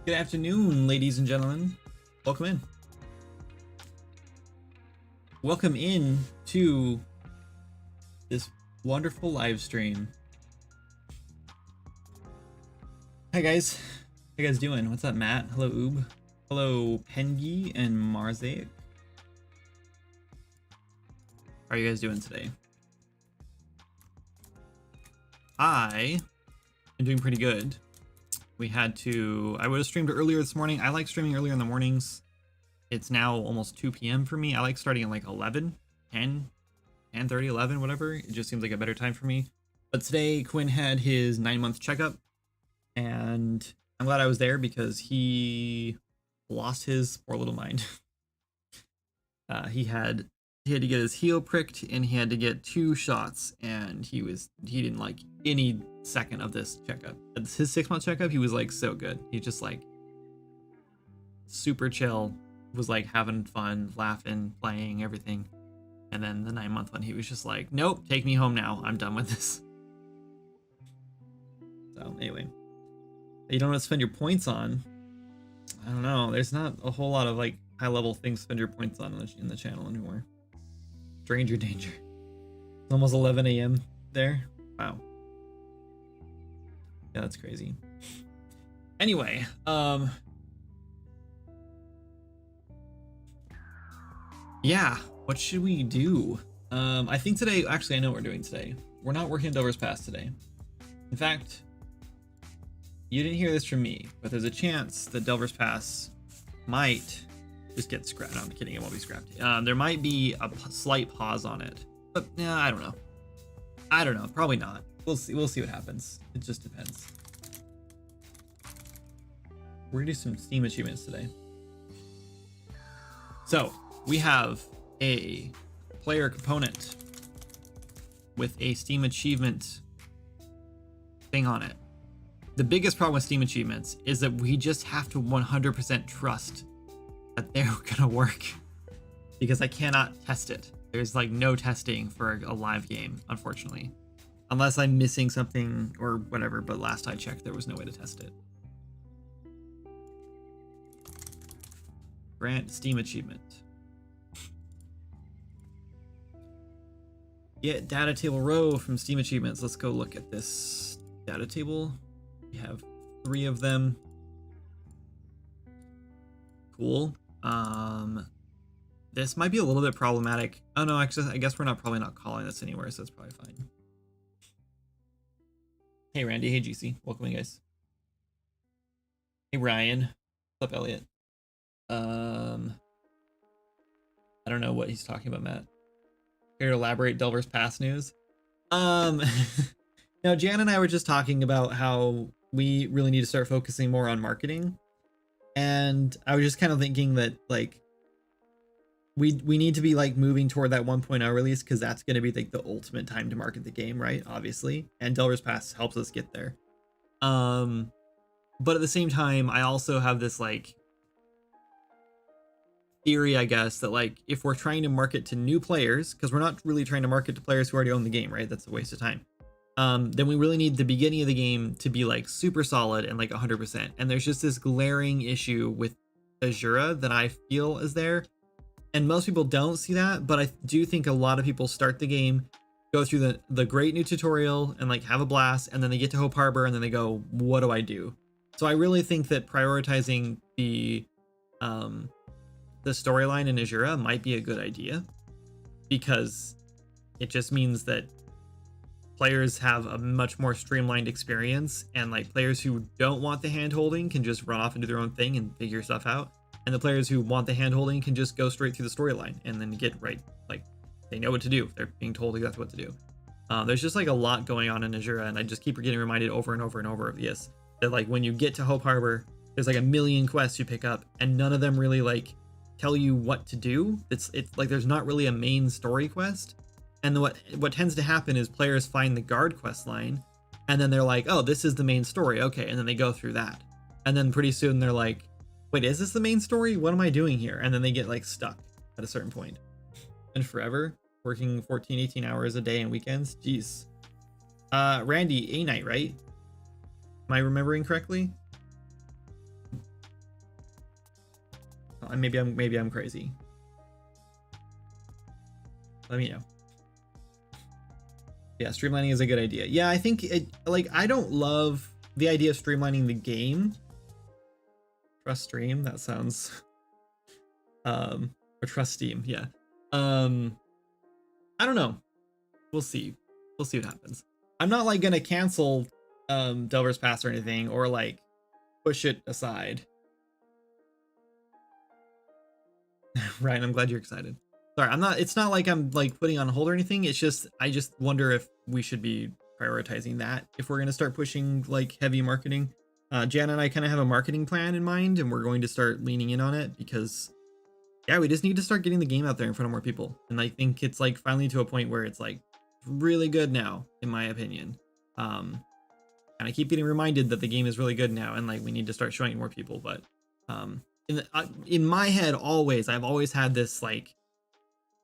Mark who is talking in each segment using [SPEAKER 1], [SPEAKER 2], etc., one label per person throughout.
[SPEAKER 1] Good afternoon, ladies and gentlemen. Welcome in. Welcome in to this wonderful live stream. Hi guys. How you guys doing? What's up, Matt? Hello, Oob. Hello, Pengi and Marzaic. How are you guys doing today? I am doing pretty good. I would have streamed earlier this morning. I like streaming earlier in the mornings. It's now almost 2 p.m. for me. I like starting at like 11, 10, 10:30, 11, whatever. It just seems like a better time for me. But today Quinn had his 9-month checkup, and I'm glad I was there because he lost his poor little mind. He had to get his heel pricked, and he had to get 2 shots, and he didn't like any second of this checkup. His 6-month checkup, he was like so good. He just like super chill, was like having fun, laughing, playing, everything. And then the 9-month one, he was just like, nope, take me home now. I'm done with this. So anyway, you don't want to spend your points on. I don't know. There's not a whole lot of like high level things to spend your points on in the channel anymore. Stranger danger. It's almost 11 a.m. there. Wow. Yeah, that's crazy. Anyway, yeah, what should we do? I think today, actually I know what we're doing today. We're not working on Delver's Pass today. In fact, you didn't hear this from me, but there's a chance that Delver's Pass might just get scrapped. No, I'm kidding, it won't be scrapped. There might be a slight pause on it, but yeah, I don't know. Probably not. We'll see what happens. It just depends. We're gonna do some Steam achievements today. So we have a player component with a Steam achievement thing on it. The biggest problem with Steam achievements is that we just have to 100% trust that they're gonna work, because I cannot test it. There's like no testing for a live game, unfortunately, unless I'm missing something or whatever, but last I checked, there was no way to test it. Grant Steam achievement. Get data table row from Steam achievements. Let's go look at this data table. We have 3 of them. Cool. This might be a little bit problematic. Oh no, actually, I guess we're probably not calling this anywhere, so it's probably fine. Hey Randy, hey GC, welcome in guys. Hey Ryan, what's up Elliot? I don't know what he's talking about, Matt. Here to elaborate Delver's Pass news. Now Jan and I were just talking about how we really need to start focusing more on marketing. And I was just kind of thinking that like we need to be like moving toward that 1.0 release, because that's going to be like the ultimate time to market the game, right? Obviously. And Delver's Pass helps us get there. But at the same time, I also have this like theory, I guess, that like if we're trying to market to new players, because we're not really trying to market to players who already own the game, right? That's a waste of time. Then we really need the beginning of the game to be like super solid and like 100%. And there's just this glaring issue with Azura that I feel is there. And most people don't see that, but I do think a lot of people start the game, go through the great new tutorial and like have a blast, and then they get to Hope Harbor and then they go, what do I do? So I really think that prioritizing the storyline in Azura might be a good idea, because it just means that players have a much more streamlined experience, and like players who don't want the hand holding can just run off and do their own thing and figure stuff out, and the players who want the hand holding can just go straight through the storyline and then get right, like they know what to do. They're being told exactly what to do. There's just like a lot going on in Azura, and I just keep getting reminded over and over and over of this, that like when you get to Hope Harbor, there's like a million quests you pick up, and none of them really like tell you what to do. It's like there's not really a main story quest. And what tends to happen is players find the guard quest line, and then they're like, oh, this is the main story, okay, and then they go through that, and then pretty soon they're like, wait, is this the main story? What am I doing here? And then they get like stuck at a certain point. And forever working 14, 18 hours a day and weekends. Jeez. Randy, A night, right? Am I remembering correctly? Maybe I'm crazy. Let me know. Yeah, streamlining is a good idea. Yeah, I think it, like, I don't love the idea of streamlining the game. Trust stream, that sounds or trust Steam, yeah. I don't know. We'll see. We'll see what happens. I'm not like gonna cancel Delver's Pass or anything, or like push it aside. Right, I'm glad you're excited. Sorry, I'm not, it's not like I'm like putting on hold or anything. It's just, I just wonder if we should be prioritizing that if we're going to start pushing like heavy marketing. Jan and I kind of have a marketing plan in mind, and we're going to start leaning in on it because, yeah, we just need to start getting the game out there in front of more people. And I think it's like finally to a point where it's like really good now, in my opinion. And I keep getting reminded that the game is really good now, and like we need to start showing it more people. But in my head, I've always had this like,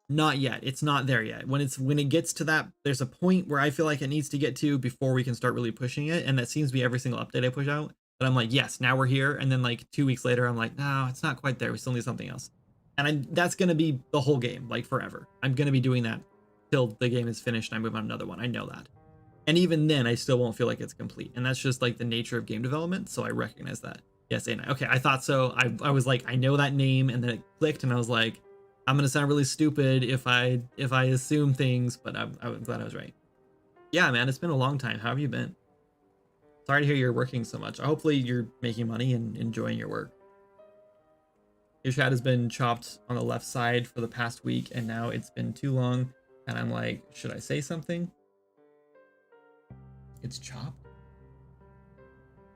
[SPEAKER 1] not yet, it's not there yet. When it gets to that, there's a point where I feel like it needs to get to before we can start really pushing it, and that seems to be every single update I push out. But I'm like, yes, now we're here, and then like 2 weeks later, I'm like, no, it's not quite there. We still need something else, and that's gonna be the whole game, like forever. I'm gonna be doing that till the game is finished and I move on to another one. I know that, and even then, I still won't feel like it's complete, and that's just like the nature of game development. So I recognize that. Yes, and okay, I thought so. I was like, I know that name, and then it clicked, and I was like, I'm gonna sound really stupid if I assume things, but I'm glad I was right. Yeah, man, it's been a long time. How have you been? Sorry to hear you're working so much. Hopefully you're making money and enjoying your work. Your chat has been chopped on the left side for the past week, and now it's been too long, and I'm like, should I say something? It's chopped?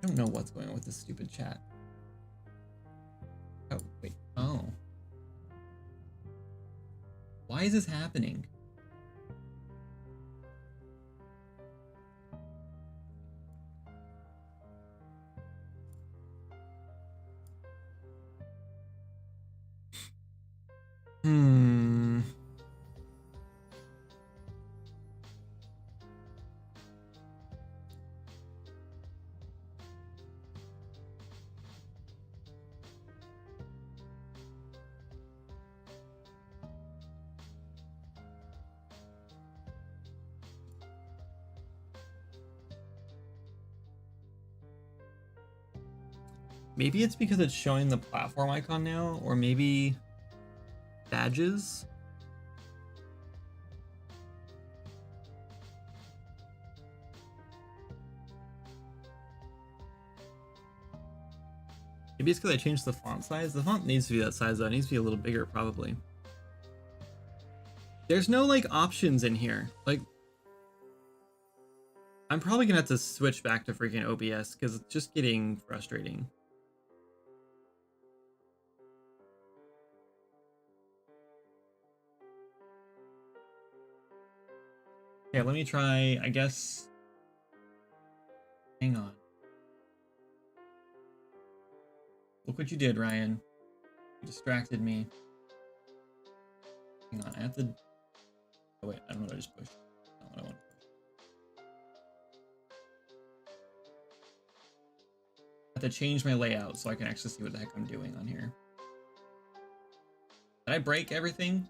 [SPEAKER 1] I don't know what's going on with this stupid chat. Oh, wait. Oh. Why is this happening? Maybe it's because it's showing the platform icon now, or maybe badges. Maybe it's because I changed the font size. The font needs to be that size though. It needs to be a little bigger probably. There's no like options in here. Like, I'm probably gonna have to switch back to freaking OBS because it's just getting frustrating. Okay, let me try, I guess. Hang on. Look what you did, Ryan. You distracted me. Hang on, I have to... Oh wait, I don't know what I just pushed. Not what I want to push. I have to change my layout so I can actually see what the heck I'm doing on here. Did I break everything?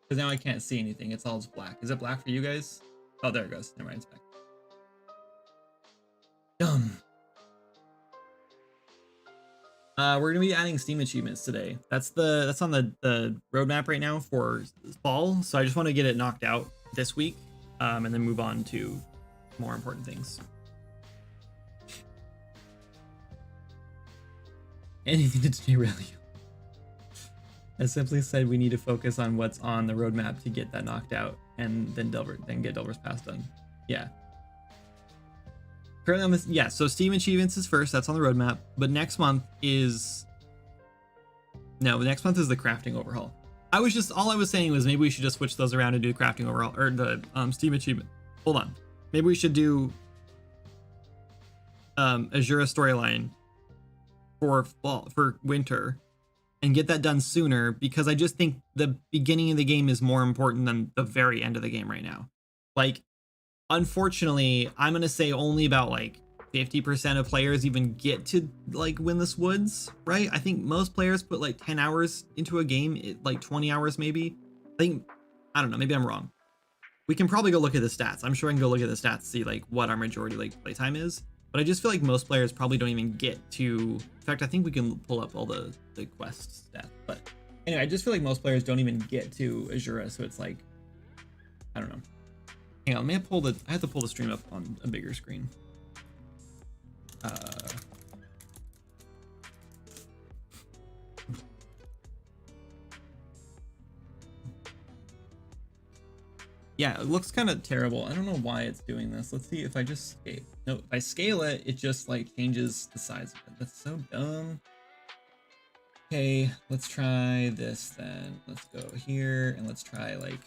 [SPEAKER 1] Because now I can't see anything. It's all just black. Is it black for you guys? Oh, there it goes. Never mind, it's back. Dumb. We're gonna be adding Steam achievements today. That's on the roadmap right now for fall. So I just want to get it knocked out this week, and then move on to more important things. Anything to derail you. I simply said we need to focus on what's on the roadmap to get that knocked out, and then get Delver's Pass done. Yeah. Currently on this, yeah. So Steam achievements is first. That's on the roadmap. But next month is the crafting overhaul. All I was saying was maybe we should just switch those around and do the crafting overhaul or the Steam achievement. Hold on. Maybe we should do Azura storyline for winter and get that done sooner, because I just think the beginning of the game is more important than the very end of the game right now. Like, unfortunately, I'm gonna say only about like 50% of players even get to like Windless Woods, right? I think most players put like 10 hours into a game, like 20 hours maybe. I don't know, maybe I'm wrong. We can probably go look at the stats. I'm sure I can go look at the stats, see like what our majority like playtime is. But I just feel like most players probably don't even get to, in fact, I think we can pull up all the quest stats. But anyway, I just feel like most players don't even get to Azura, so it's like, I don't know. Hang on, I have to pull the stream up on a bigger screen. Yeah, it looks kind of terrible. I don't know why it's doing this. Let's see if I just scale. No, if I scale it, it just like changes the size of it. That's so dumb. Okay, let's try this then. Let's go here and let's try like.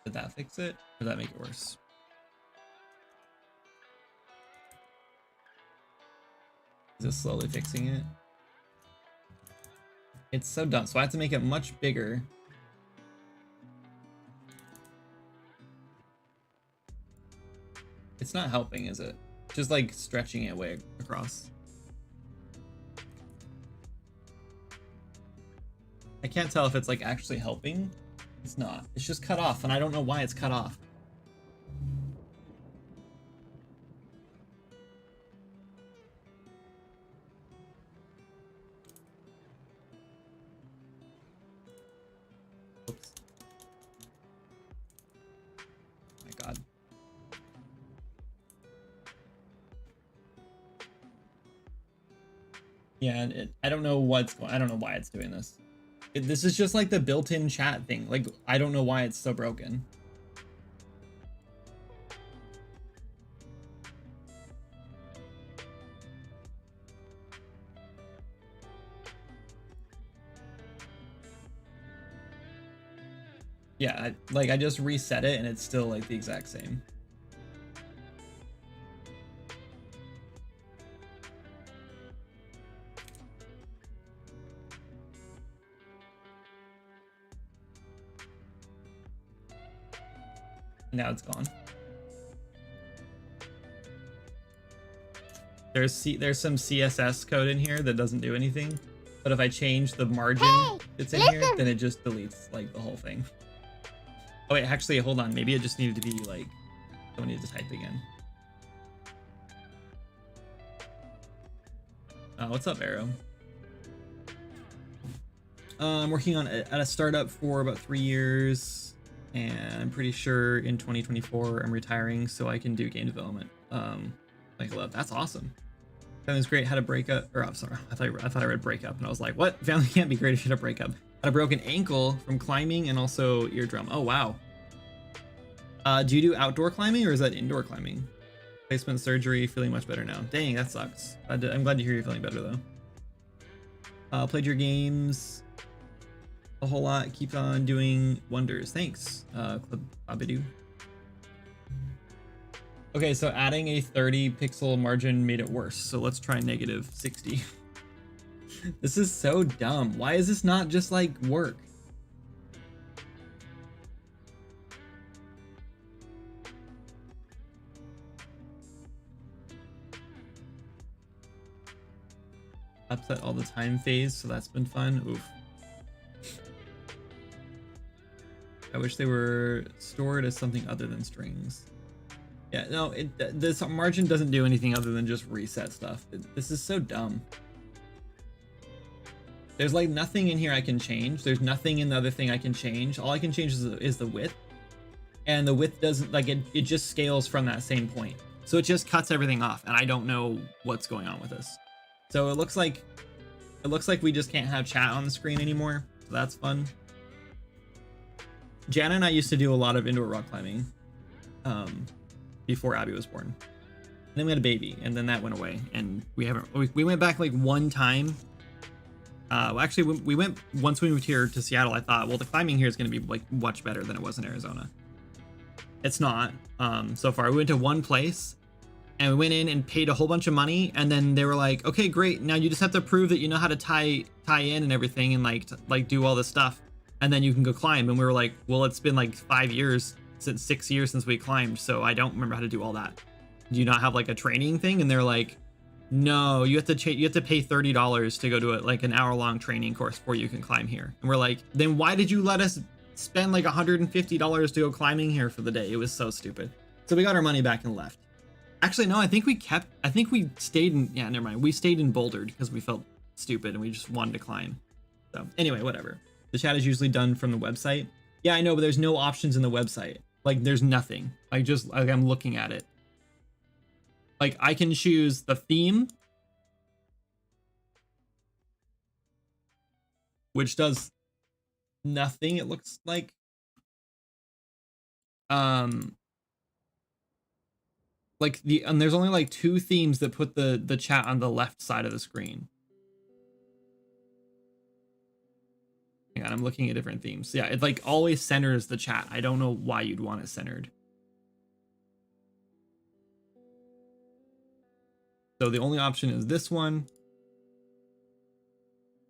[SPEAKER 1] Did that fix it? Or did that make it worse? Is it slowly fixing it? It's so dumb. So I have to make it much bigger. It's not helping, is it? Just like stretching it way across. I can't tell if it's like actually helping. It's not. It's just cut off, and I don't know why it's cut off. Oops. Oh my God. Yeah, I don't know what's going. I don't know why it's doing this. This is just like the built-in chat thing. Like, I don't know why it's so broken. Yeah, I just reset it and it's still like the exact same. Now it's gone. There's some CSS code in here that doesn't do anything, but if I change the margin that's in here, then it just deletes like the whole thing. Oh wait, actually, hold on. Maybe it just needed to be like, someone needed to type again. What's up, Arrow? I'm working on at a startup for about 3 years. And I'm pretty sure in 2024 I'm retiring so I can do game development. Like I love that's awesome. Family's great. Had a breakup, or I'm sorry, I thought I read breakup, and I was like, what? Family can't be great if you had a breakup. Had a broken ankle from climbing and also eardrum. Oh wow. Do you do outdoor climbing or is that indoor climbing? Placement surgery, feeling much better now. Dang, that sucks. I'm glad to hear you're feeling better though. Played your games a whole lot. Keep on doing wonders. Thanks, Abidoo. Okay, so adding a 30 pixel margin made it worse. So let's try negative 60. This is so dumb. Why is this not just like work? Upset all the time phase, so that's been fun. Oof. I wish they were stored as something other than strings. Yeah, no, this margin doesn't do anything other than just reset stuff. This is so dumb. There's like nothing in here I can change. There's nothing in the other thing I can change. All I can change is the width. And the width doesn't, like it just scales from that same point. So it just cuts everything off, and I don't know what's going on with this. So it looks like we just can't have chat on the screen anymore. So that's fun. Jana and I used to do a lot of indoor rock climbing before Abby was born. And then we had a baby, and then that went away, and we went back like one time. Well, actually, we went once we moved here to Seattle. I thought, well, the climbing here is going to be like much better than it was in Arizona. It's not. So far, we went to one place, and we went in and paid a whole bunch of money, and then they were like, okay, great, now you just have to prove that you know how to tie in and everything, and like do all this stuff, and then you can go climb. And we were like, well, it's been like 5 years since 6 years since we climbed, so I don't remember how to do all that. Do you not have like a training thing? And they're like, no, you have to pay $30 to go to like an hour-long training course before you can climb here. And we're like, then why did you let us spend like $150 to go climbing here for the day? It was so stupid. So we got our money back and left. Actually, no, I think we stayed in, yeah, never mind. We stayed in Boulder because we felt stupid and we just wanted to climb. So anyway, whatever. The chat is usually done from the website. Yeah, I know, but there's no options in the website. Like there's nothing. I'm looking at it. Like I can choose the theme, which does nothing, it looks like. And there's only like 2 themes that put the chat on the left side of the screen. Hang on, I'm looking at different themes. Yeah, it like always centers the chat. I don't know why you'd want it centered. So the only option is this one.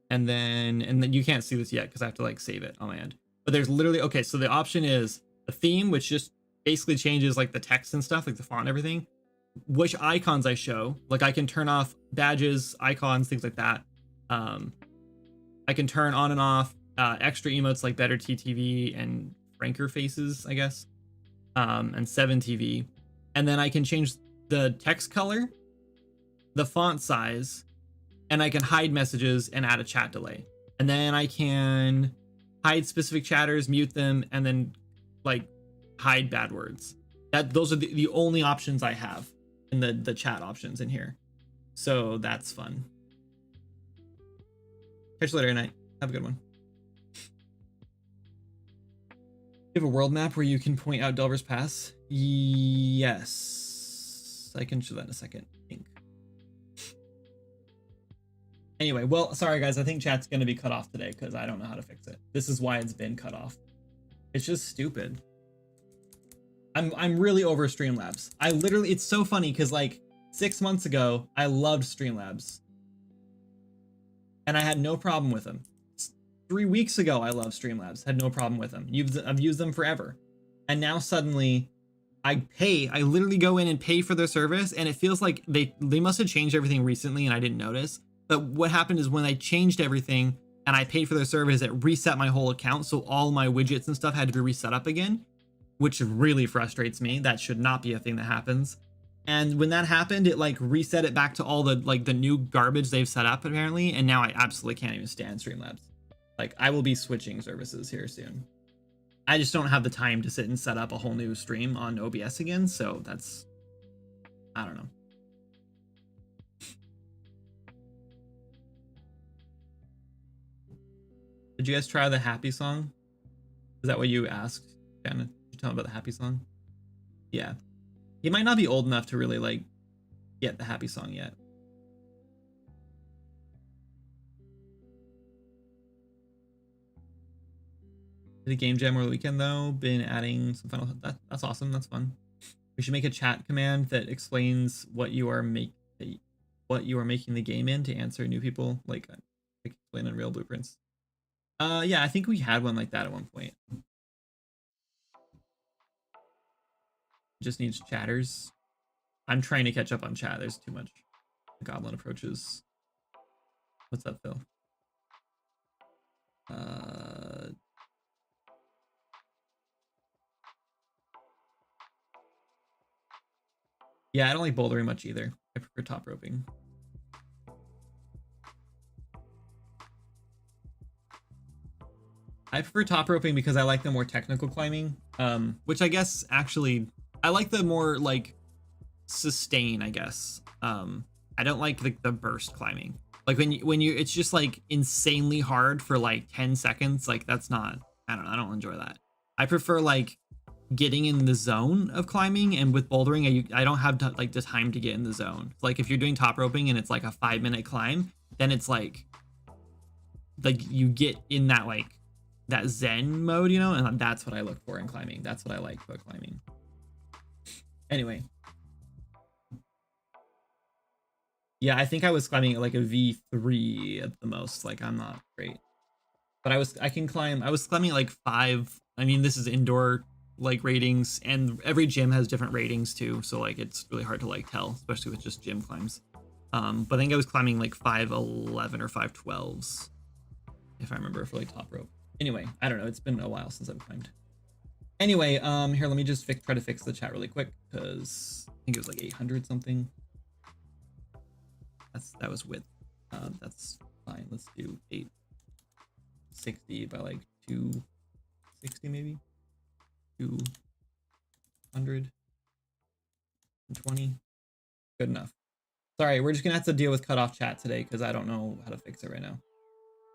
[SPEAKER 1] And then you can't see this yet because I have to like save it on my end. But there's literally, okay, so the option is the theme, which just basically changes like the text and stuff, like the font and everything. Which icons I show, like I can turn off badges, icons, things like that. I can turn on and off extra emotes like Better TTV and Franker Faces, I guess, and 7TV. And then I can change the text color, the font size, and I can hide messages and add a chat delay. And then I can hide specific chatters, mute them, and then like hide bad words. Those are the only options I have in the chat options in here. So that's fun. Catch you later, night. Have a good one. You have a world map where you can point out Delver's Pass? Yes. I can show that in a second, I think. Anyway, well, sorry guys, I think chat's gonna be cut off today because I don't know how to fix it. This is why it's been cut off. It's just stupid. I'm really over Streamlabs. It's so funny because like 6 months ago, I loved Streamlabs. And I had no problem with them. 3 weeks ago, I loved Streamlabs, had no problem with them. I've used them forever. And now suddenly I literally go in and pay for their service, and it feels like they must have changed everything recently and I didn't notice. But what happened is when I changed everything and I paid for their service, it reset my whole account. So all my widgets and stuff had to be reset up again, which really frustrates me. That should not be a thing that happens. And when that happened, it like reset it back to all the like the new garbage they've set up apparently. And now I absolutely can't even stand Streamlabs. Like I will be switching services here soon. I just don't have the time to sit and set up a whole new stream on OBS again. So that's, I don't know. Did you guys try the happy song? Is that what you asked? Did you tell him about the happy song? Yeah. He might not be old enough to really like get the happy song yet. Did a game jam over the weekend though. Been adding some final. That's awesome. That's fun. We should make a chat command that explains what you are making the game in to answer new people, like explain Unreal Blueprints. Yeah, I think we had one like that at one point. Just needs chatters. I'm trying to catch up on chat. There's too much goblin approaches. What's up, Phil? Yeah, I don't like bouldering much either. I prefer top roping. I prefer top roping because I like the more technical climbing, which I guess actually I like the more like sustain, I guess. I don't like the burst climbing. Like when you it's just like insanely hard for like 10 seconds. Like that's not, I don't enjoy that. I prefer like getting in the zone of climbing, and with bouldering I don't have like the time to get in the zone. Like if you're doing top roping and it's like a 5-minute climb, then it's like you get in that like that zen mode, you know, and that's what I look for in climbing. That's what I like about climbing. Anyway, yeah, I think I was climbing at like a V3 at the most. Like I'm not great, but I was climbing at like 5. I mean, this is indoor like ratings, and every gym has different ratings too, so like it's really hard to like tell, especially with just gym climbs. But I think I was climbing like 511 or 512s, if I remember, for like top rope. Anyway, I don't know, it's been a while since I've climbed. Anyway, here, let me just try to fix the chat really quick, because I think it was like 800 something. That was width. That's fine. Let's do 860 by like 260 maybe. 220. Good enough. Sorry, we're just gonna have to deal with cutoff chat today because I don't know how to fix it right now.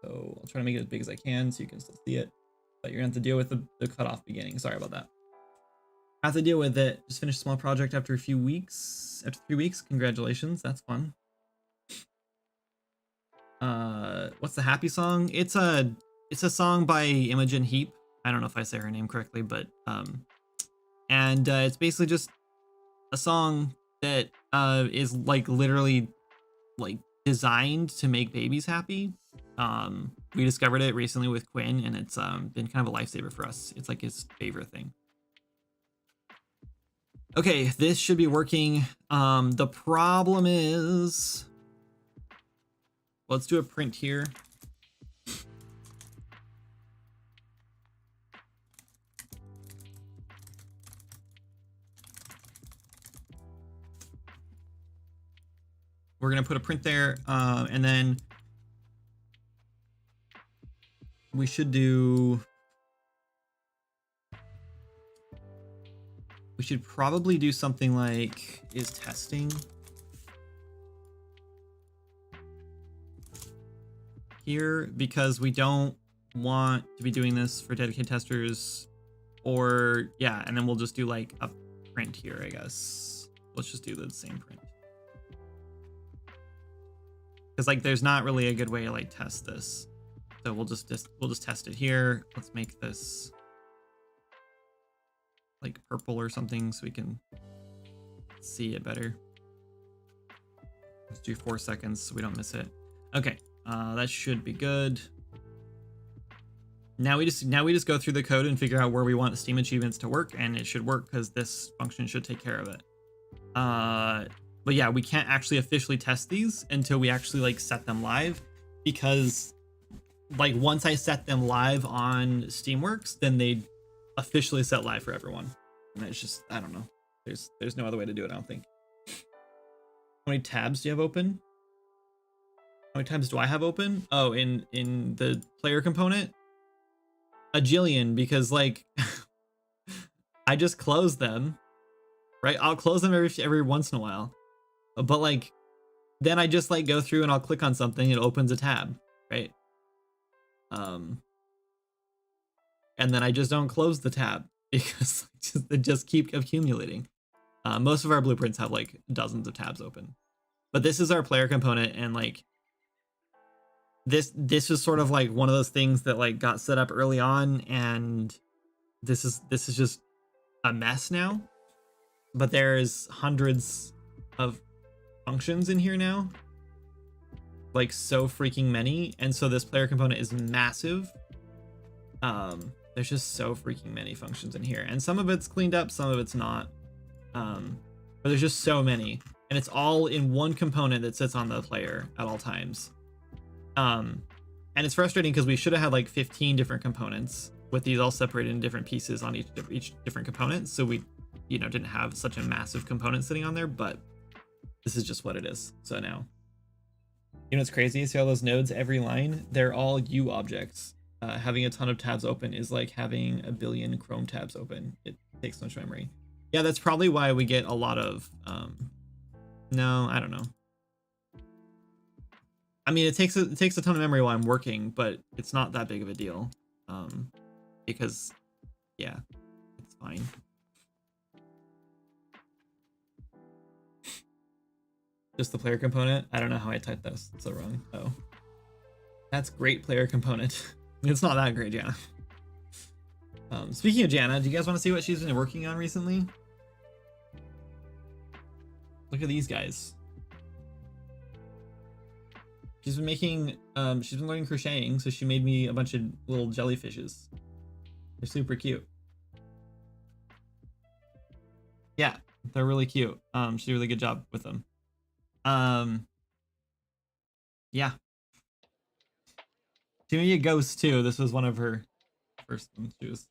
[SPEAKER 1] So I'll try to make it as big as I can so you can still see it. But you're gonna have to deal with the cutoff beginning. Sorry about that. I have to deal with it. Just finished a small project after a few weeks. After 3 weeks, congratulations. That's fun. What's the happy song? It's a song by Imogen Heap. I don't know if I say her name correctly, but it's basically just a song that is like literally like designed to make babies happy. We discovered it recently with Quinn, and it's been kind of a lifesaver for us. It's like his favorite thing. Okay, this should be working. The problem is, let's do a print here. We're gonna put a print there, and then we should probably do something like is testing here, because we don't want to be doing this for dedicated testers, or yeah, and then we'll just do like a print here, I guess. Let's just do the same print, because like there's not really a good way to like test this, so we'll just test it here. Let's make this like purple or something so we can see it better. Let's do 4 seconds so we don't miss it. Okay, that should be good. Now we just go through the code and figure out where we want Steam achievements to work, and it should work because this function should take care of it. But yeah, we can't actually officially test these until we actually like set them live, because like once I set them live on Steamworks, then they officially set live for everyone. And it's just, I don't know. There's no other way to do it, I don't think. How many tabs do you have open? How many tabs do I have open? Oh, in the player component? A jillion, because like I just close them, right? I'll close them every once in a while. But like then I just like go through and I'll click on something, it opens a tab, right? And then I just don't close the tab because they just keep accumulating. Most of our blueprints have like dozens of tabs open, but this is our player component, and like this is sort of like one of those things that like got set up early on, and this is just a mess now. But there's hundreds of functions in here now, like so freaking many, and so this player component is massive. There's just so freaking many functions in here, and some of it's cleaned up, some of it's not. But there's just so many, and it's all in one component that sits on the player at all times. And it's frustrating because we should have had like 15 different components with these all separated in different pieces on each different component, so we, you know, didn't have such a massive component sitting on there. But this is just what it is. So now, you know what's crazy? See all those nodes, every line, they're all U objects. Having a ton of tabs open is like having a billion Chrome tabs open. It takes so much memory. Yeah, that's probably why we get a lot of, no, I don't know. I mean, it takes a ton of memory while I'm working, but it's not that big of a deal. Because, yeah, it's fine. Just the player component? I don't know how I typed this. It's so wrong. Oh. That's great player component. It's not that great, Jana. Speaking of Jana, do you guys want to see what she's been working on recently? Look at these guys. She's been making, she's been learning crocheting, so she made me a bunch of little jellyfishes. They're super cute. They're really cute. She did a really good job with them. Yeah. She made a ghost too. This was one of her first ones she was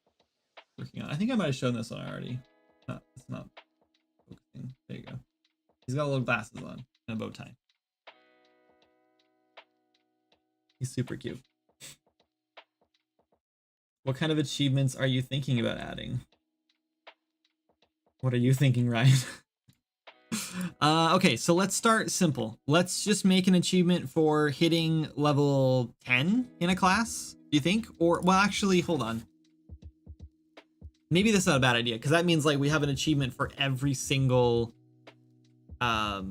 [SPEAKER 1] working on. I think I might have shown this one already. No, it's not focusing. There you go. He's got little glasses on and a bow tie. He's super cute. What kind of achievements are you thinking about adding? What are you thinking, Ryan? Okay, so let's start simple. Let's just make an achievement for hitting level 10 in a class, do you think? Or, well, actually, hold on. Maybe that's not a bad idea, because that means like we have an achievement for every single I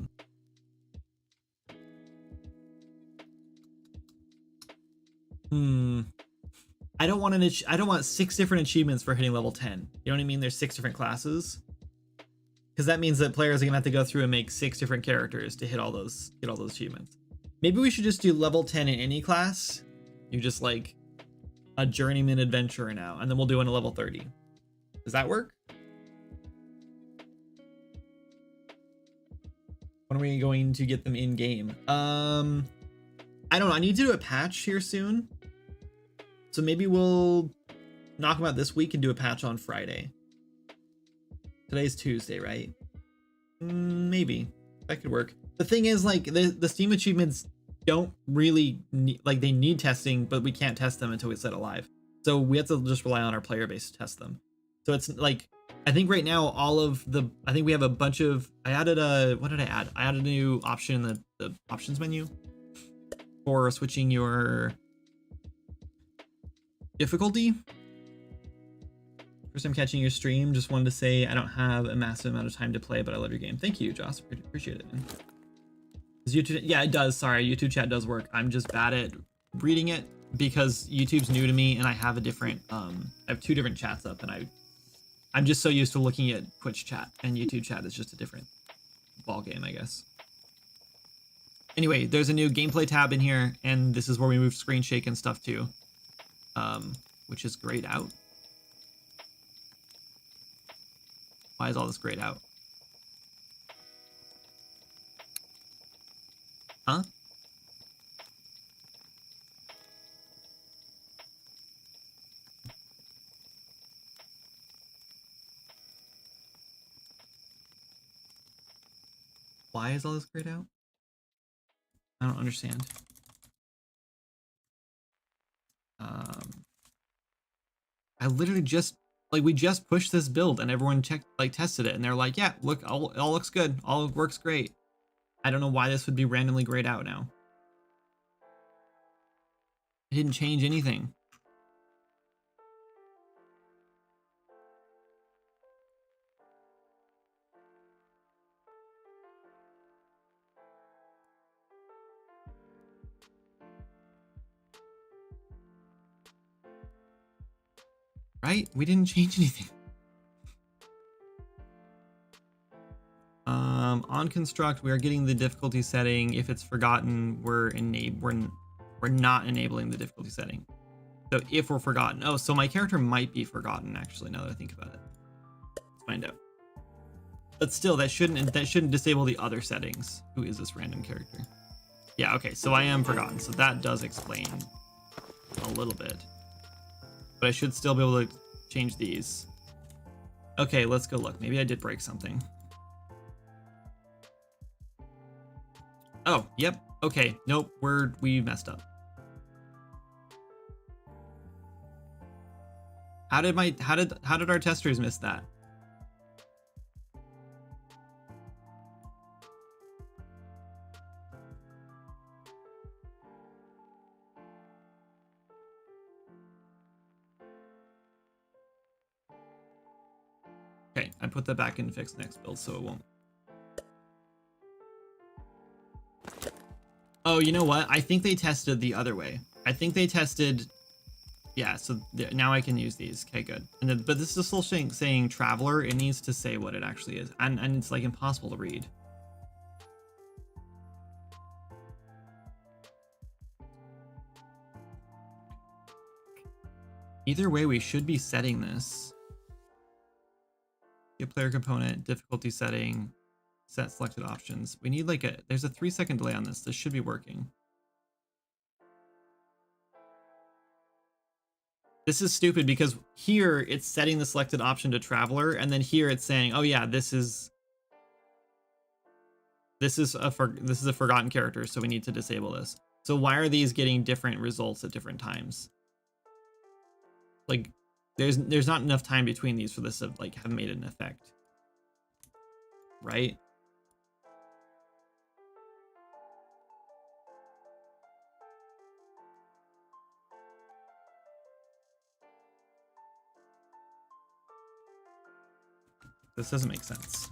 [SPEAKER 1] don't want I don't want 6 different achievements for hitting level 10. You know what I mean? There's 6 different classes. Because that means that players are gonna have to go through and make 6 different characters to hit all those achievements. Maybe we should just do level 10 in any class. You're just like a journeyman adventurer now, and then we'll do one at level 30. Does that work? When are we going to get them in game? I don't know. I need to do a patch here soon. So maybe we'll knock them out this week and do a patch on Friday. Today's Tuesday, right? Maybe. That could work. The thing is, like, the Steam achievements don't really need, like, they need testing, but we can't test them until we set it live. So we have to just rely on our player base to test them. So it's like, I think right now I think we have a bunch of, I added what did I add? I added a new option in the options menu for switching your difficulty. First time catching your stream. Just wanted to say I don't have a massive amount of time to play, but I love your game. Thank you, Joss. Appreciate it, man. Does YouTube, yeah, it does. Sorry, YouTube chat does work. I'm just bad at reading it because YouTube's new to me, and I have a different, I have 2 different chats up, and I'm just so used to looking at Twitch chat, and YouTube chat is just a different ball game, I guess. Anyway, there's a new gameplay tab in here, and this is where we move screen shake and stuff too, which is grayed out. Why is all this grayed out? Huh? Why is all this grayed out? I don't understand. I literally just, like, we just pushed this build and everyone tested it, and they're like, yeah, look, it all looks good. All works great. I don't know why this would be randomly grayed out now. I didn't change anything. Right? We didn't change anything. On construct, we are getting the difficulty setting. If it's forgotten, we're not enabling the difficulty setting. So if we're forgotten, oh, so my character might be forgotten actually. Now that I think about it, let's find out. But still, that shouldn't disable the other settings. Who is this random character? Yeah, okay, so I am forgotten. So that does explain a little bit. But I should still be able to change these. Okay, let's go look. Maybe I did break something. Oh, yep. Okay, nope. We messed up. How did our testers miss that? Okay, I put that back in fix next build so it won't. Oh, you know what? I think they tested the other way. I think they tested, yeah, so now I can use these. Okay, good. And then, but this is still saying traveler. It needs to say what it actually is. And it's like impossible to read. Either way, we should be setting this. a player component, difficulty setting, set selected options. We need like there's a 3-second delay on this. This should be working. This is stupid because here it's setting the selected option to traveler, and then here it's saying, oh yeah, this is a forgotten character, so we need to disable this. So why are these getting different results at different times? Like, there's not enough time between these for this to like have made an effect, right? This doesn't make sense.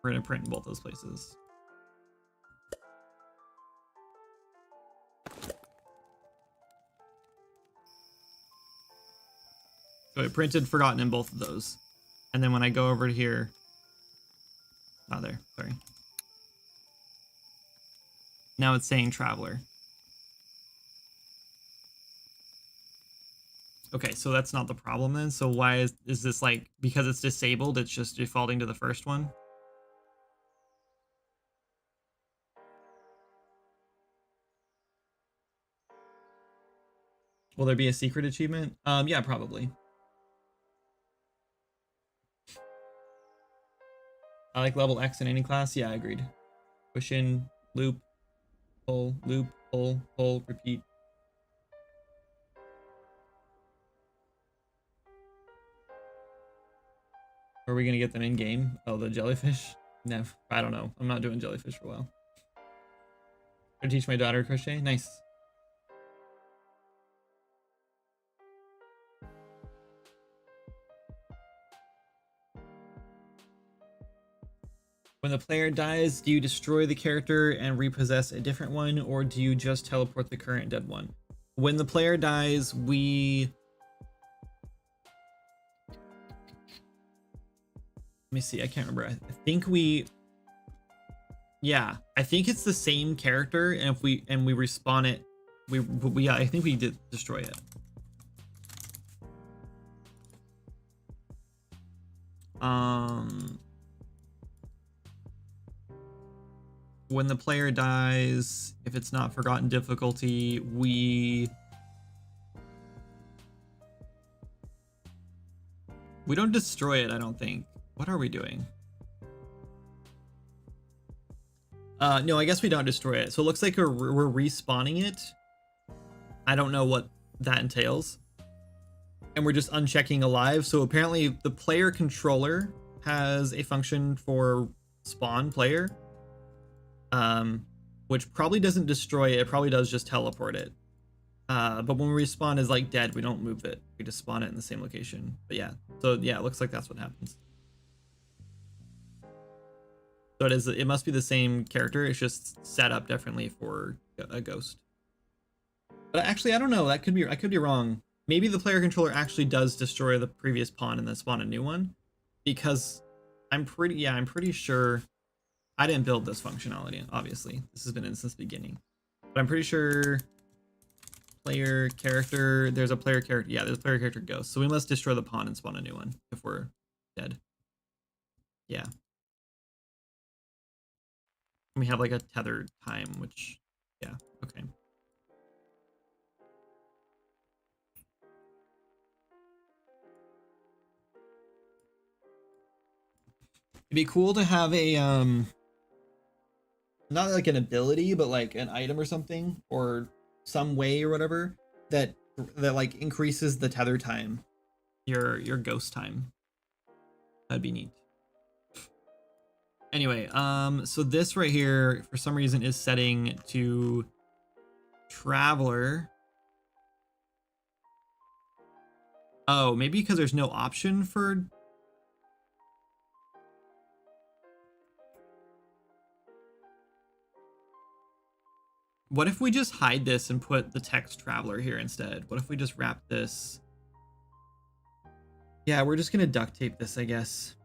[SPEAKER 1] We're gonna print in both those places. So it printed forgotten in both of those. And then when I go over to here, not there, sorry. Now it's saying traveler. Okay, so that's not the problem then. So why is this like, because it's disabled, it's just defaulting to the first one? Will there be a secret achievement? Yeah, probably. I like level X in any class. Yeah, agreed. Push in, loop, pull, repeat. Are we gonna get them in game? Oh, the jellyfish? No, I don't know. I'm not doing jellyfish for a while. I teach my daughter crochet. Nice. When the player dies, do you destroy the character and repossess a different one, or do you just teleport the current dead one? When the player dies, we... Let me see, I can't remember. I think we... Yeah, I think it's the same character, and if we respawn it, yeah, I think we did destroy it. When the player dies, if it's not forgotten difficulty, we don't destroy it, I don't think. What are we doing? No, I guess we don't destroy it. So it looks like we're respawning it. I don't know what that entails. And we're just unchecking alive. So apparently the player controller has a function for spawn player, which probably doesn't destroy it. It probably does just teleport it. But when we respawn is like dead, we don't move it. We just spawn it in the same location. But yeah, so yeah, it looks like that's what happens. So it must be the same character. It's just set up differently for a ghost. But actually, I don't know. I could be wrong. Maybe the player controller actually does destroy the previous pawn and then spawn a new one, because I'm pretty sure I didn't build this functionality. Obviously, this has been in since the beginning, but I'm pretty sure player character. There's a player character. Yeah, there's a player character ghost. So we must destroy the pawn and spawn a new one if we're dead. Yeah. We have like a tethered time, which, yeah, okay. It'd be cool to have a not like an ability, but like an item or something, or some way or whatever that like increases the tether time, your ghost time. That'd be neat. Anyway, so this right here for some reason is setting to traveler. Oh, maybe because there's no option for... What if we just hide this and put the text traveler here instead? What if we just wrap this? Yeah, we're just gonna duct tape this, I guess.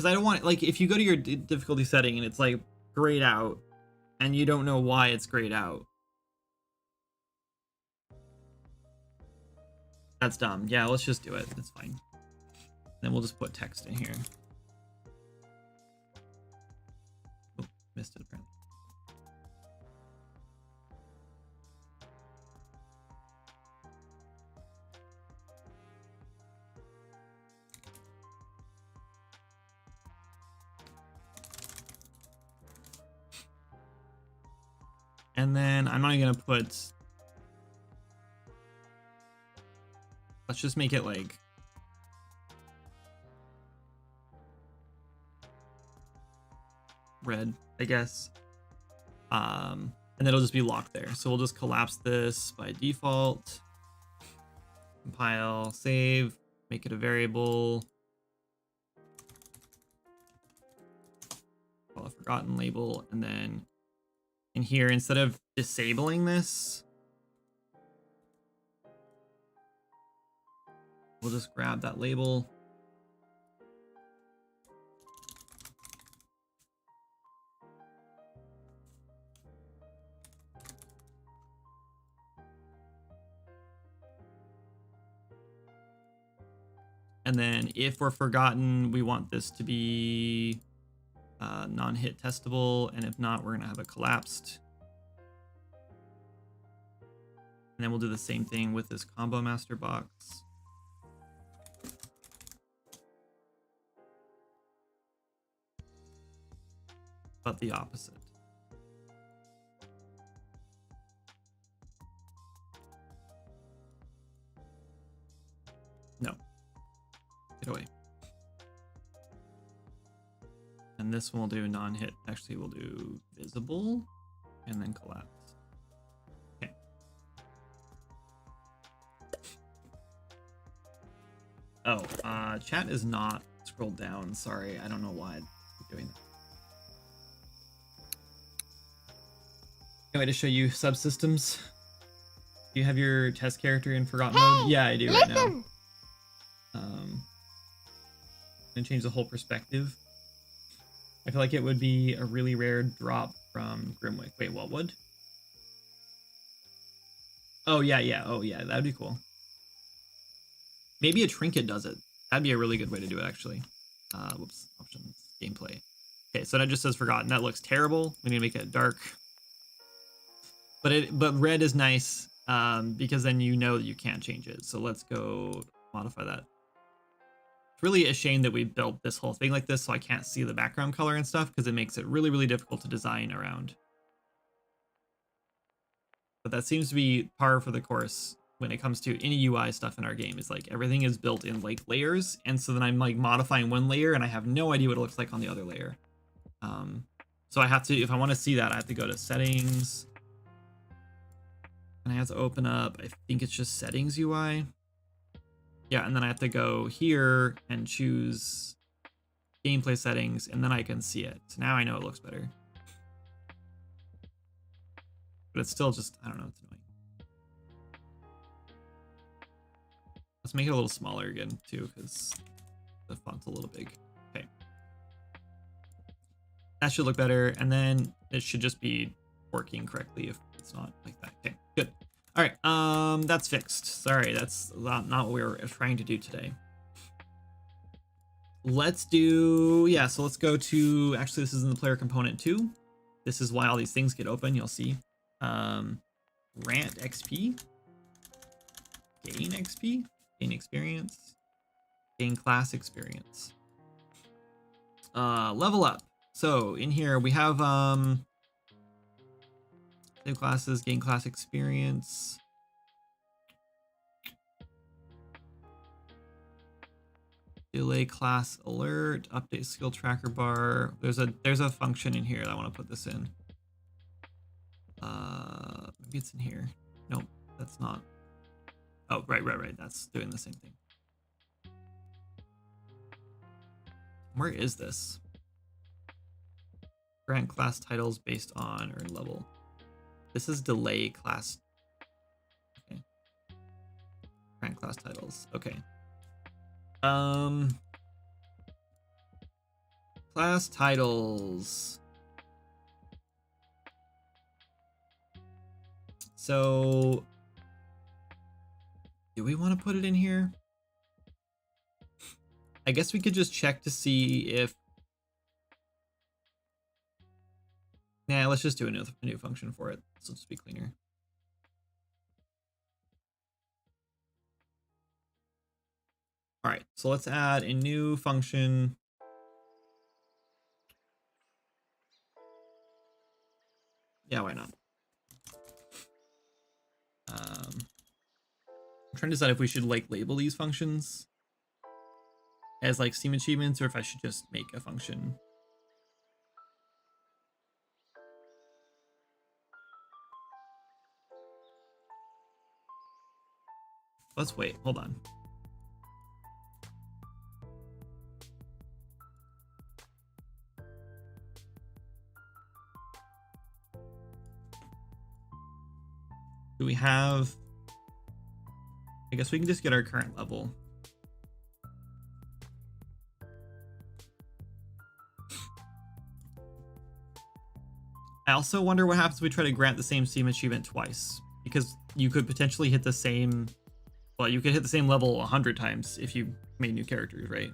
[SPEAKER 1] because I don't want, like, if you go to your difficulty setting and it's like grayed out and you don't know why it's grayed out, that's dumb. Yeah, let's just do it. It's fine. Then we'll just put text in here. Oh, missed it apparently. And then I'm not gonna put, let's just make it like red, I guess. And then it'll just be locked there. So we'll just collapse this by default. Compile, save, make it a variable. Call a forgotten label, and then in here, instead of disabling this, we'll just grab that label. And then if we're forgotten, we want this to be non-hit testable. And if not, we're going to have it collapsed. And then we'll do the same thing with this combo master box. But the opposite. No. Get away. And this one will do non-hit. Actually, we'll do visible and then collapse. Okay. Oh, chat is not scrolled down. Sorry, I don't know why I'm doing that. Anyway, to show you subsystems. Do you have your test character in forgotten mode? Yeah, I do right now. And change the whole perspective. I feel like it would be a really rare drop from Grimwick. Wait, what would? Oh yeah. Oh yeah, that'd be cool. Maybe a trinket does it. That'd be a really good way to do it, actually. Whoops, options, gameplay. Okay, so that just says forgotten. That looks terrible. We need to make it dark. But red is nice because then you know that you can't change it. So let's go modify that. It's really a shame that we built this whole thing like this so I can't see the background color and stuff because it makes it really, really difficult to design around. But that seems to be par for the course when it comes to any UI stuff in our game. Is like everything is built in like layers, and so then I'm like modifying one layer and I have no idea what it looks like on the other layer. So I have to, if I want to see that, I have to go to settings. And I have to open up, I think it's just settings UI. Yeah, and then I have to go here and choose gameplay settings, and then I can see it. So now I know it looks better. But it's still just, I don't know, it's annoying. Let's make it a little smaller again, too, because the font's a little big. Okay. That should look better, and then it should just be working correctly if it's not like that. Okay, good. All right, that's fixed. Sorry, that's not what we were trying to do today. Let's do, yeah, so let's go to, actually this is in the player component too. This is why all these things get open, you'll see. Rant XP, gain XP, gain experience, gain class experience. Level up. So in here we have, save classes, gain class experience. Delay class alert, update skill tracker bar. There's a function in here that I want to put this in. Maybe it's in here. Nope, that's not. Oh, right. That's doing the same thing. Where is this? Grant class titles based on earned level. This is delay class. Okay. Grant class titles. Okay. Class titles. So, do we want to put it in here? I guess we could just check to see if... Nah, let's just do a new function for it. This will just be cleaner. All right, so let's add a new function. Yeah, why not? I'm trying to decide if we should like label these functions as like Steam achievements or if I should just make a function. Let's wait, hold on. Do we have... I guess we can just get our current level. I also wonder what happens if we try to grant the same Steam achievement twice, because you could potentially hit the same... Well, you could hit the same level 100 times if you made new characters, right?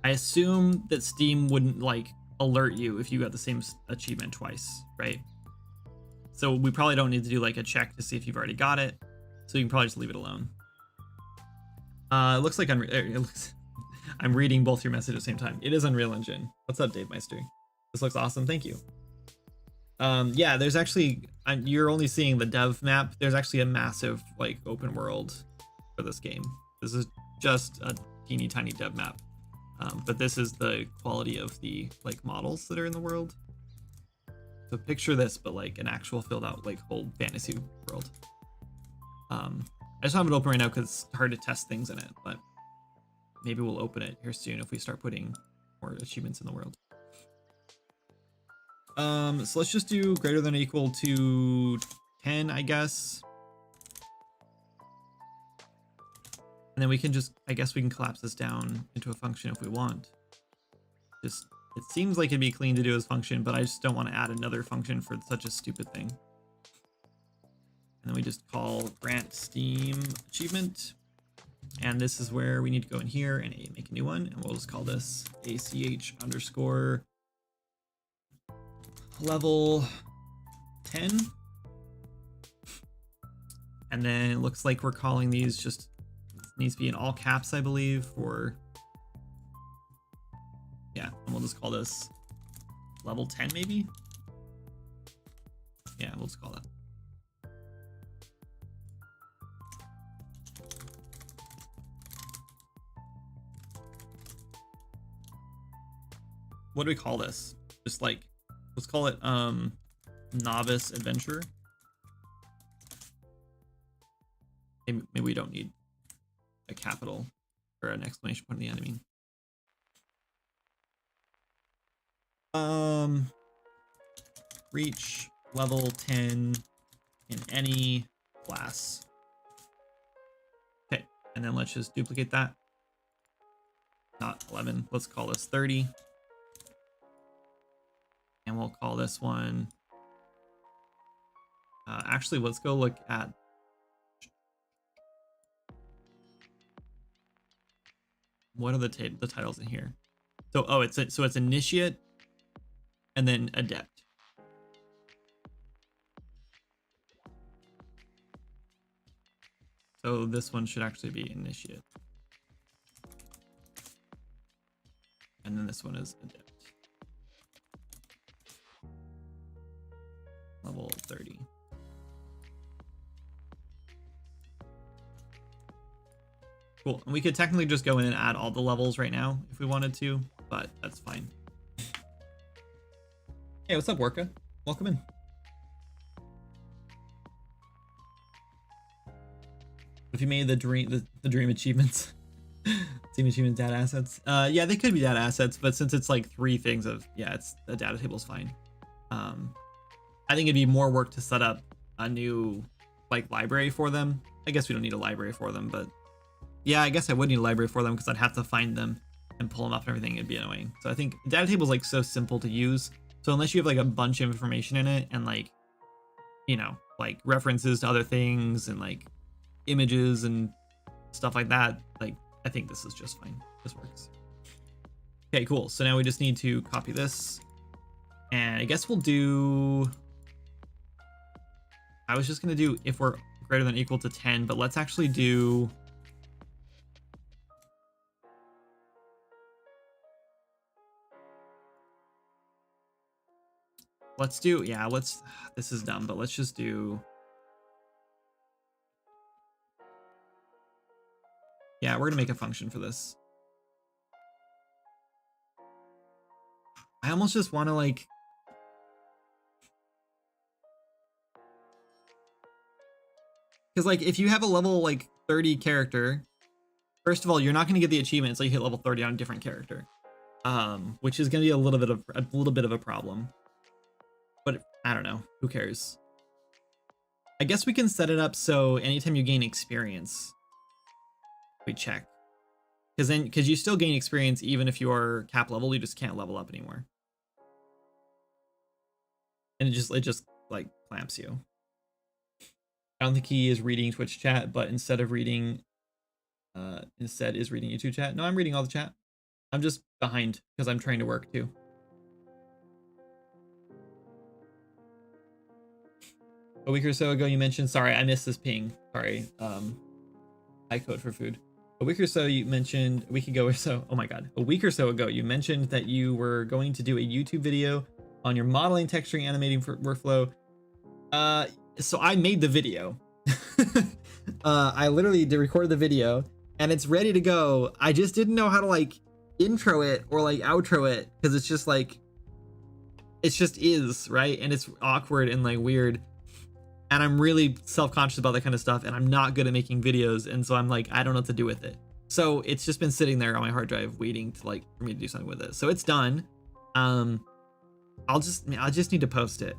[SPEAKER 1] I assume that Steam wouldn't like alert you if you got the same achievement twice, right? So we probably don't need to do like a check to see if you've already got it. So you can probably just leave it alone. It looks like I'm reading both your messages at the same time. It is Unreal Engine. What's up, Dave Meister? This looks awesome. Thank you. Yeah, there's actually, you're only seeing the dev map. There's actually a massive like open world for this game. This is just a teeny tiny dev map. But this is the quality of the like models that are in the world. So picture this, but like an actual filled out like whole fantasy world. I just don't have it open right now because it's hard to test things in it, but maybe we'll open it here soon if we start putting more achievements in the world. So let's just do greater than or equal to 10, I guess. And then we can just, I guess we can collapse this down into a function if we want. Just, it seems like it'd be clean to do as function, but I just don't want to add another function for such a stupid thing. And then we just call grant Steam achievement. And this is where we need to go in here and make a new one. And we'll just call this ACH underscore level 10. And then it looks like we're calling these just, it needs to be in all caps, I believe, or yeah, and we'll just call this level 10 maybe. Yeah, we'll just call that. What do we call this? Just like, let's call it novice adventure. Maybe we don't need a capital or an exclamation point at the end, I mean. Reach level 10 in any class. Okay, and then let's just duplicate that. Not 11, let's call this 30. And we'll call this one, actually, let's go look at, what are the titles in here? So, oh, it's initiate and then adept. So this one should actually be initiate. And then this one is adept. Level 30. Cool. And we could technically just go in and add all the levels right now if we wanted to, but that's fine. Hey, what's up, Worka? Welcome in. If you made the dream achievements, team achievement data assets. Yeah, they could be data assets, but since it's like 3 things of, yeah, it's the data table's fine. I think it'd be more work to set up a new like library for them. I guess we don't need a library for them, but yeah, I guess I would need a library for them because I'd have to find them and pull them up and everything, it'd be annoying. So I think data table is like so simple to use. So unless you have like a bunch of information in it and like, you know, like references to other things and like images and stuff like that, like I think this is just fine. This works. Okay, cool. So now we just need to copy this, and I guess we'll do, I was just gonna do if we're greater than or equal to 10, but let's actually do, yeah, this is dumb, but let's just do, yeah, we're gonna make a function for this. I almost just want to like, because like if you have a level like 30 character, first of all, you're not going to get the achievement until you hit level 30 on a different character, which is going to be a little bit of a problem. But I don't know, who cares? I guess we can set it up so anytime you gain experience, we check, because you still gain experience even if you're cap level, you just can't level up anymore, and it just like clamps you. I don't think he is reading Twitch chat, but instead is reading YouTube chat. No, I'm reading all the chat. I'm just behind because I'm trying to work too. A week or so ago, you mentioned, sorry, I missed this ping. Sorry. I code for food. A week or so you mentioned, a week ago or so, oh my God, a week or so ago, you mentioned that you were going to do a YouTube video on your modeling, texturing, animating workflow. So I made the video. I literally recorded the video and it's ready to go. I just didn't know how to like intro it or like outro it, because it's just like, it's just is, right? And it's awkward and like weird. And I'm really self-conscious about that kind of stuff, and I'm not good at making videos, and so I'm like, I don't know what to do with it. So it's just been sitting there on my hard drive waiting to like for me to do something with it. So it's done. I'll just need to post it.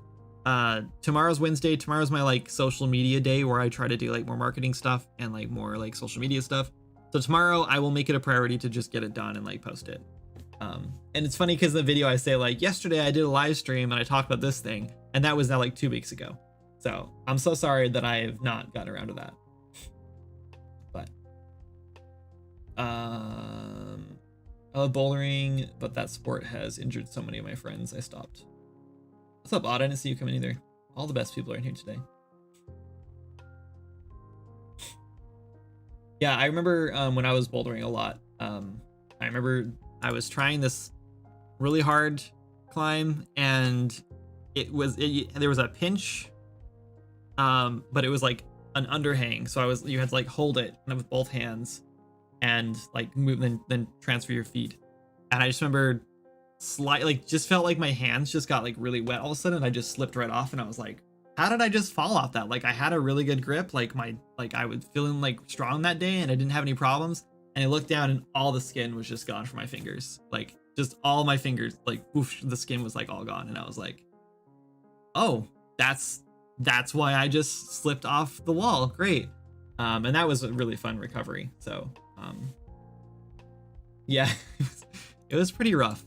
[SPEAKER 1] Tomorrow's Wednesday. Tomorrow's my like social media day where I try to do like more marketing stuff and like more like social media stuff. So tomorrow I will make it a priority to just get it done and like post it. And it's funny because in the video I say like, yesterday I did a live stream and I talked about this thing, and that was now like 2 weeks ago. So I'm so sorry that I have not gotten around to that. But I love bouldering, but that sport has injured so many of my friends, I stopped. What's up, Odd? I didn't see you come in either. All the best people are in here today. Yeah, I remember when I was bouldering a lot. I remember I was trying this really hard climb, and there was a pinch, but it was like an underhang, so you had to like hold it with both hands and like move, then transfer your feet. And I just remember just felt like my hands just got like really wet all of a sudden. I just slipped right off, and I was like, how did I just fall off that? Like I had a really good grip, like I was feeling like strong that day, and I didn't have any problems. And I looked down and all the skin was just gone from my fingers. Like just all my fingers, like whoosh, the skin was like all gone. And I was like, oh, that's why I just slipped off the wall. Great. And that was a really fun recovery. So yeah, it was pretty rough.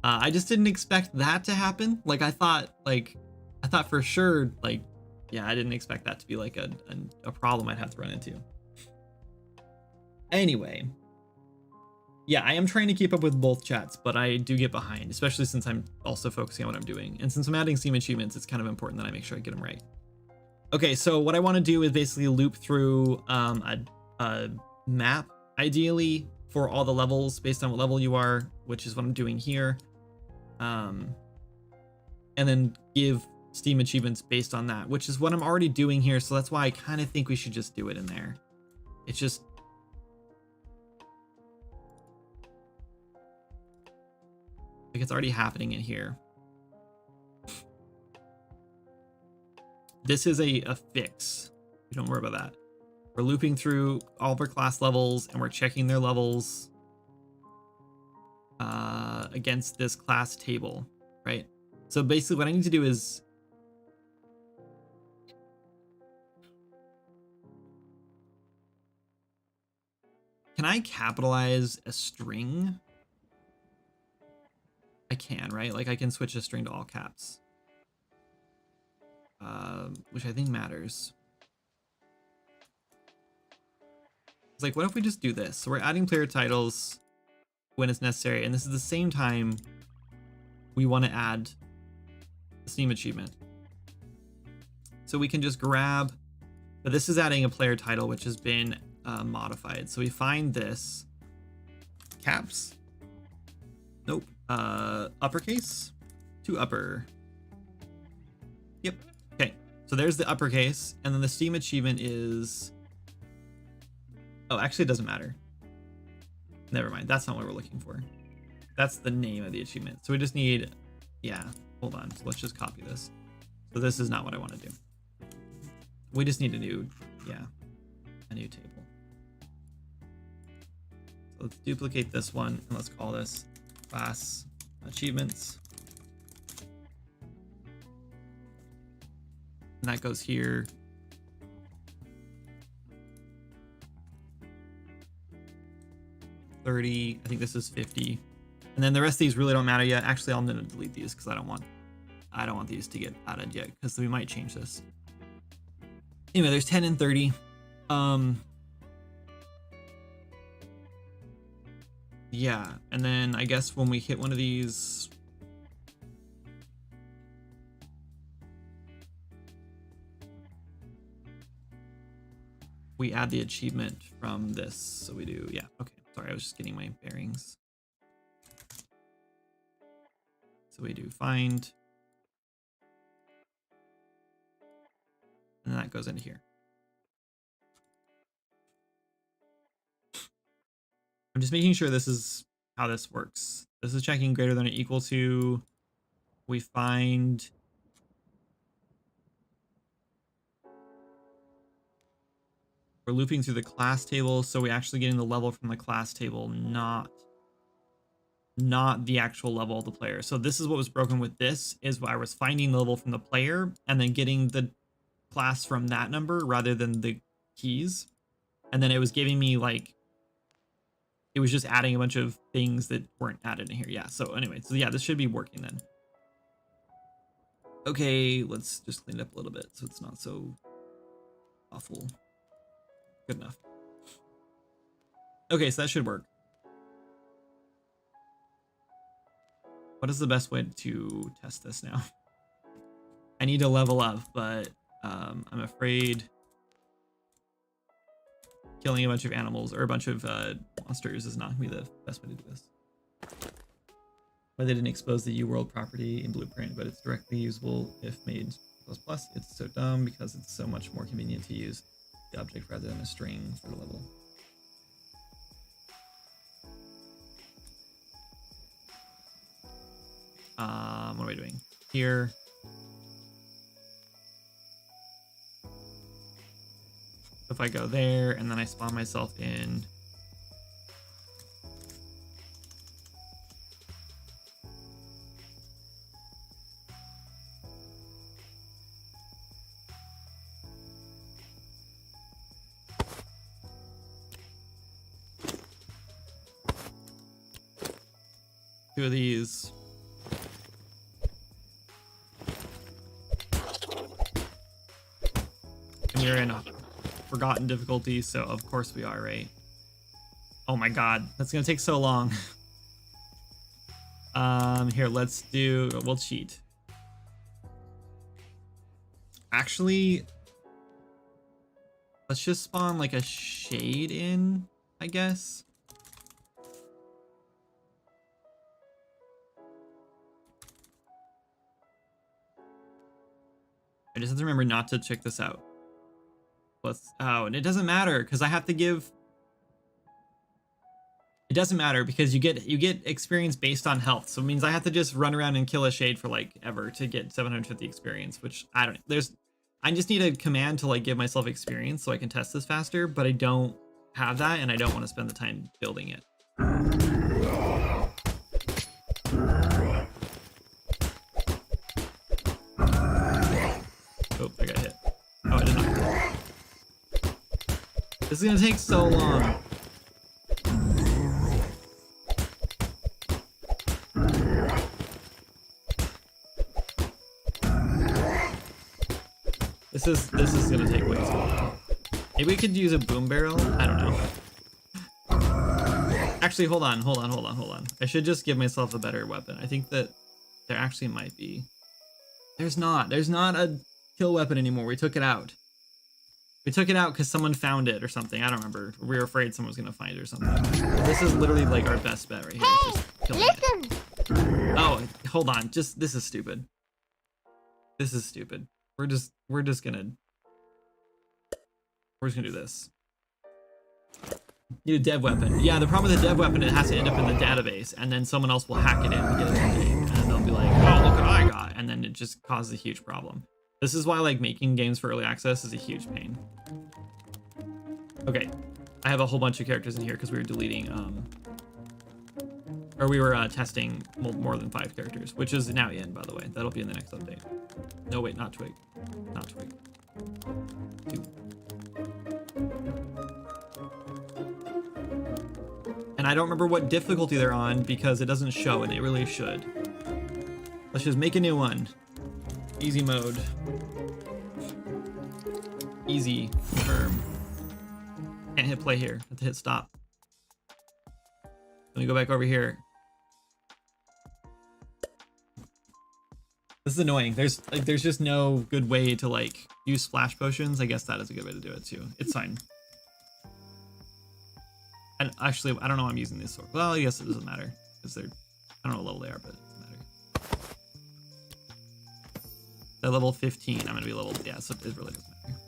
[SPEAKER 1] I just didn't expect that to happen. Like I thought for sure, like, yeah, I didn't expect that to be like a problem I'd have to run into. Anyway, yeah, I am trying to keep up with both chats, but I do get behind, especially since I'm also focusing on what I'm doing. And since I'm adding Steam achievements, it's kind of important that I make sure I get them right. Okay, so what I want to do is basically loop through a map, ideally, for all the levels based on what level you are, which is what I'm doing here. And then give Steam achievements based on that, which is what I'm already doing here. So that's why I kind of think we should just do it in there. It's just, like, it's already happening in here. This is a fix. You don't worry about that. We're looping through all of our class levels, and we're checking their levels against this class table, right? So basically what I need to do is can I capitalize a string? I can, right? Like I can switch a string to all caps. Which I think matters. It's like, what if we just do this? So we're adding player titles when it's necessary, and this is the same time we want to add the Steam achievement. So we can just grab, but this is adding a player title which has been modified. So we find this caps. Nope. Uppercase to upper. Yep. Okay. So there's the uppercase, and then the Steam achievement is. Oh, actually, it doesn't matter. Never mind. That's not what we're looking for. That's the name of the achievement. So we just need, yeah, hold on. So let's just copy this. So this is not what I want to do. We just need a new, a new table. So let's duplicate this one and let's call this class achievements. And that goes here. I think this is 50, and then the rest of these really don't matter yet. Actually, I'm gonna delete these because I don't want these to get added yet, because we might change this. Anyway, there's 10 and 30. Yeah, and then I guess when we hit one of these, we add the achievement from this. So we do, yeah, okay. Sorry, I was just getting my bearings. So we do find, and that goes into here. I'm just making sure this is how this works. This is checking greater than or equal to. We find we're looping through the class table, so we're actually getting the level from the class table, not the actual level of the player. So this is what was broken with this, is I was finding the level from the player and then getting the class from that number rather than the keys. And then it was giving me like, it was just adding a bunch of things that weren't added in here. Yeah, so anyway, so yeah, this should be working then. Okay, let's just clean it up a little bit so it's not so awful. Good enough. Okay, so that should work. What is the best way to test this now? I need to level up, but I'm afraid killing a bunch of animals or a bunch of monsters is not going to be the best way to do this. Why they didn't expose the UWorld property in Blueprint, but it's directly usable if made ++. It's so dumb because it's so much more convenient to use the object rather than a string for the level. What are we doing here? If I go there and then I spawn myself in, two of these. And you're in a forgotten difficulty, so of course we are, right? Oh my god, that's gonna take so long. Here, we'll cheat. Actually, let's just spawn like a shade in, I guess. I just have to remember not to check this out. Oh, and it doesn't matter because I have to give. It doesn't matter because you get experience based on health, so it means I have to just run around and kill a shade for like ever to get 750 experience, which I don't. I just need a command to like give myself experience so I can test this faster, but I don't have that, and I don't want to spend the time building it. Oh, I got hit. Oh, I did not. This is gonna take so long. This is gonna take way too long. Maybe we could use a boom barrel. I don't know. Actually, hold on. I should just give myself a better weapon. I think that there actually might be. There's not a kill weapon anymore. We took it out. We took it out because someone found it or something. I don't remember. We were afraid someone was gonna find it or something. This is literally like our best bet right here.
[SPEAKER 2] Hey,
[SPEAKER 1] Just
[SPEAKER 2] listen.
[SPEAKER 1] oh, hold on. This is stupid. This is stupid. We're just gonna do this. Need a dev weapon. Yeah, the problem with the dev weapon, it has to end up in the database, and then someone else will hack it in and get it in the game, and they'll be like, oh, look what I got, and then it just causes a huge problem. This is why like making games for early access is a huge pain. Okay, I have a whole bunch of characters in here because we were deleting, or we were testing more than 5 characters, which is now in, by the way. That'll be in the next update. No, wait, not Twig. Not Twig. 2. And I don't remember what difficulty they're on because it doesn't show, and it really should. Let's just make a new one. Easy mode. Easy. Confirm. Can't hit play here. Have to hit stop. Let me go back over here. This is annoying. There's just no good way to like use splash potions. I guess that is a good way to do it too. It's fine. And actually, I don't know why I'm using this sword. Well, I guess it doesn't matter because they're, I don't know what level they are, but it doesn't matter. They're level 15. I'm gonna be level, yeah, so it really doesn't matter.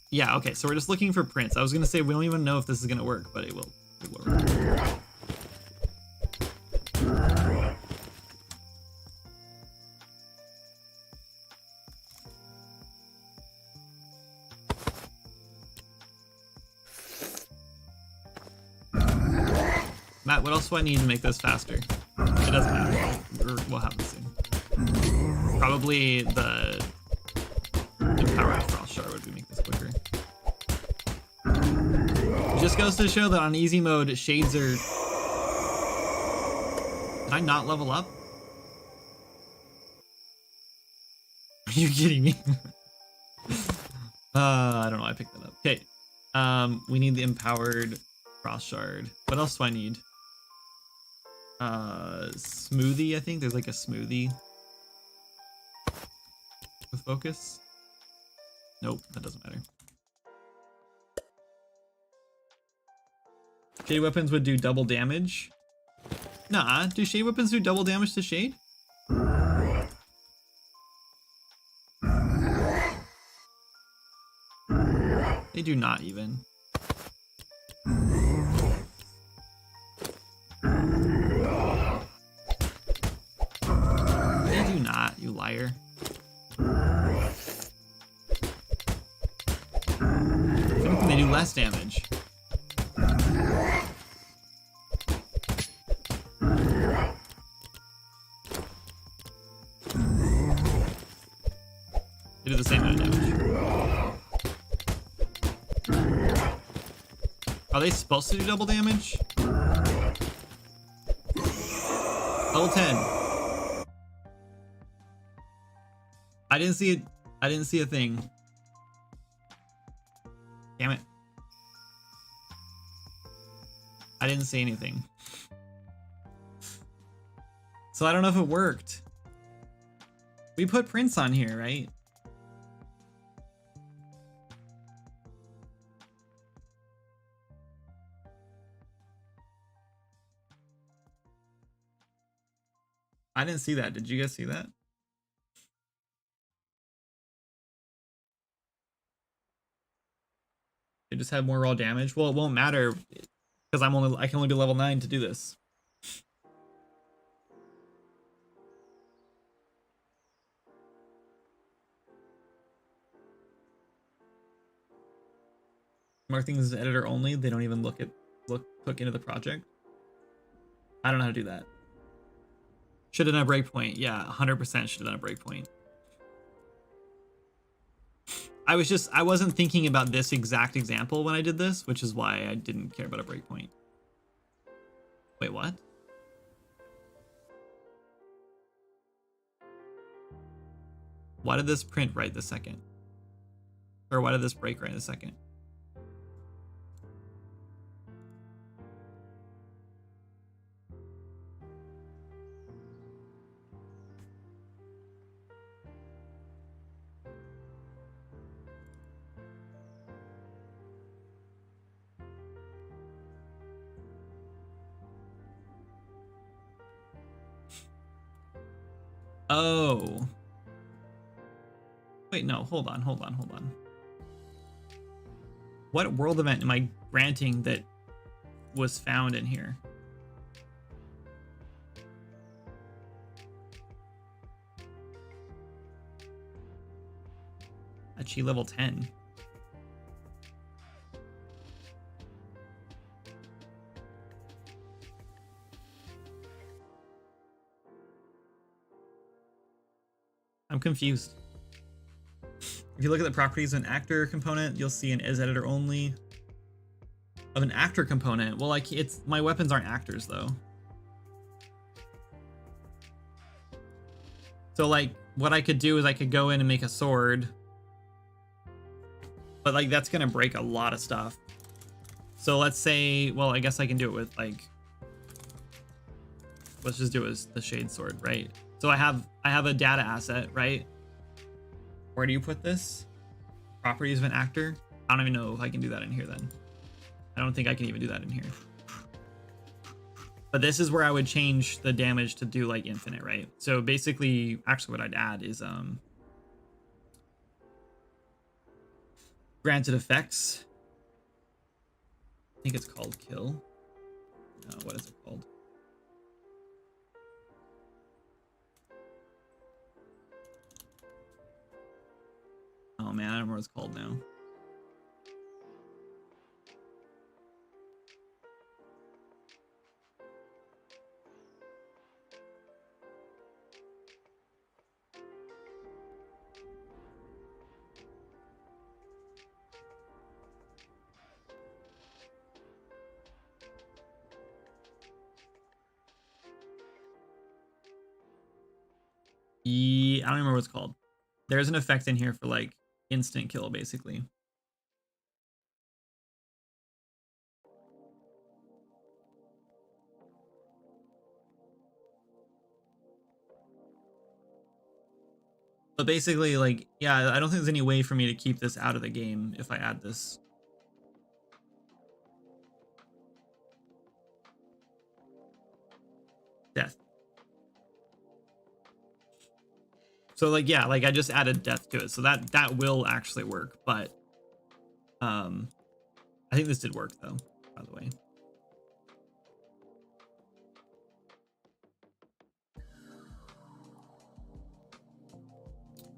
[SPEAKER 1] Yeah, okay, so we're just looking for prints. I was gonna say we don't even know if this is gonna work, but it will. It will work. Matt, what else do I need to make this faster? It doesn't matter. We'll have it soon. Probably the empowered frost shard would make this quicker. It just goes to show that on easy mode, shades are... Did I not level up? Are you kidding me? I don't know. I picked that up. Okay. We need the empowered frost shard. What else do I need? Smoothie, I think. There's like a smoothie with focus. Nope, that doesn't matter. Shade weapons would do double damage. Nah, do shade weapons do double damage to shade? They do not even. They do not, you liar. If anything, they do less damage. They do the same amount of damage. Are they supposed to do double damage? Level 10. I didn't see it. I didn't see a thing. Damn it. I didn't see anything. So I don't know if it worked. We put prints on here, right? I didn't see that. Did you guys see that? They just have more raw damage. Well, it won't matter because I can only be level 9 to do this. Mark things as editor only. They don't even look into the project. I don't know how to do that. Should have done a breakpoint. Yeah, 100% should have done a breakpoint. I wasn't thinking about this exact example when I did this, which is why I didn't care about a breakpoint. Wait, what? Why did this print right this second? Or why did this break right this second? Oh. Wait, no, hold on. What world event am I granting that was found in here? Actually, level 10. I'm confused. If you look at the properties of an actor component, you'll see an is editor only of an actor component. Well, like it's my weapons aren't actors though. So like what I could do is I could go in and make a sword, but like that's gonna break a lot of stuff. So let's say, well, I guess I can do it with like, let's just do it as the shade sword, right? So I have a data asset, right? Where do you put this? Properties of an actor? I don't even know if I can do that in here then. I don't think I can even do that in here. But this is where I would change the damage to do like infinite, right? So basically, actually what I'd add is granted effects. I think it's called kill. No, what is it called? Oh man, I don't remember what it's called now. Yeah, I don't remember what it's called. There's an effect in here for like instant kill, basically. But basically, like, yeah, I don't think there's any way for me to keep this out of the game if I add this. Death. So like, yeah, like I just added death to it. So that will actually work, but I think this did work though, by the way.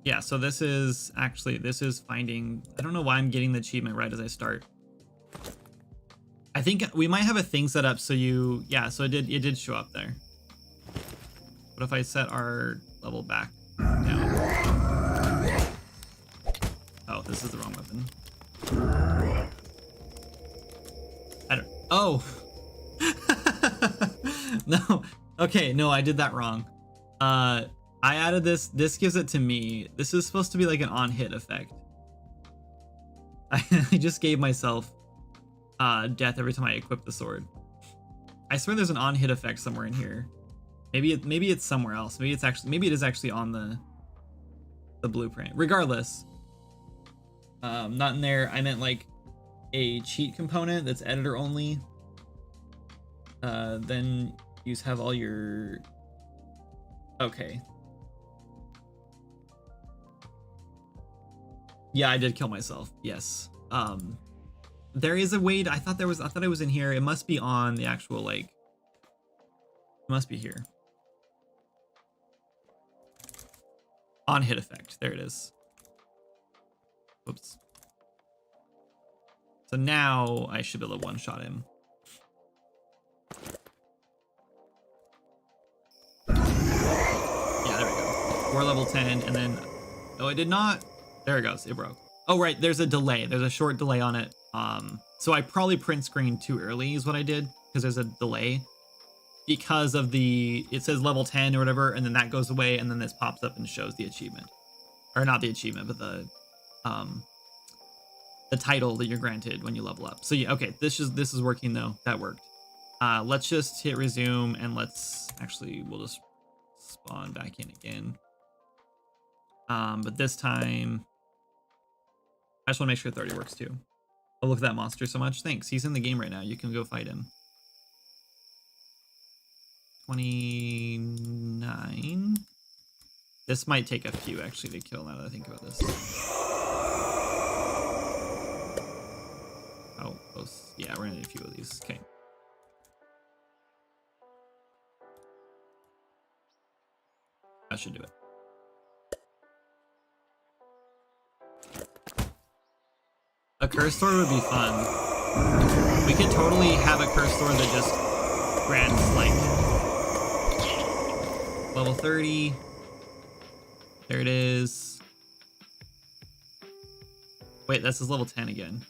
[SPEAKER 1] Yeah, so this is finding, I don't know why I'm getting the achievement right as I start. I think we might have a thing set up so you, yeah, so it did show up there. What if I set our level back down? Oh, this is the wrong weapon. I don't, oh. No, okay, no, I did that wrong. I added this gives it to me. This is supposed to be like an on hit effect. I just gave myself death every time I equip the sword. I swear there's an on hit effect somewhere in here. Maybe it's somewhere else. Maybe it is actually on the blueprint. Regardless, not in there. I meant like a cheat component that's editor only. Then you have all your, okay. Yeah, I did kill myself. Yes. There is a way to, I thought it was in here. It must be on the actual, like, it must be here. On hit effect. There it is. Whoops. So now I should be able to one-shot him. Yeah, there we go. We're level 10, and then, oh, it did not. There it goes. It broke. Oh, right. There's a delay. There's a short delay on it. So I probably print screen too early is what I did, because there's a delay because of it says level 10 or whatever, and then that goes away, and then this pops up and shows the achievement. or not the achievement, but the title that you're granted when you level up. So yeah, okay, this is working though. That worked. Let's just hit resume and we'll just spawn back in again. But this time, I just want to make sure 30 works too. Oh, look at that monster so much. Thanks. He's in the game right now. You can go fight him. 29. This might take a few actually to kill now that I think about this. Oh, close. Yeah, we're gonna need a few of these. Okay. That should do it. A curse sword would be fun. We could totally have a curse sword that just grants like level 30. There it is. Wait, this is level 10 again.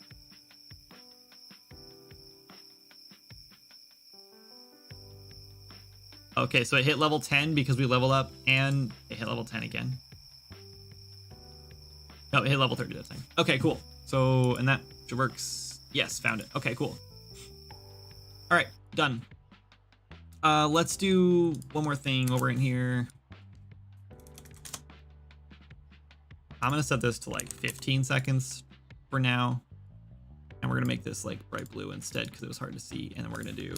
[SPEAKER 1] Okay, so it hit level 10 because we leveled up, and it hit level 10 again. No, it hit level 30 that time. Okay, cool. So, and that works. Yes, found it. Okay, cool. All right, done. Let's do one more thing over in here. I'm gonna set this to like 15 seconds for now. And we're gonna make this like bright blue instead because it was hard to see. And then we're gonna do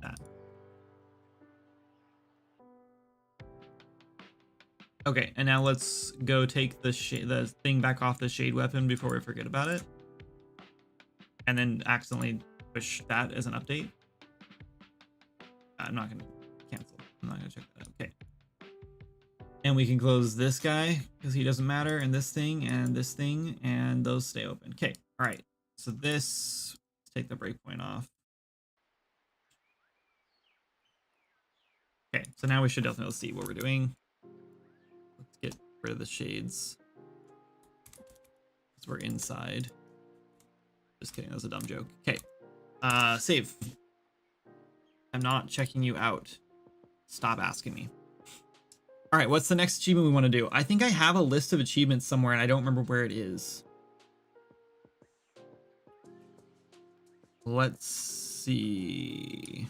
[SPEAKER 1] that. Okay, and now let's go take the thing back off the shade weapon before we forget about it. And then accidentally push that as an update. I'm not gonna cancel. I'm not gonna check that. Okay. And we can close this guy because he doesn't matter, and this thing, and those stay open. Okay. All right. So this, let's take the breakpoint off. Okay. So now we should definitely see what we're doing. Let's get rid of the shades because we're inside. Just kidding. That was a dumb joke. Okay. Save. I'm not checking you out. Stop asking me. All right, what's the next achievement we want to do? I think I have a list of achievements somewhere and I don't remember where it is. Let's see.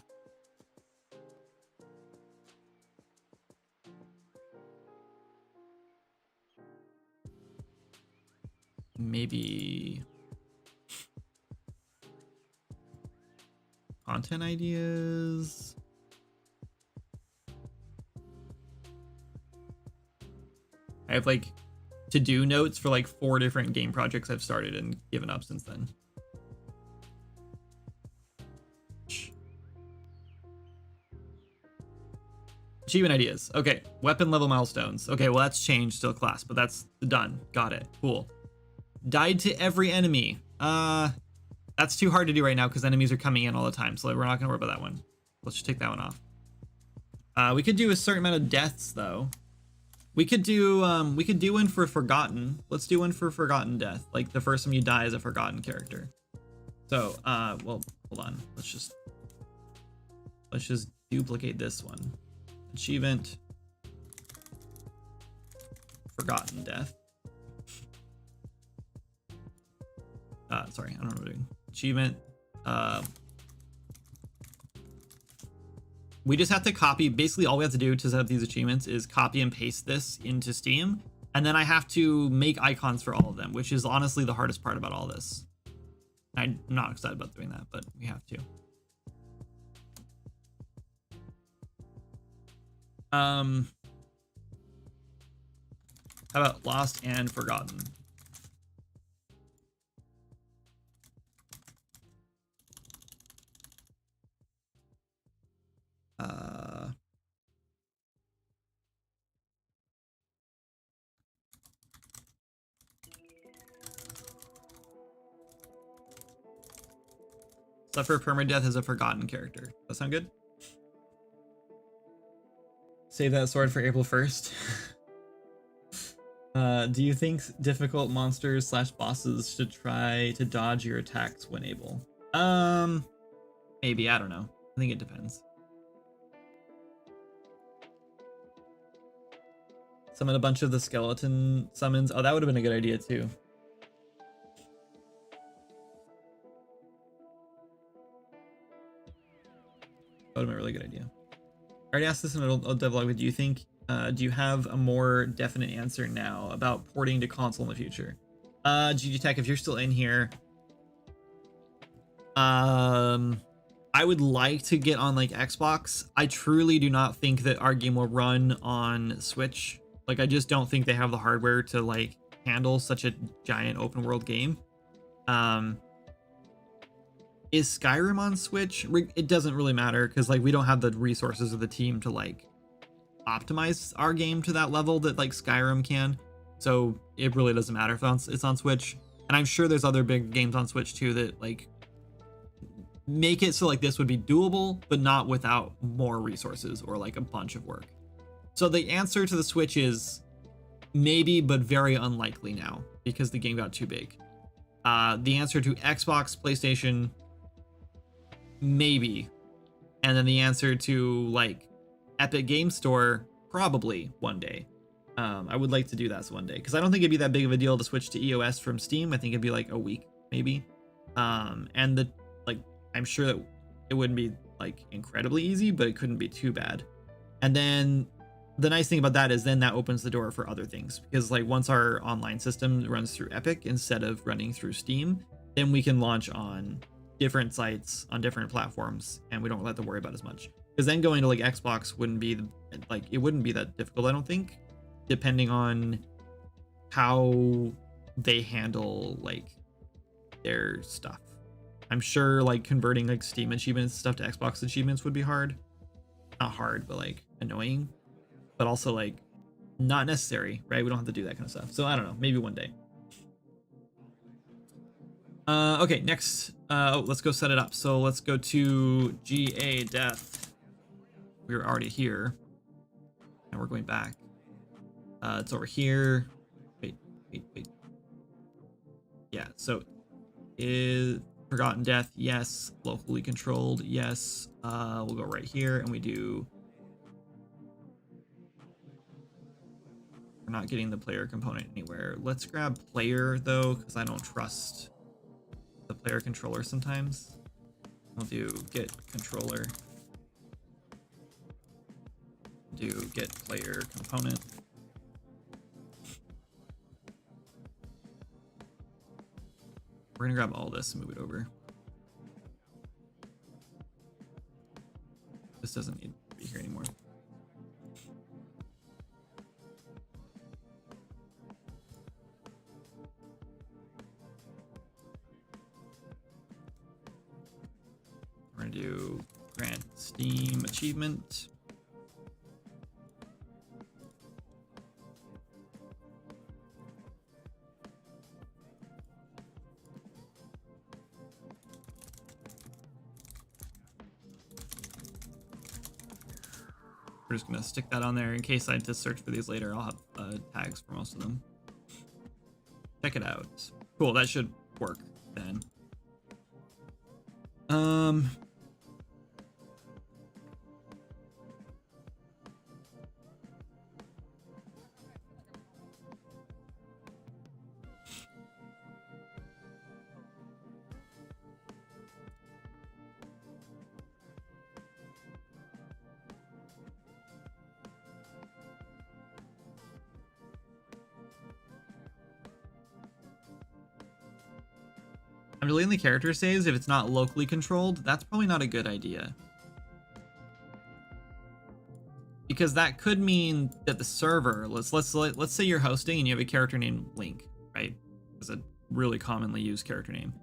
[SPEAKER 1] Maybe content ideas. I have like to-do notes for like 4 different game projects I've started and given up since then. Achievement ideas. Okay, weapon level milestones. Okay, well that's changed to a class, but that's done. Got it. Cool. Died to every enemy. That's too hard to do right now because enemies are coming in all the time, so we're not gonna worry about that one. Let's just take that one off. We could do a certain amount of deaths though. We could do one for Forgotten. Let's do one for Forgotten Death. Like the first time you die as a Forgotten character. So, well, hold on. Let's just duplicate this one. Achievement. Forgotten Death. Sorry, I don't know what I'm doing. Achievement. We just have to copy, basically all we have to do to set up these achievements is copy and paste this into Steam, and then I have to make icons for all of them, which is honestly the hardest part about all this. I'm not excited about doing that, but we have to. How about Lost and Forgotten? Suffer permadeath as a Forgotten character. That sound good? Save that sword for April 1st. Do you think difficult monsters / bosses should try to dodge your attacks when able? Maybe, I don't know. I think it depends. Summon a bunch of the skeleton summons. Oh, that would have been a good idea too. That would have been a really good idea. I already asked this in a devlog, but do you think, do you have a more definite answer now about porting to console in the future? GG Tech, if you're still in here, I would like to get on like Xbox. I truly do not think that our game will run on Switch. Like, I just don't think they have the hardware to like handle such a giant open world game. Is Skyrim on Switch? It doesn't really matter because like we don't have the resources of the team to like optimize our game to that level that like Skyrim can. So it really doesn't matter if it's on Switch. And I'm sure there's other big games on Switch too that like make it so like this would be doable, but not without more resources or like a bunch of work. So the answer to the Switch is maybe, but very unlikely now because the game got too big. The answer to Xbox, PlayStation, maybe. And then the answer to like Epic Game Store, probably one day. I would like to do that one day because I don't think it'd be that big of a deal to switch to EOS from Steam. I think it'd be like a week maybe. And the like, I'm sure that it wouldn't be like incredibly easy, but it couldn't be too bad. And then the nice thing about that is then that opens the door for other things because like once our online system runs through Epic instead of running through Steam, then we can launch on different sites on different platforms and we don't have to worry about as much. Because then going to like Xbox wouldn't be like, it wouldn't be that difficult, I don't think, depending on how they handle like their stuff. I'm sure like converting like Steam achievements stuff to Xbox achievements would be hard. Not hard, but like annoying. But also like not necessary, right? We don't have to do that kind of stuff. So I don't know, maybe one day. Okay, next, let's go set it up. So let's go to GA Death. We were already here. And we're going back. It's over here. Wait. Yeah, so is Forgotten Death, yes. Locally controlled, yes. We'll go right here and we do. We're not getting the player component anywhere. Let's grab player though, because I don't trust the player controller sometimes. I'll do get controller. Do get player component. We're gonna grab all this and move it over. This doesn't need to be here anymore. We're gonna do grant Steam achievement. We're just gonna stick that on there in case I have to search for these later. I'll have tags for most of them. Check it out. Cool, that should work then. I'm deleting the character saves if it's not locally controlled. That's probably not a good idea. Because that could mean that the server, let's say you're hosting and you have a character named Link, right? It's a really commonly used character name.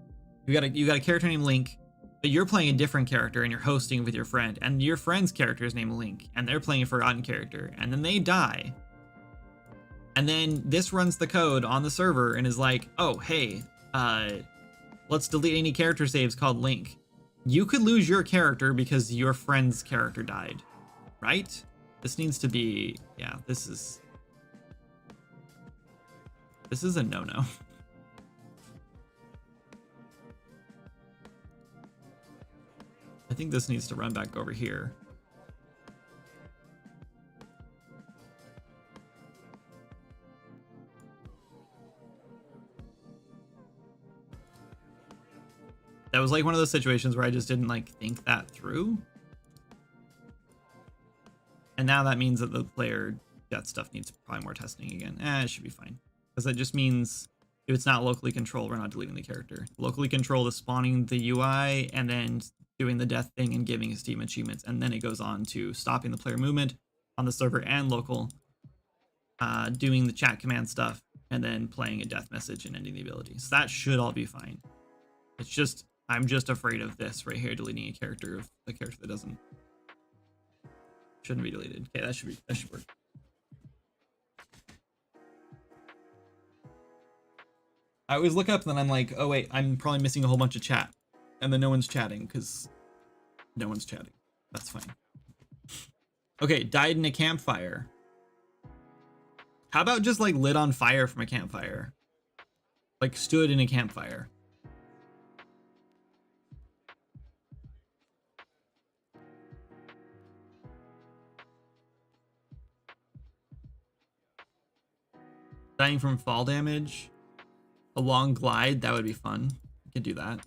[SPEAKER 1] You got a character named Link, but you're playing a different character and you're hosting with your friend, and your friend's character is named Link, and they're playing a forgotten character, and then they die. And then this runs the code on the server and is like, oh, hey, let's delete any character saves called Link. You could lose your character because your friend's character died, right? This needs to be, yeah, this is a no-no. I think this needs to run back over here. That was like one of those situations where I just didn't like think that through. And now that means that the player death stuff needs probably more testing again. It should be fine. Because that just means if it's not locally controlled, we're not deleting the character. Locally controlled is spawning the UI and then doing the death thing and giving Steam achievements. And then it goes on to stopping the player movement on the server and local, doing the chat command stuff, and then playing a death message and ending the ability. So that should all be fine. It's just, I'm just afraid of this right here, deleting a character that doesn't, shouldn't be deleted. Okay, that should work. I always look up and then I'm like, oh wait, I'm probably missing a whole bunch of chat. And then no one's chatting because no one's chatting. That's fine. Okay, died in a campfire. How about just like lit on fire from a campfire? Like stood in a campfire. Dying from fall damage. A long glide, that would be fun. We could do that.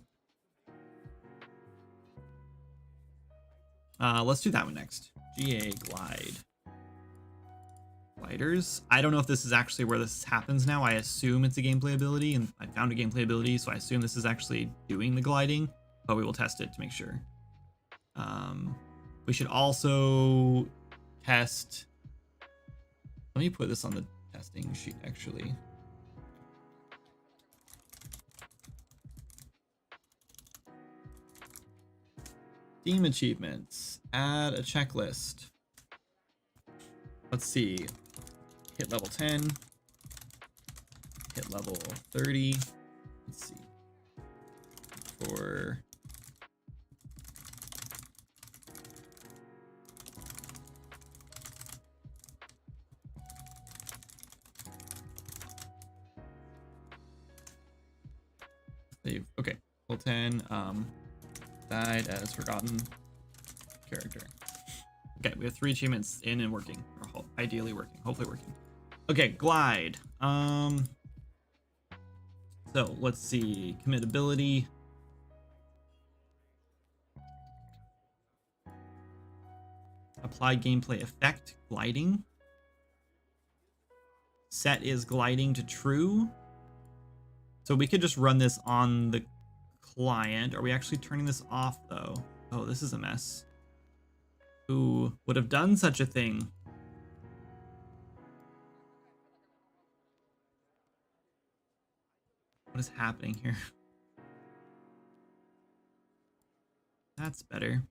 [SPEAKER 1] Let's do that one next. GA glide. Gliders. I don't know if this is actually where this happens now. I assume it's a gameplay ability, and I found a gameplay ability, so I assume this is actually doing the gliding, but we will test it to make sure. We should also test. Let me put this on the testing sheet, actually. Steam achievements. Add a checklist. Let's see. Hit level 10. Hit level 30. Let's see. For save. Okay. Level 10. Died as forgotten character. Okay, we have 3 achievements in and working, or ideally working, hopefully working. Okay, glide. So let's see, commit ability. Apply gameplay effect, gliding. Set is gliding to true. So we could just run this on the client. Are we actually turning this off though? Oh, this is a mess. Who would have done such a thing? What is happening here? That's better.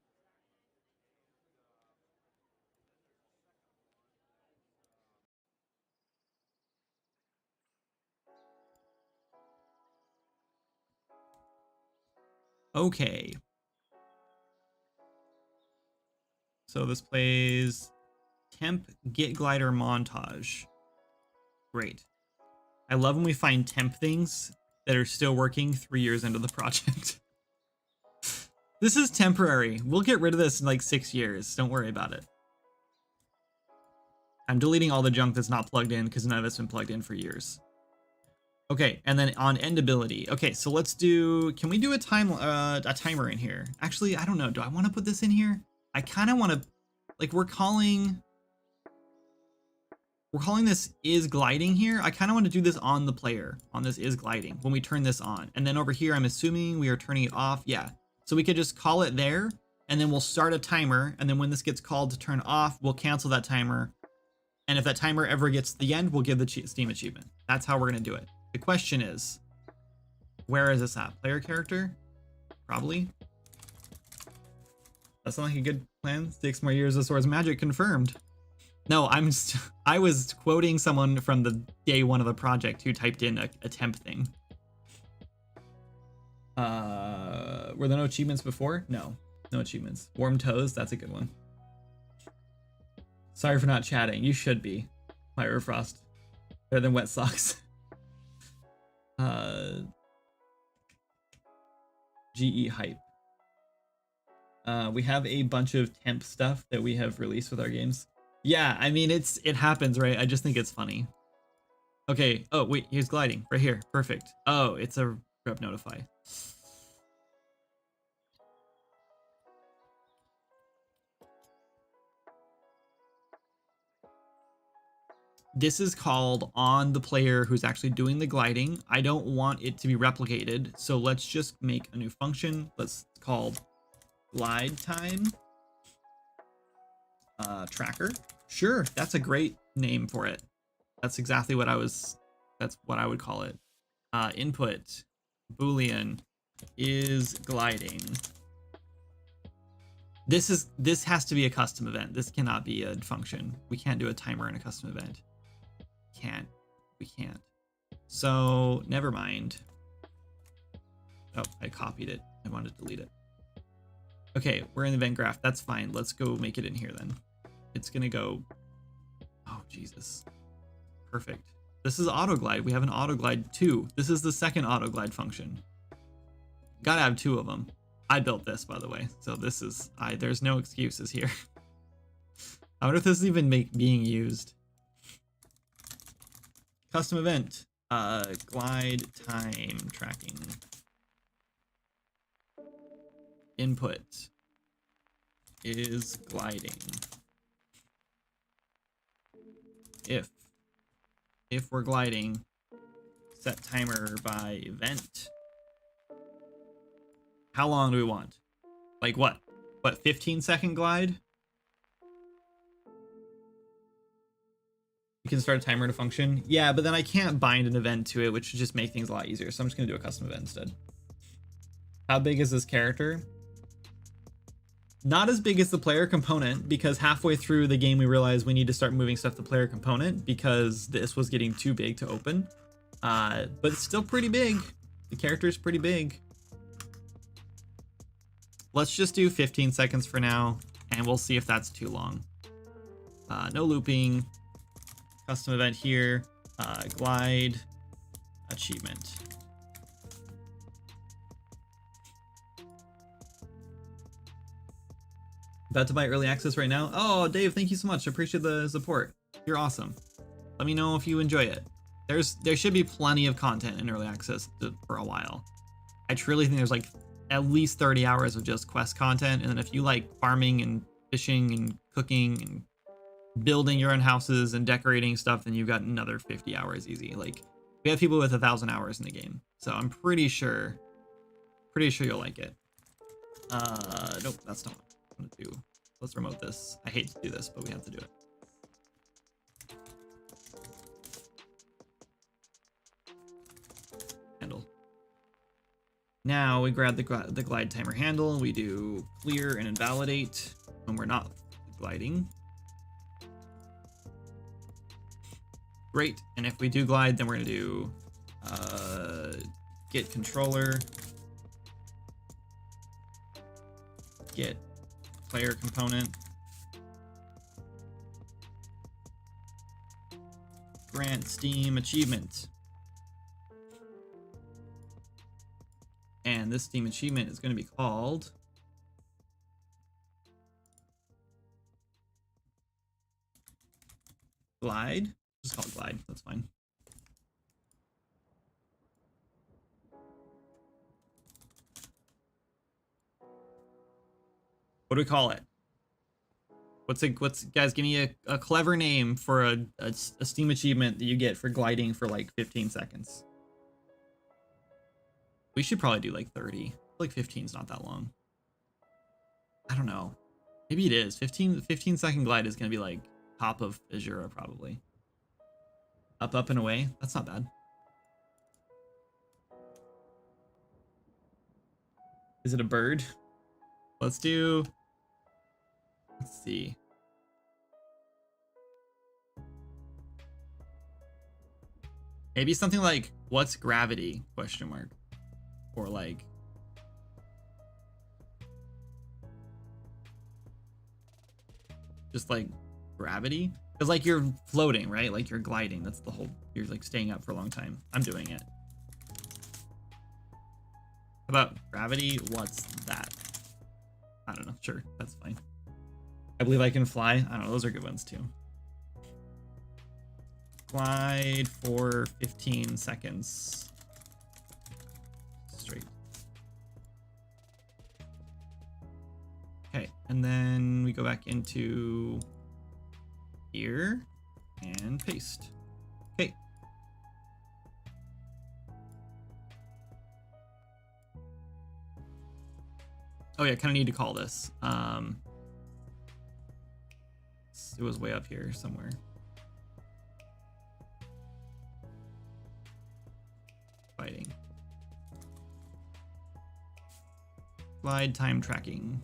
[SPEAKER 1] Okay. So this plays temp get glider montage. Great. I love when we find temp things that are still working 3 years into the project. This is temporary. We'll get rid of this in like 6 years. Don't worry about it. I'm deleting all the junk that's not plugged in because none of it's been plugged in for years. Okay, and then on end ability. Okay, so let's do, can we do a timer in here? Actually, I don't know. Do I want to put this in here? I kind of want to, like, we're calling this is gliding here. I kind of want to do this on the player, on this is gliding, when we turn this on. And then over here, I'm assuming we are turning it off. Yeah, so we could just call it there, and then we'll start a timer. And then when this gets called to turn off, we'll cancel that timer. And if that timer ever gets to the end, we'll give the Steam achievement. That's how we're going to do it. The question is, where is this at? Player character? Probably. That sounds like a good plan. 6 more years of Swords Magic confirmed. No, I was quoting someone from the day 1 of the project who typed in a temp thing. Were there no achievements before? No achievements. Warm toes, that's a good one. Sorry for not chatting. You should be. Myra Frost. Better than wet socks. GE hype. We have a bunch of temp stuff that we have released with our games. Yeah, I mean, it happens, right? I just think it's funny. Okay. Oh, wait, here's gliding right here. Perfect. Oh, it's a rep notify. This is called on the player who's actually doing the gliding. I don't want it to be replicated. So let's just make a new function. Let's call glide time tracker. Sure. That's a great name for it. That's exactly what that's what I would call it. Input Boolean is gliding. This has to be a custom event. This cannot be a function. We can't do a timer in a custom event. We can't. So never mind. Oh, I copied it. I wanted to delete it. Okay, we're in the event graph. That's fine. Let's go make it in here then. It's gonna go. Oh, Jesus. Perfect. This is autoglide. We have an autoglide 2. This is the second autoglide function. Gotta have 2 of them. I built this, by the way. So this is, there's no excuses here. I wonder if this is even being used. Custom event. Glide time tracking. Input is gliding. If we're gliding, set timer by event. How long do we want? Like what? What, 15-second glide? You can start a timer to function. Yeah, but then I can't bind an event to it, which would just make things a lot easier. So I'm just gonna do a custom event instead. How big is this character? Not as big as the player component, because halfway through the game we realized we need to start moving stuff to player component because this was getting too big to open. But it's still pretty big. The character is pretty big. Let's just do 15 seconds for now, and we'll see if that's too long. No looping. Custom event here. Glide achievement. About to buy early access right now. Oh, Dave, thank you so much. I appreciate the support. You're awesome. Let me know if you enjoy it. There should be plenty of content in early access for a while. I truly think there's like at least 30 hours of just quest content, and then if you like farming and fishing and cooking and building your own houses and decorating stuff, then you've got another 50 hours easy. Like, we have people with 1,000 hours in the game, so I'm pretty sure you'll like it. Nope, that's not what I'm gonna do. Let's remote this. I hate to do this, but we have to do it. Handle. Now we grab the glide timer handle, we do clear and invalidate when we're not gliding. Great, and if we do glide, then we're gonna do get controller, get player component, grant Steam achievement. And this Steam achievement is going to be called Glide. Just call it Glide. That's fine. What do we call it? What's guys, give me a clever name for a Steam achievement that you get for gliding for like 15 seconds. We should probably do like 30. Like 15 is not that long. I don't know. Maybe it is. 15-second glide is going to be like top of Azura probably. Up, up, and away. That's not bad. Is it a bird? Let's see. Maybe something like, what's gravity? Question mark. Or like, just like gravity, because like you're floating, right? Like you're gliding. That's the whole, you're like staying up for a long time. I'm doing it. How about gravity? What's that? I don't know. Sure, that's fine. I believe I can fly. I don't know. Those are good ones too. Glide for 15 seconds. Straight. Okay, and then we go back into here and paste. Okay. Oh yeah, I kind of need to call this. It was way up here somewhere. Fighting. Glide time tracking.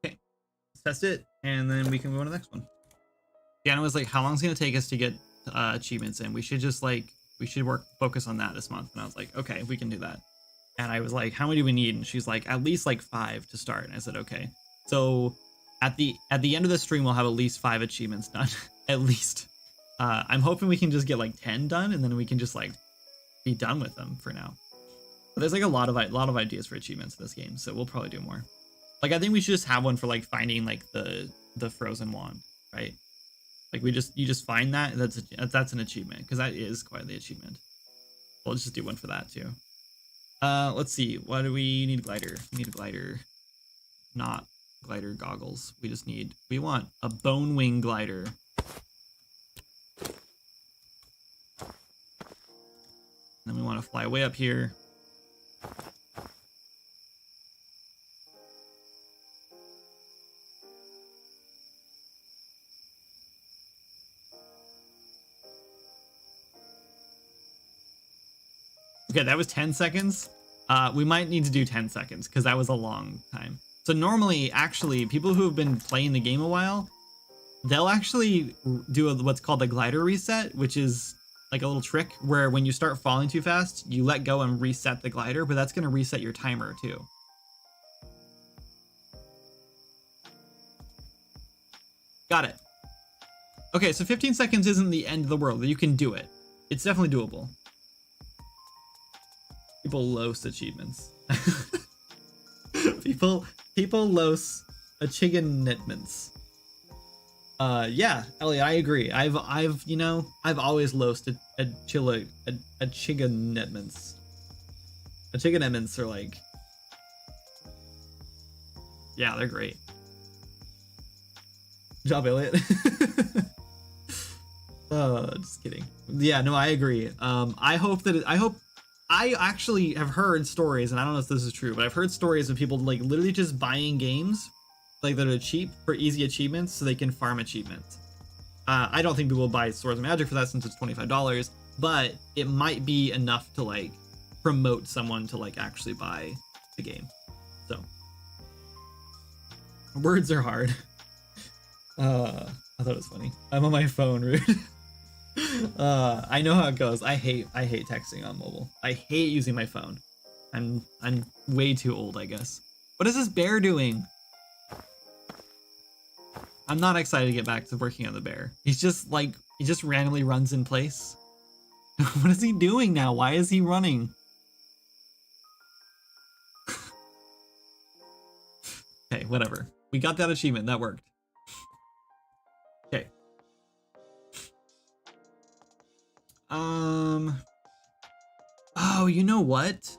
[SPEAKER 1] Okay, let's test it, and then we can move on to the next one. Deanna was like, how long is it going to take us to get achievements in? We should just focus on that this month. And I was like, okay, we can do that. And I was like, how many do we need? And she's like, at least like 5 to start. And I said, okay. So at the end of the stream, we'll have at least 5 achievements done. At least. I'm hoping we can just get like 10 done, and then we can just like be done with them for now. But there's like a lot of ideas for achievements in this game, so we'll probably do more. Like, I think we should just have one for like finding like the frozen wand, right? Like you just find that, and that's an achievement, because that is quite the achievement. We'll just do one for that too. Let's see. What do we need? Glider. We need a glider, not glider goggles. We want a bone wing glider. And then we want to fly way up here. Okay, that was 10 seconds. We might need to do 10 seconds because that was a long time. So normally, actually, people who have been playing the game a while, they'll actually do what's called a glider reset, which is like a little trick where when you start falling too fast, you let go and reset the glider, but that's going to reset your timer too. Got it. Okay, so 15 seconds isn't the end of the world. You can do it. It's definitely doable. People lost achievements. people lost achievements. Yeah, Elliot, I agree. I've always lost achievements. Achievements are like, yeah, they're great. Good job, Elliot. Just kidding. Yeah, no, I agree. I actually have heard stories, and I don't know if this is true, but I've heard stories of people like literally just buying games like that are cheap for easy achievements so they can farm achievements. I don't think people will buy Swords of Magic for that since it's $25, but it might be enough to like promote someone to like actually buy the game. So words are hard. I thought it was funny. I'm on my phone, rude. I know how it goes. I hate texting on mobile. I hate using my phone. I'm way too old, I guess. What is this bear doing? I'm not excited to get back to working on the bear. He just randomly runs in place. What is he doing now? Why is he running? Okay, whatever. We got that achievement. That worked. Okay. Oh, you know what?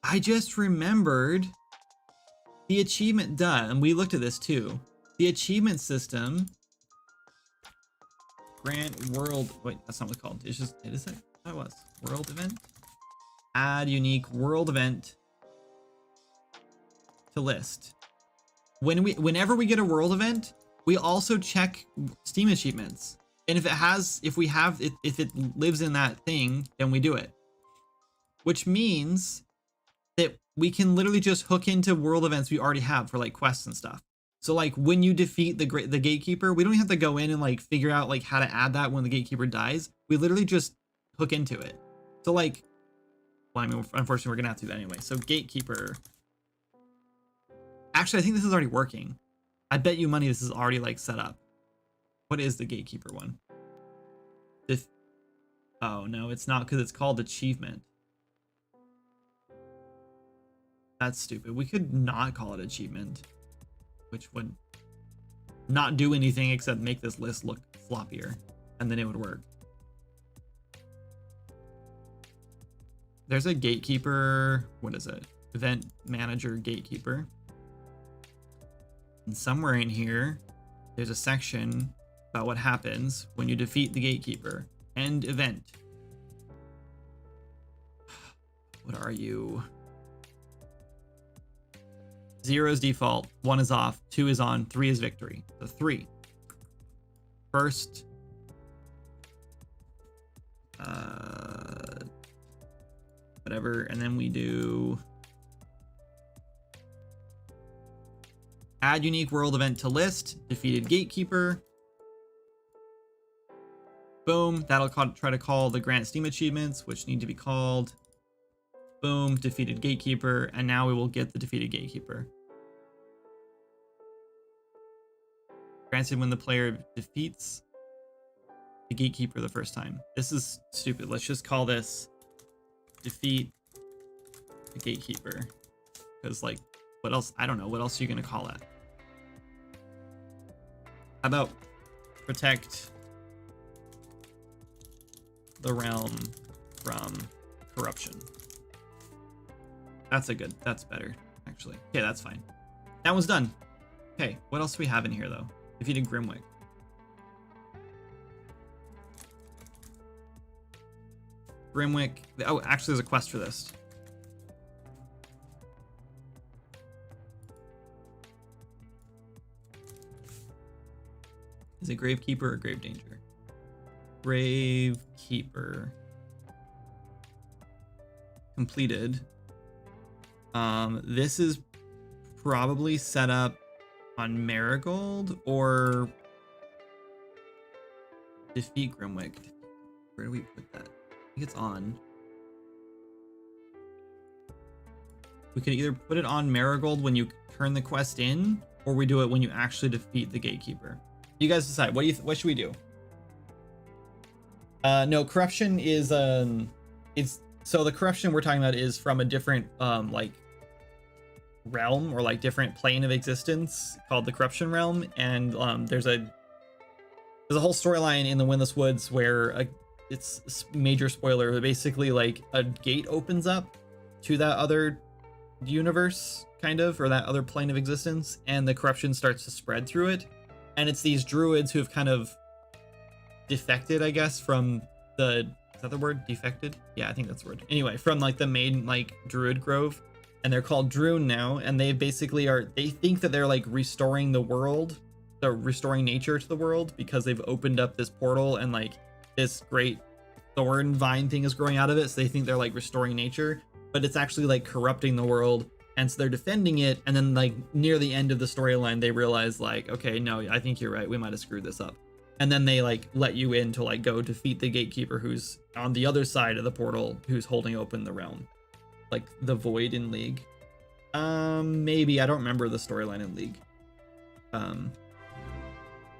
[SPEAKER 1] I just remembered the achievement done, and we looked at this too. The achievement system. Grant world. Wait, that's not what it's called. It's just, it is it? That was world event. Add unique world event to list. Whenever we get a world event, we also check Steam achievements. And if it lives in that thing, then we do it. Which means that we can literally just hook into world events we already have for like quests and stuff. So like when you defeat the gatekeeper, we don't have to go in and like figure out like how to add that when the gatekeeper dies. We literally just hook into it. So like, well, I mean, unfortunately, we're gonna have to do that anyway. So gatekeeper. Actually, I think this is already working. I bet you money this is already like set up. What is the gatekeeper one? Oh no, it's not, because it's called achievement. That's stupid. We could not call it achievement, which would not do anything except make this list look floppier, and then it would work. There's a gatekeeper. What is it? Event manager gatekeeper. And somewhere in here, there's a section about what happens when you defeat the gatekeeper. End event. What are you? 0 is default, 1 is off, 2 is on, 3 is victory. So 3. First. Whatever, and then we do add unique world event to list, defeated gatekeeper. Boom, that'll try to call the grant Steam achievements, which need to be called. Boom, defeated gatekeeper, and now we will get the defeated gatekeeper. Granted when the player defeats the gatekeeper the first time. This is stupid. Let's just call this defeat the gatekeeper. Because, like, what else? I don't know. What else are you going to call it? How about protect the realm from corruption? That's better, actually. Okay, that's fine. That one's done. Okay, what else do we have in here, though? Defeated Grimwick. Grimwick. Oh, actually, there's a quest for this. Is it Gravekeeper or Grave Danger? Gravekeeper. Completed. This is probably set up on Marigold or defeat Grimwick. Where do we put that? I think it's on. We could either put it on Marigold when you turn the quest in, or we do it when you actually defeat the gatekeeper. You guys decide. What should we do? No, corruption is so the corruption we're talking about is from a different like realm or like different plane of existence called the corruption realm, and there's a whole storyline in the Windless Woods where it's a major spoiler, but basically like a gate opens up to that other universe kind of, or that other plane of existence, and the corruption starts to spread through it, and it's these druids who have kind of defected, I guess, from the, is that the word? Defected? Yeah, I think that's the word. Anyway, from like the main like druid grove, and they're called Druun now, and they basically they think that they're like restoring the world, they're restoring nature to the world because they've opened up this portal and like this great thorn vine thing is growing out of it, so they think they're like restoring nature, but it's actually like corrupting the world, and so they're defending it, and then like near the end of the storyline they realize like, okay, no, I think you're right, we might have screwed this up. And then they like let you in to like go defeat the gatekeeper who's on the other side of the portal, who's holding open the realm. Like the Void in League. Maybe, I don't remember the storyline in League.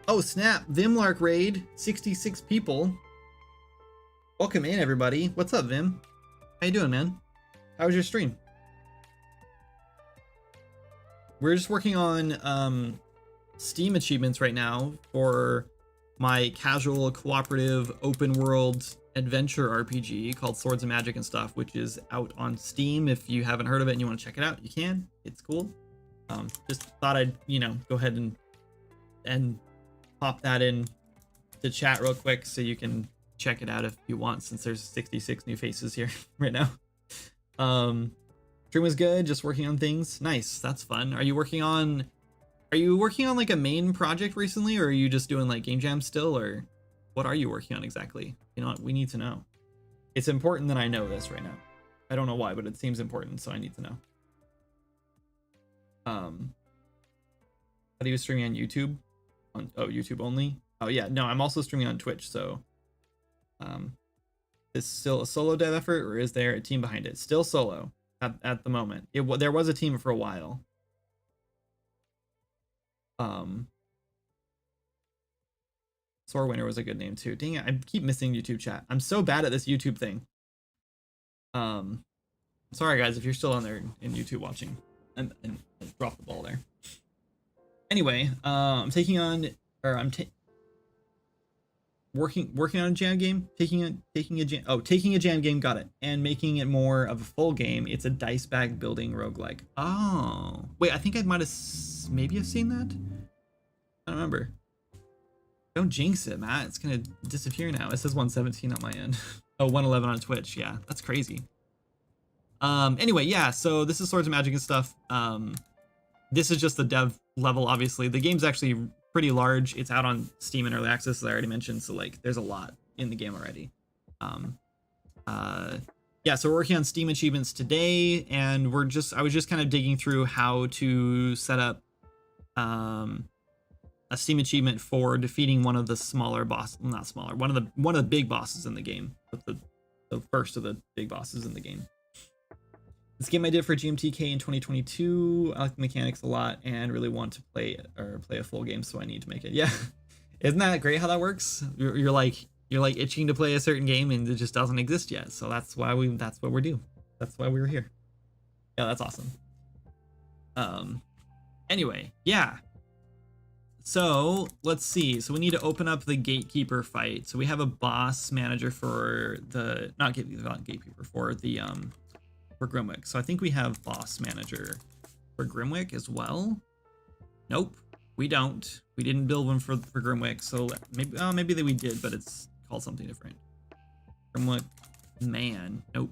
[SPEAKER 1] Oh snap, Vimlark raid, 66 people. Welcome in everybody. What's up, Vim? How you doing, man? How was your stream? We're just working on Steam achievements right now for my casual cooperative open world adventure RPG called Swords and Magic and Stuff, which is out on Steam. If you haven't heard of it and you want to check it out, you can. It's cool. Just thought I'd, go ahead and pop that in the chat real quick so you can check it out if you want, since there's 66 new faces here right now. Stream was good, just working on things. Nice, that's fun. Are you working on like a main project recently, or are you just doing like game jam still, or what are you working on exactly? You know what, we need to know. It's important that I know this right now. I don't know why, but it seems important, so I need to know. Are you streaming on YouTube? YouTube only? Oh yeah, no, I'm also streaming on Twitch, so is still a solo dev effort, or is there a team behind it? Still solo at the moment. There was a team for a while. Um, Sore Winner was a good name too. Dang it, I keep missing YouTube chat. I'm so bad at this YouTube thing. Sorry guys if you're still on there in YouTube watching and drop the ball there. Anyway, I'm taking on, or I'm working on a jam game, taking a jam game, got it, and making it more of a full game. It's a dice bag building roguelike. Oh wait, I think I might have maybe have seen that. I don't remember. Don't jinx it, Matt. It's gonna disappear now. It says 117 on my end. Oh, 111 on Twitch. Yeah, that's crazy. Anyway, yeah, so this is Swords of Magic and stuff. This is just the dev level, obviously. The game's actually pretty large. It's out on Steam in early access, as I already mentioned, so like there's a lot in the game already. Yeah, so we're working on Steam achievements today, and I was just kind of digging through how to set up a Steam achievement for defeating one of the smaller boss, not smaller, one of the big bosses in the game, but the first of the big bosses in the game. This game I did for GMTK in 2022. I like the mechanics a lot and really want to play a full game, so I need to make it. Yeah, isn't that great how that works? You're like itching to play a certain game and it just doesn't exist yet. So that's what we're doing. That's why we were here. Yeah, that's awesome. Anyway, yeah. So let's see. So we need to open up the gatekeeper fight. So we have a boss manager for the gatekeeper for the for Grimwick. So I think we have boss manager for Grimwick as well. Nope, we don't. We didn't build one for Grimwick. So maybe we did, but it's called something different. Grimwick man. Nope,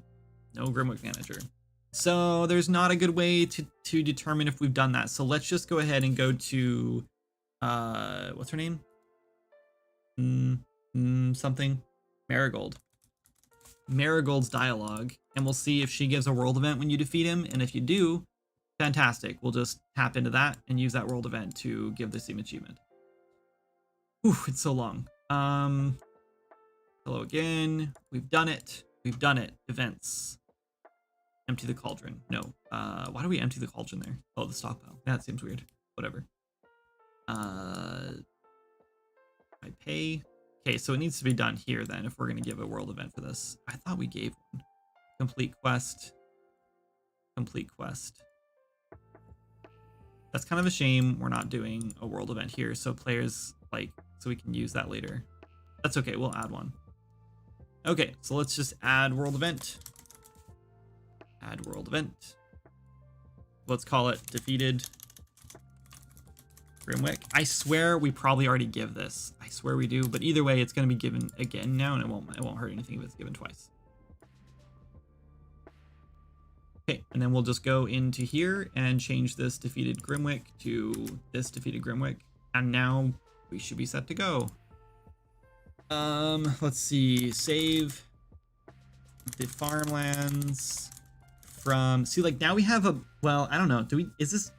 [SPEAKER 1] no Grimwick manager. So there's not a good way to determine if we've done that. So let's just go ahead and go to what's her name? Something Marigold. Marigold's dialogue, and we'll see if she gives a world event when you defeat him, and if you do, fantastic. We'll just tap into that and use that world event to give the Steam achievement. Whew, it's so long. Hello again. We've done it. Events. Empty the cauldron. No. Why do we empty the cauldron there? Oh, the stockpile. That seems weird. Whatever. I pay. Okay, so it needs to be done here then if we're going to give a world event for this. I thought we gave one. Complete quest. That's kind of a shame we're not doing a world event here, so players so we can use that later. That's okay, we'll add one. Okay, so let's just add world event. Add world event. Let's call it defeated Grimwick. I swear we probably already give this. I swear we do, but either way, it's going to be given again now, and it won't hurt anything if it's given twice. Okay, and then we'll just go into here and change this defeated Grimwick to this defeated Grimwick, and now we should be set to go. Let's see. Save the farmlands from. See, like now we have a. Well, I don't know. Is this?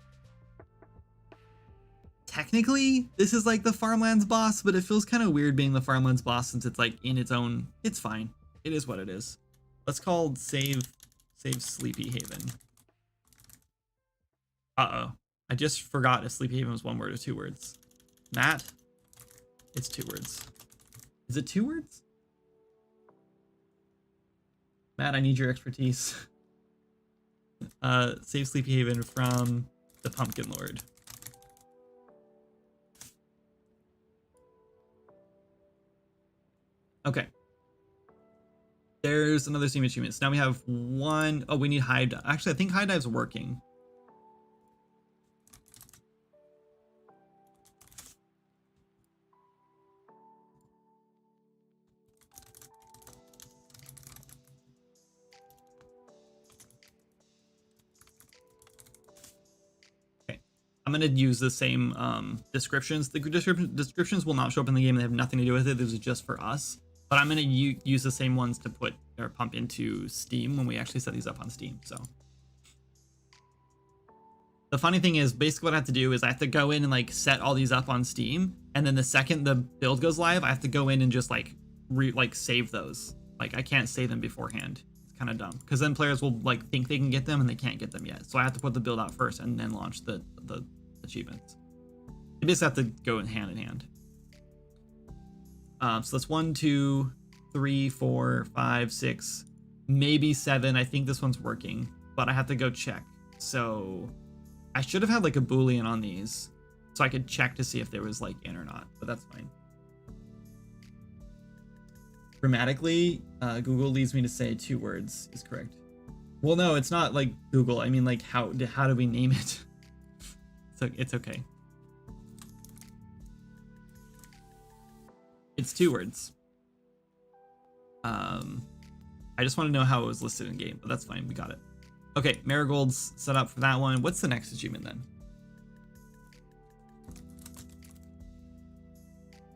[SPEAKER 1] Technically, this is like the farmlands boss, but it feels kind of weird being the farmlands boss since it's like in its own. It's fine. It is what it is. Let's call save Sleepy Haven. Uh-oh. I just forgot if Sleepy Haven was one word or 2 words. Matt, it's 2 words. Is it 2 words? Matt, I need your expertise. Save Sleepy Haven from the Pumpkin Lord. Okay. There's another Steam achievement. So now we have one. Oh, we need High Dive. Actually, I think High Dive's working. Okay. I'm going to use the same descriptions. The descriptions will not show up in the game. They have nothing to do with it. This is just for us. But I'm going to use the same ones to put or pump into Steam when we actually set these up on Steam. So the funny thing is basically what I have to do is I have to go in and like set all these up on Steam. And then the second the build goes live, I have to go in and just like save those. Like I can't save them beforehand. It's kind of dumb because then players will like think they can get them and they can't get them yet. So I have to put the build out first and then launch the achievements. They basically have to go in hand. So that's 1, 2, 3, 4, 5, 6, maybe 7. I think this one's working, but I have to go check. So I should have had like a Boolean on these so I could check to see if there was like in or not, but that's fine. Grammatically, Google leads me to say 2 words is correct. Well, no, it's not like Google. I mean, like, how do we name it? So it's okay. It's 2 words. I just want to know how it was listed in game, but that's fine. We got it. Okay, Marigold's set up for that one. What's the next achievement then?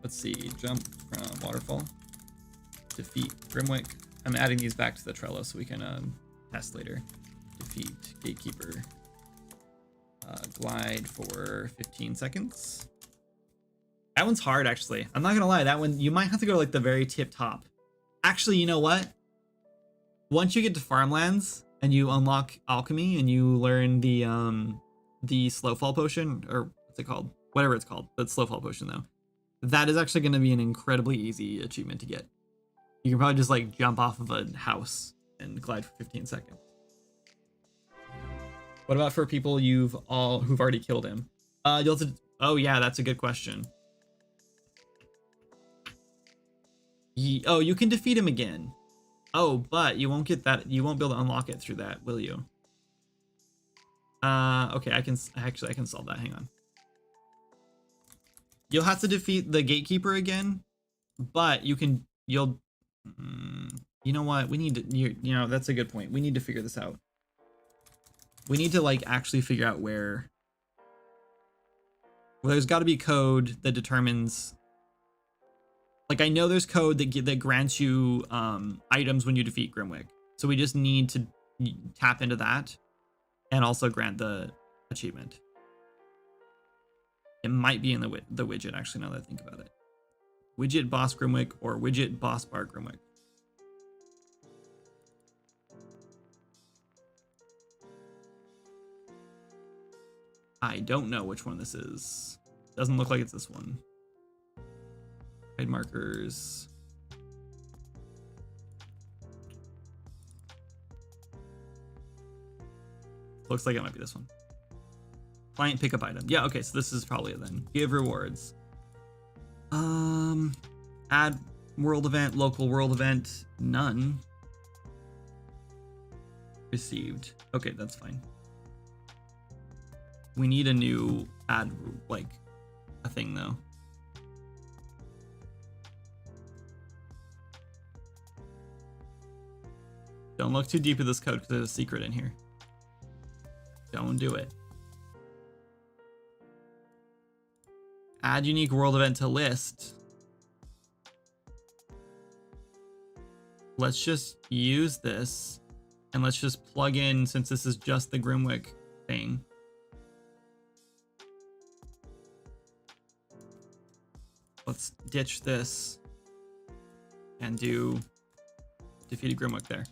[SPEAKER 1] Let's see. Jump from waterfall. Defeat Grimwick. I'm adding these back to the Trello so we can test later. Defeat Gatekeeper. Glide for 15 seconds. That one's hard, actually. I'm not gonna lie, that one, you might have to go to like the very tip top. Actually, you know what? Once you get to Farmlands and you unlock alchemy and you learn the slowfall potion, or what's it called? Whatever it's called, but slowfall potion though. That is actually gonna be an incredibly easy achievement to get. You can probably just like jump off of a house and glide for 15 seconds. What about for people who've already killed him? You'll have to, oh yeah, that's a good question. Oh, you can defeat him again. Oh, but you won't get that. You won't be able to unlock it through that, will you? Okay, I can solve that. Hang on. You'll have to defeat the gatekeeper again, but you know what? We need to, you know, that's a good point. We need to figure this out. We need to like actually figure out where. Well, there's got to be code that determines. Like, I know there's code that grants you items when you defeat Grimwick. So we just need to tap into that and also grant the achievement. It might be in the widget, actually, now that I think about it. Widget boss Grimwick or widget boss bar Grimwick. I don't know which one this is. Doesn't look like it's this one. Hide markers. Looks like it might be this one. Client pickup item. Yeah, okay, so this is probably it then. Give rewards. Add world event, local world event, none. Received. Okay, that's fine. We need a new add, like, a thing though. Don't look too deep at this code because there's a secret in here. Don't do it. Add unique world event to list. Let's just use this and let's just plug in, since this is just the Grimwick thing. Let's ditch this and do defeated Grimwick there.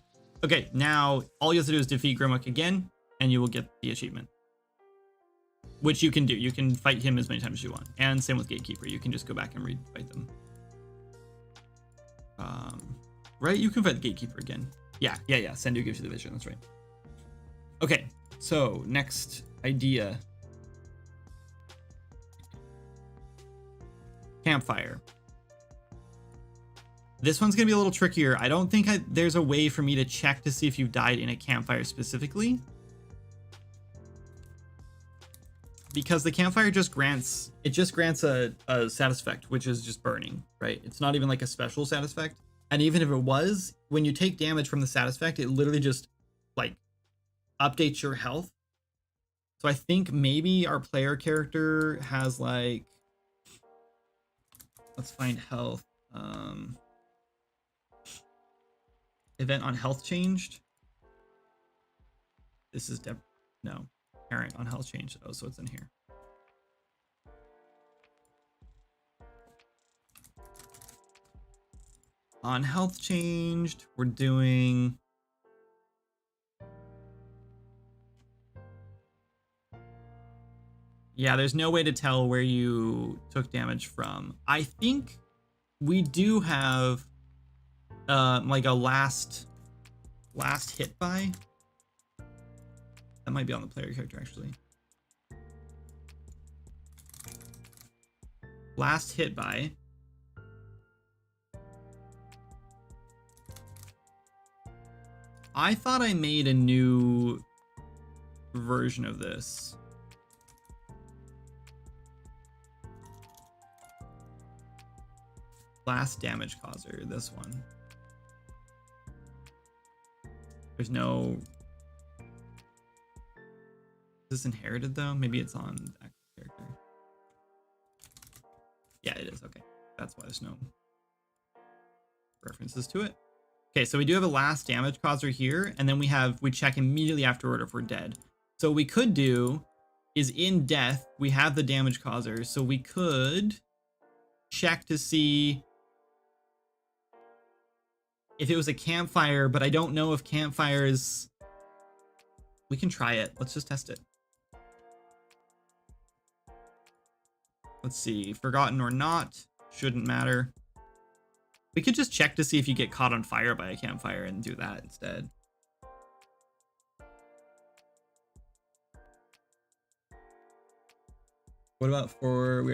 [SPEAKER 1] Okay, now all you have to do is defeat Grimwick again, and you will get the achievement. Which you can do. You can fight him as many times as you want. And same with Gatekeeper. You can just go back and fight them. Right? You can fight the Gatekeeper again. Yeah. Sendu gives you the vision. That's right. Okay, so next idea. Campfire. This one's gonna be a little trickier. I don't think there's a way for me to check to see if you've died in a campfire specifically. Because the campfire just grants a status effect, which is just burning, right? It's not even like a special status effect. And even if it was, when you take damage from the status effect, it literally just like updates your health. So I think maybe our player character has like, let's find health. Event on health changed. This is no. Parent on health changed. Oh, so it's in here. On health changed, we're doing Yeah, there's no way to tell where you took damage from. I think we do have like a last hit by. That might be on the player character actually. Last hit by. I thought I made a new version of this. Last damage causer, this one. There's no... Is this inherited though? Maybe it's on the active character. Yeah, it is. Okay. That's why there's no references to it. Okay, so we do have a last damage causer here, and then we check immediately afterward if we're dead. So what we could do is in death, we have the damage causer, so we could check to see if it was a campfire, but I don't know if campfires... We can try it. Let's just test it. Let's see. Forgotten or not. Shouldn't matter. We could just check to see if you get caught on fire by a campfire and do that instead. What about for...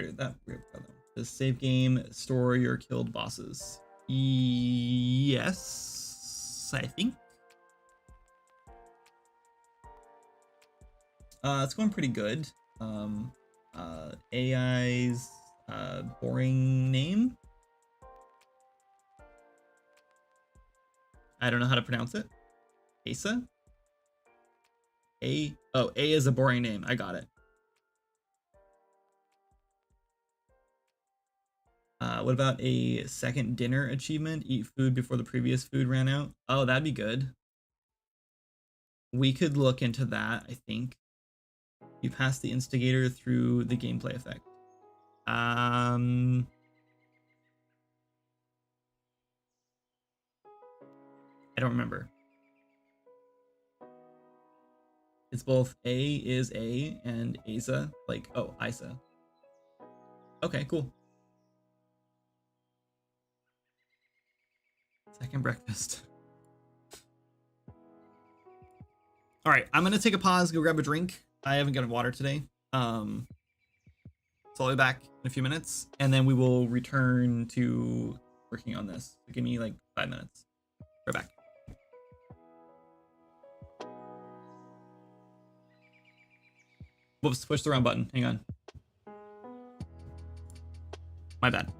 [SPEAKER 1] Does save game store your killed bosses? Yes, I think. It's going pretty good. AI's boring name. I don't know how to pronounce it. Asa? A is a boring name. I got it. What about a second dinner achievement? Eat food before the previous food ran out. Oh, that'd be good. We could look into that, I think. You pass the instigator through the gameplay effect. I don't remember. It's both A is A and Asa. Like, oh, Isa. Okay, cool. Second breakfast. All right, I'm gonna take a pause, go grab a drink. I haven't gotten water today. So I'll be back in a few minutes, and then we will return to working on this. So give me like 5 minutes. Right back. Whoops, push the wrong button. Hang on. My bad.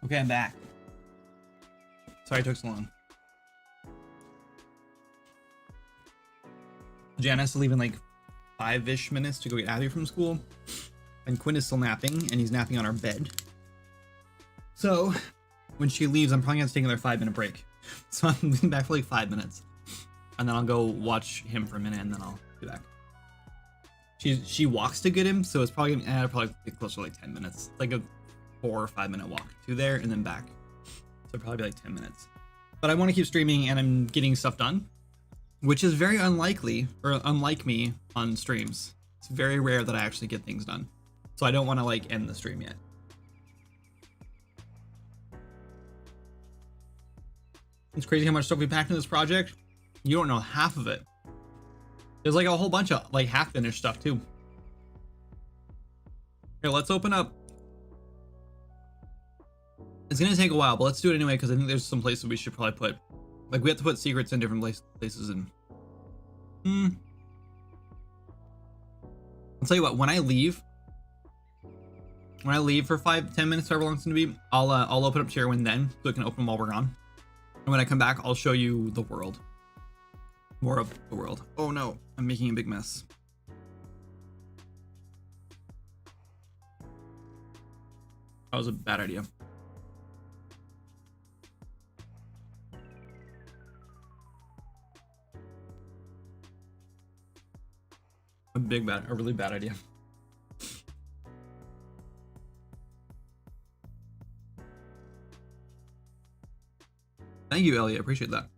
[SPEAKER 1] Okay, I'm back. Sorry it took so long. Jan has to leave in like 5-ish minutes to go get Abby from school. And Quinn is still napping, and he's napping on our bed. So, when she leaves, I'm probably going to take another 5-minute break. So I'm leaving back for like 5 minutes. And then I'll go watch him for a minute, and then I'll be back. She walks to get him, so it's probably going to probably be closer to like 10 minutes. It's like a 4 or 5 minute walk to there and then back. So it'll probably be like 10 minutes. But I want to keep streaming, and I'm getting stuff done, which is very unlikely, or unlike me on streams. It's very rare that I actually get things done. So I don't want to like end the stream yet. It's crazy how much stuff we packed in this project. You don't know half of it. There's like a whole bunch of like half finished stuff too. Here, let's open up. It's gonna take a while, but let's do it anyway because I think there's some places we should probably put. Like we have to put secrets in different places and. I'll tell you what. When I leave for 5-10 minutes, however long it's gonna be, I'll open up Chairwind then, so it can open while we're gone. And when I come back, I'll show you the world. More of the world. Oh no, I'm making a big mess. That was a bad idea. A really bad idea. Thank you, Elliot. I appreciate that.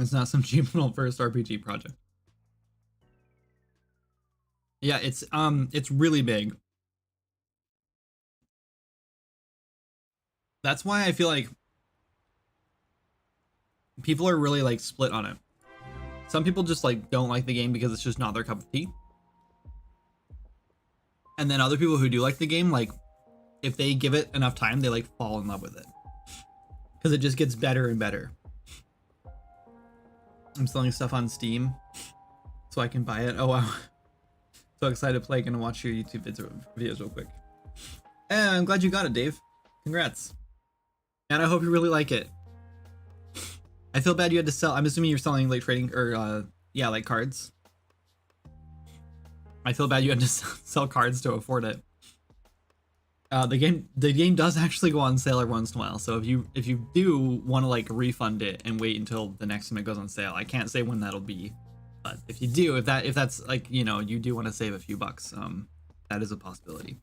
[SPEAKER 1] It's not some cheap little first RPG project. Yeah, it's really big. That's why I feel like people are really like split on it. Some people just like don't like the game because it's just not their cup of tea. And then other people who do like the game, like if they give it enough time, they like fall in love with it. Because it just gets better and better. I'm selling stuff on Steam so I can buy it. Oh wow. So excited to play. Gonna watch your YouTube videos real quick. And I'm glad you got it, Dave. Congrats. And I hope you really like it. I feel bad you had to sell. I'm assuming you're selling like trading or yeah, like cards. I feel bad you had to sell cards to afford it. The game does actually go on sale every once in a while. So if you do want to like refund it and wait until the next time it goes on sale, I can't say when that'll be, but if you do, if that's like, you know, you do want to save a few bucks, that is a possibility.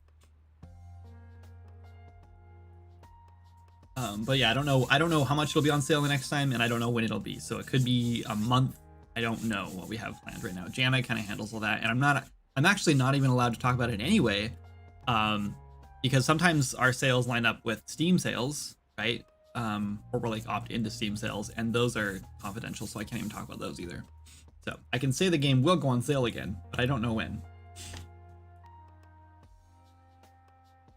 [SPEAKER 1] But yeah, I don't know how much it'll be on sale the next time, and I don't know when it'll be. So it could be a month. I don't know what we have planned right now. Jana kind of handles all that, and I'm actually not even allowed to talk about it anyway. Because sometimes our sales line up with Steam sales, right? Or we're like opt into Steam sales, and those are confidential, so I can't even talk about those either. So I can say the game will go on sale again, but I don't know when.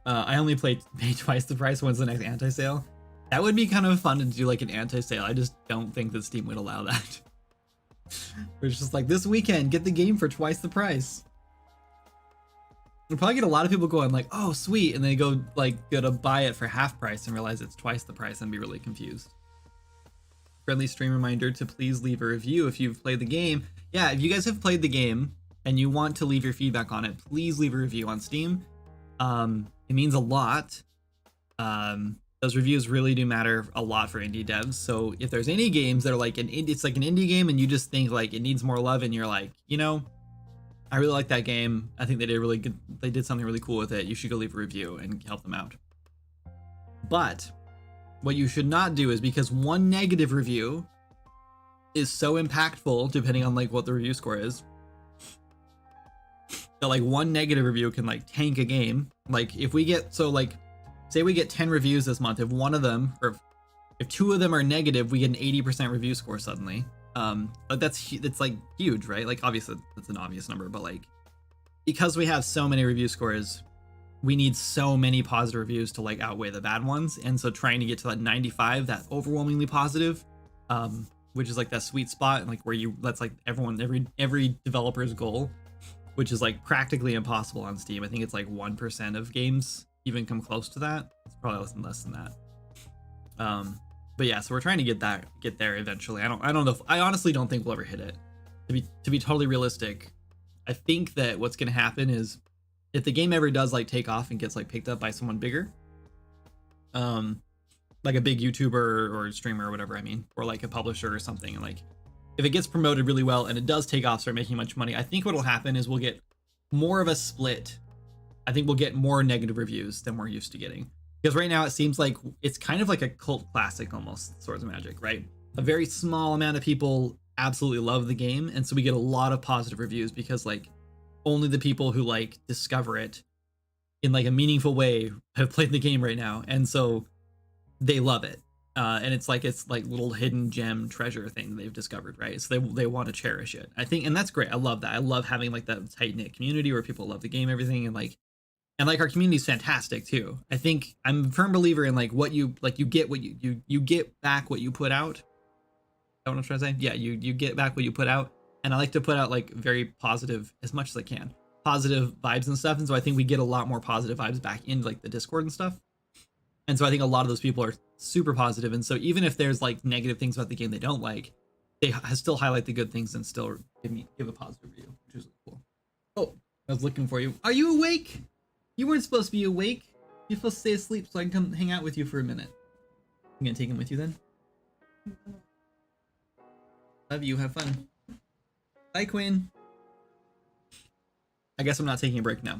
[SPEAKER 1] I only pay twice the price. When's the next anti-sale? That would be kind of fun to do like an anti-sale. I just don't think that Steam would allow that. It's just like this weekend, get the game for twice the price. You'll probably get a lot of people going like, oh sweet, and they go to buy it for half price and realize it's twice the price and be really confused. Friendly stream reminder to please leave a review if you've played the game. Yeah, if you guys have played the game and you want to leave your feedback on it, please leave a review on Steam. It means a lot. Those reviews really do matter a lot for indie devs. So if there's any games that are like it's like an indie game and you just think like it needs more love and you're like, you know, I really like that game. I think they did really good. They did something really cool with it. You should go leave a review and help them out. But what you should not do is, because one negative review is so impactful, depending on like what the review score is, that like one negative review can like tank a game. Like if we get, so like say we get 10 reviews this month, if one of them, or if 2 of them are negative, we get an 80% review score suddenly. But it's like huge, right? Like obviously that's an obvious number, but like because we have so many review scores, we need so many positive reviews to like outweigh the bad ones. And so trying to get to that 95, that overwhelmingly positive, which is like that sweet spot, and like where that's like every developer's goal. which is like practically impossible on Steam. I think it's like 1% of games even come close to that. It's probably less than that. But yeah, so we're trying to get there eventually. I don't know if, I honestly don't think we'll ever hit it. To be totally realistic, I think that what's going to happen is if the game ever does like take off and gets like picked up by someone bigger, like a big YouTuber or streamer or whatever, I mean, or like a publisher or something, and like if it gets promoted really well and it does take off, start making much money, I think what'll happen is we'll get more of a split. I think we'll get more negative reviews than we're used to getting, because right now it seems like it's kind of like a cult classic almost, Swords of Magic, right? A very small amount of people absolutely love the game, and so we get a lot of positive reviews because like only the people who like discover it in like a meaningful way have played the game right now, and so they love it. And it's like little hidden gem treasure thing they've discovered, right? So they want to cherish it, I think, and that's great. I love that. I love having like that tight knit community where people love the game, everything, and like our community is fantastic too. I think I'm a firm believer in like what you get what you get back what you put out. I don't know what I'm trying to say. Yeah, you get back what you put out, and I like to put out like very positive, as much as I can, positive vibes and stuff. And so I think we get a lot more positive vibes back into like the Discord and stuff. And so I think a lot of those people are super positive. And so even if there's like negative things about the game they don't like, they still highlight the good things and still give a positive review, which is cool. Oh, I was looking for you. Are you awake? You weren't supposed to be awake. You're supposed to stay asleep so I can come hang out with you for a minute. I'm gonna take him with you then. Love you. Have fun. Bye, Quinn. I guess I'm not taking a break now.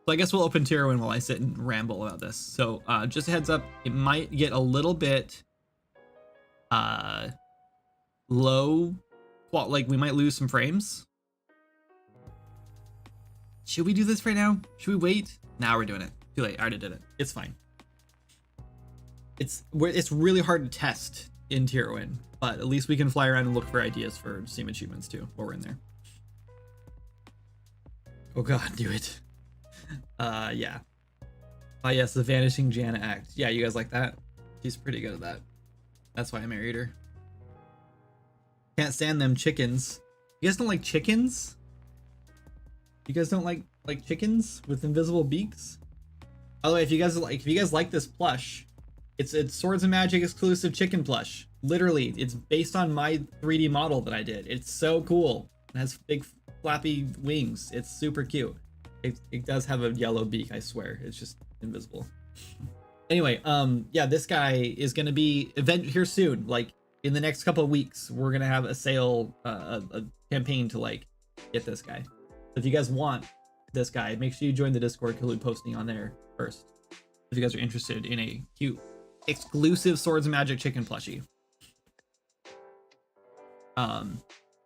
[SPEAKER 1] So I guess we'll open tier 1 while I sit and ramble about this. So just a heads up, it might get a little bit low. Like we might lose some frames. Should we do this right now? Should we wait? Now we're doing it. Too late. I already did it. It's fine. It's really hard to test in tier 1, but at least we can fly around and look for ideas for Steam achievements too while we're in there. Oh god, do it. Yeah. Oh yes, the Vanishing Jana act. Yeah, you guys like that? She's pretty good at that. That's why I married her. Can't stand them chickens. You guys don't like chickens? You guys don't like chickens with invisible beaks? By the way, if you guys like this plush, it's Swords of Magic exclusive chicken plush. Literally, it's based on my 3D model that I did. It's so cool. It has big flappy wings. It's super cute. It does have a yellow beak, I swear. It's just invisible. Anyway, yeah, this guy is gonna be here soon. Like in the next couple of weeks, we're gonna have a sale, a campaign to like get this guy. So if you guys want this guy, make sure you join the Discord because we'll be posting on there first. If you guys are interested in a cute, exclusive Swords of Magic chicken plushie.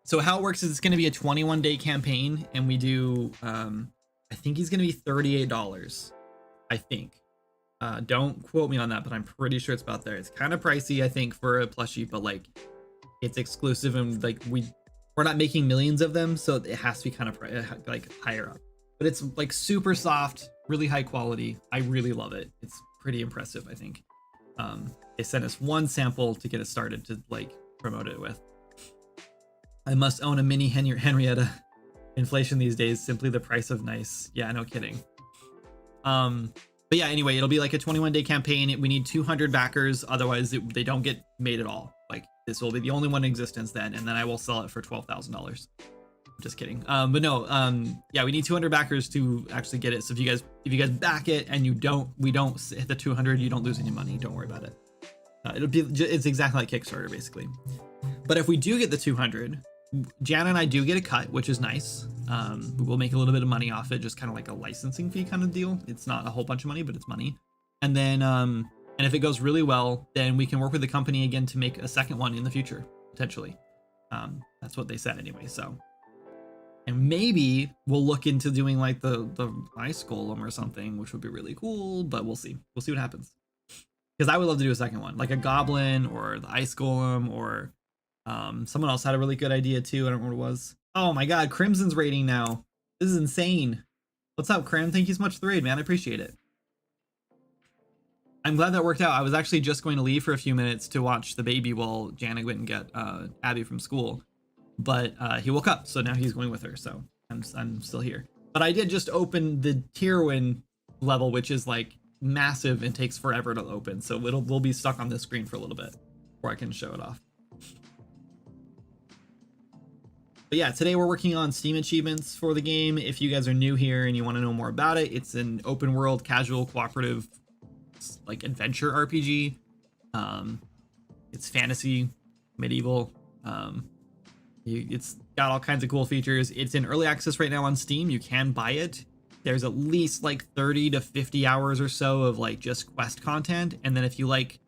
[SPEAKER 1] So how it works is it's gonna be a 21-day campaign, and we do I think he's gonna be $38. I think. Don't quote me on that, but I'm pretty sure it's about there. It's kind of pricey, I think, for a plushie, but like it's exclusive, and like we're not making millions of them, so it has to be kind of like higher up. But it's like super soft, really high quality. I really love it. It's pretty impressive, I think. They sent us one sample to get it started to like promote it with. I must own a mini Henrietta. Inflation these days, simply the price of nice. Yeah, no kidding. But yeah, anyway, it'll be like a 21-day campaign. We need 200 backers, otherwise they don't get made at all. Like this will be the only one in existence then, and then I will sell it for $12,000. Just kidding. But no, yeah, we need 200 backers to actually get it. So if you guys back it and we don't hit the 200, you don't lose any money. Don't worry about it. It's exactly like Kickstarter basically. But if we do get the 200, Jana and I do get a cut, which is nice. We'll make a little bit of money off it, just kind of like a licensing fee kind of deal. It's not a whole bunch of money, but it's money. And then, and if it goes really well, then we can work with the company again to make a second one in the future, potentially. That's what they said anyway, so. And maybe we'll look into doing like the ice golem or something, which would be really cool, but we'll see. We'll see what happens. Because I would love to do a second one, like a goblin or the ice golem, or someone else had a really good idea too. I don't remember what it was. Oh my god, Crimson's raiding now. This is insane. What's up, Crim? Thank you so much for the raid, man. I appreciate it. I'm glad that worked out. I was actually just going to leave for a few minutes to watch the baby while Jana went and get Abby from school. But he woke up, so now he's going with her, so I'm still here. But I did just open the Tyrwin level, which is like massive and takes forever to open. So we'll be stuck on this screen for a little bit before I can show it off. But yeah, today we're working on Steam achievements for the game. If you guys are new here and you want to know more about it, it's an open world, casual, cooperative, like adventure RPG. It's fantasy, medieval. It's got all kinds of cool features. It's in early access right now on Steam. You can buy it. There's at least like 30 to 50 hours or so of like just quest content. And then if you like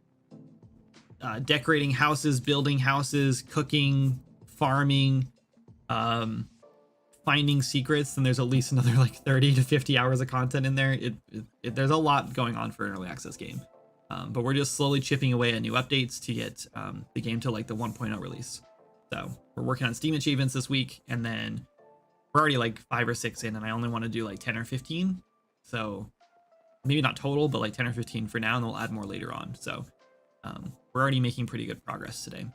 [SPEAKER 1] decorating houses, building houses, cooking, farming, finding secrets, then there's at least another like 30 to 50 hours of content in there. There's a lot going on for an early access game. But we're just slowly chipping away at new updates to get the game to like the 1.0 release. So we're working on Steam achievements this week, and then we're already like 5 or 6 in, and I only want to do like 10 or 15. So maybe not total, but like 10 or 15 for now, and we'll add more later on. So we're already making pretty good progress today.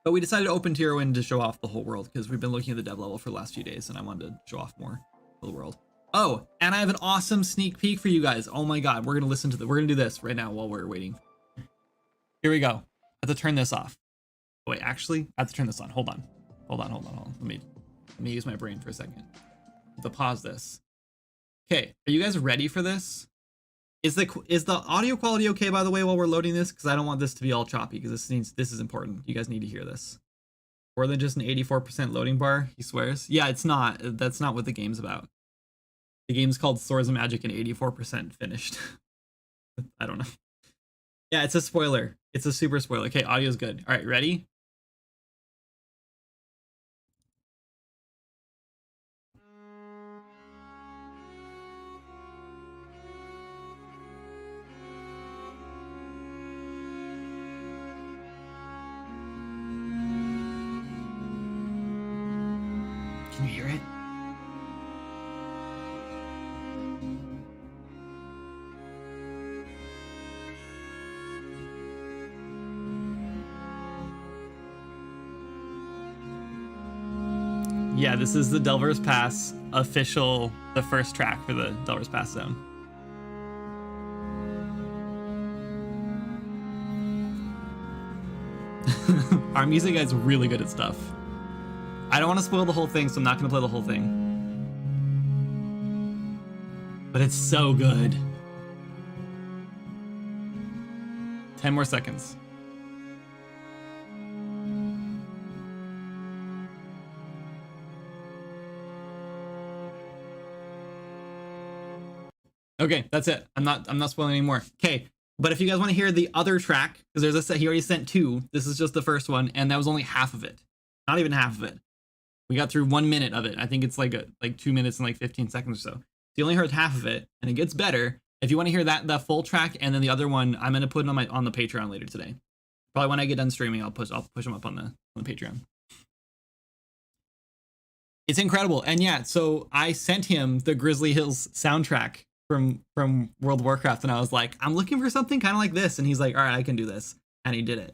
[SPEAKER 1] But we decided to open Tyrwin to show off the whole world because we've been looking at the dev level for the last few days, and I wanted to show off more of the world. Oh, and I have an awesome sneak peek for you guys. Oh my god, we're gonna do this right now while we're waiting. Here we go. I have to turn this off. Wait, actually, I have to turn this on. Hold on. Let me use my brain for a second. I have to pause this. Okay, are you guys ready for this? Is the audio quality okay, by the way, while we're loading this? Because I don't want this to be all choppy, because this is important. You guys need to hear this. More than just an 84% loading bar, he swears. Yeah, it's not. That's not what the game's about. The game's called Swords of Magic and 84% finished. I don't know. Yeah, it's a spoiler. It's a super spoiler. Okay, audio's good. All right, ready? Can you hear it? Yeah, this is the Delver's Pass official, the first track for the Delver's Pass zone. Our music guy's really good at stuff. I don't want to spoil the whole thing, so I'm not going to play the whole thing. But it's so good. 10 more seconds. Okay, that's it. I'm not spoiling anymore. Okay, but if you guys want to hear the other track, because there's a set, he already sent 2. This is just the first one, and that was only half of it. Not even half of it. We got through 1 minute of it. I think it's like 2 minutes and like 15 seconds or so. You only heard half of it, and it gets better. If you want to hear that full track and then the other one, I'm gonna put it on the Patreon later today. Probably when I get done streaming, I'll push them up on the Patreon. It's incredible, and yeah. So I sent him the Grizzly Hills soundtrack from World of Warcraft, and I was like, I'm looking for something kind of like this, and he's like, all right, I can do this, and he did it,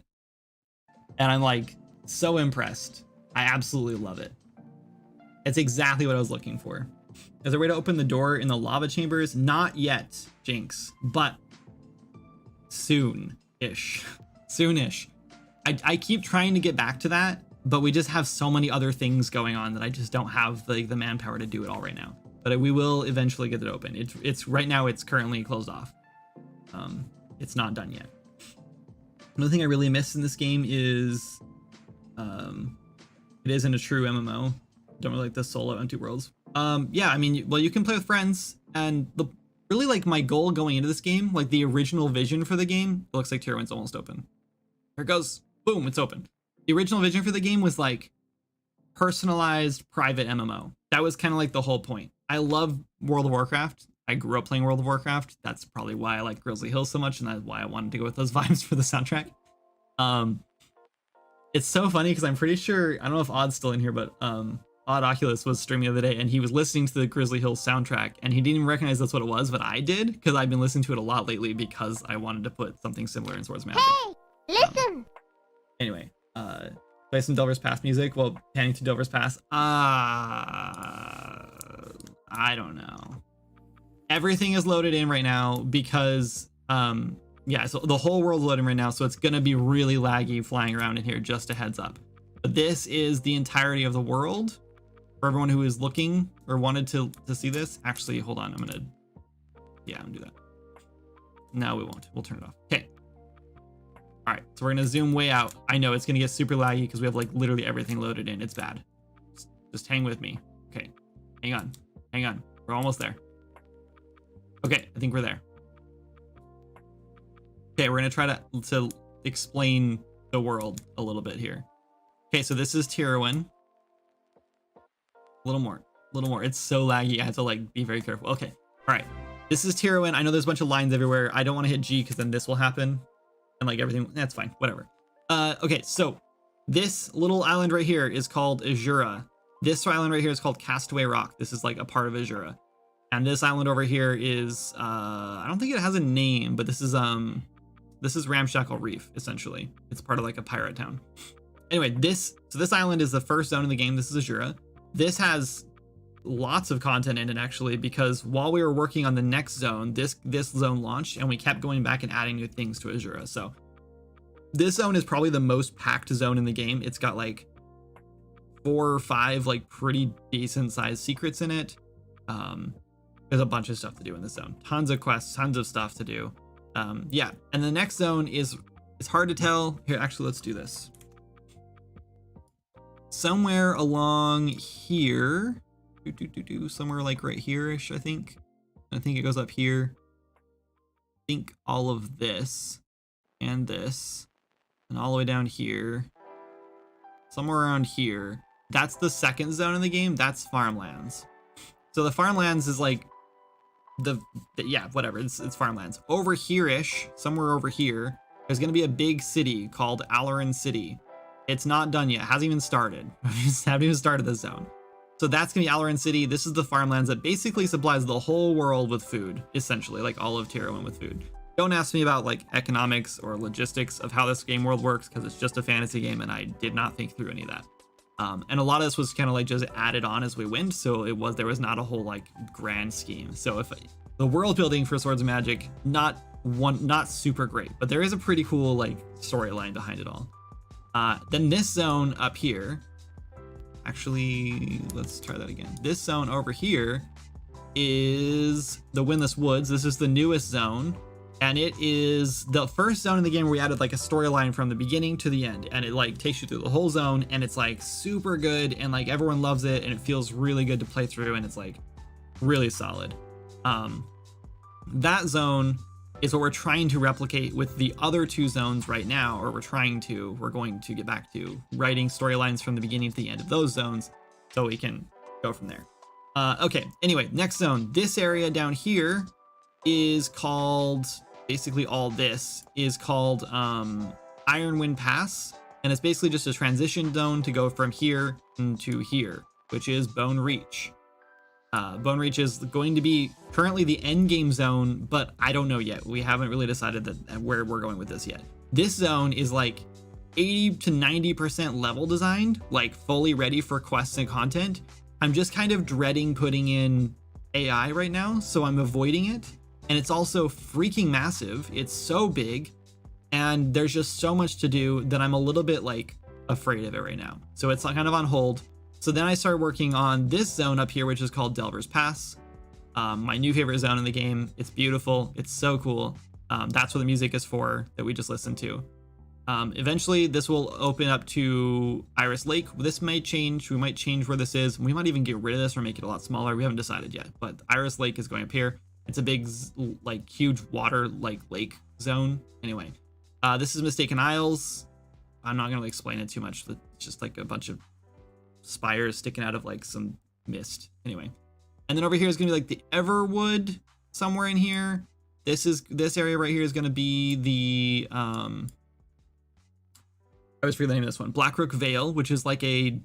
[SPEAKER 1] and I'm like so impressed. I absolutely love it. It's exactly what I was looking for. Is there a way to open the door in the lava chambers? Not yet, Jinx, but soon-ish. Soon-ish. I keep trying to get back to that, but we just have so many other things going on that I just don't have the manpower to do it all right now. But we will eventually get it open. It's right now it's currently closed off. It's not done yet. Another thing I really miss in this game is it isn't a true MMO. Don't really like the solo empty worlds. Yeah, I mean, well, you can play with friends, and really like my goal going into this game, like the original vision for the game, it looks like Tier 1's almost open. There it goes. Boom, it's open. The original vision for the game was like personalized private MMO. That was kind of like the whole point. I love World of Warcraft. I grew up playing World of Warcraft. That's probably why I like Grizzly Hills so much, and that's why I wanted to go with those vibes for the soundtrack. It's so funny because I'm pretty sure, I don't know if Odd's still in here, but Odd Oculus was streaming the other day, and he was listening to the Grizzly Hills soundtrack, and he didn't even recognize that's what it was, but I did, because I've been listening to it a lot lately because I wanted to put something similar in Swords of Magic.
[SPEAKER 2] Hey, listen!
[SPEAKER 1] Anyway, play some Delver's Pass music while panning to Delver's Pass. I I don't know. Everything is loaded in right now because yeah, so the whole world's loading right now, so it's gonna be really laggy flying around in here, just a heads up. But this is the entirety of the world for everyone who is looking or wanted to see this. Actually, hold on, I'm gonna do that. No, we won't. We'll turn it off. Okay. All right, so we're gonna zoom way out. I know it's gonna get super laggy because we have like literally everything loaded in. It's bad. Just hang with me. Okay, hang on. We're almost there. Okay, I think we're there. Okay, we're gonna try to explain the world a little bit here. Okay, so this is Tirwin. A little more. It's so laggy. I have to like be very careful. Okay, all right. This is Tirwin. I know there's a bunch of lines everywhere. I don't want to hit G because then this will happen, and like everything. That's fine. Whatever. Okay, so this little island right here is called Azura. This island right here is called Castaway Rock. This is like a part of Azura. And this island over here is I don't think it has a name, but this is Ramshackle Reef, essentially. It's part of like a pirate town. Anyway, this island is the first zone in the game. This is Azura. This has lots of content in it actually, because while we were working on the next zone, this zone launched and we kept going back and adding new things to Azura. So this zone is probably the most packed zone in the game. It's got like 4 or 5 like pretty decent sized secrets in it. There's a bunch of stuff to do in this zone. Tons of quests, tons of stuff to do. Yeah, and the next zone it's hard to tell. Here, actually, let's do this. Somewhere along here, somewhere like right here-ish, I think. I think it goes up here. I think all of this and this and all the way down here. Somewhere around here. That's the second zone in the game. That's farmlands. So the farmlands is like yeah, whatever, it's farmlands. Over here-ish, somewhere over here, there's gonna be a big city called Alarin City. It's not done yet, hasn't even started. Haven't even started this zone. So that's gonna be Alarin City. This is the farmlands that basically supplies the whole world with food, essentially, like all of Tirwin with food. Don't ask me about like economics or logistics of how this game world works, because it's just a fantasy game and I did not think through any of that. And a lot of this was kind of like just added on as we went, so there was not a whole like grand scheme. So if the world building for Swords of Magic, not super great, but there is a pretty cool like storyline behind it all. Then this zone up here, actually, let's try that again. This zone over here is the Windless Woods. This is the newest zone. And it is the first zone in the game where we added like a storyline from the beginning to the end, and it like takes you through the whole zone, and it's like super good, and like everyone loves it, and it feels really good to play through, and it's like really solid. That zone is what we're trying to replicate with the other 2 zones right now, or we're going to get back to writing storylines from the beginning to the end of those zones so we can go from there. Okay, anyway, next zone. This area down here is called, basically all this is called Ironwind Pass, and it's basically just a transition zone to go from here to here, which is Bone Reach. Bone Reach is going to be currently the end game zone, but I don't know yet. We haven't really decided where we're going with this yet. This zone is like 80 to 90% level designed, like fully ready for quests and content. I'm just kind of dreading putting in AI right now, so I'm avoiding it. And it's also freaking massive. It's so big, and there's just so much to do that I'm a little bit like afraid of it right now. So it's kind of on hold. So then I started working on this zone up here, which is called Delver's Pass. My new favorite zone in the game. It's beautiful. It's so cool. That's what the music is for that we just listened to. Eventually this will open up to Iris Lake. This may change. We might change where this is. We might even get rid of this or make it a lot smaller. We haven't decided yet, but Iris Lake is going up here. It's a big, like huge water, like lake zone. Anyway, this is Mistaken Isles. I'm not going to explain it too much. It's just like a bunch of spires sticking out of like some mist. Anyway, and then over here is going to be like the Everwood somewhere in here. This area right here is going to be the I always forget the name of this one. Blackrook Vale, which is like a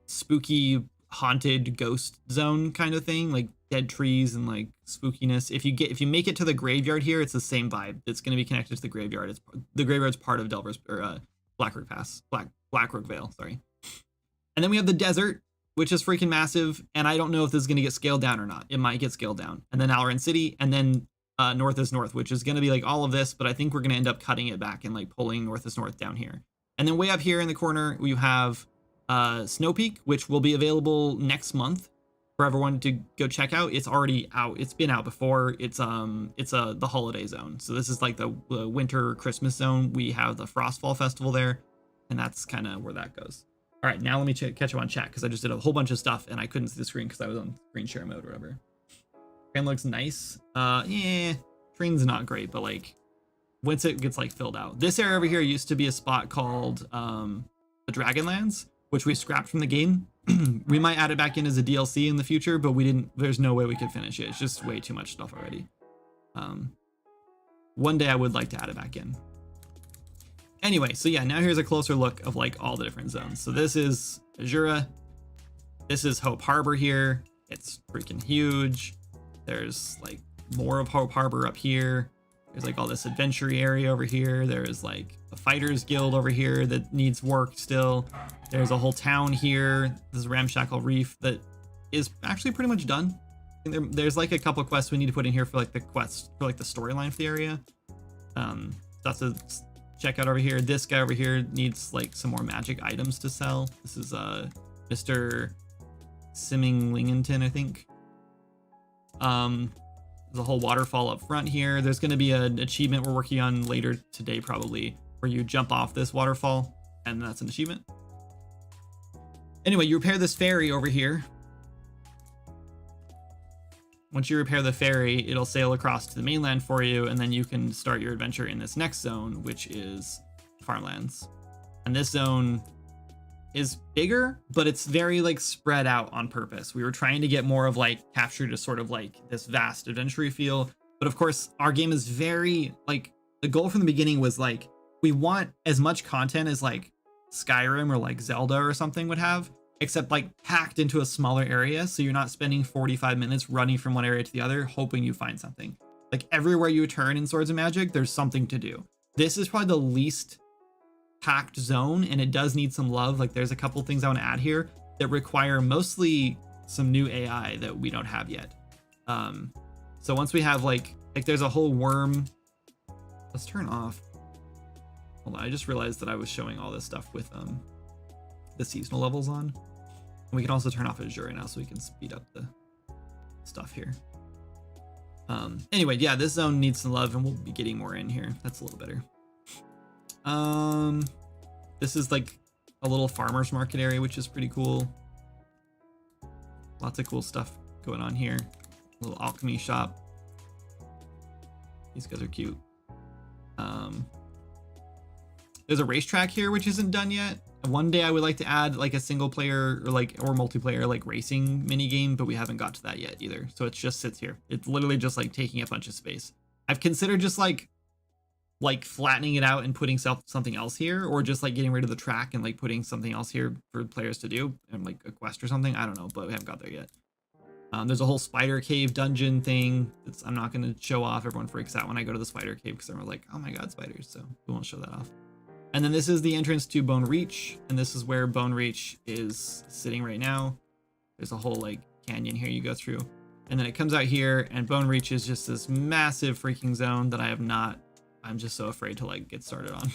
[SPEAKER 1] spooky haunted ghost zone kind of thing, like dead trees and like spookiness. If you make it to the graveyard here, it's the same vibe. It's going to be connected to the graveyard. The graveyard's part of Delver's or Blackrook Pass, Blackrook Vale, sorry. And then we have the desert. which is freaking massive. And I don't know if this is going to get scaled down or not. It might get scaled down. And then Alran City, and then North is North, which is going to be like all of this, but I think we're going to end up cutting it back and like pulling North is North down here. And then way up here in the corner, we have Snow Peak, which will be available next month for everyone to go check out. It's already out. It's been out before. It's the holiday zone. So this is like the winter Christmas zone. We have the Frostfall Festival there, and that's kind of where that goes. All right, now let me catch up on chat because I just did a whole bunch of stuff and I couldn't see the screen because I was on screen share mode or whatever. Train looks nice. Yeah, train's not great, but like once it gets like filled out. This area over here used to be a spot called the Dragonlands, which we scrapped from the game. We might add it back in as a DLC in the future, but we didn't. There's no way we could finish it. It's just way too much stuff already. One day I would like to add it back in. Anyway, so yeah, now here's a closer look of like all the different zones. So this is Azura. This is Hope Harbor here. It's freaking huge. There's like more of Hope Harbor up here. There's like all this adventure area over here. There's like a fighters guild over here that needs work still. There's a whole town here. This is Ramshackle Reef that is actually pretty much done. There's like a couple quests we need to put in here for like the quest for like the storyline for the area. Stuff to check out over here. This guy over here needs like some more magic items to sell. This is Mr. Simming-Lingington, I think. There's a whole waterfall up front here. There's going to be an achievement we're working on later today probably where you jump off this waterfall, and that's an achievement. Anyway, you repair this ferry over here. Once you repair the ferry, it'll sail across to the mainland for you, and then you can start your adventure in this next zone, which is farmlands. And this zone is bigger, but it's very like spread out on purpose. We were trying to get more of like capture to sort of like this vast adventure feel, but of course our game is very like, the goal from the beginning was like we want as much content as like Skyrim or like Zelda or something would have, except like packed into a smaller area, so you're not spending 45 minutes running from one area to the other hoping you find something. Like everywhere you turn in Swords of Magic, there's something to do. This is probably the least packed zone, and it does need some love. Like there's a couple things I want to add here that require mostly some new AI that we don't have yet. So once we have like there's a whole worm. Let's turn off. Hold on, I just realized that I was showing all this stuff with the seasonal levels on. And we can also turn off Azure now so we can speed up the stuff here. Anyway, yeah, this zone needs some love and we'll be getting more in here. That's a little better. This is like a little farmer's market area, which is pretty cool. Lots of cool stuff going on here. A little alchemy shop. These guys are cute. There's a racetrack here, which isn't done yet. One day I would like to add like a single player or multiplayer like racing mini game, but we haven't got to that yet either. So it just sits here. It's literally just like taking a bunch of space. I've considered just like flattening it out and putting something else here, or just like getting rid of the track and like putting something else here for players to do, and like a quest or something. I don't know, but we haven't got there yet. There's a whole spider cave dungeon thing. I'm not going to show off. Everyone freaks out when I go to the spider cave because they're like, oh my god, spiders. So we won't show that off. And then this is the entrance to Bone Reach, and this is where Bone Reach is sitting right now. There's a whole like canyon here you go through, and then it comes out here, and Bone Reach is just this massive freaking zone that I'm just so afraid to like get started on.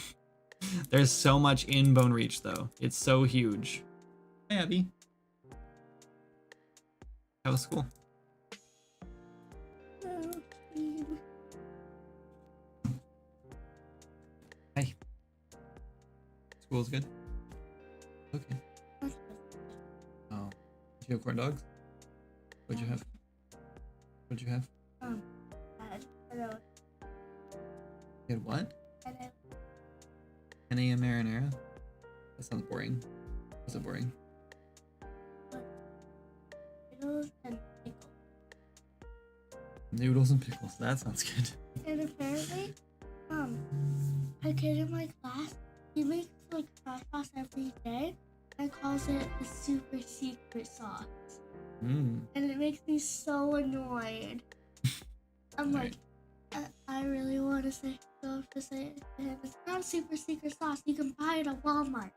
[SPEAKER 1] There's so much in Bone Reach though. It's so huge. Hey Abby. How was school? Hey. School is good? Okay. Oh. Did you have corn dogs? What'd you have? What'd you have?
[SPEAKER 2] Hello.
[SPEAKER 1] You had what?
[SPEAKER 2] Hello.
[SPEAKER 1] 10 a.m. marinara? That sounds boring. Was it boring?
[SPEAKER 2] Noodles and pickles.
[SPEAKER 1] Noodles and pickles. That sounds good.
[SPEAKER 2] And apparently, a kid in my class, he makes like hot sauce every day and calls it a super secret sauce. And it makes me so annoyed. I'm like, I really want to say to him, it's not super secret sauce. You can buy it at Walmart.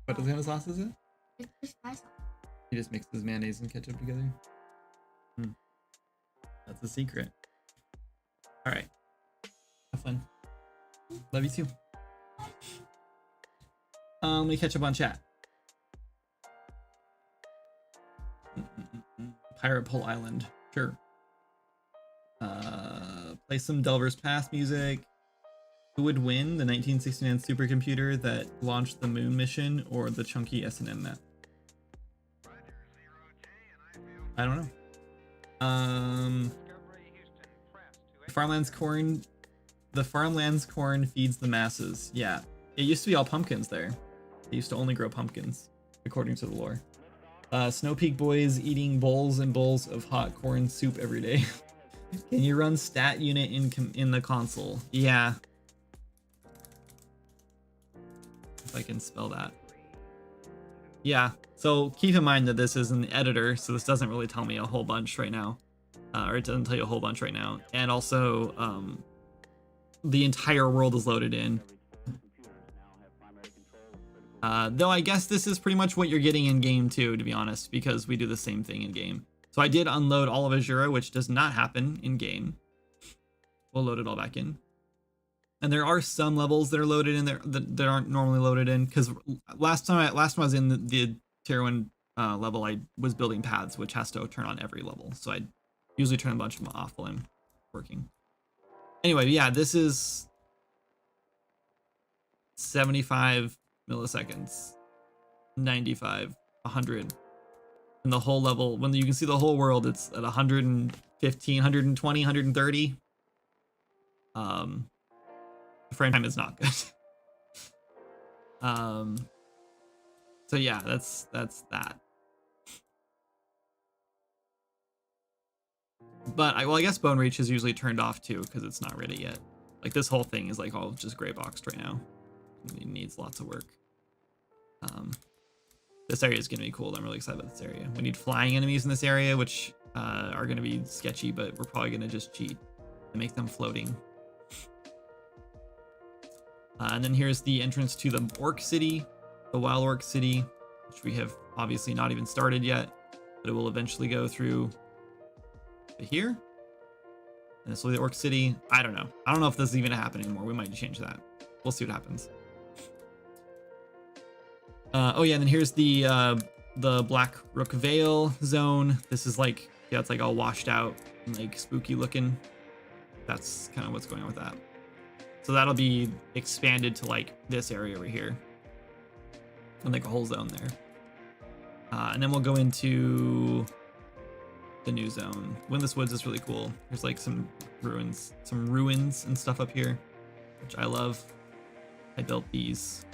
[SPEAKER 1] What kind of sauce is it?
[SPEAKER 2] It's just my sauce.
[SPEAKER 1] He just mixes mayonnaise and ketchup together. That's a secret. All right. Have fun. Love you too. Let me catch up on chat. Pirate Pole Island. Sure. Play some Delver's Past music. Who would win, the 1969 supercomputer that launched the moon mission or the chunky S&M map? I don't know. Farmlands corn. The farmlands corn feeds the masses. Yeah. It used to be all pumpkins there. They used to only grow pumpkins, according to the lore. Snow Peak boys eating bowls and bowls of hot corn soup every day. Can you run stat unit in the console? Yeah. If I can spell that. Yeah. So keep in mind that this is an editor, so this doesn't really tell me a whole bunch right now. Or it doesn't tell you a whole bunch right now. And also, the entire world is loaded in. Though I guess this is pretty much what you're getting in game too, to be honest, because we do the same thing in game. So I did unload all of Azura, which does not happen in game. We'll load it all back in. And there are some levels that are loaded in there that aren't normally loaded in, because last time I was in the tier 1 level, I was building paths, which has to turn on every level. So I usually turn a bunch of them off while I'm working. Anyway, yeah, this is 75 milliseconds, 95, 100. And the whole level, when you can see the whole world, it's at 115, 120, 130. The frame time is not good. So yeah, that's that. But I guess Bone Reach is usually turned off too, because it's not ready yet. Like this whole thing is like all just gray boxed right now. It needs lots of work. This area is going to be cool. I'm really excited about this area. We need flying enemies in this area, which are going to be sketchy, but we're probably going to just cheat and make them floating. And then here's the entrance to the Orc City, the Wild Orc City, which we have obviously not even started yet, but it will eventually go through to here. And this will be the Orc City. I don't know. I don't know if this is even gonna happen anymore. We might change that. We'll see what happens. Oh yeah, and then here's the Black Rook Vale zone. This is like, yeah, it's like all washed out and like spooky looking. That's kind of what's going on with that. So that'll be expanded to like this area over here. And like a whole zone there. And then we'll go into the new zone. Windless Woods is really cool. There's like some ruins and stuff up here, which I love. I built these.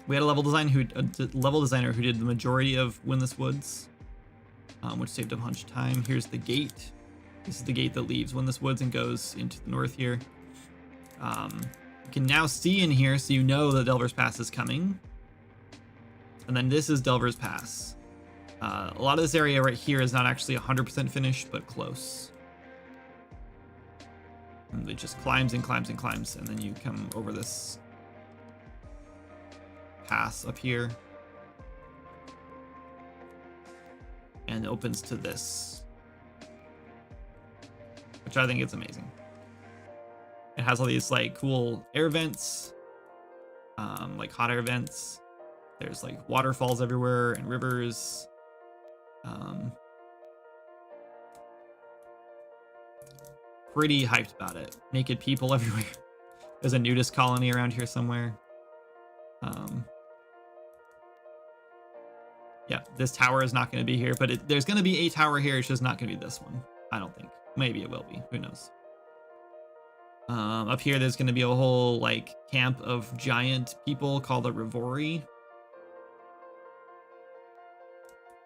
[SPEAKER 1] We had a level designer who did the majority of Windless Woods, which saved a bunch of time. Here's the gate. This is the gate that leaves Windless Woods and goes into the north here. You can now see in here, so you know that Delver's Pass is coming. And then this is Delver's Pass. A lot of this area right here is not actually 100% finished, but close. And it just climbs and climbs and climbs, and then you come over this pass up here. And it opens to this, which I think is amazing. It has all these like cool air vents, like hot air vents. There's like waterfalls everywhere and rivers. Pretty hyped about it. Naked people everywhere. There's a nudist colony around here somewhere. Yeah, this tower is not going to be here, but there's going to be a tower here. It's just not going to be this one. I don't think. Maybe it will be. Who knows? Up here, there's going to be a whole like camp of giant people called the Rivori.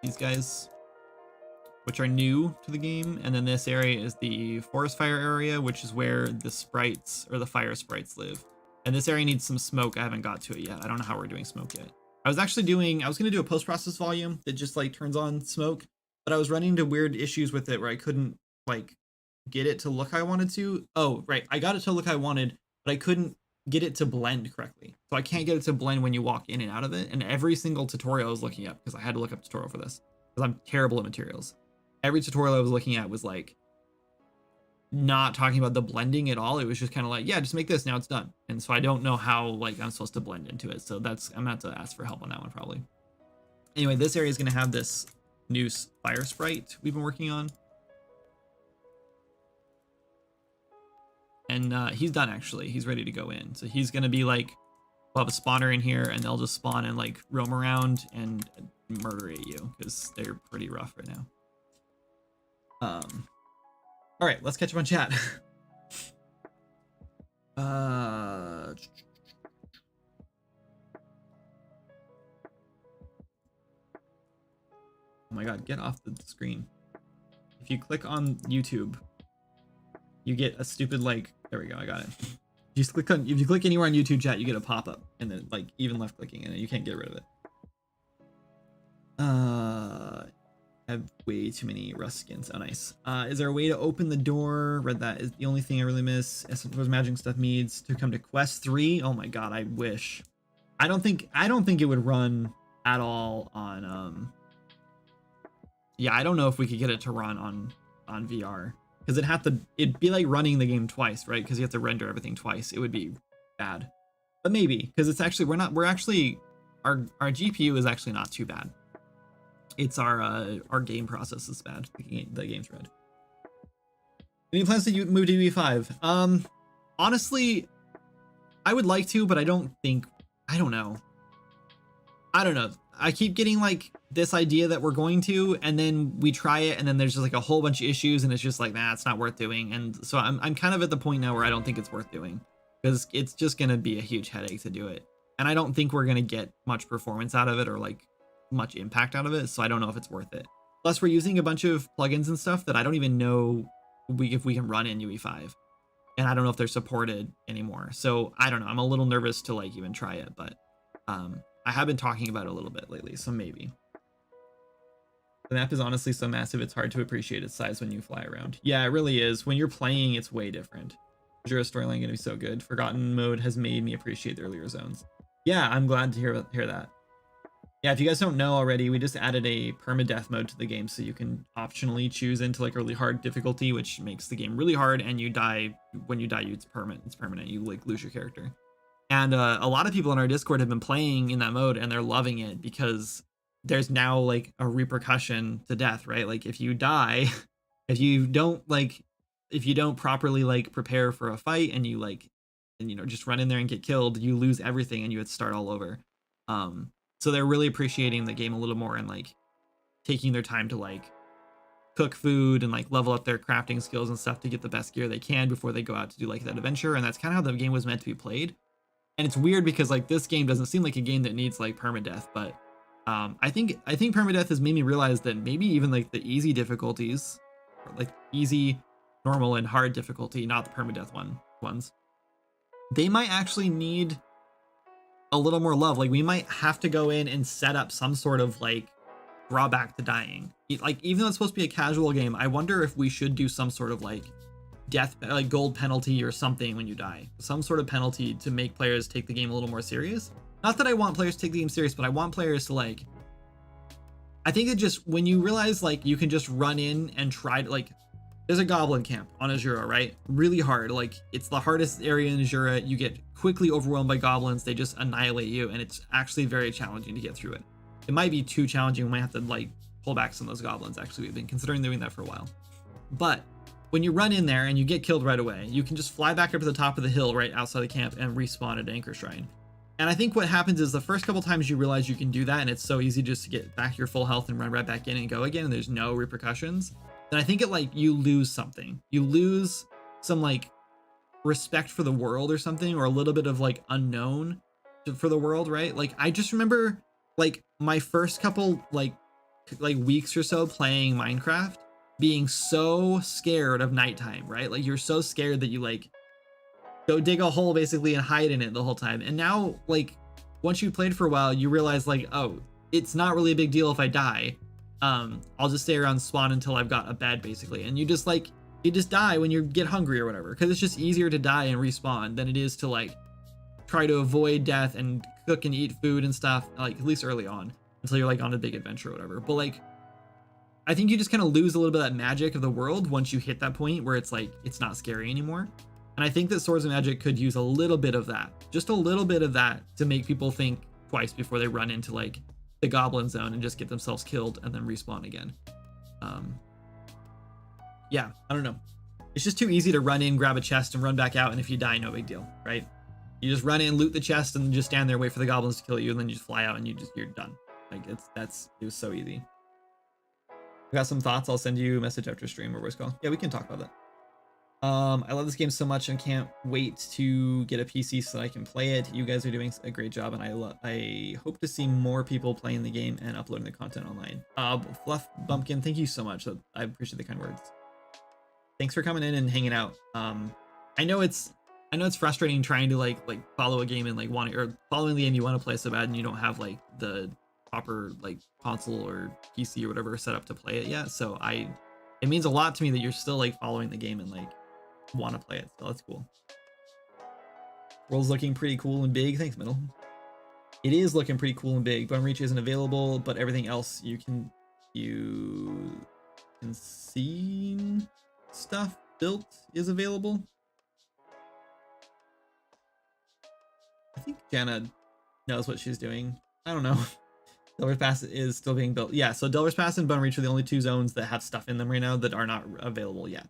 [SPEAKER 1] These guys, which are new to the game. And then this area is the forest fire area, which is where the sprites or the fire sprites live. And this area needs some smoke. I haven't got to it yet. I don't know how we're doing smoke yet. I was going to do a post-process volume that just like turns on smoke, but I was running into weird issues with it where I couldn't like get it to look how I wanted to. Oh, right. I got it to look how I wanted, but I couldn't get it to blend correctly. So I can't get it to blend when you walk in and out of it. And every single tutorial I was looking up, because I had to look up tutorial for this, because I'm terrible at materials. Every tutorial I was looking at was like not talking about the blending at all. It was just kind of like, yeah, just make this, now it's done. And so I don't know how like I'm supposed to blend into it. So I'm gonna have to ask for help on that one probably. Anyway, this area is gonna have this new fire sprite we've been working on. And he's done actually. He's ready to go in. So he's gonna be like, we'll have a spawner in here and they'll just spawn and like roam around and murder at you because they're pretty rough right now. All right, let's catch up on chat. Oh my god, get off the screen. If you click on YouTube, you get a stupid like, there we go, I got it. If you click anywhere on YouTube chat, you get a pop-up and then like even left clicking and you can't get rid of it. I have way too many rust skins. Oh, nice. Is there a way to open the door? Read that is the only thing I really miss. Essence Magic stuff needs to come to Quest 3. Oh my god, I wish. I don't think it would run at all on yeah, I don't know if we could get it to run on VR. Because it'd be like running the game twice, right? Because you have to render everything twice. It would be bad. But maybe, because it's actually our GPU is actually not too bad. It's our game process is bad. The game thread. Any plans to move to UE5? Honestly, I would like to, but I don't know. I keep getting like this idea that we're going to, and then we try it, and then there's just like a whole bunch of issues, and it's just like, nah, it's not worth doing. And so I'm kind of at the point now where I don't think it's worth doing, because it's just gonna be a huge headache to do it, and I don't think we're gonna get much performance out of it or like much impact out of it. So I don't know if it's worth it. Plus, we're using a bunch of plugins and stuff that I don't even know if we can run in UE5, and I don't know if they're supported anymore. So I don't know. I'm a little nervous to like even try it, but I have been talking about it a little bit lately, so maybe. The map is honestly so massive, it's hard to appreciate its size when you fly around. Yeah, it really is. When you're playing, it's way different. Jura's storyline gonna be so good. Forgotten mode has made me appreciate the earlier zones. Yeah, I'm glad to hear that. Yeah, if you guys don't know already, we just added a permadeath mode to the game, so you can optionally choose into like really hard difficulty, which makes the game really hard, and you die. When you die, it's permanent. You like lose your character. And a lot of people in our Discord have been playing in that mode, and they're loving it because there's now like a repercussion to death, right? Like if you die, if you don't properly like prepare for a fight, and you like, and you know, just run in there and get killed, you lose everything and you have to start all over. So they're really appreciating the game a little more and like taking their time to like cook food and like level up their crafting skills and stuff to get the best gear they can before they go out to do like that adventure. And that's kind of how the game was meant to be played. And it's weird because like this game doesn't seem like a game that needs like permadeath, but I think permadeath has made me realize that maybe even like the easy difficulties, like easy, normal, and hard difficulty, not the permadeath ones, they might actually need a little more love. Like we might have to go in and set up some sort of like drawback to dying. Like even though it's supposed to be a casual game, I wonder if we should do some sort of like death, like gold penalty or something when you die, some sort of penalty to make players take the game a little more serious. Not that I want players to take the game serious, but I want players to like, I think that just when you realize like you can just run in and try to like, there's a goblin camp on Azura, right? Really hard. Like it's the hardest area in Azura. You get quickly overwhelmed by goblins. They just annihilate you, and it's actually very challenging to get through it. It might be too challenging. We might have to like pull back some of those goblins. Actually, we've been considering doing that for a while. But when you run in there and you get killed right away, you can just fly back up to the top of the hill right outside the camp and respawn at Anchor Shrine. And I think what happens is the first couple times you realize you can do that, and it's so easy just to get back your full health and run right back in and go again, and there's no repercussions. Then I think it like you lose something. You lose some like respect for the world or something, or a little bit of like unknown for the world, right? Like I just remember like my first couple like weeks or so playing Minecraft being so scared of nighttime, right? Like you're so scared that you like go dig a hole basically and hide in it the whole time. And now like once you played for a while, you realize like, oh, it's not really a big deal if I die. I'll just stay around spawn until I've got a bed basically. And you just die when you get hungry or whatever, because it's just easier to die and respawn than it is to like try to avoid death and cook and eat food and stuff, like at least early on, until you're like on a big adventure or whatever. But like, I think you just kind of lose a little bit of that magic of the world once you hit that point where it's like it's not scary anymore. And I think that Swords of Magic could use a little bit of that, just a little bit of that, to make people think twice before they run into like the goblin zone and just get themselves killed and then respawn again. Yeah, I don't know. It's just too easy to run in, grab a chest, and run back out, and if you die, no big deal, right? You just run in, loot the chest, and just stand there, wait for the goblins to kill you, and then you just fly out and you're done. Like it was so easy. I got some thoughts. I'll send you a message after stream or voice call. Yeah, we can talk about that. I love this game so much and can't wait to get a PC so that I can play it. You guys are doing a great job, and I hope to see more people playing the game and uploading the content online. Fluff Bumpkin, thank you so much. I appreciate the kind words. Thanks for coming in and hanging out. I know it's frustrating trying to like follow a game and like following the game you want to play so bad, and you don't have like the proper like console or PC or whatever set up to play it yet. So it means a lot to me that you're still like following the game and like want to play it. So that's cool. World's looking pretty cool and big. Thanks, Middle. It is looking pretty cool and big. Bone Reach isn't available, but everything else you can see stuff built is available. I think Jana knows what she's doing. I don't know. Delver's Pass is still being built. Yeah, so Delver's Pass and Bone Reach are the only two zones that have stuff in them right now that are not available yet.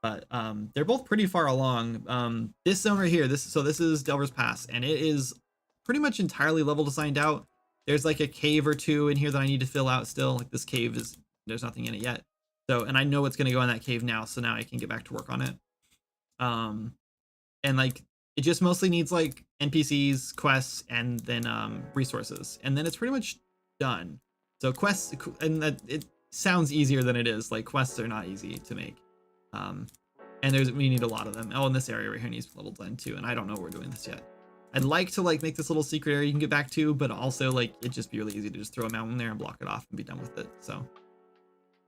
[SPEAKER 1] But they're both pretty far along. This zone right here, this is Delver's Pass, and it is pretty much entirely leveled assigned out. There's like a cave or two in here that I need to fill out still. Like this cave there's nothing in it yet. So, and I know what's gonna go in that cave now, so now I can get back to work on it. And like it just mostly needs like NPCs, quests, and then resources, and then it's pretty much done. So quests, and that it sounds easier than it is. Like quests are not easy to make. And we need a lot of them. Oh, in this area right here needs level 10 too, and I don't know we're doing this yet. I'd like to like make this little secret area you can get back to, but also like it'd just be really easy to just throw a mountain there and block it off and be done with it. So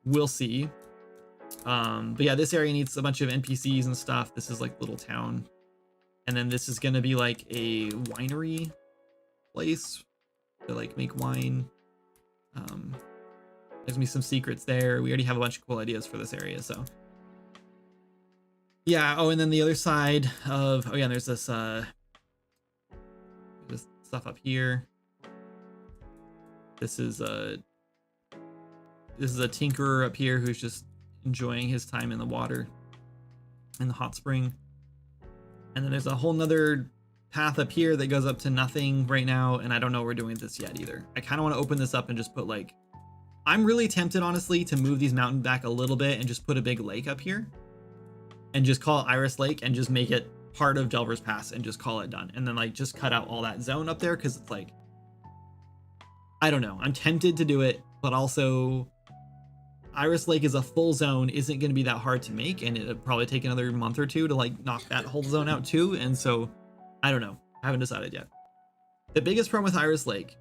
[SPEAKER 1] we'll see. But yeah, this area needs a bunch of NPCs and stuff. This is like little town, and then this is gonna be like a winery place to like make wine. There's gonna be some secrets there. We already have a bunch of cool ideas for this area, so yeah. Oh, and then the other side of there's this stuff up here. This is a tinkerer up here who's just enjoying his time in the water in the hot spring. And then there's a whole nother path up here that goes up to nothing right now, and I don't know we're doing this yet either. I kind of want to open this up and just put like, I'm really tempted honestly to move these mountains back a little bit and just put a big lake up here and just call it Iris Lake and just make it part of Delver's Pass and just call it done, and then like just cut out all that zone up there, because it's like, I don't know, I'm tempted to do it, but also Iris Lake is a full zone, isn't going to be that hard to make, and it'll probably take another month or two to like knock that whole zone out too. And so I don't know, I haven't decided yet. The biggest problem with Iris Lake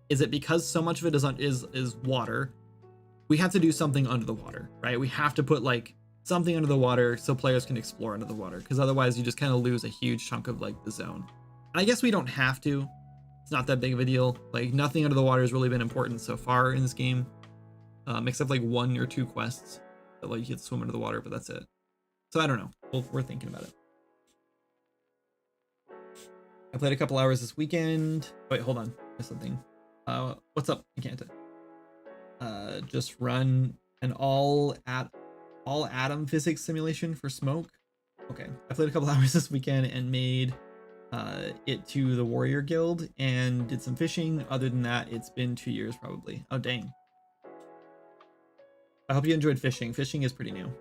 [SPEAKER 1] is that because so much of it is water, we have to do something under the water, right? We have to put like something under the water so players can explore under the water, because otherwise you just kind of lose a huge chunk of like the zone. And I guess we don't have to. It's not that big of a deal. Like nothing under the water has really been important so far in this game, except like 1 or 2 quests that like you have to swim under the water, but that's it. So I don't know. We're thinking about it. I played a couple hours this weekend. Wait, hold on. There's something. What's up, Encanta? Just run an all atom physics simulation for smoke. Okay, I played a couple hours this weekend and made it to the Warrior Guild and did some fishing. Other than that, it's been 2 years probably. Oh dang. I hope you enjoyed fishing. Fishing is pretty new.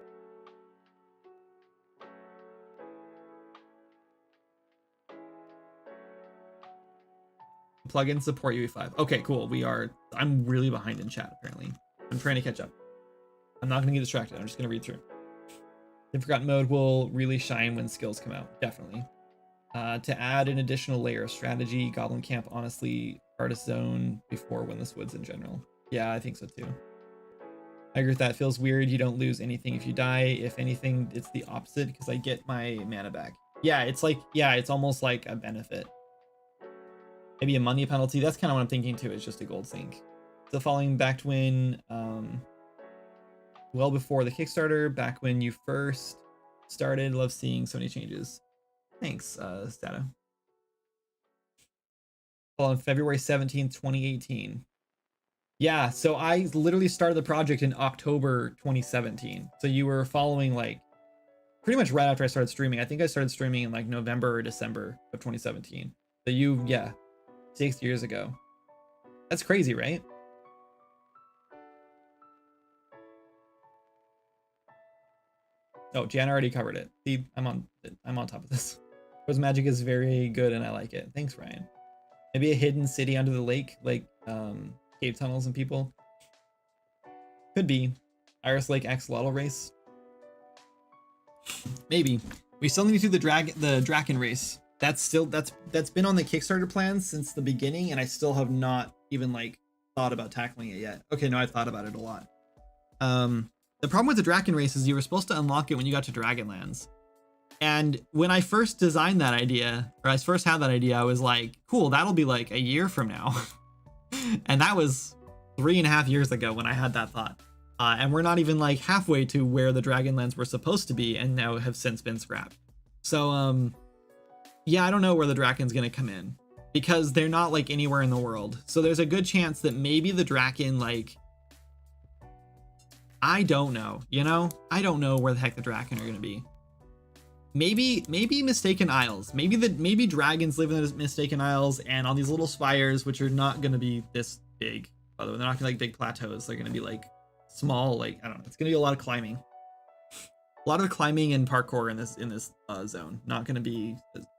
[SPEAKER 1] Plugins support UE5. Okay, cool. I'm really behind in chat apparently. I'm trying to catch up. I'm not gonna get distracted. I'm just gonna read through. The Forgotten mode will really shine when skills come out. Definitely. To add an additional layer of strategy, Goblin Camp, honestly, hardest zone before Windless Woods in general. Yeah, I think so too. I agree with that. Feels weird. You don't lose anything if you die. If anything, it's the opposite because I get my mana back. Yeah, it's like, yeah, it's almost like a benefit. Maybe a money penalty. That's kind of what I'm thinking too. It's just a gold sink. So falling back to when, well before the Kickstarter, back when you first started. Love seeing so many changes. Thanks, Stata. On February 17th, 2018. Yeah, so I literally started the project in October 2017. So you were following like pretty much right after I started streaming. I think I started streaming in like November or December of 2017. So you, yeah, 6 years ago. That's crazy, right? Oh, Jan already covered it. See, I'm on top of this. Rose Magic is very good and I like it. Thanks, Ryan. Maybe a hidden city under the lake, like cave tunnels and people. Could be. Iris Lake Axolotl race. Maybe. We still need to do the Draken race. That's been on the Kickstarter plan since the beginning, and I still have not even like thought about tackling it yet. Okay, no, I've thought about it a lot. The problem with the Draken race is you were supposed to unlock it when you got to Dragonlands. And when I first designed that idea, or I first had that idea, I was like, cool, that'll be like a year from now. And that was 3.5 years ago when I had that thought. And we're not even like halfway to where the Dragonlands were supposed to be and now have since been scrapped. So, yeah, I don't know where the Draken's going to come in because they're not like anywhere in the world. So there's a good chance that maybe the Draken, like, I don't know, you know? I don't know where the heck the Draken are going to be. Maybe Mistaken Isles. Maybe dragons live in the Mistaken Isles and on these little spires, which are not going to be this big. By the way, they're not going to be like big plateaus. They're going to be like small, like, I don't know. It's going to be a lot of climbing. A lot of climbing and parkour in this zone. Not going to be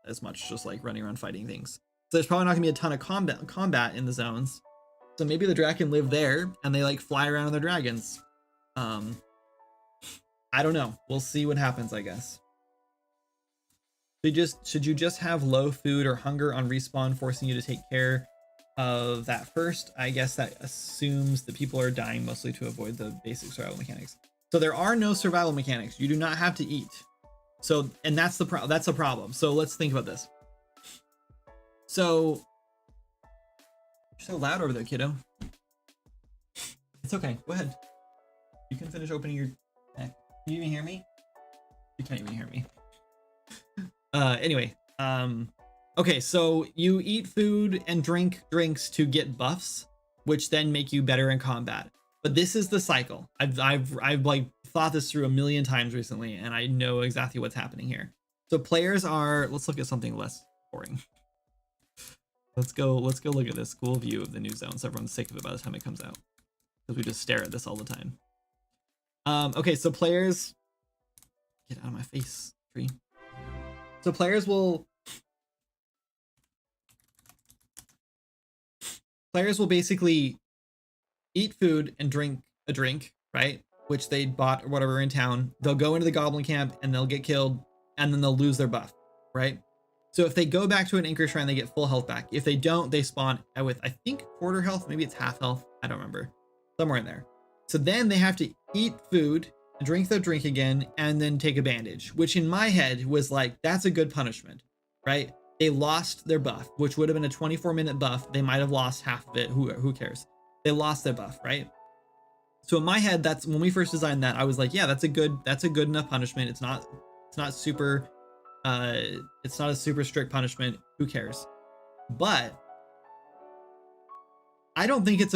[SPEAKER 1] as much just like running around fighting things. So there's probably not going to be a ton of combat in the zones. So maybe the Draken live there and they like fly around on their dragons. I don't know. We'll see what happens, I guess. Should you just have low food or hunger on respawn, forcing you to take care of that first? I guess that assumes that people are dying mostly to avoid the basic survival mechanics. So there are no survival mechanics. You do not have to eat. So, and that's a problem. So let's think about this. So you're so loud over there, kiddo. It's okay. Go ahead. You can finish opening your neck. Can you even hear me? You can't even hear me. Anyway, okay, so you eat food and drink drinks to get buffs, which then make you better in combat. But this is the cycle. I've like thought this through a million times recently, and I know exactly what's happening here. So players are, let's look at something less boring. Let's go look at this cool view of the new zone so everyone's sick of it by the time it comes out. Because we just stare at this all the time. Okay, so players, get out of my face, tree. So players will basically eat food and drink a drink, right? Which they bought or whatever in town. They'll go into the goblin camp and they'll get killed and then they'll lose their buff, right? So if they go back to an Anchor Shrine, they get full health back. If they don't, they spawn with, I think, quarter health, maybe it's half health. I don't remember. Somewhere in there. So then they have to eat food, drink the drink again, and then take a bandage, which in my head was like, that's a good punishment, right? They lost their buff, which would have been a 24-minute buff. They might have lost half of it. Who cares? They lost their buff, right? So in my head, that's when we first designed that, I was like, yeah, that's a good enough punishment. It's not a super strict punishment. Who cares? But I don't think it's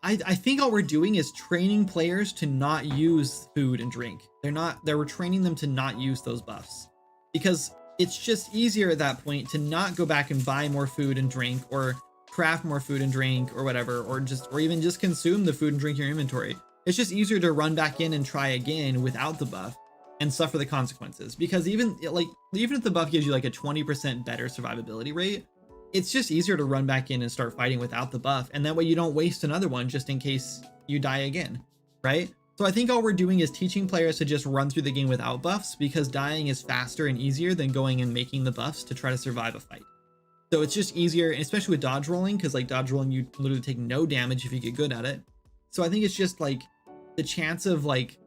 [SPEAKER 1] I think all we're doing is training players to not use food and drink. We're training them to not use those buffs because it's just easier at that point to not go back and buy more food and drink or craft more food and drink or whatever, or even just consume the food and drink in your inventory. It's just easier to run back in and try again without the buff and suffer the consequences, because even if the buff gives you like a 20% better survivability rate, it's just easier to run back in and start fighting without the buff, and that way you don't waste another one just in case you die again, right? So I think all we're doing is teaching players to just run through the game without buffs, because dying is faster and easier than going and making the buffs to try to survive a fight. So it's just easier, especially with dodge rolling, because like dodge rolling, you literally take no damage if you get good at it. So I think it's just like the chance of like,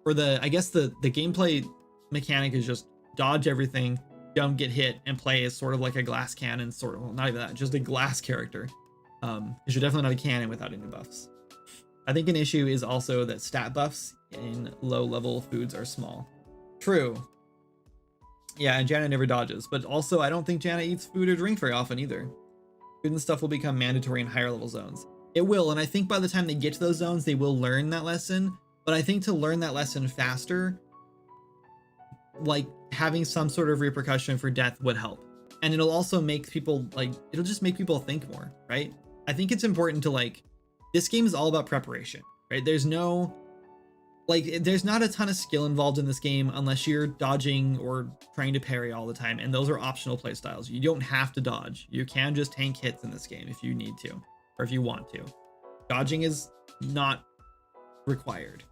[SPEAKER 1] or I guess the gameplay mechanic is just dodge everything, don't get hit and play as sort of like a glass cannon, sort of, well, not even that, just a glass character. Because you're definitely not a cannon without any buffs. I think an issue is also that stat buffs in low level foods are small. True. Yeah, and Janna never dodges, but also I don't think Janna eats food or drink very often either. Food and stuff will become mandatory in higher level zones. It will, and I think by the time they get to those zones, they will learn that lesson. But I think to learn that lesson faster, like having some sort of repercussion for death would help. And it'll also make people like, it'll just make people think more, right? I think it's important to like, this game is all about preparation, right? There's no, like, there's not a ton of skill involved in this game unless you're dodging or trying to parry all the time. And those are optional playstyles. You don't have to dodge. You can just tank hits in this game if you need to, or if you want to. Dodging is not required.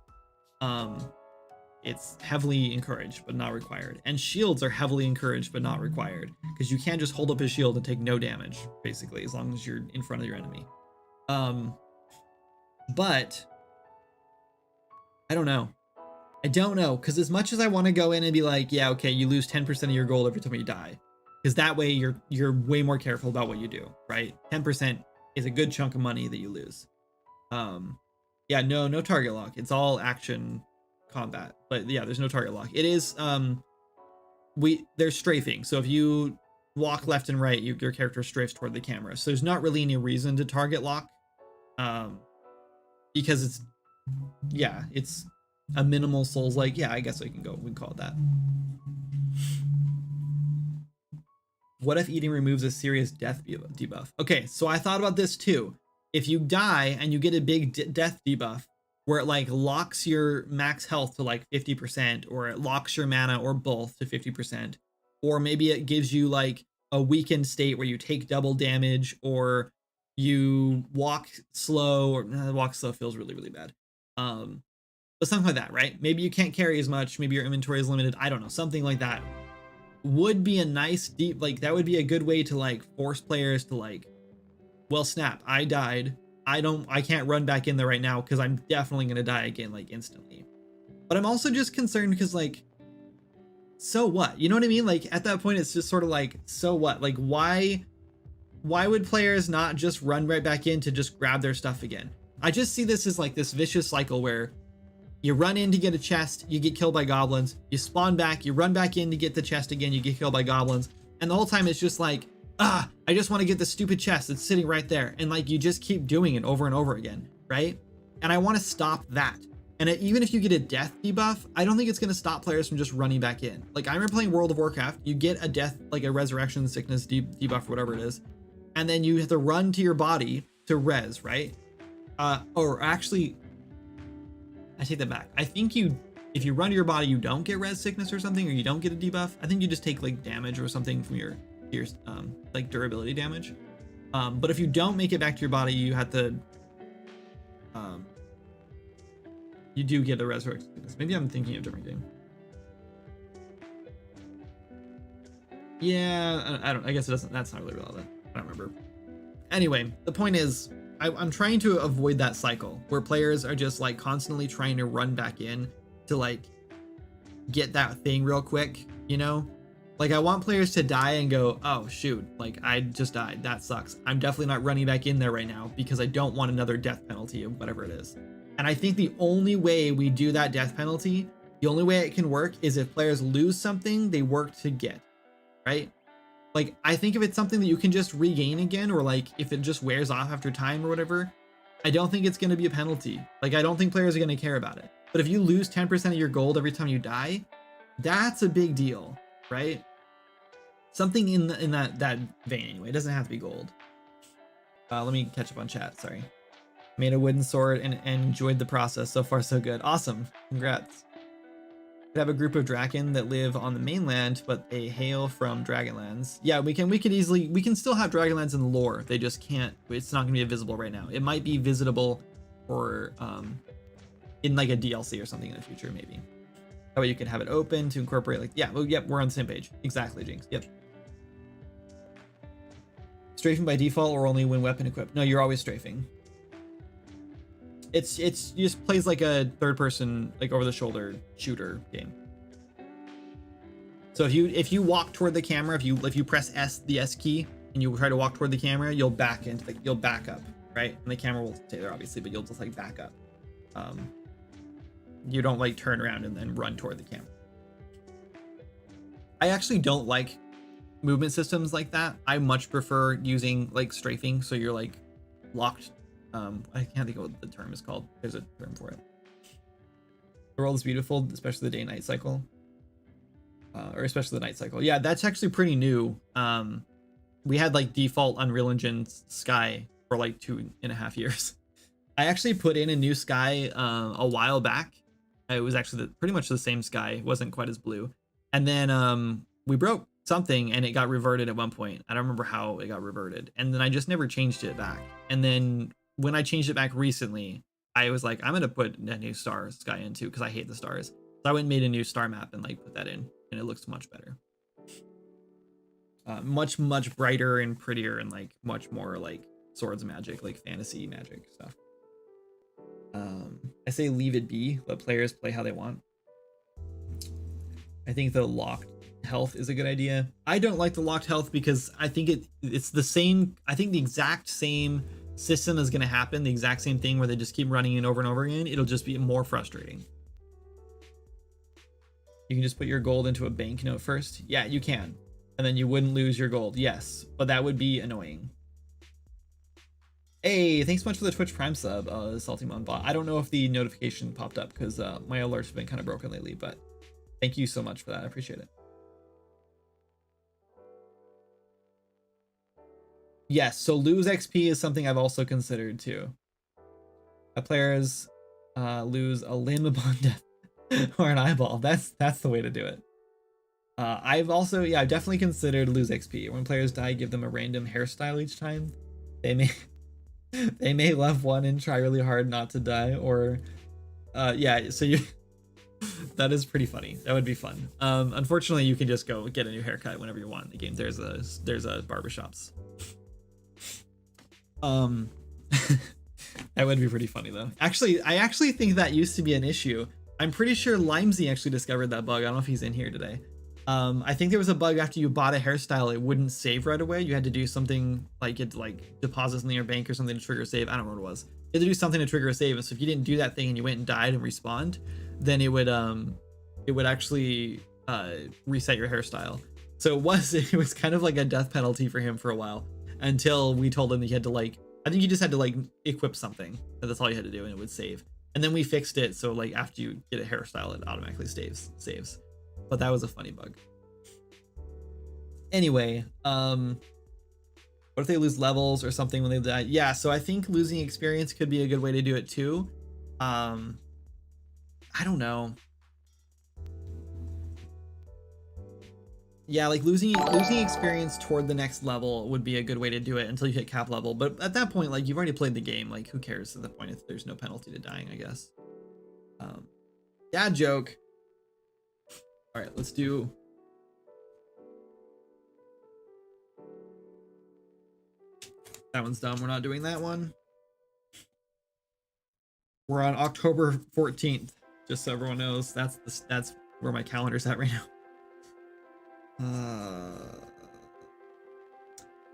[SPEAKER 1] It's heavily encouraged, but not required. And shields are heavily encouraged, but not required. Because you can't just hold up a shield and take no damage, basically, as long as you're in front of your enemy. But I don't know. Because as much as I want to go in and be like, yeah, okay, you lose 10% of your gold every time you die. Because that way you're way more careful about what you do, right? 10% is a good chunk of money that you lose. Yeah, no target lock. It's all action combat. But yeah, there's no target lock. It is there's strafing. So if you walk left and right, your character strafes toward the camera. So there's not really any reason to target lock. Because it's a minimal souls like, yeah, I guess we can call it that. What if eating removes a serious death debuff? Okay, so I thought about this too. If you die and you get a big death debuff where it like locks your max health to like 50%, or it locks your mana or both to 50%, or maybe it gives you like a weakened state where you take double damage, or you walk slow, or walk slow feels really, really bad. But something like that, right? Maybe you can't carry as much, maybe your inventory is limited, I don't know, something like that would be a nice that would be a good way to like force players to like, well, snap, I died, I can't run back in there right now because I'm definitely gonna die again like instantly. But I'm also just concerned because like, so what? You know what I mean? Like at that point it's just sort of like, so what? Like why would players not just run right back in to just grab their stuff again? I just see this as like this vicious cycle where you run in to get a chest, you get killed by goblins, you spawn back, you run back in to get the chest again, you get killed by goblins, and the whole time it's just like, I just want to get the stupid chest that's sitting right there, and like you just keep doing it over and over again, right? And I want to stop that. And even if you get a death debuff, I don't think it's going to stop players from just running back in. Like I remember playing World of Warcraft, you get a death, like a resurrection sickness debuff or whatever it is, and then you have to run to your body to res, right? Or actually, I take that back. I think if you run to your body, you don't get res sickness or something, or you don't get a debuff. I think you just take like damage or something from your like durability damage. But if you don't make it back to your body, you have to you do get a resurrection sickness. Maybe I'm thinking of a different game. Yeah, I guess it doesn't, that's not really relevant. I don't remember. Anyway, the point is, I'm trying to avoid that cycle where players are just like constantly trying to run back in to like get that thing real quick, you know? Like I want players to die and go, oh shoot, like I just died, that sucks. I'm definitely not running back in there right now because I don't want another death penalty of whatever it is. And I think the only way we do that death penalty, the only way it can work is if players lose something they worked to get, right? Like, I think if it's something that you can just regain again, or like if it just wears off after time or whatever, I don't think it's going to be a penalty. Like, I don't think players are going to care about it. But if you lose 10% of your gold every time you die, that's a big deal, right? Something in that vein anyway. It doesn't have to be gold. Let me catch up on chat. Sorry. Made a wooden sword and enjoyed the process. So far, so good. Awesome. Congrats. Could have a group of Draken that live on the mainland, but they hail from Dragonlands. Yeah, we can still have Dragonlands in the lore. They just can't, it's not gonna be visible right now. It might be visitable or in like a DLC or something in the future, maybe. That way you can have it open to incorporate like, yeah, well, yep, we're on the same page. Exactly, Jinx, yep. Strafing by default or only when weapon equipped? No, you're always strafing. It's you just plays like a third person, like over the shoulder shooter game. So if you walk toward the camera, if you press the S key and you try to walk toward the camera, you'll back up, right? And the camera will stay there obviously, but you'll just like back up. You don't like turn around and then run toward the camera. I actually don't like movement systems like that. I much prefer using like strafing, so you're like locked. I can't think of what the term is called. There's a term for it. The world is beautiful, especially the day-night cycle. Or especially the night cycle. Yeah, that's actually pretty new. We had like default Unreal Engine sky for like 2.5 years. I actually put in a new sky a while back. It was actually pretty much the same sky. It wasn't quite as blue. And then we broke something and it got reverted at one point. I don't remember how it got reverted. And then I just never changed it back. And then when I changed it back recently, I was like, I'm going to put a new star sky in too, because I hate the stars. So I went and made a new star map and like put that in, and it looks much better. Much brighter and prettier and like much more like swords magic, like fantasy magic stuff. I say leave it be, let players play how they want. I think the locked health is a good idea. I don't like the locked health because I think it's the same. I think the exact same system is going to happen, the exact same thing where they just keep running in over and over again. It'll just be more frustrating. You can just put your gold into a banknote first. Yeah, you can. And then you wouldn't lose your gold. Yes, but that would be annoying. Hey, thanks so much for the Twitch Prime sub, Salty Mon Bot. I don't know if the notification popped up because my alerts have been kind of broken lately, but thank you so much for that. I appreciate it. Yes, so lose XP is something I've also considered too. Players lose a limb upon death or an eyeball. That's the way to do it. I've also, yeah, I've definitely considered lose XP. When players die, give them a random hairstyle each time. They may love one and try really hard not to die, or yeah, so you that is pretty funny. That would be fun. Unfortunately, you can just go get a new haircut whenever you want in the game. There's a barbershops. That would be pretty funny though. Actually, I actually think that used to be an issue. I'm pretty sure Limesy actually discovered that bug. I don't know if he's in here today. I think there was a bug after you bought a hairstyle, it wouldn't save right away. You had to do something like it like deposit in your bank or something to trigger a save. I don't know what it was. You had to do something to trigger a save. And so if you didn't do that thing and you went and died and respawned, then it would actually reset your hairstyle. So it was kind of like a death penalty for him for a while, until we told him that he had to like, I think you just had to like equip something. That's all you had to do and it would save. And then we fixed it so like after you get a hairstyle, it automatically saves. But that was a funny bug. Anyway, what if they lose levels or something when they die? Yeah, so I think losing experience could be a good way to do it too. I don't know. Yeah, like losing experience toward the next level would be a good way to do it until you hit cap level. But at that point, like you've already played the game, like who cares at the point if there's no penalty to dying, I guess. Dad joke. All right, let's do. That one's dumb. We're not doing that one. We're on October 14th, just so everyone knows. That's where my calendar's at right now.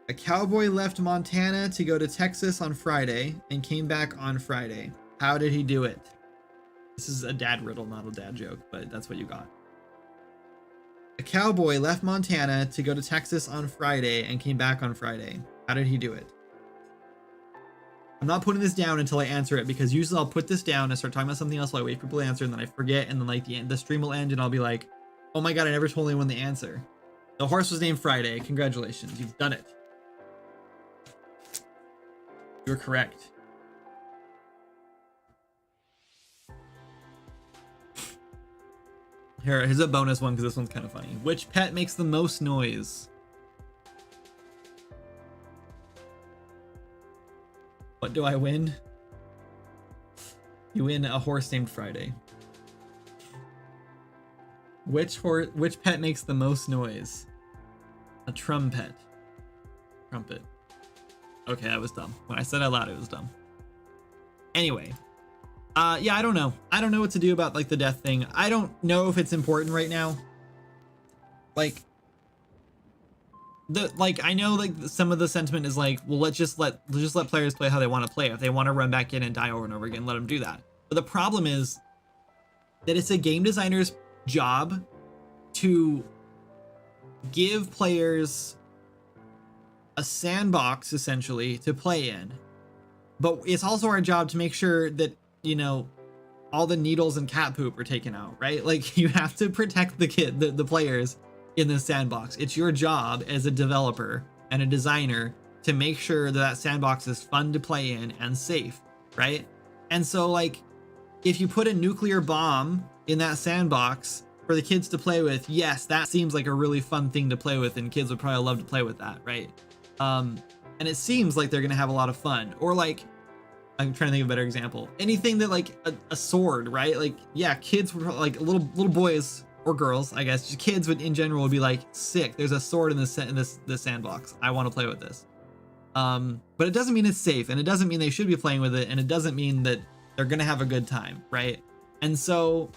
[SPEAKER 1] A cowboy left Montana to go to Texas on Friday and came back on Friday. How did he do it? This is a dad riddle, not a dad joke, but that's what you got. A cowboy left Montana to go to Texas on Friday and came back on Friday. How did he do it? I'm not putting this down until I answer it, because usually I'll put this down and start talking about something else while I wait for people to answer, and then I forget, and then like the stream will end and I'll be like, oh my god, I never told anyone the answer. The horse was named Friday. Congratulations, you've done it. You're correct. Here's a bonus one because this one's kind of funny. Which pet makes the most noise? What do I win? You win a horse named Friday. Which pet makes the most noise? A trumpet. Trumpet. Okay, that was dumb. When I said out loud, it was dumb. Anyway. Yeah, I don't know. I don't know what to do about like the death thing. I don't know if it's important right now. like I know like some of the sentiment is like, well, let's just let players play how they want to play. If they want to run back in and die over and over again, let them do that. But the problem is that it's a game designer's job to give players a sandbox essentially to play in, but it's also our job to make sure that, you know, all the needles and cat poop are taken out, right? Like, you have to protect the players in the sandbox. It's your job as a developer and a designer to make sure that that sandbox is fun to play in and safe, right? And so, like, if you put a nuclear bomb in that sandbox for the kids to play with, yes, that seems like a really fun thing to play with, and kids would probably love to play with that, right? And it seems like they're gonna have a lot of fun. Or like, I'm trying to think of a better example. Anything that like a sword, right? Like, yeah, kids would probably, like little boys or girls, I guess, just kids would in general would be like, sick, there's a sword in this sandbox. I want to play with this. But it doesn't mean it's safe, and it doesn't mean they should be playing with it, and it doesn't mean that they're gonna have a good time, right? And so,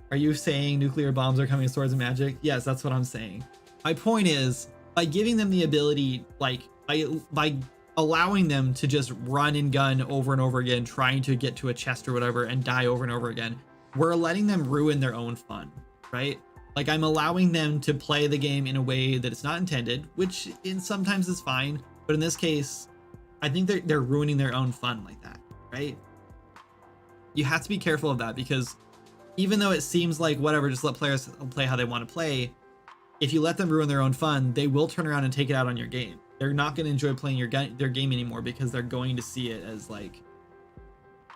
[SPEAKER 1] are you saying nuclear bombs are coming with swords and magic? Yes, that's what I'm saying. My point is, by giving them the ability, like by allowing them to just run and gun over and over again, trying to get to a chest or whatever and die over and over again, we're letting them ruin their own fun, right? Like, I'm allowing them to play the game in a way that it's not intended, which sometimes is fine, but in this case, I think they're ruining their own fun like that, right? You have to be careful of that, because even though it seems like whatever, just let players play how they want to play, if you let them ruin their own fun, they will turn around and take it out on your game. They're not going to enjoy playing their game anymore, because they're going to see it as like,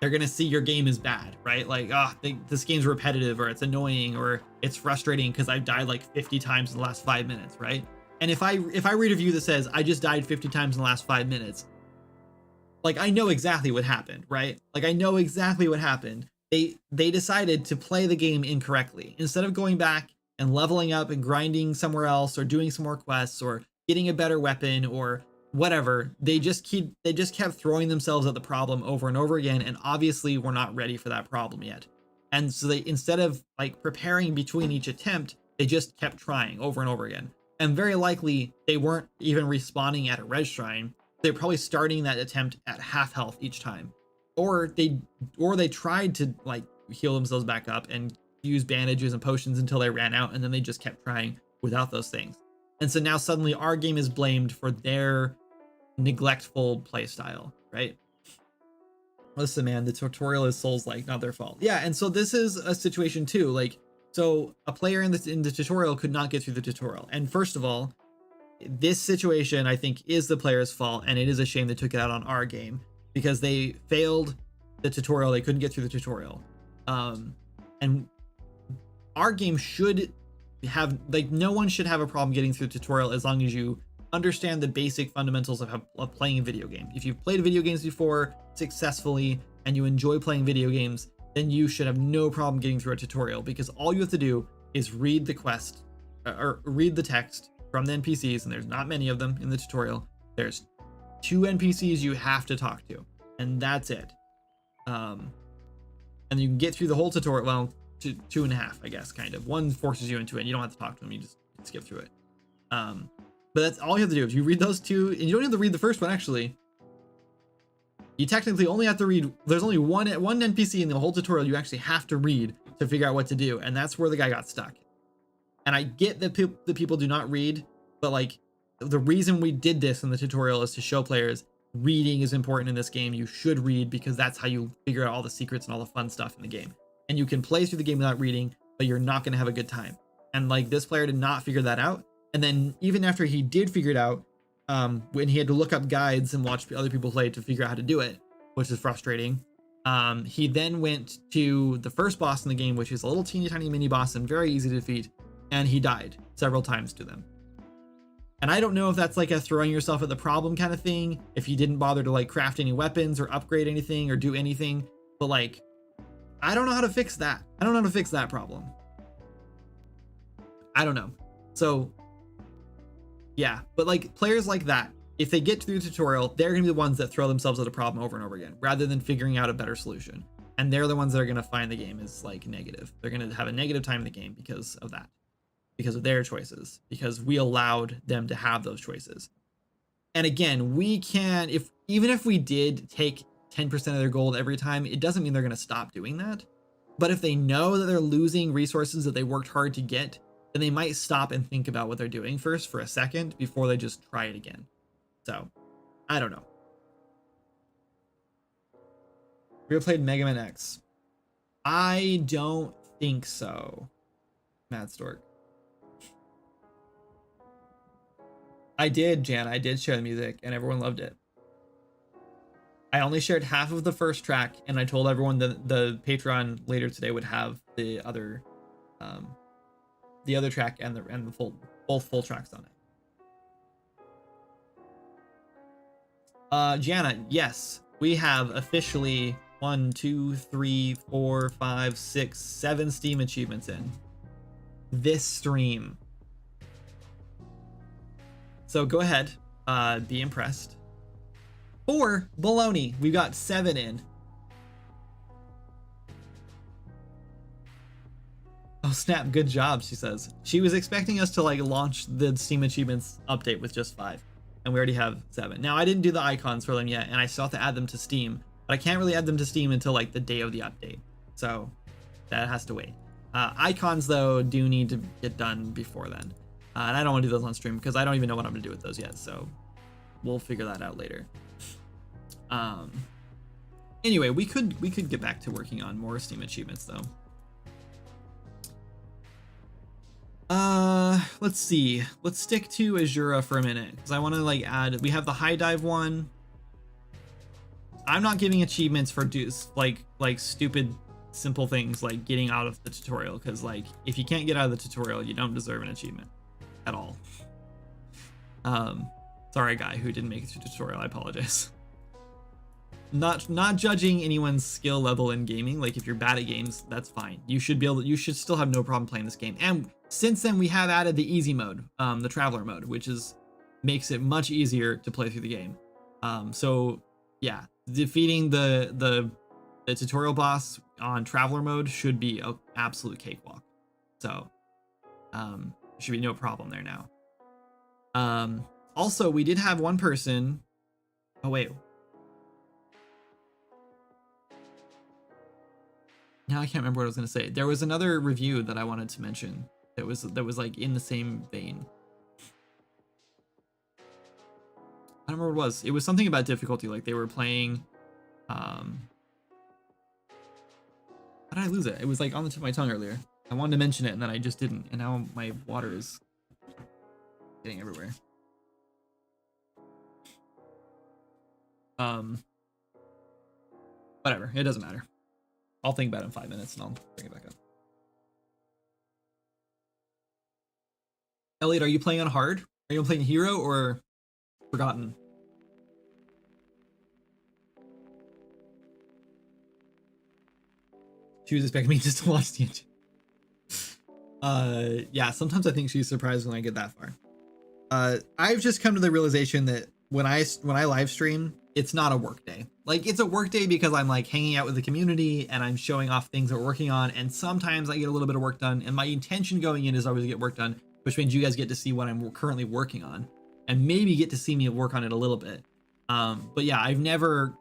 [SPEAKER 1] they're going to see your game is bad, right? Like, this game's repetitive, or it's annoying, or it's frustrating because I've died like 50 times in the last 5 minutes, right? And if I read a review that says I just died 50 times in the last 5 minutes, like, I know exactly what happened, right? Like, I know exactly what happened. They decided to play the game incorrectly. Instead of going back and leveling up and grinding somewhere else, or doing some more quests, or getting a better weapon, or whatever, they just kept throwing themselves at the problem over and over again, and obviously we're not ready for that problem yet. And so they, instead of like preparing between each attempt, they just kept trying over and over again. And very likely they weren't even respawning at a red shrine. They're probably starting that attempt at half health each time. Or they tried to like heal themselves back up and use bandages and potions until they ran out, and then they just kept trying without those things. And so now suddenly our game is blamed for their neglectful playstyle, right? Listen, man, the tutorial is Souls-like, not their fault. Yeah, and so this is a situation too. Like, so a player in the tutorial could not get through the tutorial. And first of all, this situation I think is the player's fault, and it is a shame they took it out on our game, because they failed the tutorial. They couldn't get through the tutorial. And our game should have, like, no one should have a problem getting through the tutorial as long as you understand the basic fundamentals of playing a video game. If you've played video games before successfully and you enjoy playing video games, then you should have no problem getting through a tutorial, because all you have to do is read the quest or read the text from the NPCs, and there's not many of them in the tutorial. There's 2 NPCs you have to talk to, and that's it. And you can get through the whole tutorial. Well, 2.5, I guess, kind of. One forces you into it, and you don't have to talk to them. You just skip through it. But that's all you have to do. If you read those 2, and you don't have to read the first one, actually. You technically only have to read. There's only one NPC in the whole tutorial you actually have to read to figure out what to do, and that's where the guy got stuck. And I get that the people do not read, but like, the reason we did this in the tutorial is to show players reading is important in this game. You should read, because that's how you figure out all the secrets and all the fun stuff in the game. And you can play through the game without reading, but you're not going to have a good time. And like, this player did not figure that out. And then even after he did figure it out, when he had to look up guides and watch other people play to figure out how to do it, which is frustrating, he then went to the first boss in the game, which is a little teeny tiny mini boss and very easy to defeat, and he died several times to them. And I don't know if that's like a throwing yourself at the problem kind of thing, if you didn't bother to like craft any weapons or upgrade anything or do anything, but like, I don't know how to fix that. I don't know how to fix that problem. I don't know. So yeah, but like, players like that, if they get through the tutorial, they're gonna be the ones that throw themselves at a problem over and over again, rather than figuring out a better solution. And they're the ones that are gonna find the game is like negative. They're gonna have a negative time in the game because of that. because of their choices, because we allowed them to have those choices. And again, we can, even if we did take 10% of their gold every time, it doesn't mean they're going to stop doing that. But if they know that they're losing resources that they worked hard to get, then they might stop and think about what they're doing first for a second before they just try it again. So, I don't know. Have you ever played Mega Man X? I don't think so, Mad Stork. I did, Jan. I did share the music, and everyone loved it. I only shared half of the first track, and I told everyone that the Patreon later today would have the other track and the both full tracks on it. Gianna, yes, we have officially 1, 2, 3, 4, 5, 6, 7 Steam achievements in this stream. So go ahead, be impressed. 4 baloney. We've got 7 in. Oh snap! Good job, she says. She was expecting us to like launch the Steam achievements update with just 5, and we already have 7. Now I didn't do the icons for them yet, and I still have to add them to Steam, but I can't really add them to Steam until like the day of the update, so that has to wait. Icons though do need to get done before then, and I don't want to do those on stream because I don't even know what I'm gonna do with those yet. So we'll figure that out later. Anyway, we could get back to working on more Steam achievements though. Let's see. Let's stick to Azura for a minute because I want to like add. We have the high dive one. I'm not giving achievements for like stupid simple things like getting out of the tutorial, because like if you can't get out of the tutorial, you don't deserve an achievement at all. Sorry, guy who didn't make it through the tutorial. I apologize. Not judging anyone's skill level in gaming. Like if you're bad at games, that's fine. You should still have no problem playing this game. And since then, we have added the easy mode, the traveler mode, which makes it much easier to play through the game. So yeah, defeating the tutorial boss on traveler mode should be an absolute cakewalk. So should be no problem there now. Also, we did have one person. Oh wait. Now I can't remember what I was going to say. There was another review that I wanted to mention that was like in the same vein. I don't remember what it was. It was something about difficulty, like they were playing how did I lose it? It was like on the tip of my tongue earlier. I wanted to mention it and then I just didn't, and now my water is getting everywhere. Whatever, it doesn't matter. I'll think about it in 5 minutes and I'll bring it back up. Elliot, are you playing on hard? Are you playing hero or forgotten? She was expecting me just to watch the engine. Yeah, sometimes I think she's surprised when I get that far. I've just come to the realization that when I live stream, it's not a work day. Like it's a work day because I'm like hanging out with the community and I'm showing off things that we're working on. And sometimes I get a little bit of work done, and my intention going in is always to get work done, which means you guys get to see what I'm currently working on and maybe get to see me work on it a little bit. But yeah, I've never,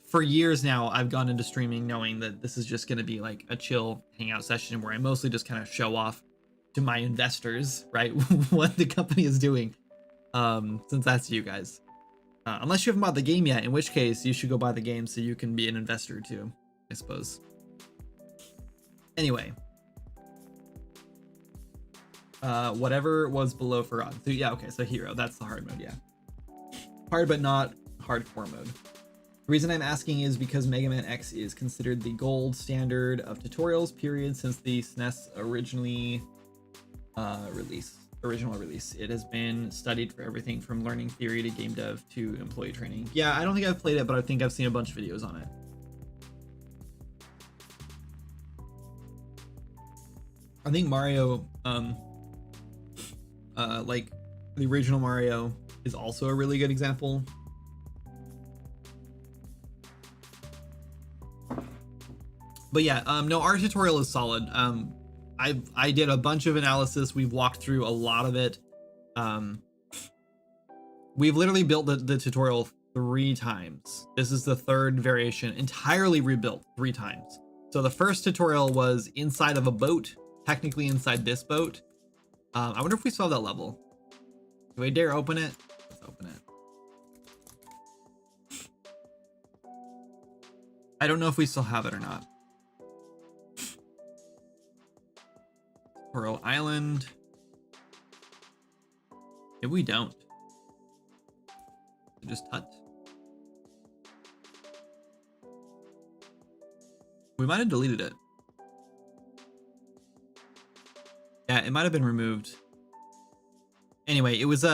[SPEAKER 1] for years now, I've gone into streaming knowing that this is just going to be like a chill hangout session where I mostly just kind of show off to my investors, right? What the company is doing. Since that's you guys. Unless you haven't bought the game yet, in which case you should go buy the game so you can be an investor too, I suppose. Anyway. Whatever was below forgotten. So yeah, okay, so hero, that's the hard mode, yeah. Hard but not hardcore mode. The reason I'm asking is because Mega Man X is considered the gold standard of tutorials, period, since the SNES original release. It has been studied for everything from learning theory to game dev to employee training. Yeah, I don't think I've played it, but I think I've seen a bunch of videos on it. I think Mario, like the original Mario is also a really good example. But yeah, no, our tutorial is solid. I did a bunch of analysis. We've walked through a lot of it. We've literally built the tutorial 3 times. This is the 3rd variation, entirely rebuilt 3 times. So the first tutorial was inside of a boat, technically inside this boat. I wonder if we still have that level. Do I dare open it? Let's open it. I don't know if we still have it or not. Tutorial Island. If we don't. Just hut. We might have deleted it. Yeah, it might have been removed. Anyway, it was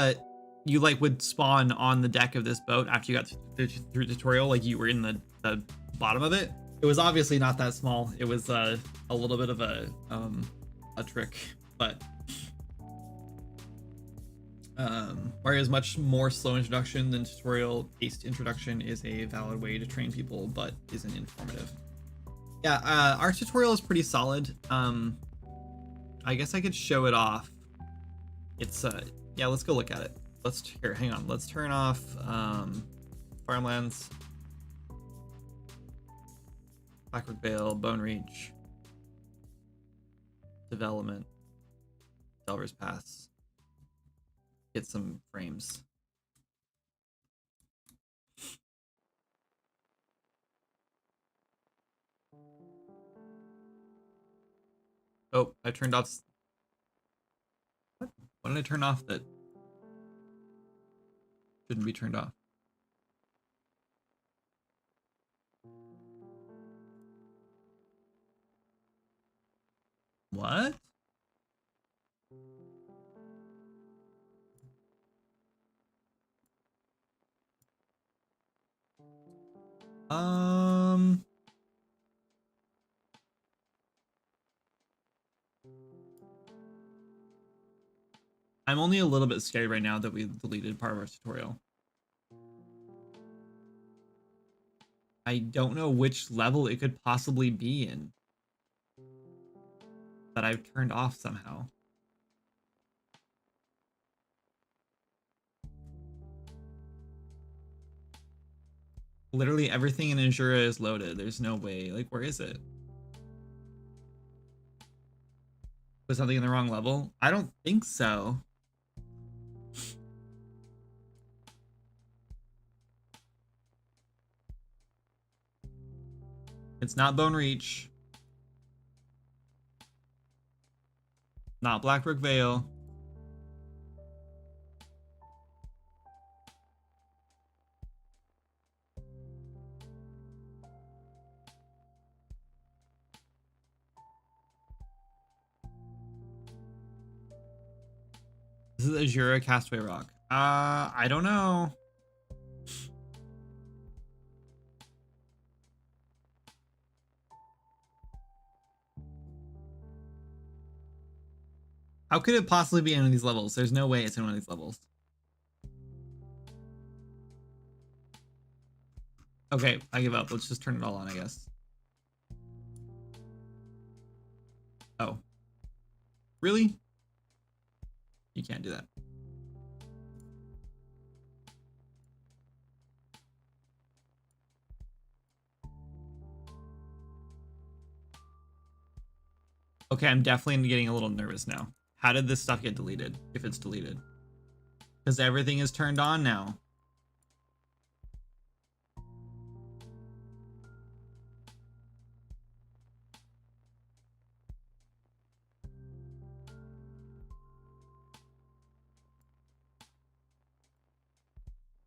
[SPEAKER 1] you like would spawn on the deck of this boat after you got through the tutorial, like you were in the bottom of it. It was obviously not that small. It was a little bit of a trick, but Mario's much more slow introduction than tutorial based introduction is a valid way to train people, but isn't informative. Yeah, our tutorial is pretty solid. I guess I could show it off. It's yeah, let's go look at it. Hang on, let's turn off farmlands, Blackrock Vale, Bone Reach, development, Delver's Pass. Get some frames. Oh, I turned off. What did I turn off that shouldn't be turned off? What? I'm only a little bit scared right now that we deleted part of our tutorial. I don't know which level it could possibly be in that I've turned off somehow. Literally everything in Azura is loaded. There's no way. Like, where is it? Was something in the wrong level? I don't think so. It's not Bone Reach. Not Blackrock Vale. This is Azura Castaway Rock. I don't know. How could it possibly be in one of these levels? There's no way it's in one of these levels. Okay, I give up. Let's just turn it all on, I guess. Oh. Really? You can't do that. Okay, I'm definitely getting a little nervous now. How did this stuff get deleted, if it's deleted? Because everything is turned on now.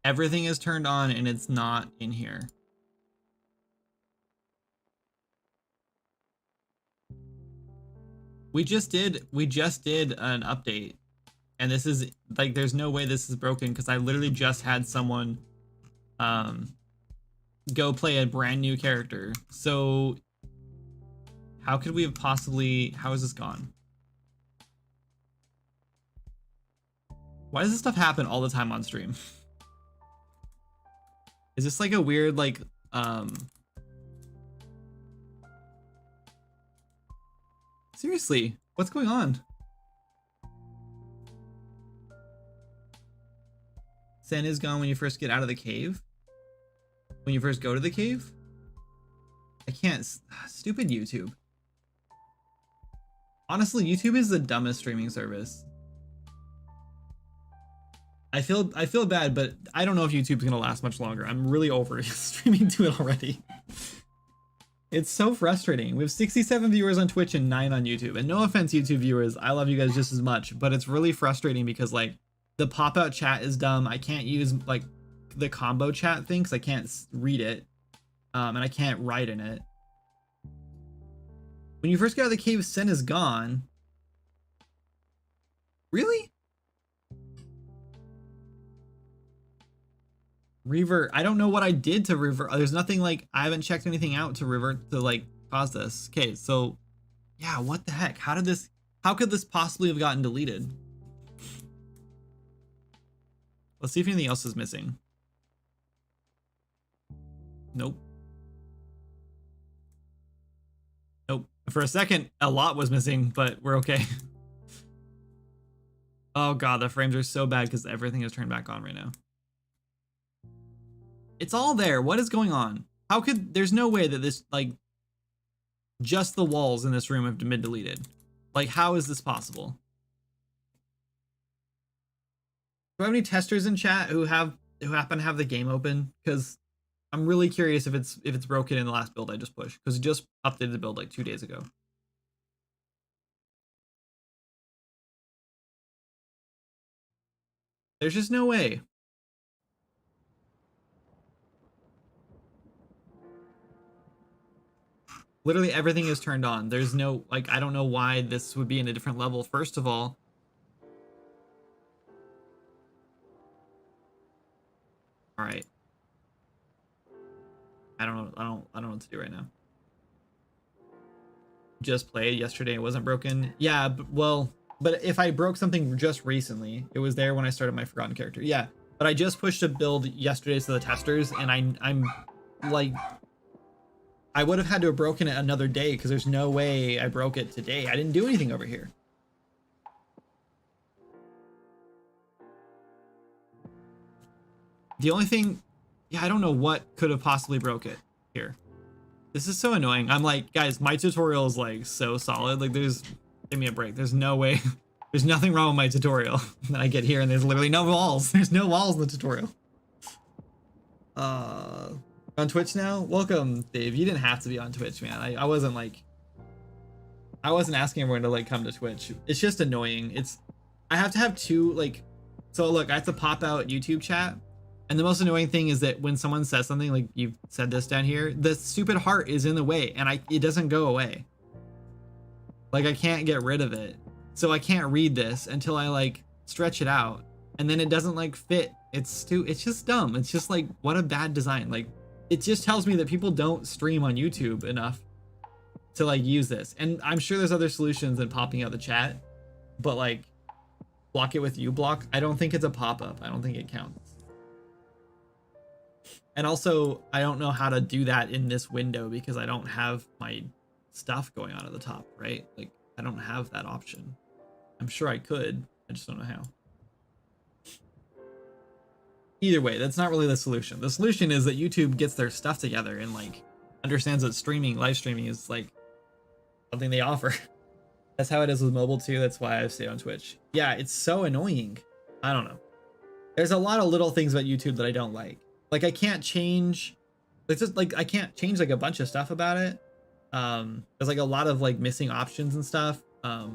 [SPEAKER 1] Everything is turned on and it's not in here. We just did an update, and this is like, there's no way this is broken because I literally just had someone go play a brand new character. So how could we have possibly, how is this gone? Why does this stuff happen all the time on stream? Is this like a weird like seriously, What's going on? Sen is gone when you first get out of the cave. When you first go to the cave? I can't. Stupid YouTube. Honestly, YouTube is the dumbest streaming service. I feel bad, but I don't know if YouTube's gonna last much longer. I'm really over streaming to it already. It's so frustrating. We have 67 viewers on Twitch and 9 on YouTube. And no offense, YouTube viewers, I love you guys just as much, but it's really frustrating because like the pop-out chat is dumb. I can't use like the combo chat thing because I can't read it. And I can't write in it. When you first get out of the cave, Sen is gone. Really? Revert. I don't know what I did to revert. There's nothing like, I haven't checked anything out to revert to like cause this. Okay, so yeah, what the heck? How could this possibly have gotten deleted? Let's see if anything else is missing. Nope. Nope. For a second, a lot was missing, but we're okay. Oh god, the frames are so bad because everything is turned back on right now. It's all there. What is going on? How could, there's no way that this, like, just the walls in this room have been deleted. Like, how is this possible? Do I have any testers in chat who happen to have the game open? Because I'm really curious if it's broken in the last build I just pushed, because it just updated the build like 2 days ago. There's just no way. Literally everything is turned on. There's no, like, I don't know why this would be in a different level. First of all, all right. I don't know what to do right now. Just played yesterday. It wasn't broken. Yeah, but if I broke something just recently, it was there when I started my forgotten character. Yeah, but I just pushed a build yesterday to the testers, and I'm like, I would have had to have broken it another day because there's no way I broke it today. I didn't do anything over here. The only thing, yeah, I don't know what could have possibly broke it here. This is so annoying. I'm like, guys, my tutorial is like so solid. Like, give me a break. There's no way. There's nothing wrong with my tutorial. Then I get here and there's literally no walls. There's no walls in the tutorial. On Twitch now? Welcome, Dave. You didn't have to be on Twitch, man. I wasn't asking everyone to like come to Twitch. It's just annoying. I have to have two, like, so look, I have to pop out YouTube chat. And the most annoying thing is that when someone says something, like you've said this down here, the stupid heart is in the way and it doesn't go away. Like, I can't get rid of it. So I can't read this until I like stretch it out, and then it doesn't like fit. It's just dumb. It's just like, what a bad design. Like, it just tells me that people don't stream on YouTube enough to like use this. And I'm sure there's other solutions than popping out the chat, but like, block it with uBlock. I don't think it's a pop-up. I don't think it counts. And also, I don't know how to do that in this window because I don't have my stuff going on at the top, right? Like, I don't have that option. I'm sure I could. I just don't know how. Either way, that's not really the solution. The solution is that YouTube gets their stuff together and like understands that live streaming is like something they offer. That's how it is with mobile too. That's why I stay on Twitch. Yeah, it's so annoying. I don't know. There's a lot of little things about YouTube that I don't like. Like, I can't change, it's just like, I can't change like a bunch of stuff about it. There's like a lot of like missing options and stuff. I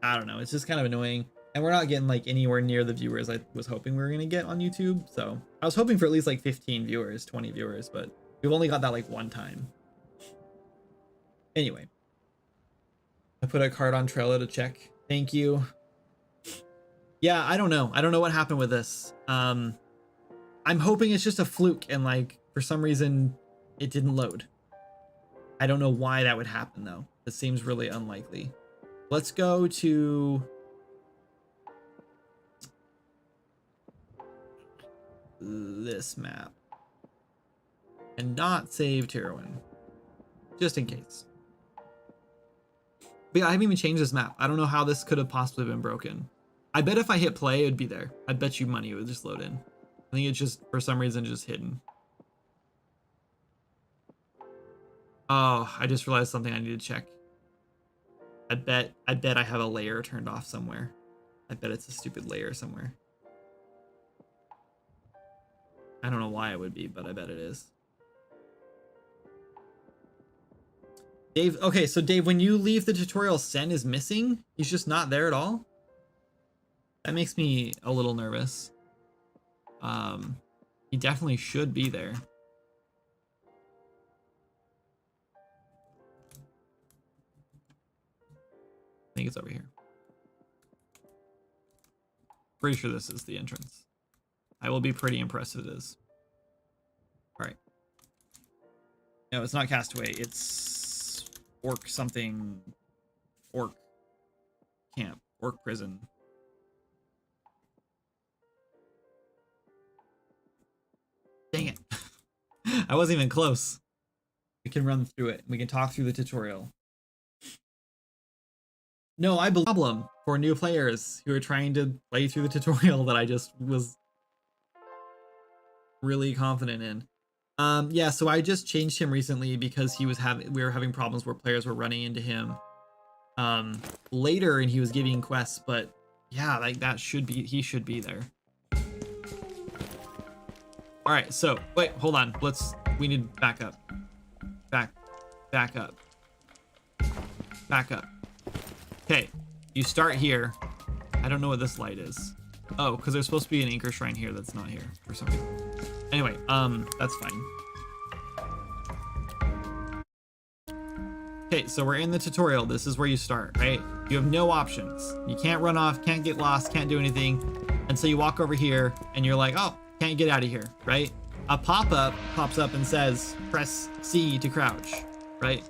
[SPEAKER 1] don't know. It's just kind of annoying. And we're not getting like anywhere near the viewers I was hoping we were going to get on YouTube. So I was hoping for at least like 15 viewers, 20 viewers, but we've only got that like one time. Anyway, I put a card on Trello to check. Thank you. Yeah, I don't know. I don't know what happened with this. I'm hoping it's just a fluke and like for some reason it didn't load. I don't know why that would happen though. It seems really unlikely. Let's go to this map and not save Terwin, just in case. But yeah, I haven't even changed this map. I don't know how this could have possibly been broken. I bet if I hit play, it'd be there. I bet you money it would just load in. I think it's just, for some reason, just hidden. Oh, I just realized something I need to check. I bet I have a layer turned off somewhere. I bet it's a stupid layer somewhere. I don't know why it would be, but I bet it is. Dave, okay, so Dave, when you leave the tutorial, Sen is missing? He's just not there at all? That makes me a little nervous. He definitely should be there. I think it's over here. Pretty sure this is the entrance. I will be pretty impressed if it is. All right. No, it's not Castaway. It's Orc something. Orc camp. Orc prison. Dang it. I wasn't even close. We can run through it. We can talk through the tutorial. No, I believe problem for new players who are trying to play through the tutorial that I just was really confident in. Yeah, so I just changed him recently because we were having problems where players were running into him later and he was giving quests, but yeah, like he should be there. All right, so wait, hold on. We need back up. Back up. Back up. Okay, you start here. I don't know what this light is. Oh, because there's supposed to be an anchor shrine here that's not here for some reason. Anyway, that's fine. Okay, so we're in the tutorial. This is where you start, right? You have no options. You can't run off, can't get lost, can't do anything. And so you walk over here and you're like, oh, can't get out of here, right? A pop-up pops up and says, press C to crouch, right?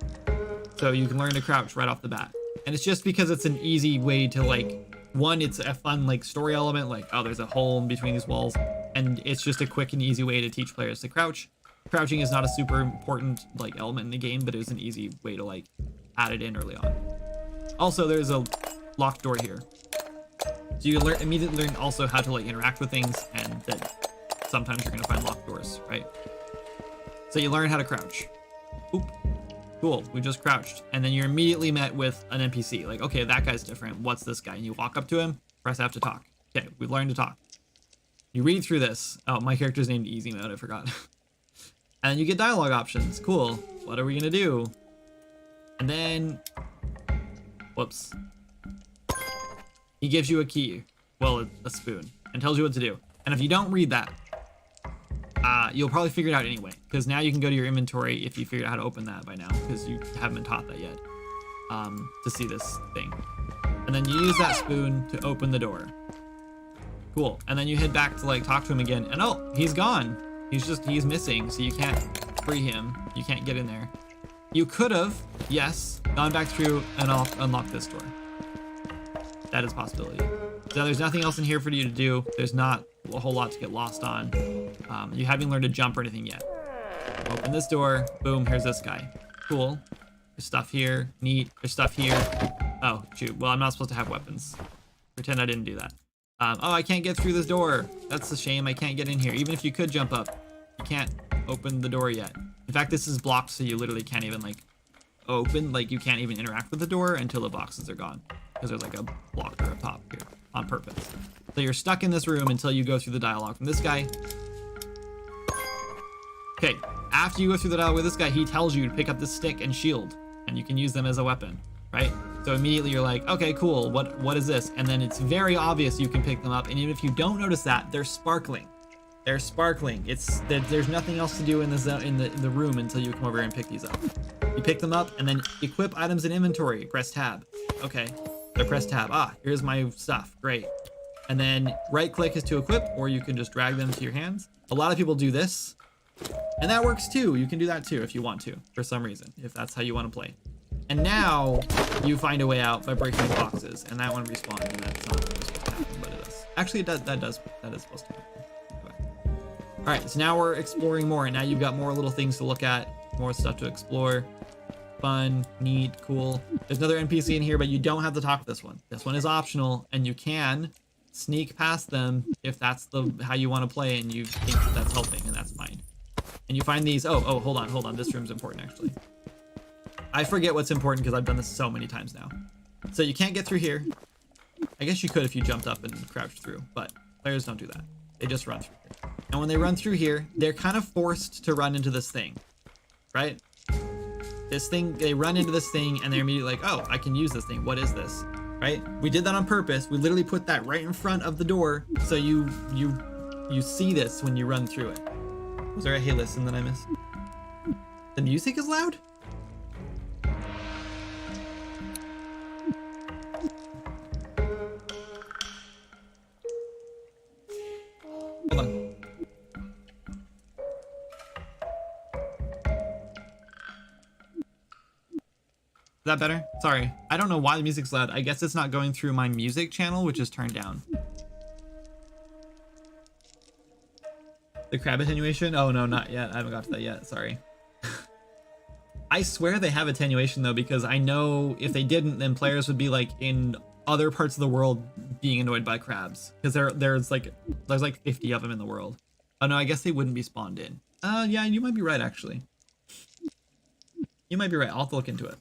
[SPEAKER 1] So you can learn to crouch right off the bat. And it's just because it's an easy way to, like, one, it's a fun, like, story element, like, oh, there's a hole in between these walls. And it's just a quick and easy way to teach players to crouch. Crouching is not a super important, like, element in the game, but it's an easy way to, like, add it in early on. Also, there's a locked door here. So you immediately learn also how to, like, interact with things, and that sometimes you're going to find locked doors, right? So you learn how to crouch. Oop. Cool, we just crouched. And then you're immediately met with an NPC. Like, okay, that guy's different. What's this guy? And you walk up to him, press F to talk. Okay, we've learned to talk. You read through this. Oh, my character's named Easy Mode, I forgot. And then you get dialogue options. Cool. What are we gonna do? And then, whoops. He gives you a key. Well, a spoon. And tells you what to do. And if you don't read that, you'll probably figure it out anyway, because now you can go to your inventory if you figured out how to open that by now, because you haven't been taught that yet, to see this thing. And then you use that spoon to open the door. Cool. And then you head back to, like, talk to him again, and oh, he's gone. He's missing, so you can't free him. You can't get in there. You could have, yes, gone back through and unlocked this door. That is a possibility. So there's nothing else in here for you to do. There's not a whole lot to get lost on. You haven't learned to jump or anything yet. Open this door. Boom, here's this guy. Cool. There's stuff here. Neat. There's stuff here. Oh, shoot. Well, I'm not supposed to have weapons. Pretend I didn't do that. Oh, I can't get through this door. That's a shame. I can't get in here. Even if you could jump up, you can't open the door yet. In fact, this is blocked, so you literally can't even, like, open. Like, you can't even interact with the door until the boxes are gone. Because there's, like, a blocker up top here on purpose. So you're stuck in this room until you go through the dialogue from this guy. Okay, after you go through the dialogue with this guy, he tells you to pick up this stick and shield, and you can use them as a weapon, right? So immediately you're like, okay, cool, what is this? And then it's very obvious you can pick them up, and even if you don't notice that, they're sparkling. They're sparkling. There's nothing else to do in the room until you come over and pick these up. You pick them up, and then equip items in inventory. Press tab. Okay, so press tab. Ah, here's my stuff. Great. And then right click is to equip, or you can just drag them to your hands. A lot of people do this, and that works too. You can do that too if you want to, for some reason, if that's how you want to play. And now you find a way out by breaking the boxes, and that one respawns, and that's not supposed to happen, but it does. Actually, that is supposed to happen. Okay. All right, so now we're exploring more, and now you've got more little things to look at, more stuff to explore. fun, neat, cool. There's another NPC in here, but you don't have to talk to this one. This one is optional, and you can sneak past them if that's how you want to play and you think that's helping, and that's fine. And you find these. Oh, hold on. This room's important, actually. I forget what's important because I've done this so many times now. So you can't get through here. I guess you could if you jumped up and crouched through, but players don't do that. They just run through here. And when they run through here, they're kind of forced to run into this thing, right? This thing, they run into this thing and they're immediately like, oh, I can use this thing. What is this? Right? We did that on purpose. We literally put that right in front of the door so you see this when you run through it. Was there a hey listen that I missed? The music is loud? Hold on. Is that better? Sorry. I don't know why the music's loud. I guess it's not going through my music channel, which is turned down. The crab attenuation? Oh, no, not yet. I haven't got to that yet. Sorry. I swear they have attenuation, though, because I know if they didn't, then players would be, like, in other parts of the world being annoyed by crabs. Because there's like 50 of them in the world. Oh, no, I guess they wouldn't be spawned in. Yeah, you might be right, actually. You might be right. I'll have to look into it.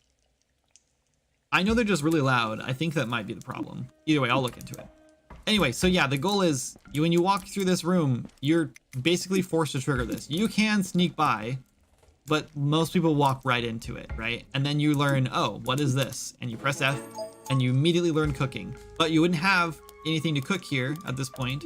[SPEAKER 1] I know they're just really loud. I think that might be the problem. Either way, I'll look into it. Anyway, so yeah, the goal is when you walk through this room, you're basically forced to trigger this. You can sneak by, but most people walk right into it, right? And then you learn, oh, what is this? And you press F and you immediately learn cooking. But you wouldn't have anything to cook here at this point.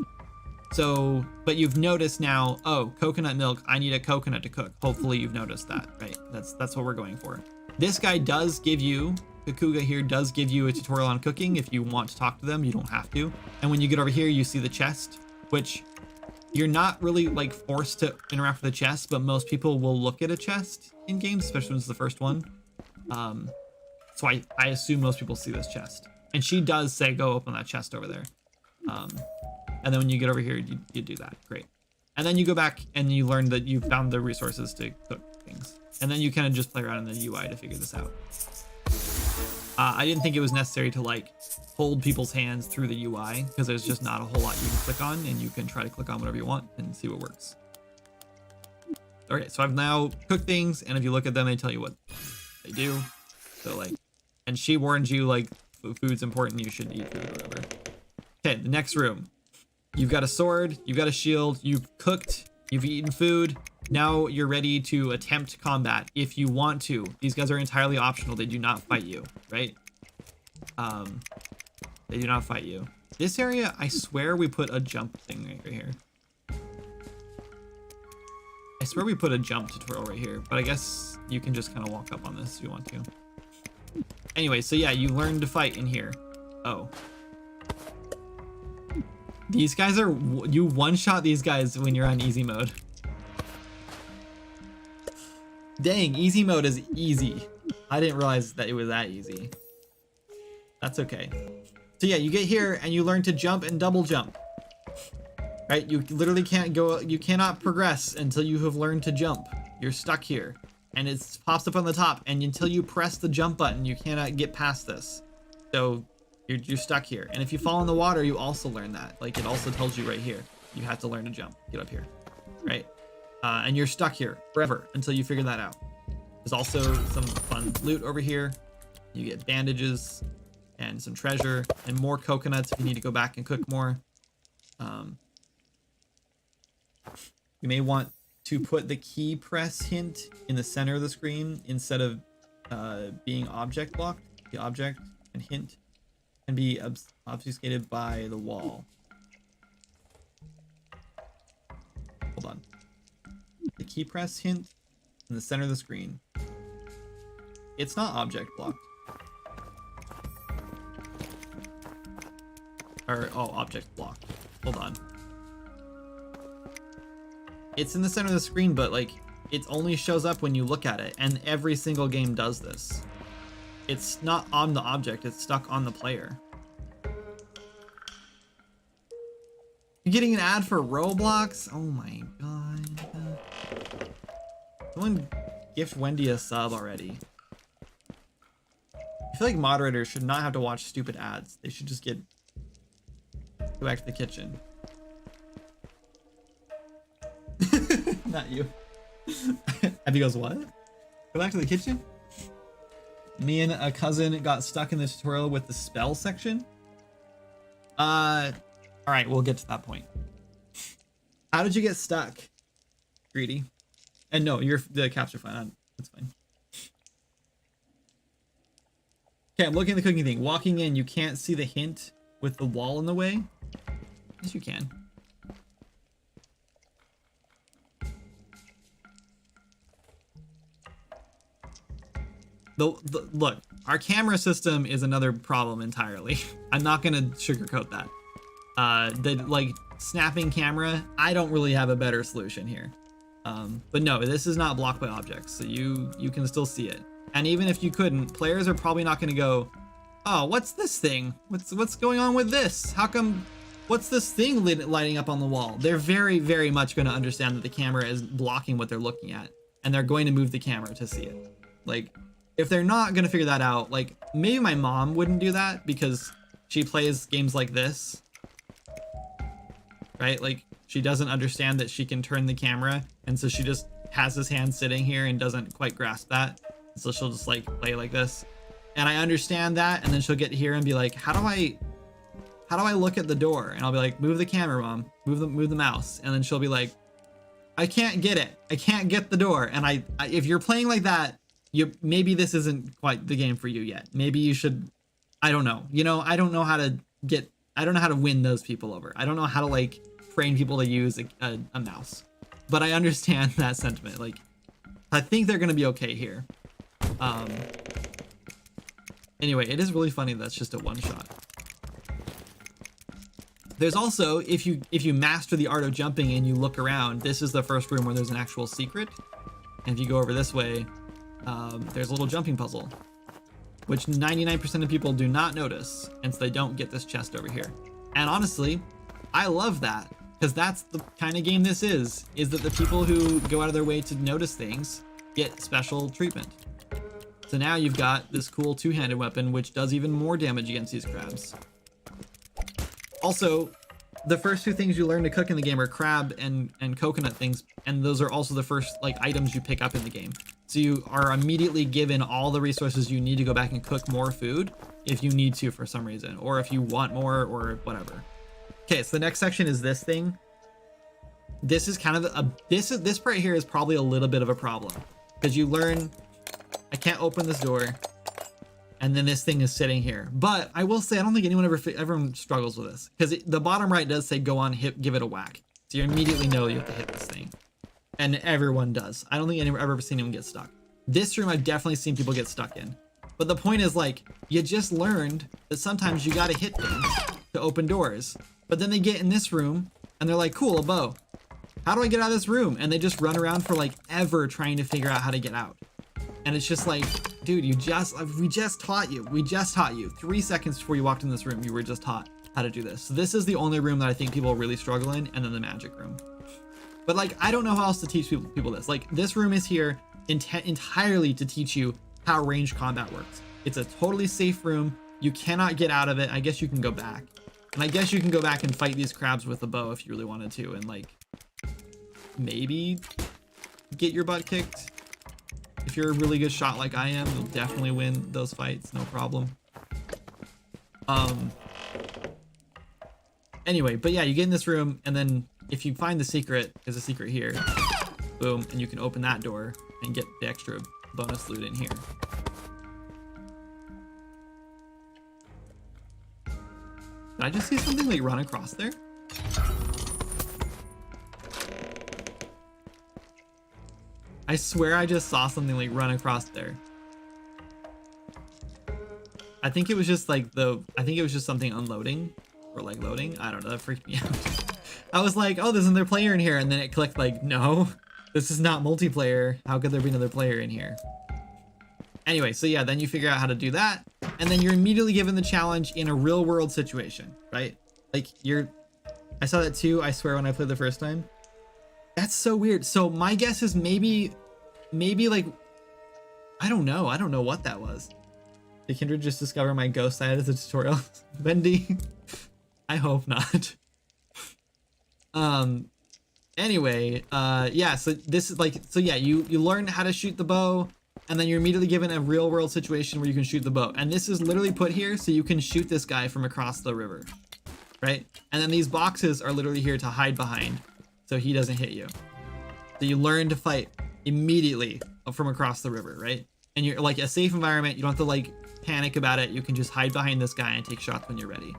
[SPEAKER 1] So, but you've noticed now, oh, coconut milk, I need a coconut to cook. Hopefully you've noticed that, right? That's what we're going for. This guy does give you, Kakuga here does give you a tutorial on cooking. If you want to talk to them, you don't have to. And when you get over here, you see the chest, which you're not really like forced to interact with the chest, but most people will look at a chest in games, especially when it's the first one. So I assume most people see this chest. And she does say, go open that chest over there. And then when you get over here, you do that. Great. And then you go back and you learn that you found the resources to cook things. And then you kind of just play around in the UI to figure this out. I didn't think it was necessary to like hold people's hands through the UI because there's just not a whole lot you can click on, and you can try to click on whatever you want and see what works. Okay, so I've now cooked things, and if you look at them, they tell you what they do. So like, and she warns you like food's important, you should eat food or whatever. Okay, the next room. You've got a sword, you've got a shield, you've cooked, you've eaten food. Now you're ready to attempt combat if you want to. These guys are entirely optional. They do not fight you, right? They do not fight you. This area, I swear we put a jump thing right here. I swear we put a jump tutorial right here, but I guess you can just kind of walk up on this if you want to. Anyway, so yeah, you learn to fight in here. Oh. These guys are, you one-shot these guys when you're on easy mode. Dang, easy mode is easy. I didn't realize that it was that easy. That's okay. So yeah, you get here and you learn to jump and double jump. Right? You literally can't go, you cannot progress until you have learned to jump. You're stuck here. And it pops up on the top, and until you press the jump button, you cannot get past this. So you're stuck here. And if you fall in the water, you also learn that. Like it also tells you right here, you have to learn to jump, get up here, right? And you're stuck here forever until you figure that out. There's also some fun loot over here. You get bandages and some treasure and more coconuts if you need to go back and cook more. You may want to put the key press hint in the center of the screen instead of being object locked. The object and hint can be obfuscated by the wall. Hold on. The key press hint in the center of the screen. It's not object blocked. Or, oh, object blocked. Hold on. It's in the center of the screen, but like, it only shows up when you look at it, and every single game does this. It's not on the object, it's stuck on the player. You're getting an ad for Roblox? Oh my god. Someone gift Wendy a sub already. I feel like moderators should not have to watch stupid ads. They should just go back to the kitchen. Not you. Abby goes, what? Go back to the kitchen? Me and a cousin got stuck in the tutorial with the spell section. All right, we'll get to that point. How did you get stuck, Greedy? And no, the caps are fine. That's fine. Okay, I'm looking at the cooking thing. Walking in, you can't see the hint with the wall in the way. Yes, you can. Look, our camera system is another problem entirely. I'm not gonna sugarcoat that. The like snapping camera, I don't really have a better solution here. But no, this is not blocked by objects, so you can still see it. And even if you couldn't, players are probably not gonna go, oh, what's this thing? What's going on with this? How come? What's this thing lighting up on the wall? They're very, very much gonna understand that the camera is blocking what they're looking at, and they're going to move the camera to see it. Like, if they're not gonna figure that out, like maybe my mom wouldn't do that because she plays games like this, right? Like she doesn't understand that she can turn the camera, and so she just has his hand sitting here and doesn't quite grasp that. So she'll just like play like this, and I understand that, and then she'll get here and be like, how do I look at the door? And I'll be like, move the camera, mom, move the mouse. And then she'll be like, I can't get it, I can't get the door. And I if you're playing like that, maybe this isn't quite the game for you yet. Maybe you should, I don't know. You know, I don't know how to win those people over. I don't know how to like train people to use a mouse. But I understand that sentiment. Like, I think they're gonna be okay here. Anyway, it is really funny that's just a one shot. There's also, if you master the art of jumping and you look around, this is the first room where there's an actual secret. And if you go over this way, there's a little jumping puzzle, which 99% of people do not notice, and so they don't get this chest over here. And honestly, I love that, because that's the kind of game this is that the people who go out of their way to notice things get special treatment. So now you've got this cool two-handed weapon, which does even more damage against these crabs. Also, the first two things you learn to cook in the game are crab and coconut things, and those are also the first like items you pick up in the game. So you are immediately given all the resources you need to go back and cook more food if you need to for some reason, or if you want more or whatever. Okay, so the next section is this thing. This is kind of this part here is probably a little bit of a problem, because you learn, I can't open this door, and then this thing is sitting here. But I will say, I don't think everyone struggles with this, because the bottom right does say go on, give it a whack. So you immediately know you have to hit this thing. And everyone does. I don't think I've ever seen anyone get stuck. This room I've definitely seen people get stuck in. But the point is, like, you just learned that sometimes you gotta hit things to open doors. But then they get in this room and they're like, cool, a bow. How do I get out of this room? And they just run around for like ever trying to figure out how to get out. And it's just like, dude, we just taught you. We just taught you 3 seconds before you walked in this room. You were just taught how to do this. So this is the only room that I think people really struggle in, and then the magic room. But like, I don't know how else to teach people this. Like, this room is here entirely to teach you how ranged combat works. It's a totally safe room. You cannot get out of it. I guess you can go back. And I guess you can go back and fight these crabs with a bow if you really wanted to, and like, maybe get your butt kicked. If you're a really good shot like I am, you'll definitely win those fights, no problem. Anyway, but yeah, you get in this room, and then if you find the secret, there's a secret here. Boom, and you can open that door and get the extra bonus loot in here. Did I just see something like run across there? I swear I just saw something like run across there. I think it was just like something unloading or like loading. I don't know, that freaked me out. I was like, oh, there's another player in here, and then it clicked like, no, this is not multiplayer. How could there be another player in here? Anyway, so yeah, then you figure out how to do that, and then you're immediately given the challenge in a real world situation, right? Like I saw that too, I swear, when I played the first time. That's so weird. So my guess is maybe like, I don't know what that was. Did Kindred just discover my ghost side as a tutorial? Bendy? I hope not. Anyway, yeah, so this is like, so yeah, you learn how to shoot the bow, and then you're immediately given a real world situation where you can shoot the bow. And this is literally put here so you can shoot this guy from across the river, right? And then these boxes are literally here to hide behind so he doesn't hit you. So you learn to fight immediately from across the river, right? And you're like a safe environment. You don't have to like panic about it. You can just hide behind this guy and take shots when you're ready.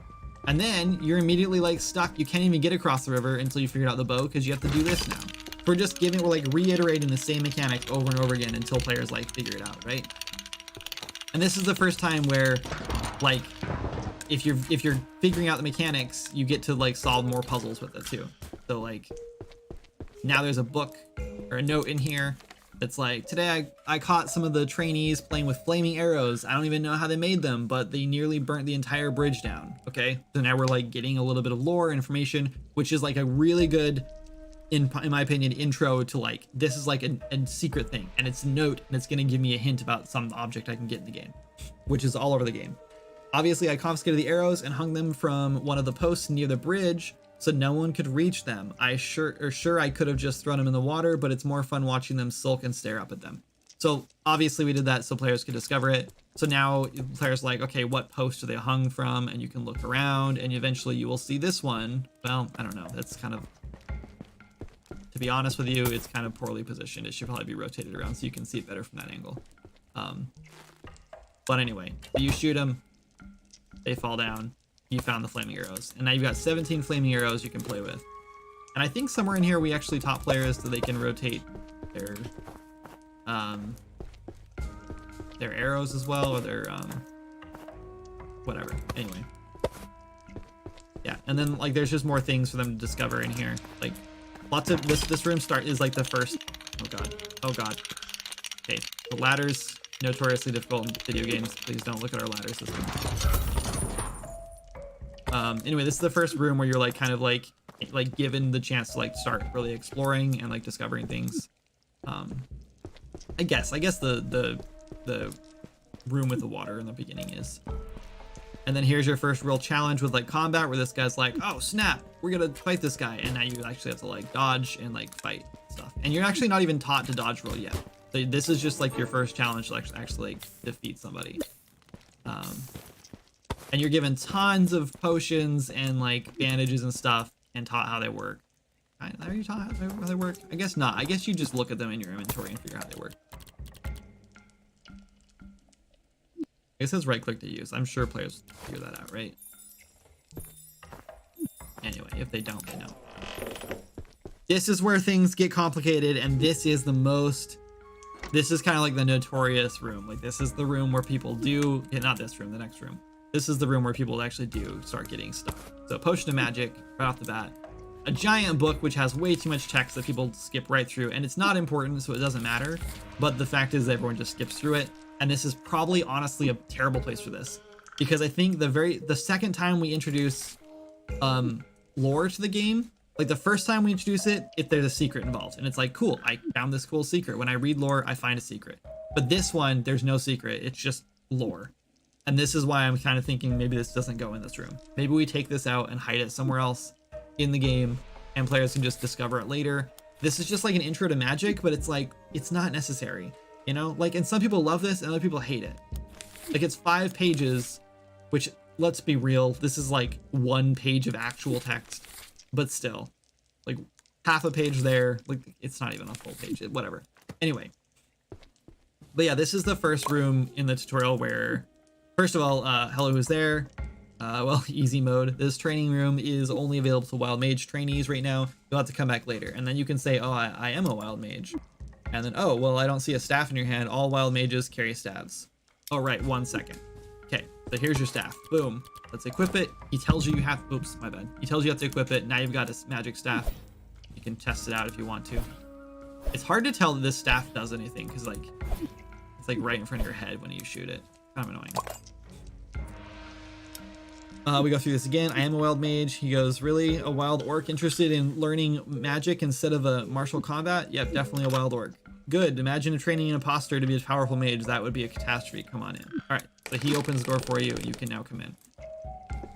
[SPEAKER 1] And then you're immediately like stuck. You can't even get across the river until you figure out the bow because you have to do this now. We're like reiterating the same mechanic over and over again until players like figure it out, right? And this is the first time where like if you're figuring out the mechanics, you get to like solve more puzzles with it too. So like now there's a book or a note in here that's like, today I caught some of the trainees playing with flaming arrows. I don't even know how they made them, but they nearly burnt the entire bridge down. Okay, so now we're like getting a little bit of lore information, which is like a really good, in my opinion, intro to like, this is like a secret thing, and it's a note, and it's gonna give me a hint about some object I can get in the game, which is all over the game. Obviously, I confiscated the arrows and hung them from one of the posts near the bridge so no one could reach them. Sure I could have just thrown them in the water, but it's more fun watching them sulk and stare up at them. So obviously we did that so players could discover it. So now players are like, okay, what post are they hung from? And you can look around and eventually you will see this one. Well, I don't know. That's kind of, to be honest with you, it's kind of poorly positioned. It should probably be rotated around so you can see it better from that angle. But anyway, you shoot them, they fall down. You found the flaming arrows, and now you've got 17 flaming arrows you can play with. And I think somewhere in here we actually taught players so they can rotate their arrows as well, or their whatever. Anyway, yeah, and then like there's just more things for them to discover in here. Like lots of this room is like the first. Oh god. Okay, the ladders notoriously difficult in video games. Please don't look at our ladder system. Anyway, this is the first room where you're like kind of like given the chance to like start really exploring and like discovering things. I guess the room with the water in the beginning is. And then here's your first real challenge with like combat where this guy's like, oh snap, we're gonna fight this guy, and now you actually have to like dodge and like fight stuff. And you're actually not even taught to dodge roll yet. So this is just like your first challenge to actually like defeat somebody. And you're given tons of potions and like bandages and stuff and taught how they work. Are you taught how they work? I guess not. I guess you just look at them in your inventory and figure out how they work. It says right click to use. I'm sure players figure that out, right? Anyway, if they don't, they know. This is where things get complicated, and this is kind of like the notorious room. Like this is the room where people do, not this room, the next room. This is the room where people actually do start getting stuff. So potion of magic right off the bat. A giant book which has way too much text that people skip right through, and it's not important, so it doesn't matter. But the fact is everyone just skips through it. And this is probably honestly a terrible place for this, because I think the second time we introduce lore to the game, like the first time we introduce it, if there's a secret involved, and it's like, cool, I found this cool secret. When I read lore, I find a secret. But this one, there's no secret. It's just lore. And this is why I'm kind of thinking maybe this doesn't go in this room. Maybe we take this out and hide it somewhere else in the game, and players can just discover it later. This is just like an intro to magic, but it's like, it's not necessary, you know? Like, and some people love this and other people hate it. Like, it's 5 pages, which, let's be real, this is like 1 page of actual text, but still, like half a page there, like it's not even a full page, whatever. Anyway, but yeah, this is the first room in the tutorial where, first of all, hello, who's there? Well, easy mode. This training room is only available to wild mage trainees right now. You'll have to come back later. And then you can say, oh, I am a wild mage. And then, oh, well, I don't see a staff in your hand. All wild mages carry staffs. Oh, right, 1 second. Okay, so here's your staff. Boom. Let's equip it. He tells you have, oops, my bad. He tells you have to equip it. Now you've got this magic staff. You can test it out if you want to. It's hard to tell that this staff does anything because like, it's like right in front of your head when you shoot it. Kind of annoying. We go through this again. I am a wild mage. He goes, really? A wild orc interested in learning magic instead of a martial combat? Yep, definitely a wild orc. Good. Imagine if training an imposter to be a powerful mage. That would be a catastrophe. Come on in. All right. So he opens the door for you. You can now come in.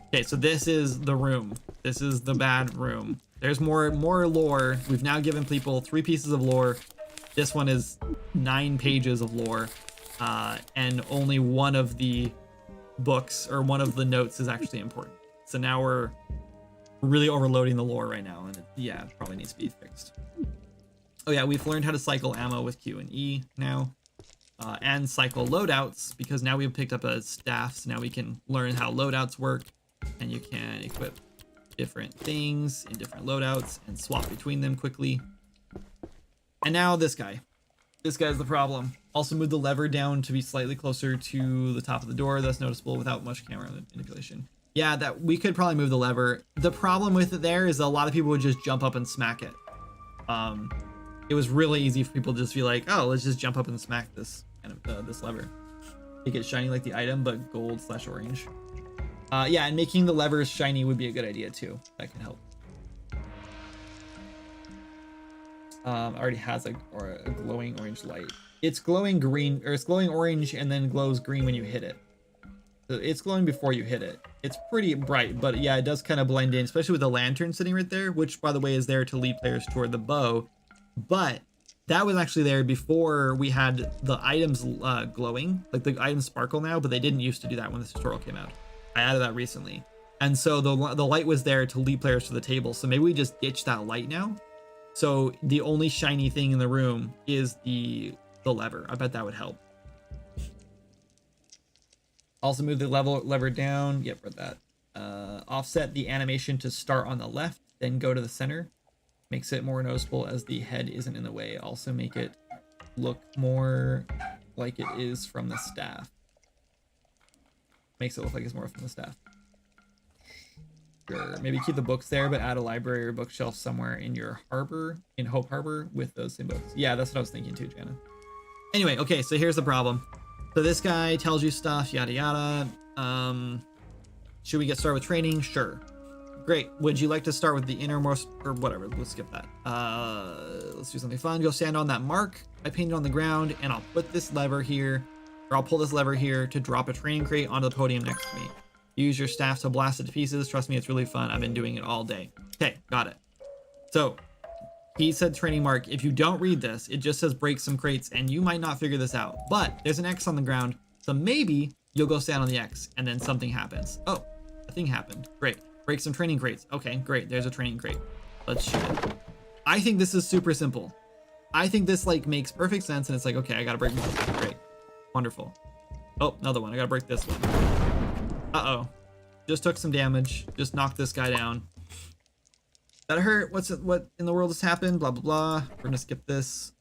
[SPEAKER 1] Okay, so this is the room. This is the bad room. There's more lore. We've now given people 3 pieces of lore. This one is 9 pages of lore. And only one of the books or one of the notes is actually important. So now we're really overloading the lore right now, and it probably needs to be fixed. Oh yeah, we've learned how to cycle ammo with Q and E now, and cycle loadouts, because now we've picked up a staff, so now we can learn how loadouts work, and you can equip different things in different loadouts and swap between them quickly. And now this guy. This guy's the problem. Also move the lever down to be slightly closer to the top of the door. That's noticeable without much camera manipulation. Yeah, that we could probably move the lever. The problem with it there is a lot of people would just jump up and smack it. It was really easy for people to just be like, oh, let's just jump up and smack this this lever. Make it shiny like the item, but gold/orange. Yeah, and making the levers shiny would be a good idea too. That can help. Already has a glowing orange light. It's glowing green, or it's glowing orange and then glows green when you hit it. So it's glowing before you hit it. It's pretty bright, but yeah, it does kind of blend in, especially with the lantern sitting right there, which by the way is there to lead players toward the bow. But that was actually there before we had the items glowing, like the items sparkle now, but they didn't used to do that when this tutorial came out. I added that recently. And so the light was there to lead players to the table. So maybe we just ditch that light now. So the only shiny thing in the room is the lever. I bet that would help. Also move the lever down. Yep, read that. Offset the animation to start on the left, then go to the center. Makes it more noticeable as the head isn't in the way. Also make it look more like it is from the staff. Makes it look like it's more from the staff. Sure. Maybe keep the books there, but add a library or bookshelf somewhere in your harbor, in Hope Harbor, with those same books. Yeah, that's what I was thinking too, Jana. Anyway, okay, so here's the problem. So this guy tells you stuff, yada yada. Should we get started with training? Sure. Great. Would you like to start with the innermost, or whatever? Let's skip that. Let's do something fun. Go stand on that mark I painted on the ground, and I'll put this lever here, or I'll pull this lever here to drop a training crate onto the podium next to me. Use your staff to blast it to pieces. Trust me, it's really fun. I've been doing it all day. Okay, got it. So he said training mark. If you don't read this, it just says break some crates, and you might not figure this out. But there's an X on the ground, so maybe you'll go stand on the X, and then something happens. Oh, a thing happened. Great. Break some training crates. Okay, great. There's a training crate. Let's shoot it. I think this is super simple. I think this like makes perfect sense, and it's like, okay, I gotta break this. Great. Wonderful. Oh, another one. I gotta break this one. Uh-oh. Just took some damage. Just knocked this guy down. That hurt. What in the world has happened? Blah, blah, blah. We're gonna skip this.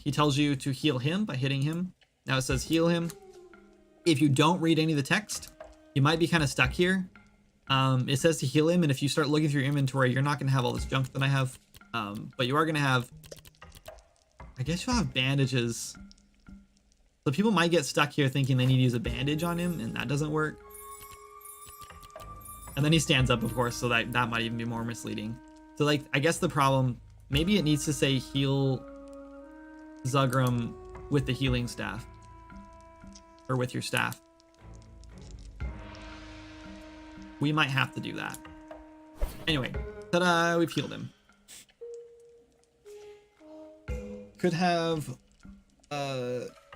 [SPEAKER 1] He tells you to heal him by hitting him. Now it says heal him. If you don't read any of the text, you might be kind of stuck here. It says to heal him, and if you start looking through your inventory, you're not gonna have all this junk that I have. But you are gonna have, I guess you'll have bandages. So people might get stuck here thinking they need to use a bandage on him, and that doesn't work. And then he stands up, of course, so that might even be more misleading. So like, I guess the problem, maybe it needs to say heal Zugrum with the healing staff, or with your staff. We might have to do that. Anyway, ta-da, we've healed him. Could have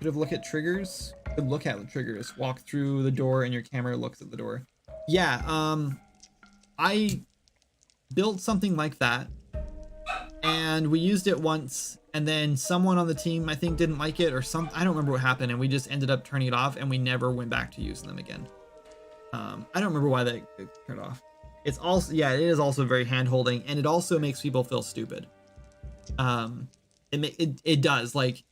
[SPEAKER 1] look at triggers. Could look at the triggers. Walk through the door and your camera looks at the door. Yeah, I built something like that, and we used it once, and then someone on the team, I think, didn't like it, or I don't remember what happened, and we just ended up turning it off, and we never went back to using them again. I don't remember why that turned off. It's also, yeah, it is also very hand-holding, and it also makes people feel stupid. It does, like,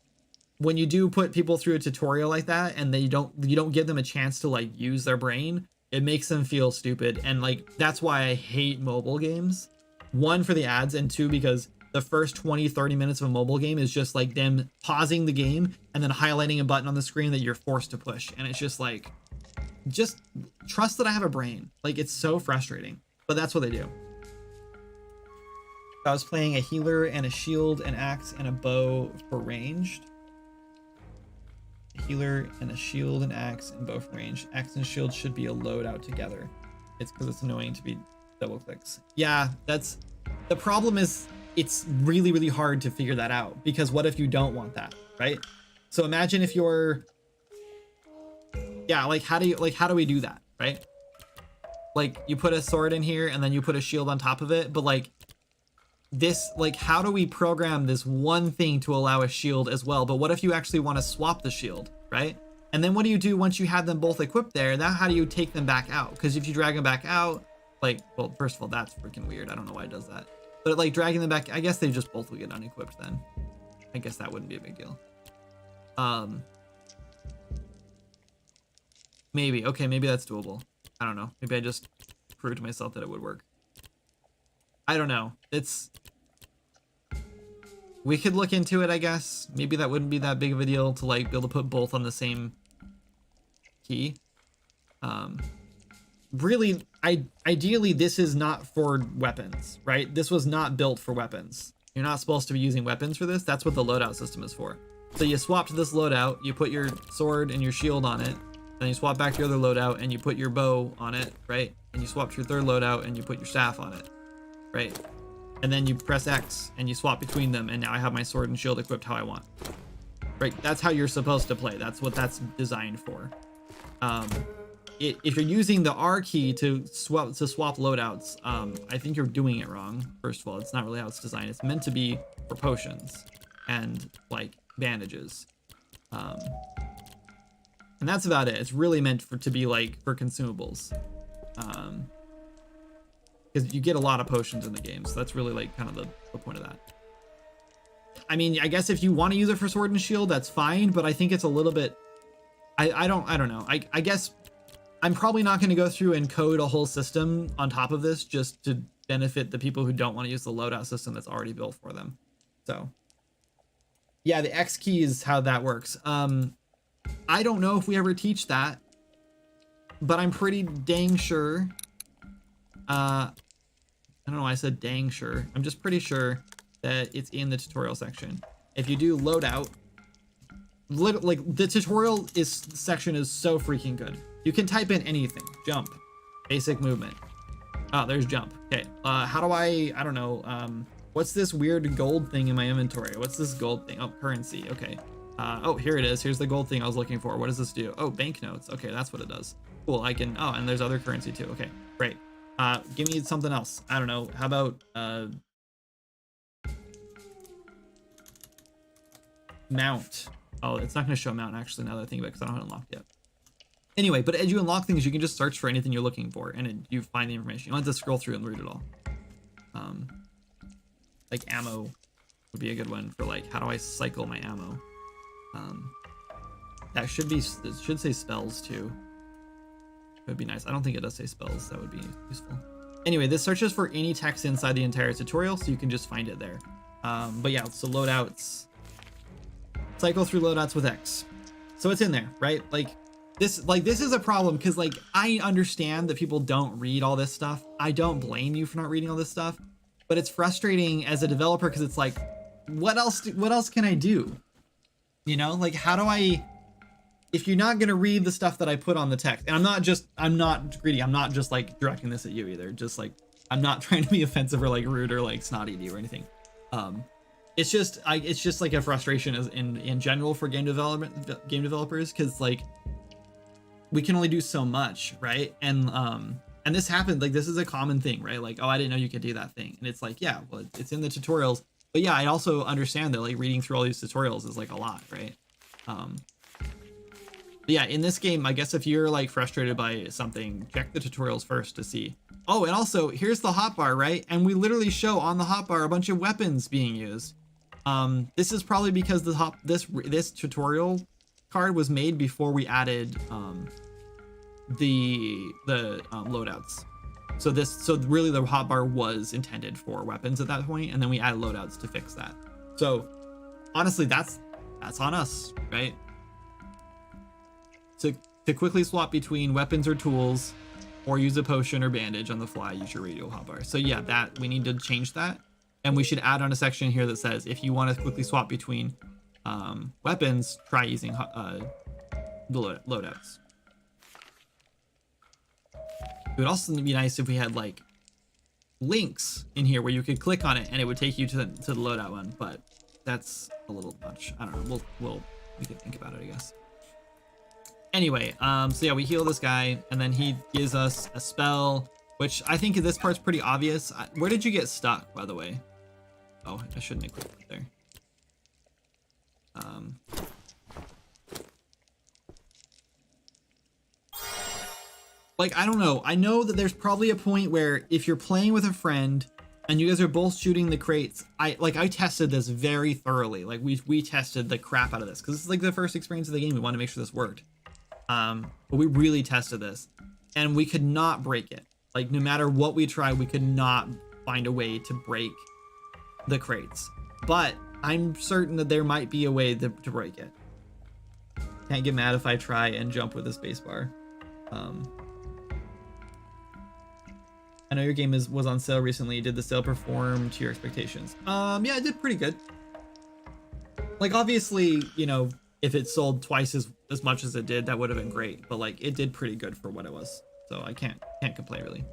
[SPEAKER 1] when you do put people through a tutorial like that, and you don't give them a chance to like use their brain, it makes them feel stupid. And like, that's why I hate mobile games. One, for the ads, and two, because the first 20-30 minutes of a mobile game is just like them pausing the game and then highlighting a button on the screen that you're forced to push, and it's just like, just trust that I have a brain. Like, it's so frustrating, but that's what they do. I was playing a healer and a shield, an axe, and a bow for ranged. A healer and a shield, an axe, and bow for ranged. Axe and shield should be a loadout together. It's because it's annoying to be double clicks. Yeah, that's the problem. Is it's really, really hard to figure that out, because what if you don't want that, right? So imagine if you're, yeah, like how do we do that, right? Like you put a sword in here and then you put a shield on top of it, but like this, like how do we program this one thing to allow a shield as well? But what if you actually want to swap the shield, right? And then what do you do once you have them both equipped there? Now how do you take them back out? Because if you drag them back out, like, well, first of all, that's freaking weird. I don't know why it does that. But like dragging them back, I guess they just both will get unequipped then. I guess that wouldn't be a big deal. Maybe, okay, maybe that's doable. I don't know. Maybe I just proved to myself that it would work. I don't know. We could look into it, I guess. Maybe that wouldn't be that big of a deal to like be able to put both on the same key. Really, ideally, this is not for weapons, right? This was not built for weapons. You're not supposed to be using weapons for this. That's what the loadout system is for. So you swap to this loadout, you put your sword and your shield on it, then you swap back to your other loadout and you put your bow on it, right? And you swap to your third loadout and you put your staff on it, right? And then you press X and you swap between them, and now I have my sword and shield equipped how I want, right? That's how you're supposed to play. That's what that's designed for. If you're using the R key to swap loadouts, I think you're doing it wrong. First of all, it's not really how it's designed. It's meant to be for potions and like bandages, and that's about it. It's really meant to be like for consumables, because you get a lot of potions in the game, so that's really like kind of the point of that. I mean, I guess if you want to use it for sword and shield, that's fine, but I think it's a little bit, I don't know. I guess I'm probably not going to go through and code a whole system on top of this just to benefit the people who don't want to use the loadout system that's already built for them. So yeah, the X key is how that works. I don't know if we ever teach that, but I'm pretty dang sure. I don't know why I said dang sure. I'm just pretty sure that it's in the tutorial section. If you do loadout, like the tutorial section is so freaking good. You can type in anything. Jump, basic movement. Oh, there's jump. Okay. How do I don't know. What's this weird gold thing in my inventory? What's this gold thing? Oh, currency. Okay. Oh, here it is. Here's the gold thing I was looking for. What does this do? Oh, banknotes. Okay, that's what it does. Cool. I can, oh, and there's other currency too. Okay, great. Give me something else. I don't know. How about mount? Oh, it's not going to show mount actually now that I think about it, because I don't have it unlocked yet. Anyway, but as you unlock things, you can just search for anything you're looking for, and you find the information. You don't have to scroll through and read it all. Like ammo would be a good one for like, how do I cycle my ammo? That should be, it should say spells too. It would be nice. I don't think it does say spells. That would be useful. Anyway, this searches for any text inside the entire tutorial, so you can just find it there. But yeah, so loadouts, cycle through loadouts with X. So it's in there, right? Like this is a problem, because like I understand that people don't read all this stuff. I don't blame you for not reading all this stuff, but it's frustrating as a developer, because it's like, what else can I do? You know, like how do I, if you're not going to read the stuff that I put on the text, and I'm not greedy. I'm not just like directing this at you either. Just like, I'm not trying to be offensive or like rude or like snotty to you or anything. It's just like a frustration in general for game developers. Cause like we can only do so much. Right. And this happened, like, this is a common thing, right? Like, oh, I didn't know you could do that thing. And it's like, yeah, well, it's in the tutorials, but yeah, I also understand that like reading through all these tutorials is like a lot. Right. But yeah, in this game, I guess if you're like frustrated by something, check the tutorials first to see. Oh, and also here's the hotbar, right? And we literally show on the hotbar a bunch of weapons being used. This is probably because this tutorial card was made before we added the loadouts. So really the hotbar was intended for weapons at that point, and then we added loadouts to fix that. So honestly, that's on us, right? To quickly swap between weapons or tools, or use a potion or bandage on the fly, use your radial hotbar. So yeah, that we need to change that. And we should add on a section here that says, if you want to quickly swap between weapons, try using the loadouts. It would also be nice if we had like links in here where you could click on it and it would take you to the loadout one, but that's a little much. I don't know. We can think about it, I guess. Anyway, so yeah, we heal this guy and then he gives us a spell, which I think this part's pretty obvious. Where did you get stuck, by the way? Oh, I shouldn't have clicked there. Like, I don't know. I know that there's probably a point where if you're playing with a friend and you guys are both shooting the crates, I tested this very thoroughly. Like we tested the crap out of this because it's like the first experience of the game. We want to make sure this worked. But we really tested this and we could not break it. Like no matter what we tried, we could not find a way to break the crates. But I'm certain that there might be a way to break it. Can't get mad if I try and jump with the spacebar. I know your game was on sale recently. Did the sale perform to your expectations? Yeah, it did pretty good. Like obviously, you know, if it sold twice as much as it did, that would have been great. But like it did pretty good for what it was. So I can't complain really.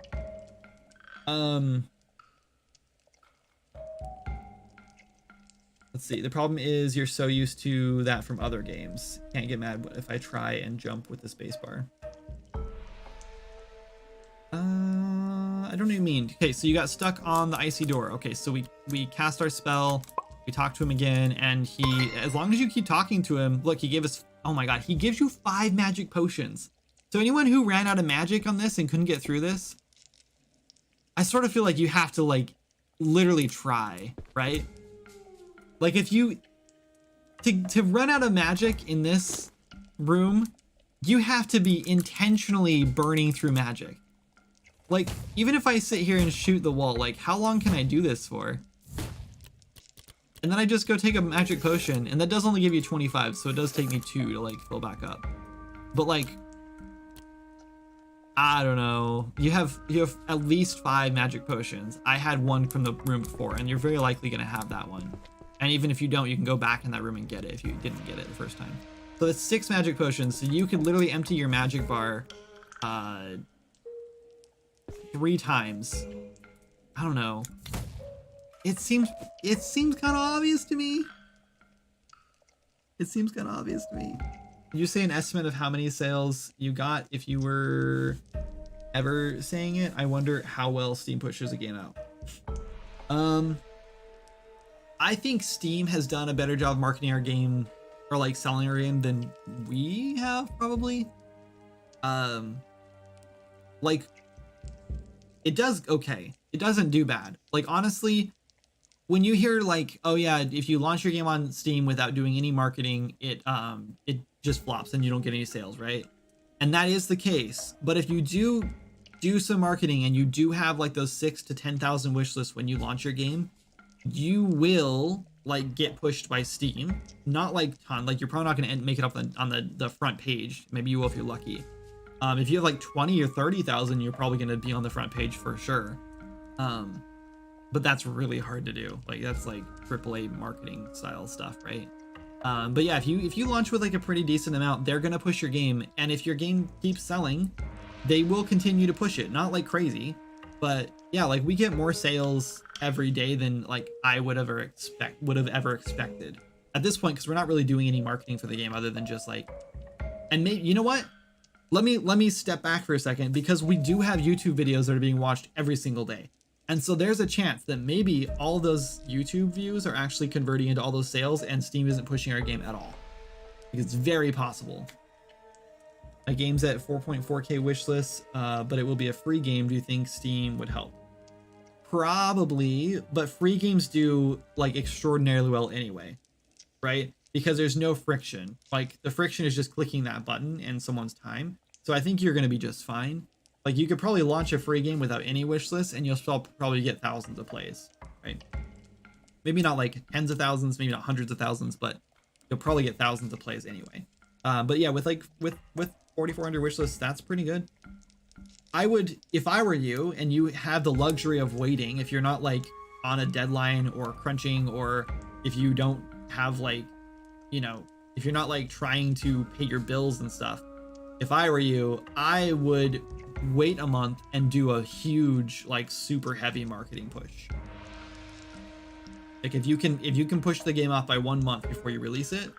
[SPEAKER 1] Let's see. The problem is you're so used to that from other games. Can't get mad if I try and jump with the spacebar. I don't even mean. Okay, so you got stuck on the icy door. Okay, so we cast our spell, we talk to him again, and he, as long as you keep talking to him, look, he gave us, oh my god, he gives you 5 magic potions. So anyone who ran out of magic on this and couldn't get through this, I sort of feel like you have to like literally try, right? Like if you, to run out of magic in this room, you have to be intentionally burning through magic. Like, even if I sit here and shoot the wall, like, how long can I do this for? And then I just go take a magic potion, and that does only give you 25, so it does take me 2 to, like, fill back up. But, like, I don't know. You have at least 5 magic potions. I had one from the room before, and you're very likely going to have that one. And even if you don't, you can go back in that room and get it if you didn't get it the first time. So that's 6 magic potions, so you could literally empty your magic bar, 3 times. I don't know. It seems kind of obvious to me. It seems kind of obvious to me. Can you say an estimate of how many sales you got if you were ever saying it? I wonder how well Steam pushes a game out. I think Steam has done a better job marketing our game or like selling our game than we have probably. Like it does okay. It doesn't do bad. Like honestly, when you hear like, oh yeah, if you launch your game on Steam without doing any marketing, it just flops and you don't get any sales, right? And that is the case. But if you do some marketing and you do have like those 6,000 to 10,000 wish lists when you launch your game, you will like get pushed by Steam. Not like ton, like you're probably not going to make it up on the front page. Maybe you will if you're lucky. If you have like 20 or 30,000, you're probably going to be on the front page for sure. But that's really hard to do. Like that's like AAA marketing style stuff, right? But yeah, if you launch with like a pretty decent amount, they're going to push your game. And if your game keeps selling, they will continue to push it. Not like crazy, but yeah, like we get more sales every day than like I would have ever expected at this point, because we're not really doing any marketing for the game other than just like, and maybe, you know what? Let me step back for a second, because we do have YouTube videos that are being watched every single day. And so there's a chance that maybe all those YouTube views are actually converting into all those sales and Steam isn't pushing our game at all. Like, it's very possible. My game's at 4.4K wishlist, but it will be a free game. Do you think Steam would help? Probably, but free games do like extraordinarily well anyway, right? Because there's no friction. Like the friction is just clicking that button and someone's time. So I think you're going to be just fine. Like you could probably launch a free game without any wish list and you'll still probably get thousands of plays, right? Maybe not like tens of thousands, maybe not hundreds of thousands, but you'll probably get thousands of plays anyway. But yeah, with 4,400 wish lists, that's pretty good. I would, if I were you and you have the luxury of waiting, if you're not like on a deadline or crunching, or if you don't have like, you know, if you're not like trying to pay your bills and stuff, if I were you, I would wait a month and do a huge, like super heavy marketing push. Like if you can push the game off by 1 month before you release it,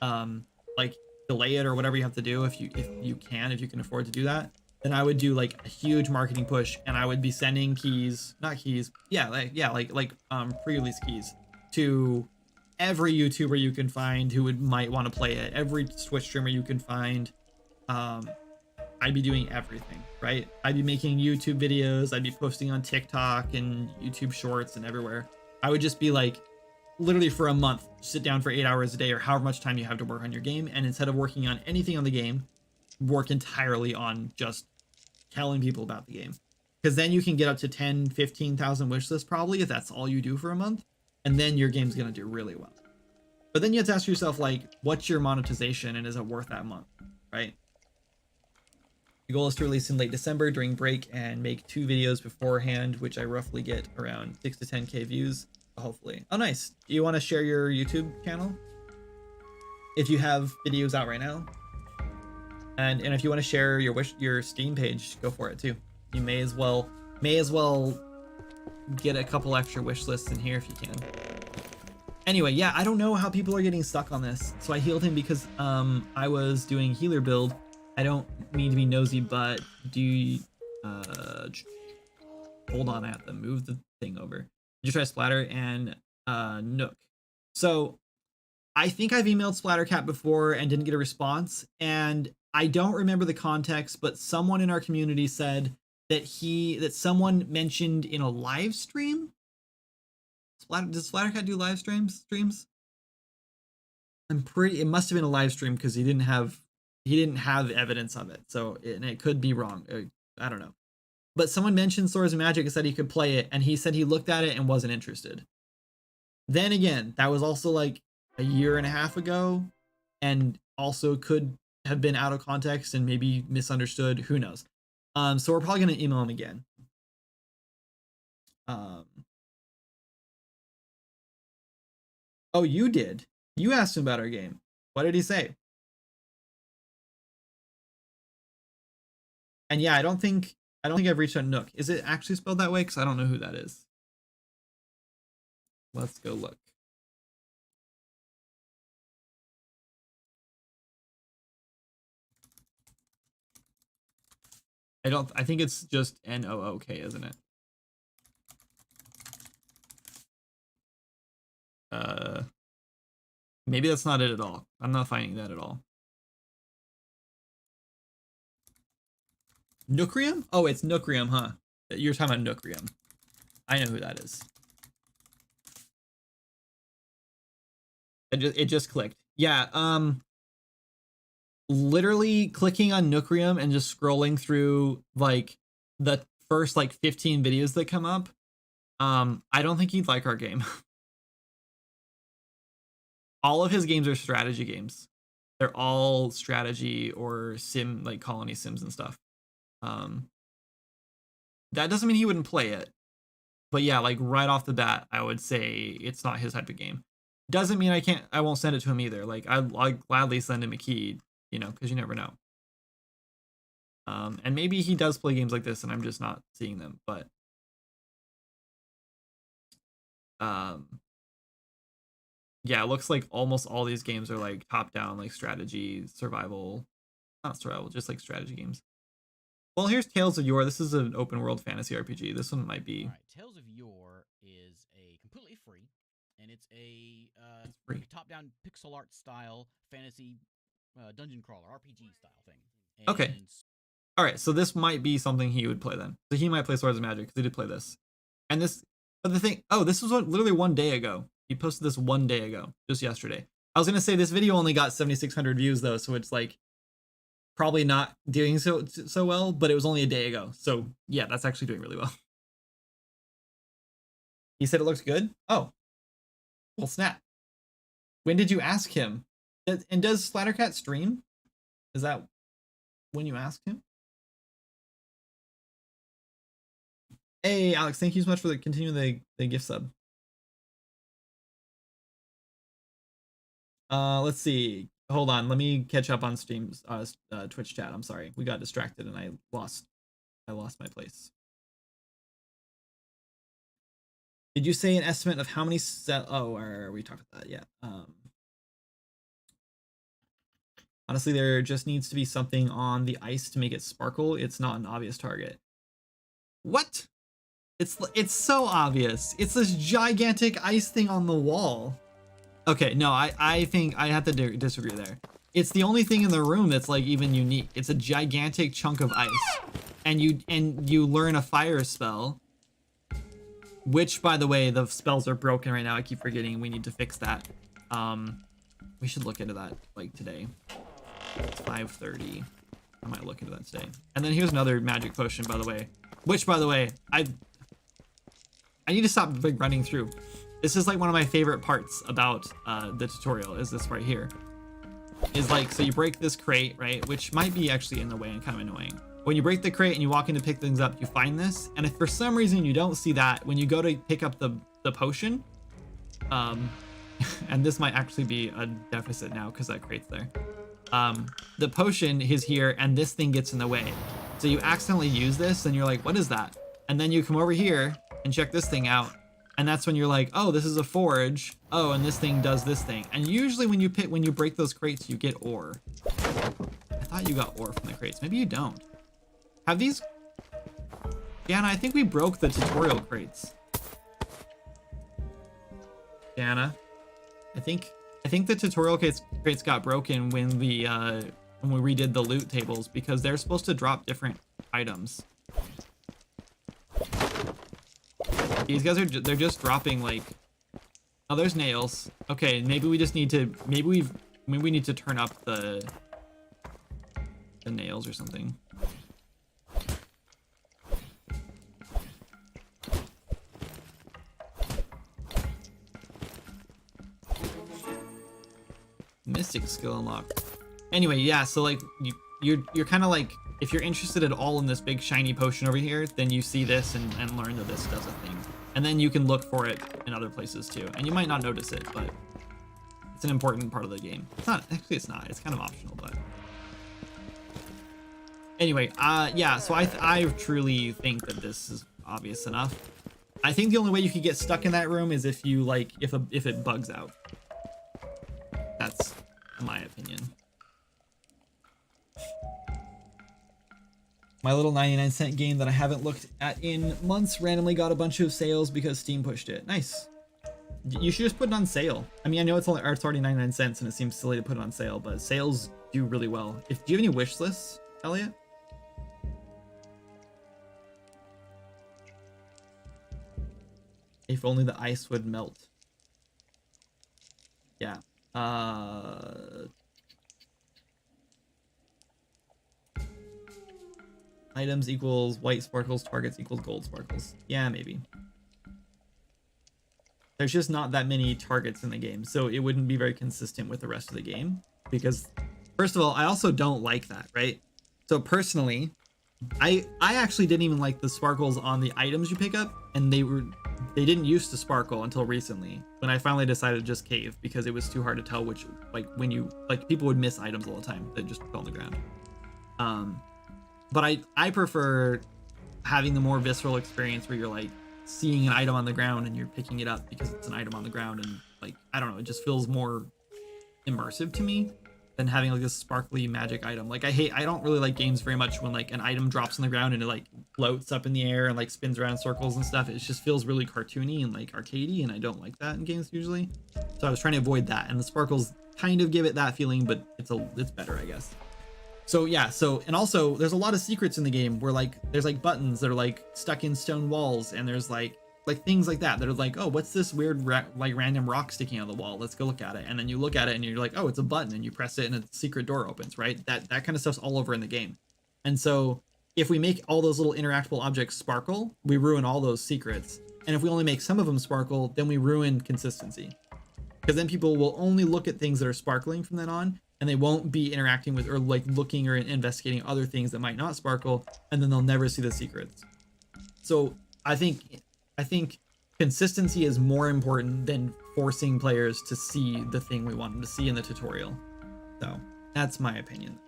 [SPEAKER 1] like delay it or whatever you have to do, if you can afford to do that, then I would do like a huge marketing push, and I would be sending pre-release keys to every YouTuber you can find who might want to play it, every Twitch streamer you can find. I'd be doing everything, right? I'd be making YouTube videos, I'd be posting on TikTok and YouTube Shorts and everywhere. I would just be like, literally for a month, sit down for 8 hours a day or however much time you have to work on your game, and instead of working on anything on the game, work entirely on just telling people about the game. Because then you can get up to 10, 15,000 wish lists probably if that's all you do for a month, and then your game's going to do really well. But then you have to ask yourself, like, what's your monetization and is it worth that month, right? The goal is to release in late December during break and make 2 videos beforehand, which I roughly get around 6 to 10k views, hopefully. Oh, nice. Do you want to share your YouTube channel? If you have videos out right now. And if you want to share your Steam page, go for it too. You may as well get a couple extra wish lists in here if you can. Anyway, yeah, I don't know how people are getting stuck on this. So I healed him because I was doing healer build. I don't mean to be nosy, but do you, hold on, I have to move the thing over. Did you try Splatter and Nook? So I think I've emailed Splattercat before and didn't get a response, and I don't remember the context, but someone in our community said that someone mentioned in a live stream. Does Splattercat do live streams? It must have been a live stream because he didn't have evidence of it, so it could be wrong. I don't know. But someone mentioned Swords of Magic and said he could play it, and he said he looked at it and wasn't interested. Then again, that was also like a year and a half ago, and also could have been out of context and maybe misunderstood. Who knows? So we're probably gonna email him again. Oh, you did. You asked him about our game. What did he say? And yeah, I don't think I've reached out Nook. Is it actually spelled that way? Because I don't know who that is. Let's go look. I think it's just Nook, isn't it? Maybe that's not it at all. I'm not finding that at all. Nookrium? Oh, it's Nookrium, huh? You're talking about Nookrium. I know who that is. It just clicked. Yeah, literally clicking on Nookrium and just scrolling through like the first like 15 videos that come up. I don't think he'd like our game. All of his games are strategy games. They're all strategy or sim, like colony sims and stuff. That doesn't mean he wouldn't play it, but yeah, like right off the bat, I would say it's not his type of game. Doesn't mean I won't send it to him either. Like I'd gladly send him a key, you know, because you never know. And maybe he does play games like this and I'm just not seeing them, but yeah, it looks like almost all these games are like top down, like strategy, survival, not survival, just like strategy games. Well, here's Tales of Yore. This is an open world fantasy RPG. This one might be.
[SPEAKER 3] All right, Tales of Yore is a completely free, and it's a top-down pixel art style fantasy dungeon crawler RPG style thing. And
[SPEAKER 1] okay. All right, so this might be something he would play then. So he might play Swords of Magic because he did play this. And this, but the thing, oh, this was literally 1 day ago. He posted this 1 day ago, just yesterday. I was gonna say this video only got 7,600 views though, so it's like probably not doing so well, but it was only a day ago. So yeah, that's actually doing really well. He said it looks good. Oh, well, snap. When did you ask him? And does Splattercat stream? Is that when you asked him? Hey, Alex, thank you so much for continuing the gift sub. Let's see. Hold on, let me catch up on streams, Twitch chat. I'm sorry, we got distracted and I lost my place. Did you say an estimate of how many we talked about that? Yeah. Honestly, there just needs to be something on the ice to make it sparkle. It's not an obvious target. What? It's so obvious. It's this gigantic ice thing on the wall. Okay, no, I think I have to disagree there. It's the only thing in the room that's like even unique. It's a gigantic chunk of ice, and you learn a fire spell. Which, by the way, the spells are broken right now. I keep forgetting. We need to fix that. We should look into that like today. It's 5:30. I might look into that today. And then here's another magic potion, by the way. Which, by the way, I need to stop running through. This is like one of my favorite parts about the tutorial. Is this right here? Is like, so you break this crate, right? Which might be actually in the way and kind of annoying. When you break the crate and you walk in to pick things up, you find this. And if for some reason you don't see that, when you go to pick up the potion, and this might actually be a deficit now because that crate's there. The potion is here and this thing gets in the way. So you accidentally use this and you're like, what is that? And then you come over here and check this thing out. And that's when you're like, oh, this is a forge. Oh, and this thing does this thing. And usually when you break those crates, you get ore. I thought you got ore from the crates. Maybe you don't. Have these? Diana, I think we broke the tutorial crates. Diana, I think the tutorial crates got broken when we redid the loot tables because they're supposed to drop different items. These guys they're just dropping like, oh, there's nails. Okay, maybe we just need to we need to turn up the nails or something. Mystic skill unlocked. Anyway, yeah, so like you're kind of like, if you're interested at all in this big shiny potion over here, then you see this and learn that this does a thing. And then you can look for it in other places too. And you might not notice it, but it's an important part of the game. It's not, actually it's not, it's kind of optional, but anyway, yeah, so I truly think that this is obvious enough. I think the only way you could get stuck in that room is if you like, if it bugs out. That's my opinion. My little 99-cent game that I haven't looked at in months randomly got a bunch of sales because Steam pushed it. Nice. You should just put it on sale. I mean, I know it's already 99 cents and it seems silly to put it on sale, but sales do really well. Do you have any wish lists, Elliot? If only the ice would melt. Yeah. Items equals white sparkles, targets equals gold sparkles. Yeah, maybe. There's just not that many targets in the game, so it wouldn't be very consistent with the rest of the game. Because, first of all, I also don't like that, right? So personally, I actually didn't even like the sparkles on the items you pick up, and they didn't used to sparkle until recently, when I finally decided to just cave because it was too hard to tell which, like, when you, like, people would miss items all the time that just fell on the ground. But I prefer having the more visceral experience where you're like seeing an item on the ground and you're picking it up because it's an item on the ground, and like, I don't know, it just feels more immersive to me than having like this sparkly magic item. Like I don't really like games very much when like an item drops on the ground and it like floats up in the air and like spins around in circles and stuff. It just feels really cartoony and like arcadey, and I don't like that in games usually. So I was trying to avoid that, and the sparkles kind of give it that feeling, but it's better, I guess. So yeah, and also there's a lot of secrets in the game where like there's like buttons that are like stuck in stone walls, and there's like things like that are like, oh, what's this weird like random rock sticking out of the wall? Let's go look at it. And then you look at it and you're like, oh, it's a button, and you press it and a secret door opens, right? That kind of stuff's all over in the game. And so if we make all those little interactable objects sparkle, we ruin all those secrets. And if we only make some of them sparkle, then we ruin consistency. Because then people will only look at things that are sparkling from then on, and they won't be interacting with or like looking or investigating other things that might not sparkle, and then they'll never see the secrets. So I think consistency is more important than forcing players to see the thing we want them to see in the tutorial. So that's my opinion.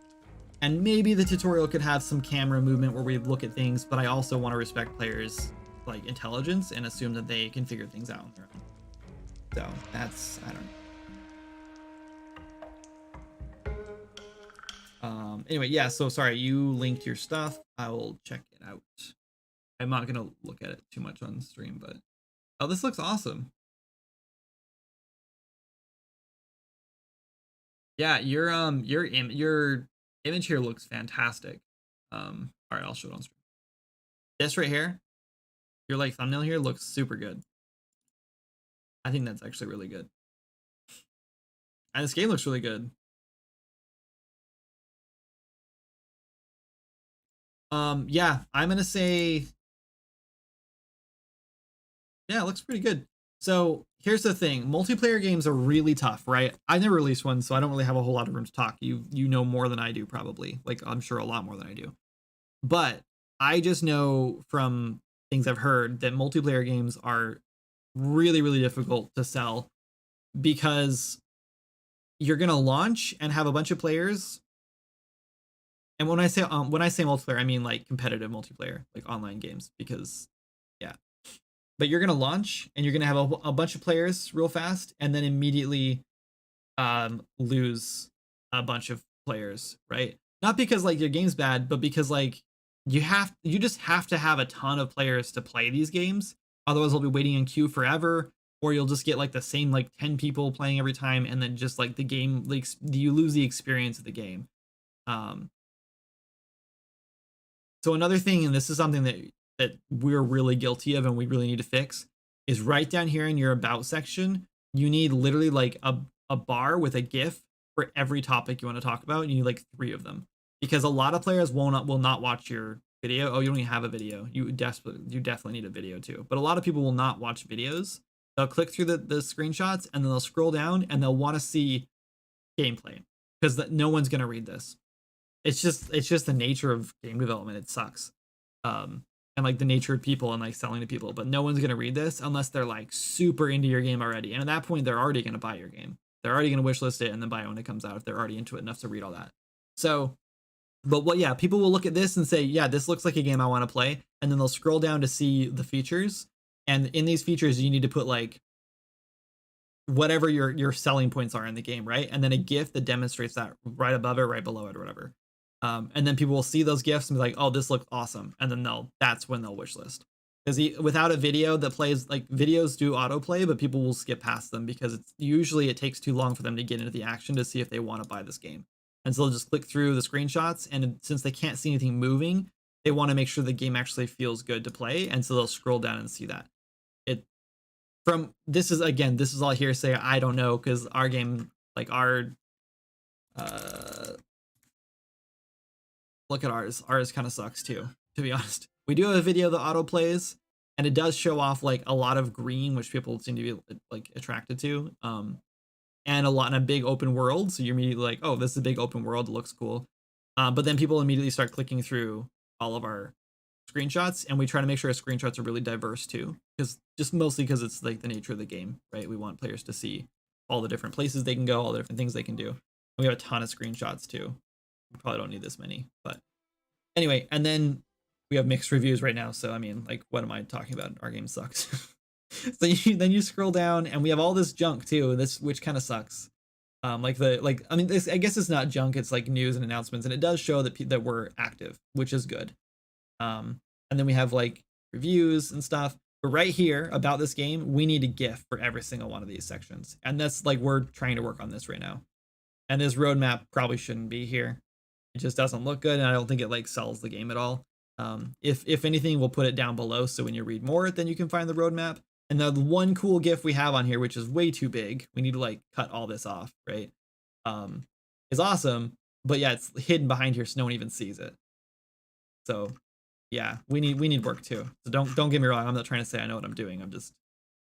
[SPEAKER 1] And maybe the tutorial could have some camera movement where we look at things, but I also want to respect players' like intelligence and assume that they can figure things out on their own. So that's, I don't know. Anyway, yeah, so sorry, you linked your stuff. I will check it out. I'm not gonna look at it too much on stream, but oh, this looks awesome. Yeah, your image here looks fantastic. All right, I'll show it on stream. This right here, your like thumbnail here looks super good. I think that's actually really good. And this game looks really good. Yeah, I'm gonna say, yeah, it looks pretty good. So here's the thing: multiplayer games are really tough, right? I never released one, so I don't really have a whole lot of room to talk. You know more than I do, probably. Like I'm sure a lot more than I do. But I just know from things I've heard that multiplayer games are really, really difficult to sell because you're gonna launch and have a bunch of players. And when I say multiplayer, I mean like competitive multiplayer, like online games, because yeah. But you're gonna launch and you're gonna have a bunch of players real fast, and then immediately lose a bunch of players, right? Not because like your game's bad, but because like you just have to have a ton of players to play these games. Otherwise, they'll be waiting in queue forever, or you'll just get like the same like 10 people playing every time, and then just like the game, like you lose the experience of the game. So another thing, and this is something that we're really guilty of and we really need to fix, is right down here in your about section, you need literally like a bar with a GIF for every topic you want to talk about. You need like 3 of them, because a lot of players will not watch your video. Oh, you don't even have a video. You definitely need a video too. But a lot of people will not watch videos. They'll click through the screenshots and then they'll scroll down and they'll want to see gameplay because no one's gonna read this. It's just the nature of game development. It sucks. And like the nature of people and like selling to people, but no one's gonna read this unless they're like super into your game already. And at that point, they're already gonna buy your game. They're already gonna wishlist it and then buy it when it comes out if they're already into it enough to read all that. So, but what? Yeah, people will look at this and say, yeah, this looks like a game I want to play, and then they'll scroll down to see the features. And in these features, you need to put like whatever your selling points are in the game, right? And then a GIF that demonstrates that right above it, right below it, or whatever. And then people will see those GIFs and be like, "Oh, this looks awesome," and then that's when they'll wishlist. Because without a video that plays, like videos do autoplay, but people will skip past them because it takes too long for them to get into the action to see if they want to buy this game, and so they'll just click through the screenshots, and since they can't see anything moving, they want to make sure the game actually feels good to play, and so they'll scroll down and see that. This is all hearsay. I don't know, because our game, like our look at ours. Ours kind of sucks too, to be honest. We do have a video that auto plays, and it does show off like a lot of green, which people seem to be like attracted to. And a lot in a big open world. So you're immediately like, oh, this is a big open world. It looks cool. But then people immediately start clicking through all of our screenshots, and we try to make sure our screenshots are really diverse too, mostly because it's like the nature of the game, right? We want players to see all the different places they can go, all the different things they can do. And we have a ton of screenshots too. We probably don't need this many, but anyway. And then we have mixed reviews right now, so I mean, like, what am I talking about? Our game sucks. So then you scroll down, and we have all this junk too, which kind of sucks. I mean, this, I guess it's not junk, it's like news and announcements, and it does show that we're active, which is good. And then we have like reviews and stuff. But right here about this game, we need a GIF for every single one of these sections, and that's like, we're trying to work on this right now. And this roadmap probably shouldn't be here. It just doesn't look good, and I don't think it like sells the game at all. If anything, we'll put it down below, so when you read more, then you can find the roadmap. And the one cool GIF we have on here, which is way too big, we need to like cut all this off, right? Is awesome, but yeah, it's hidden behind here, so no one even sees it. So yeah, we need work too. So don't get me wrong. I'm not trying to say I know what I'm doing.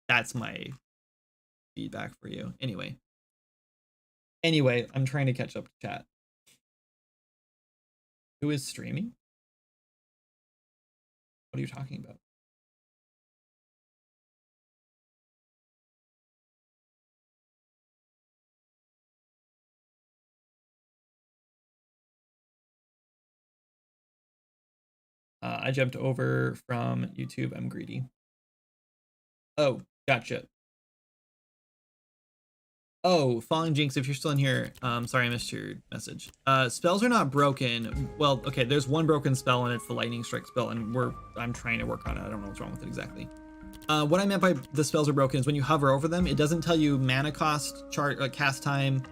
[SPEAKER 1] That's my feedback for you. Anyway, I'm trying to catch up to chat. Who is streaming? What are you talking about? I jumped over from YouTube. I'm greedy. Oh, gotcha. Oh, Falling Jinx, if you're still in here, sorry I missed your message. Spells are not broken. Well, okay, there's one broken spell and it's the Lightning Strike spell, and I'm trying to work on it. I don't know what's wrong with it exactly. What I meant by the spells are broken is when you hover over them, it doesn't tell you mana cost, cast time.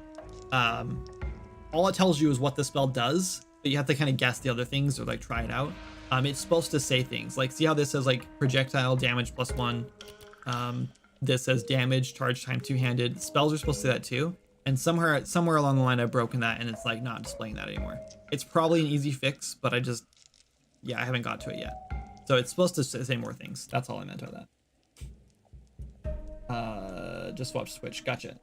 [SPEAKER 1] All it tells you is what the spell does, but you have to kind of guess the other things or like try it out. It's supposed to say things like, see how this says like projectile damage +1. This says damage, charge time, two-handed. Spells are supposed to do that too. And somewhere along the line, I've broken that and it's like not displaying that anymore. It's probably an easy fix, but I haven't got to it yet. So it's supposed to say more things. That's all I meant by that. Just watch Switch. Gotcha.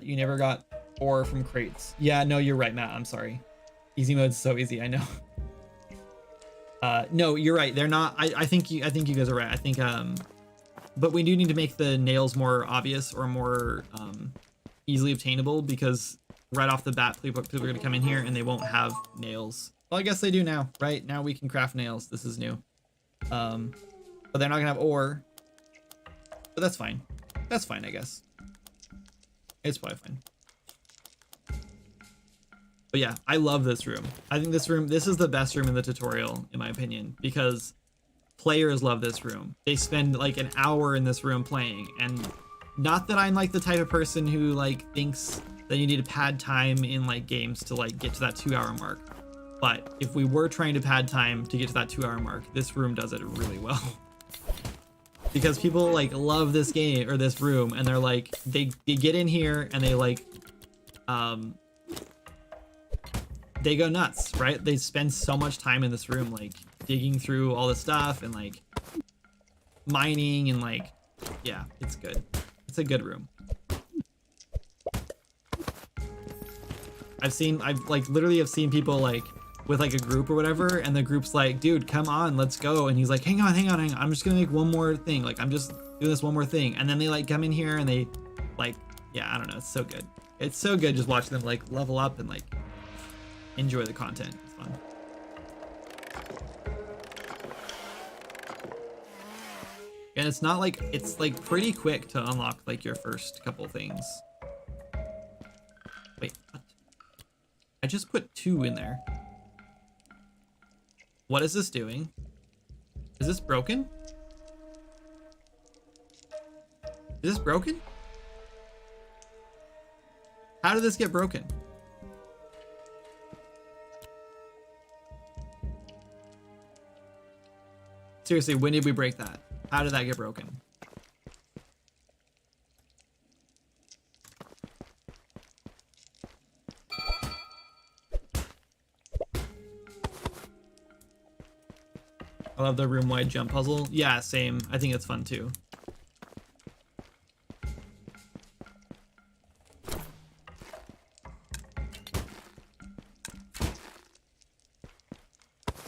[SPEAKER 1] You never got ore from crates. Yeah, no, you're right, Matt. I'm sorry. Easy mode's so easy. I know. No, you're right. They're not. I think you guys are right. I think but we do need to make the nails more obvious or more easily obtainable, because right off the bat, people are going to come in here and they won't have nails. Well, I guess they do now, right? Now we can craft nails. This is new. But they're not going to have ore. But that's fine. That's fine, I guess. It's probably fine. But yeah, I love this room. I think this is the best room in the tutorial, in my opinion, because players love this room. They spend like an hour in this room playing, and not that I'm like the type of person who like thinks that you need to pad time in like games to like get to that 2-hour mark. But if we were trying to pad time to get to that 2-hour mark, this room does it really well. Because people like love this game or this room, and they're like, they get in here and they like, they go nuts, right? They spend so much time in this room, like digging through all the stuff and like mining and like, yeah, it's good. It's a good room. I've like literally have seen people like with like a group or whatever, and the group's like, dude, come on, let's go. And he's like, hang on. I'm just gonna make one more thing. Like, I'm just doing this one more thing. And then they like come in here and they like, yeah, I don't know. It's so good. It's so good just watching them like level up and like enjoy the content. It's fun. And it's not like, it's like pretty quick to unlock like your first couple things. Wait, what? I just put 2 in there. What is this doing? Is this broken? Is this broken? How did this get broken? Seriously, when did we break that? How did that get broken? I love the room-wide jump puzzle. Yeah, same. I think it's fun too.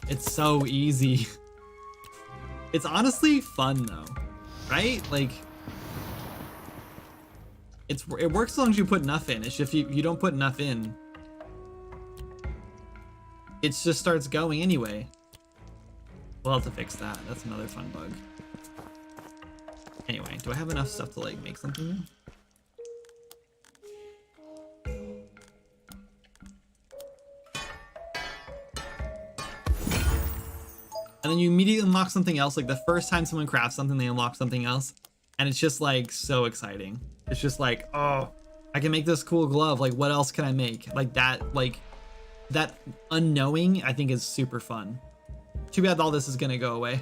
[SPEAKER 1] It's so easy. It's honestly fun though, right? Like, it works as long as you put enough in. It's just if you don't put enough in, it just starts going anyway. We'll have to fix that. That's another fun bug. Anyway, do I have enough stuff to like make something new? And then you immediately unlock something else. Like the first time someone crafts something, they unlock something else. And it's just like so exciting. It's just like, oh, I can make this cool glove. Like, what else can I make? Like that unknowing, I think is super fun. Too bad all this is gonna go away.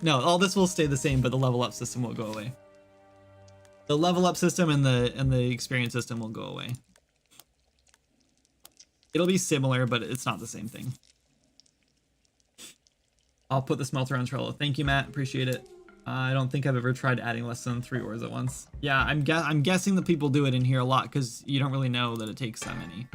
[SPEAKER 1] No, all this will stay the same, but the level up system will go away. The level up system and the experience system will go away. It'll be similar, but it's not the same thing. I'll put the smelter on Trello. Thank you, Matt. Appreciate it. I don't think I've ever tried adding less than 3 ores at once. Yeah, I'm guessing that people do it in here a lot because you don't really know that it takes that many.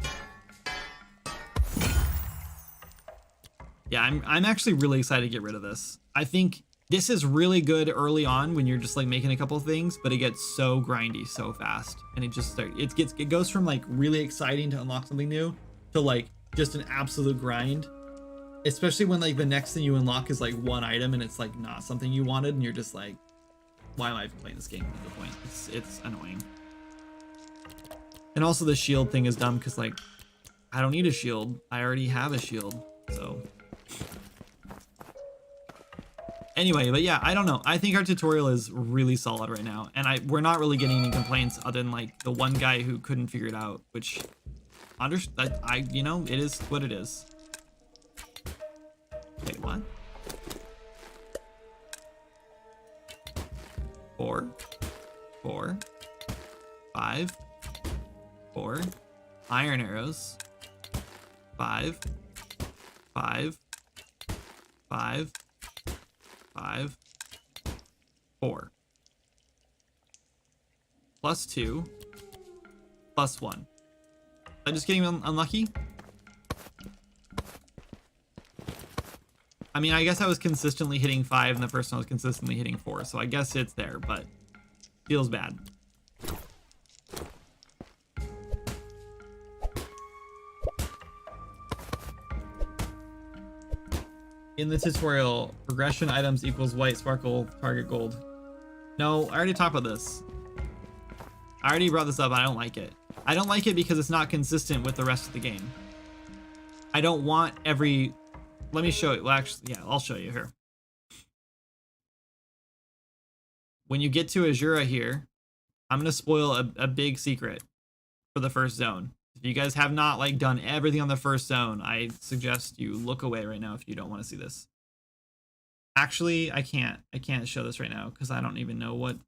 [SPEAKER 1] Yeah, I'm actually really excited to get rid of this. I think this is really good early on when you're just like making a couple of things, but it gets so grindy so fast, and it goes from like really exciting to unlock something new to like just an absolute grind. Especially when like the next thing you unlock is like one item and it's like not something you wanted, and you're just like, why am I playing this game at the point? It's annoying. And also the shield thing is dumb because like I don't need a shield. I already have a shield. So anyway, but yeah, I don't know. I think our tutorial is really solid right now, and we're not really getting any complaints other than like the one guy who couldn't figure it out, which you know, it is what it is. Wait, what? 4, 4, 5, 4, iron arrows, 5, 5, 5, 5, 4, plus 2, plus 1. Am I just getting unlucky? I mean, I guess I was consistently hitting 5 and the first one was consistently hitting 4, so I guess it's there, but feels bad. In the tutorial, progression items equals white sparkle, target gold. No, I already talked about this. I already brought this up. I don't like it. I don't like it because it's not consistent with the rest of the game. I don't want every... Let me show you. Well, actually, yeah, I'll show you here. When you get to Azura here, I'm going to spoil a big secret for the first zone. If you guys have not like done everything on the first zone, I suggest you look away right now if you don't want to see this. Actually, I can't show this right now because I don't even know what...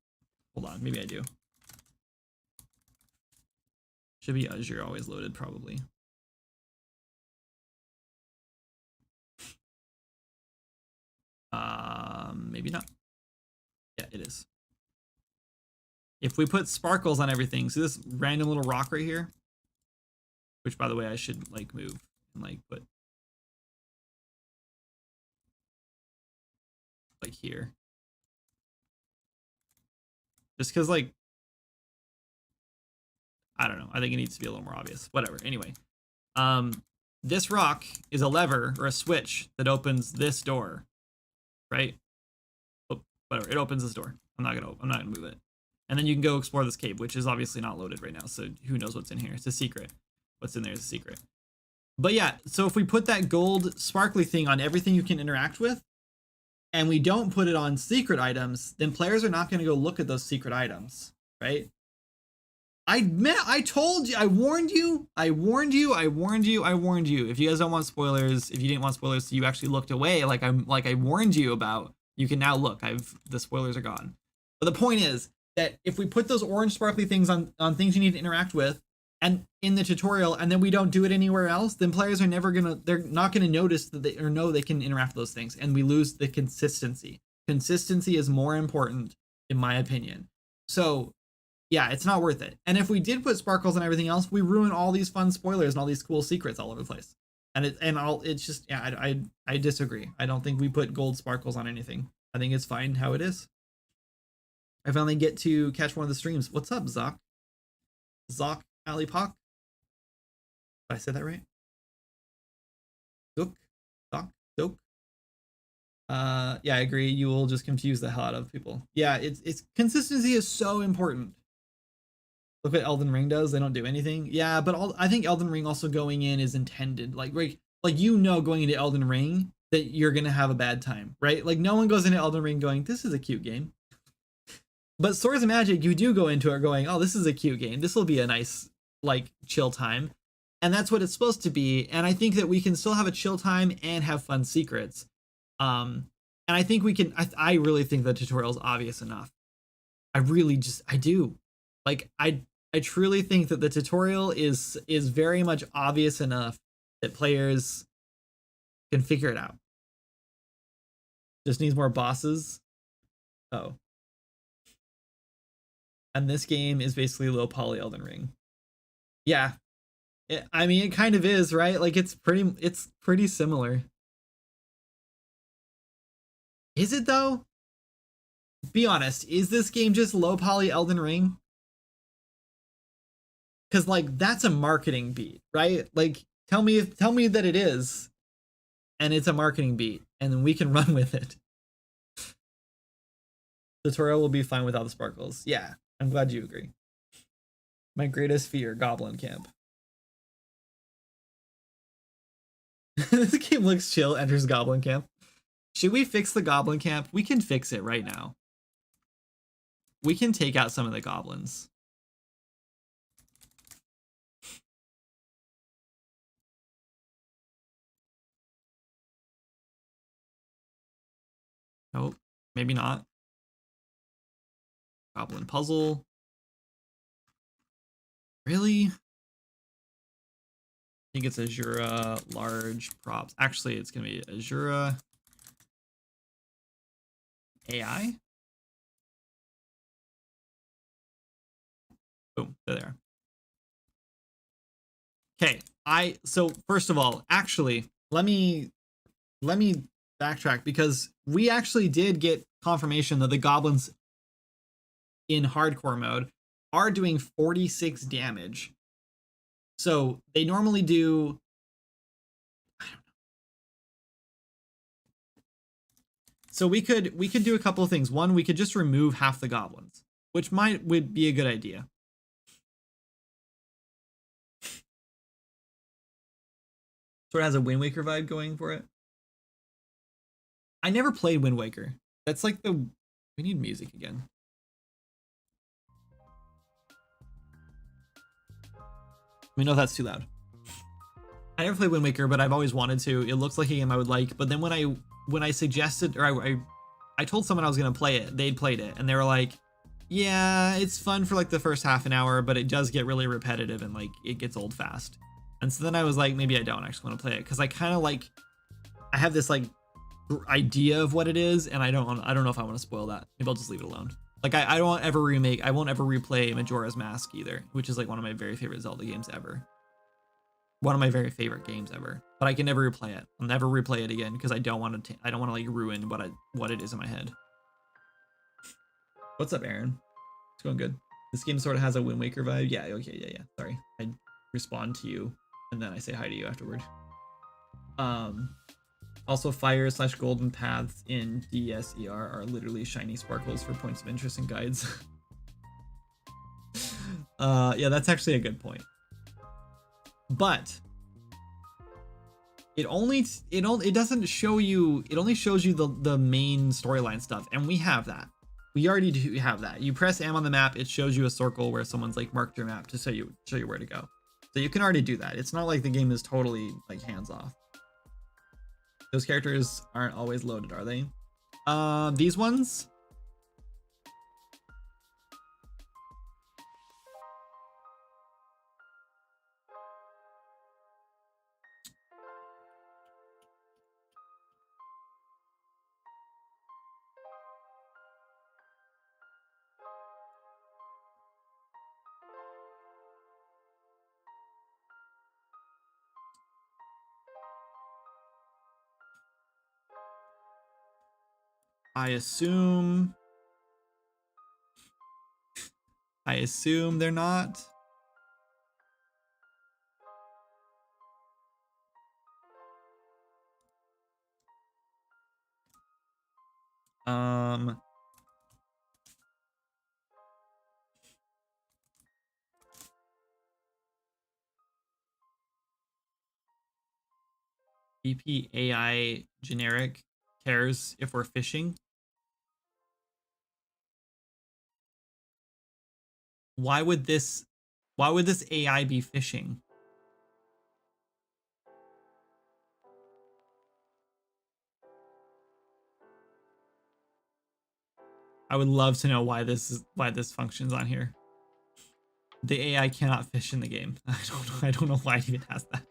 [SPEAKER 1] Hold on, maybe I do. Should be Azure always loaded, probably. Maybe not. Yeah, it is. If we put sparkles on everything, see this random little rock right here? Which, by the way, I should like move and like put like here. Just because like, I don't know. I think it needs to be a little more obvious. Whatever. Anyway, this rock is a lever or a switch that opens this door, right? Oh, whatever. It opens this door. I'm not gonna move it. And then you can go explore this cave, which is obviously not loaded right now. So who knows what's in here? It's a secret. What's in there is a secret. But yeah, so if we put that gold sparkly thing on everything you can interact with, and we don't put it on secret items, then players are not going to go look at those secret items, right? I told you, I warned you. If you guys don't want spoilers, if you didn't want spoilers, so you actually looked away, like I warned you about, you can now look. The spoilers are gone. But the point is that if we put those orange sparkly things on things you need to interact with, and in the tutorial, and then we don't do it anywhere else, then players are they're not gonna notice that they, or know they can interact with those things, and we lose the consistency. Consistency is more important, in my opinion. So yeah, it's not worth it. And if we did put sparkles on everything else, we ruin all these fun spoilers and all these cool secrets all over the place. And it's just, yeah, I disagree. I don't think we put gold sparkles on anything. I think it's fine how it is. I finally get to catch one of the streams. What's up, Zoc? Zoc Alipok? Did I say that right? Zook? Zoc? Zook? Yeah, I agree. You will just confuse the hell out of people. Yeah, it's consistency is so important. Look what Elden Ring does. They don't do anything. Yeah, but I think Elden Ring also going in is intended. Like you know, going into Elden Ring that you're gonna have a bad time, right? Like no one goes into Elden Ring going, "This is a cute game." But Swords of Magic, you do go into it going, "Oh, this is a cute game. This will be a nice like chill time," and that's what it's supposed to be. And I think that we can still have a chill time and have fun secrets. And I think we can. I really think the tutorial is obvious enough. I do. Like I truly think that the tutorial is very much obvious enough that players can figure it out. Just needs more bosses. Oh. And this game is basically low poly Elden Ring. Yeah. I mean, it kind of is, right? Like it's pretty similar. Is it though? Be honest, is this game just low poly Elden Ring? Because like that's a marketing beat, right? Like tell me that it is. and it's a marketing beat, and then we can run with it. Tutorial will be fine without the sparkles. Yeah, I'm glad you agree. My greatest fear, Goblin Camp. This game looks chill, enters Goblin Camp. Should we fix the Goblin Camp? We can fix it right now. We can take out some of the goblins. Nope, maybe not. Goblin puzzle. Really? I think it's Azura large props. Actually, it's gonna be Azura AI. Boom, there they are. Okay, so first of all, actually, let me backtrack, because we actually did get confirmation that the goblins in hardcore mode are doing 46 damage. So they normally do, I don't know. So we could do a couple of things. One, we could just remove half the goblins, which would be a good idea. Sort of has a Wind Waker vibe going for it. I never played Wind Waker. That's like we need music again. Let me know if that's too loud. I never played Wind Waker, but I've always wanted to. It looks like a game I would like. But then when I suggested, or I told someone I was gonna play it, they'd played it, and they were like, "Yeah, it's fun for like the first half an hour, but it does get really repetitive and like it gets old fast." And so then I was like, maybe I don't actually want to play it, because I kind of like, I have this like idea of what it is, and I don't know if I want to spoil that. Maybe I'll just leave it alone. Like I won't ever replay Majora's Mask either, which is like one of my very favorite Zelda games ever. One of my very favorite games ever. But I can never replay it. I'll never replay it again, because I don't want to like ruin what it is in my head. What's up, Aaron? It's going good. This game sort of has a Wind Waker vibe. Yeah, okay, yeah. Sorry. I respond to you and then I say hi to you afterward. Also, fire/golden paths in DSER are literally shiny sparkles for points of interest and guides. Yeah, that's actually a good point. But it doesn't show you. It only shows you the main storyline stuff, and we have that. We already do have that. You press M on the map, it shows you a circle where someone's like marked your map to show you where to go. So you can already do that. It's not like the game is totally like hands off. Those characters aren't always loaded, are they? These ones? I assume they're not. BP AI generic cares if we're fishing. Why would this AI be fishing? I would love to know why this functions on here. The AI cannot fish in the game. I don't know why it even has that.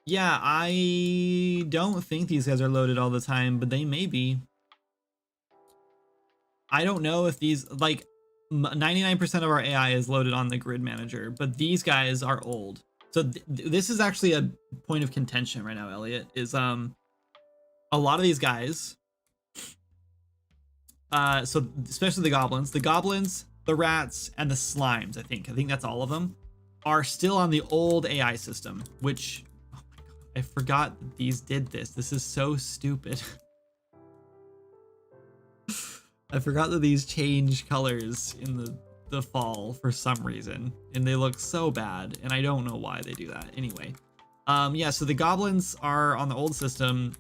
[SPEAKER 1] Yeah, I don't think these guys are loaded all the time, but they may be. I don't know if these, like, 99% of our AI is loaded on the grid manager, but these guys are old. So this is actually a point of contention right now, Elliot, is a lot of these guys, so especially the goblins, the rats, and the slimes, I think that's all of them, are still on the old AI system, which, oh my god, I forgot that these did this. This is so stupid. I forgot that these change colors in the fall for some reason, and they look so bad, and I don't know why they do that. Anyway, yeah, so the goblins are on the old system,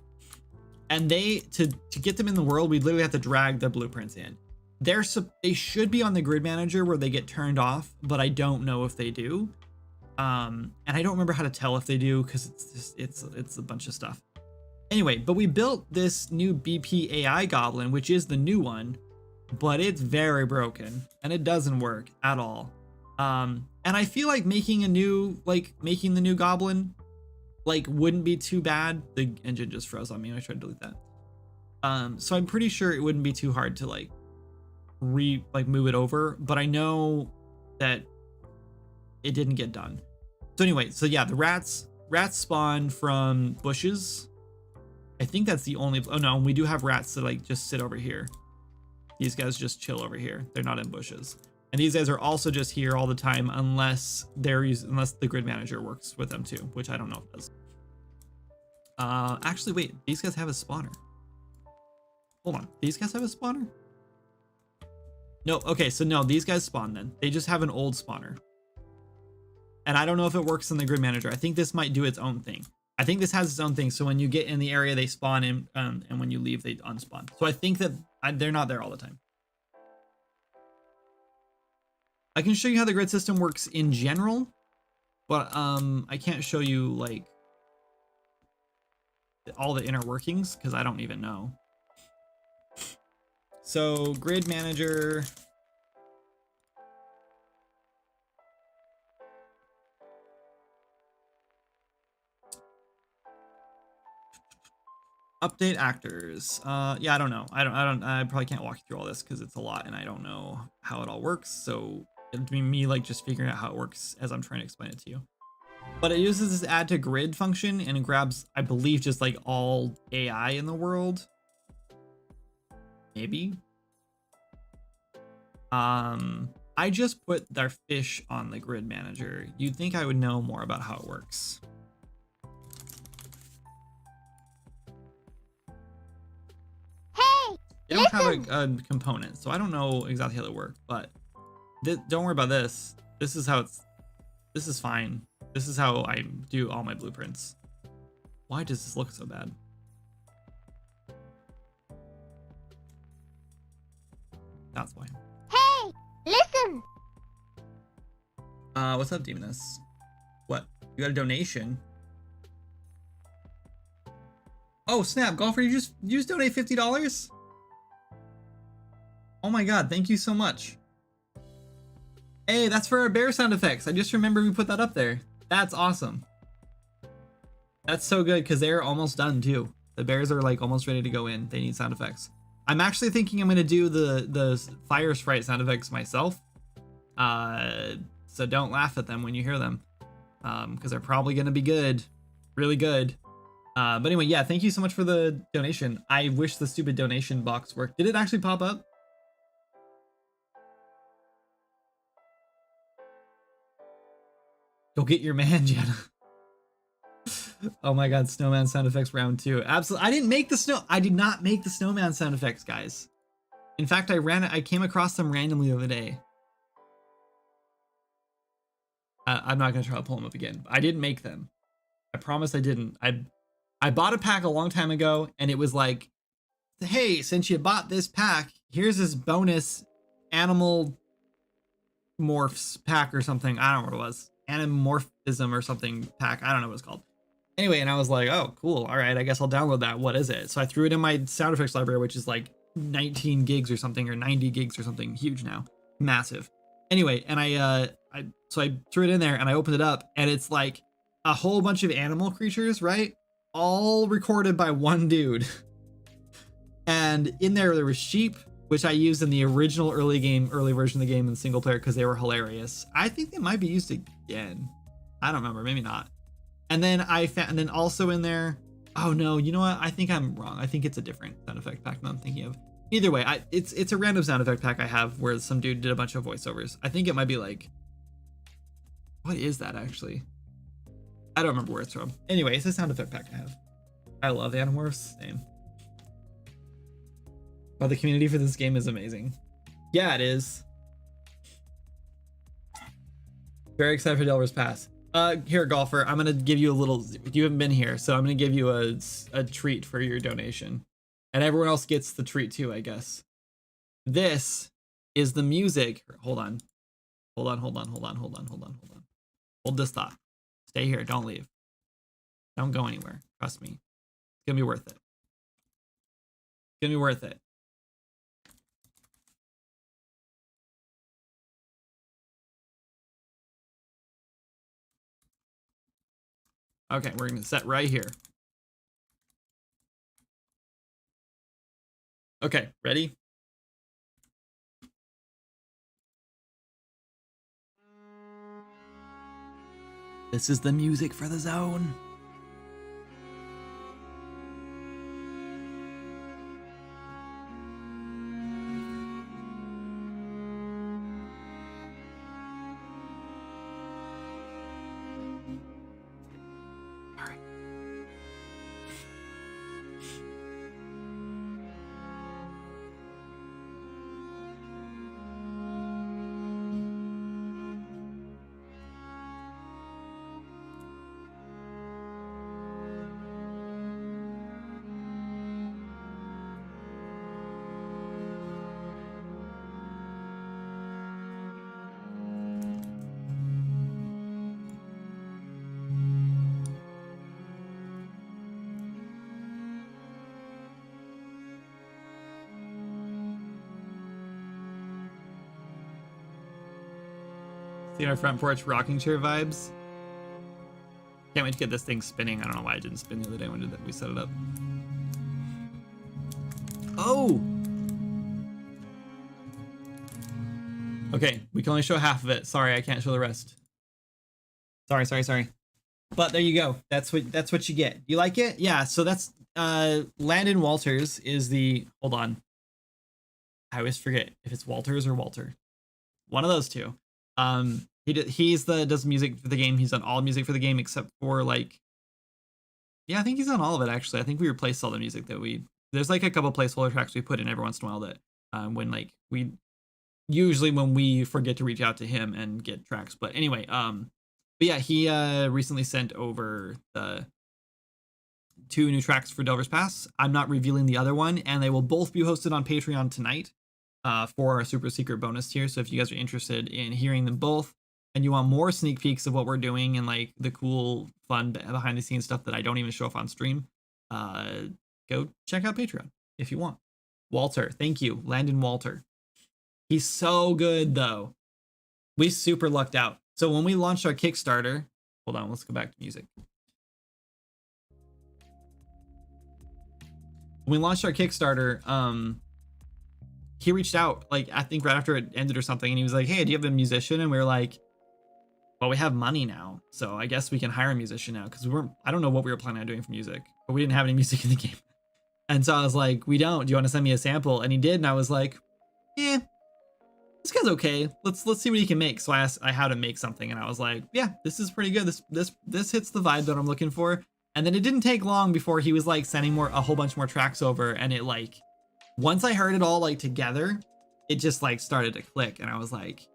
[SPEAKER 1] and they to get them in the world, we literally have to drag the blueprints in. They should be on the grid manager where they get turned off, but I don't know if they do. And I don't remember how to tell if they do, because it's a bunch of stuff. Anyway, but we built this new BP AI goblin, which is the new one, but it's very broken and it doesn't work at all. And I feel like making the new goblin wouldn't be too bad. The engine just froze on me. I tried to delete that. So I'm pretty sure it wouldn't be too hard to move it over, but I know that it didn't get done. So anyway, so yeah, the rats spawn from bushes. I think that's the only, oh no, we do have rats that just sit over here. These guys just chill over here. They're not in bushes. And these guys are also just here all the time unless the grid manager works with them too, which I don't know if it does. Actually, wait, these guys have a spawner. Hold on, these guys have a spawner? No, okay, so no, these guys spawn then. They just have an old spawner. And I don't know if it works in the grid manager. I think this might do its own thing. I think this has its own thing. So when you get in the area, they spawn in, and when you leave, they unspawn. So I think that they're not there all the time. I can show you how the grid system works in general, but I can't show you all the inner workings because I don't even know. So grid manager. Update actors. Yeah, I don't know. I probably can't walk you through all this because it's a lot and I don't know how it all works. So it'd be me just figuring out how it works as I'm trying to explain it to you. But it uses this add to grid function and it grabs, I believe, just all AI in the world. Maybe. I just put their fish on the grid manager. You'd think I would know more about how it works. They don't have a component, so I don't know exactly how they work, but don't worry about this. This is fine. This is how I do all my blueprints. Why does this look so bad? That's why.
[SPEAKER 4] Hey, listen!
[SPEAKER 1] What's up, Demoness? What? You got a donation? Oh, snap, Golfer, you just donate $50? Oh my god, thank you so much. Hey, that's for our bear sound effects. I just remember we put that up there. That's awesome. That's so good because they're almost done too. The bears are almost ready to go in. They need sound effects. I'm actually thinking I'm gonna do the fire sprite sound effects myself. So don't laugh at them when you hear them. Because they're probably gonna be good. Really good. But anyway, yeah, thank you so much for the donation. I wish the stupid donation box worked. Did it actually pop up? Go get your man, Jenna. Oh my god, snowman sound effects round 2. Absolutely. I did not make the snowman sound effects, guys. In fact, I came across them randomly the other day. I'm not gonna try to pull them up again. I didn't make them. I promise I didn't. I bought a pack a long time ago and it was like, hey, since you bought this pack, here's this bonus animal morphs pack or something. I don't know what it was. Anamorphism or something pack. I don't know what it's called. Anyway, and I was like, oh, cool. All right, I guess I'll download that. What is it? So I threw it in my sound effects library, which is 19 gigs or something, or 90 gigs or something. Huge now. Massive. Anyway, and so I threw it in there and I opened it up and it's a whole bunch of animal creatures, right? All recorded by one dude. And in there was sheep, which I used in the original early version of the game in single player because they were hilarious. I think they might be used again. I don't remember, maybe not. And then and then also in there, oh no, you know what? I think I'm wrong. I think it's a different sound effect pack that I'm thinking of. Either way, it's a random sound effect pack I have where some dude did a bunch of voiceovers. I think it might be what is that actually? I don't remember where it's from. Anyway, it's a sound effect pack I have. I love Animorphs. Same. But the community for this game is amazing. Yeah, it is. Very excited for Delver's Pass. Here, Golfer, I'm gonna give you a little. You haven't been here, so I'm gonna give you a treat for your donation, and everyone else gets the treat too, I guess. This is the music. Hold on. Hold this thought. Stay here. Don't leave. Don't go anywhere. Trust me. It's gonna be worth it. It's gonna be worth it. Okay, we're gonna set right here. Okay, ready? This is the music for the zone. See my front porch rocking chair vibes. Can't wait to get this thing spinning. I don't know why it didn't spin the other day when we set it up. Oh! Okay, we can only show half of it. Sorry, I can't show the rest. Sorry. But there you go. That's what you get. You like it? Yeah, so that's Landon Walters is the hold on. I always forget if it's Walters or Walter. One of those two. Does music for the game. He's done all music for the game except for like, yeah, I think he's done all of it actually. I think we replaced all the music that there's like a couple placeholder tracks we put in every once in a while that when like when we forget to reach out to him and get tracks. But anyway, but yeah, he recently sent over the 2 new tracks for Delver's Pass. I'm not revealing the other one, and they will both be hosted on Patreon tonight. For our super secret bonus tier. So if you guys are interested in hearing them both and you want more sneak peeks of what we're doing and like the cool fun behind the scenes stuff that I don't even show off on stream, go check out Patreon if you want. Walter, thank you. Landon Walter. He's so good though. We super lucked out. So when we launched our Kickstarter, hold on, let's go back to music. When we launched our Kickstarter, he reached out like I think right after it ended or something, and he was like, hey, do you have a musician? And we were like, well, we have money now, so I guess we can hire a musician now, because I don't know what we were planning on doing for music, but we didn't have any music in the game. And so I was like, we don't. Do you want to send me a sample? And he did, and I was like, yeah, this guy's okay. Let's see what he can make. So I asked how to make something, and I was like, yeah, this is pretty good. This hits the vibe that I'm looking for. And then it didn't take long before he was like sending a whole bunch more tracks over, and it like once I heard it all like together, it just like started to click, and I was like,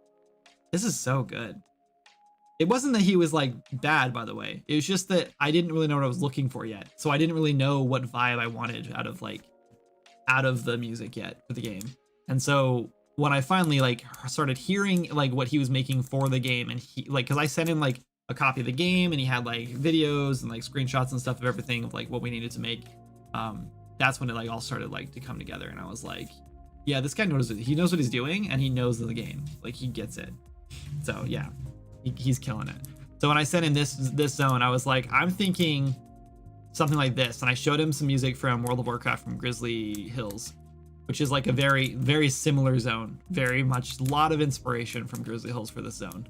[SPEAKER 1] this is so good. It wasn't that he was like bad, by the way. It was just that I didn't really know what I was looking for yet. So I didn't really know what vibe I wanted out of the music yet for the game. And so when I finally like started hearing like what he was making for the game, and he like, cause I sent him like a copy of the game, and he had like videos and like screenshots and stuff of everything of like what we needed to make. That's when it like all started like to come together, and I was like, yeah, this guy knows what he's doing, and he knows the game. Like he gets it. So yeah, he's killing it. So when I sent in this zone, I was like, I'm thinking something like this, and I showed him some music from World of Warcraft from Grizzly Hills, which is like a very, very similar zone. Very much a lot of inspiration from Grizzly Hills for this zone.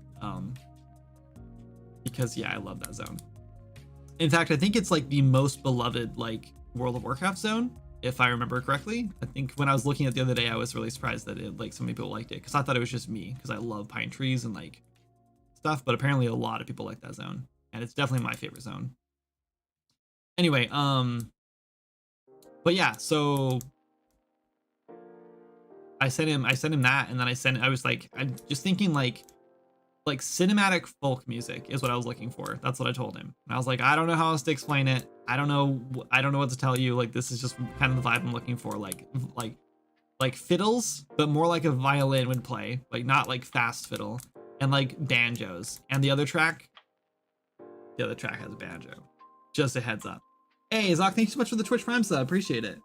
[SPEAKER 1] Because yeah, I love that zone. In fact, I think it's like the most beloved like World of Warcraft zone, if I remember correctly. I think when I was looking at it the other day, I was really surprised that it like so many people liked it, because I thought it was just me because I love pine trees and like stuff, but apparently a lot of people like that zone. and it's definitely my favorite zone. Anyway, but yeah, so I sent him that, and then I was like, I'm just thinking like cinematic folk music is what I was looking for. That's what I told him. And I was like, I don't know how else to explain it. I don't know what to tell you. Like, this is just kind of the vibe I'm looking for. Like fiddles, but more like a violin would play, like not like fast fiddle, and like banjos. And the other track has a banjo. Just a heads up. Hey, Zoc, thank you so much for the Twitch Prime sub. Appreciate it.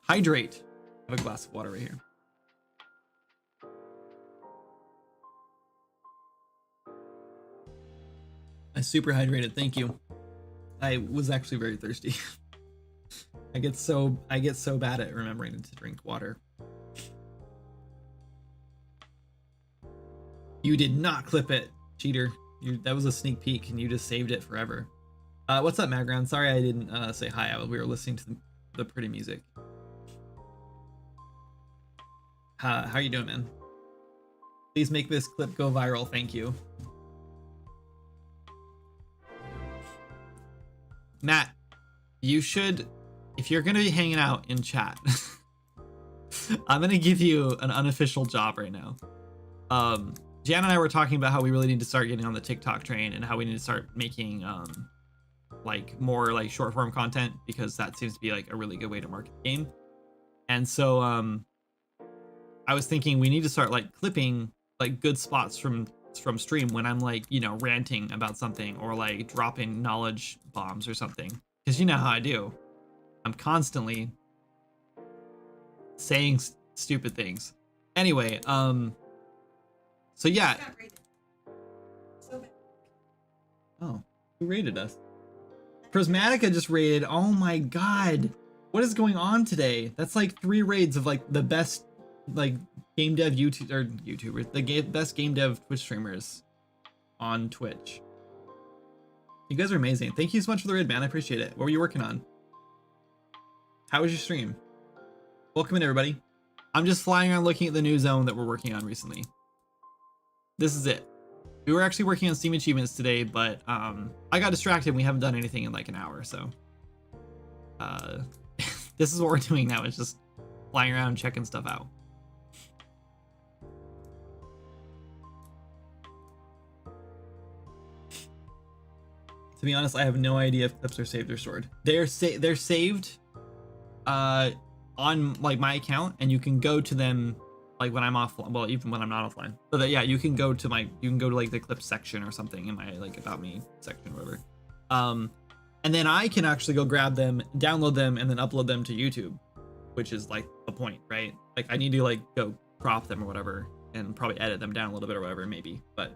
[SPEAKER 1] Hydrate. I have a glass of water right here. I super hydrated. Thank you. I was actually very thirsty. I get so bad at remembering to drink water. You did not clip it, cheater. That was a sneak peek, and you just saved it forever. What's up, Magran? Sorry I didn't say hi. We were listening to the pretty music. How you doing, man? Please make this clip go viral. Thank you. Matt, you should, if you're going to be hanging out in chat, I'm going to give you an unofficial job right now. Jan and I were talking about how we really need to start getting on the TikTok train, and how we need to start making like more like short form content, because that seems to be like a really good way to market the game. And so I was thinking we need to start like clipping like good spots from stream when I'm like, you know, ranting about something, or like dropping knowledge bombs or something, because you know how I do. I'm constantly saying stupid things. Anyway, so yeah. Oh, who rated us? Prismatica just rated. Oh my god, what is going on today? That's like 3 raids of like the best like game dev YouTubers, the best game dev Twitch streamers on Twitch. You guys are amazing. Thank you so much for the raid, man. I appreciate it. What were you working on? How was your stream? Welcome in, everybody. I'm just flying around looking at the new zone that we're working on recently. This is it. We were actually working on Steam achievements today, but I got distracted and we haven't done anything in like an hour, so this is what we're doing now, is just flying around checking stuff out. To be honest, I have no idea if clips are saved or stored. They're saved on like my account, and you can go to them like when I'm offline. Well, even when I'm not offline. So that, yeah, you can go to like the clips section or something in my like about me section or whatever. And then I can actually go grab them, download them, and then upload them to YouTube, which is like the point, right? Like I need to like go crop them or whatever, and probably edit them down a little bit or whatever, maybe. But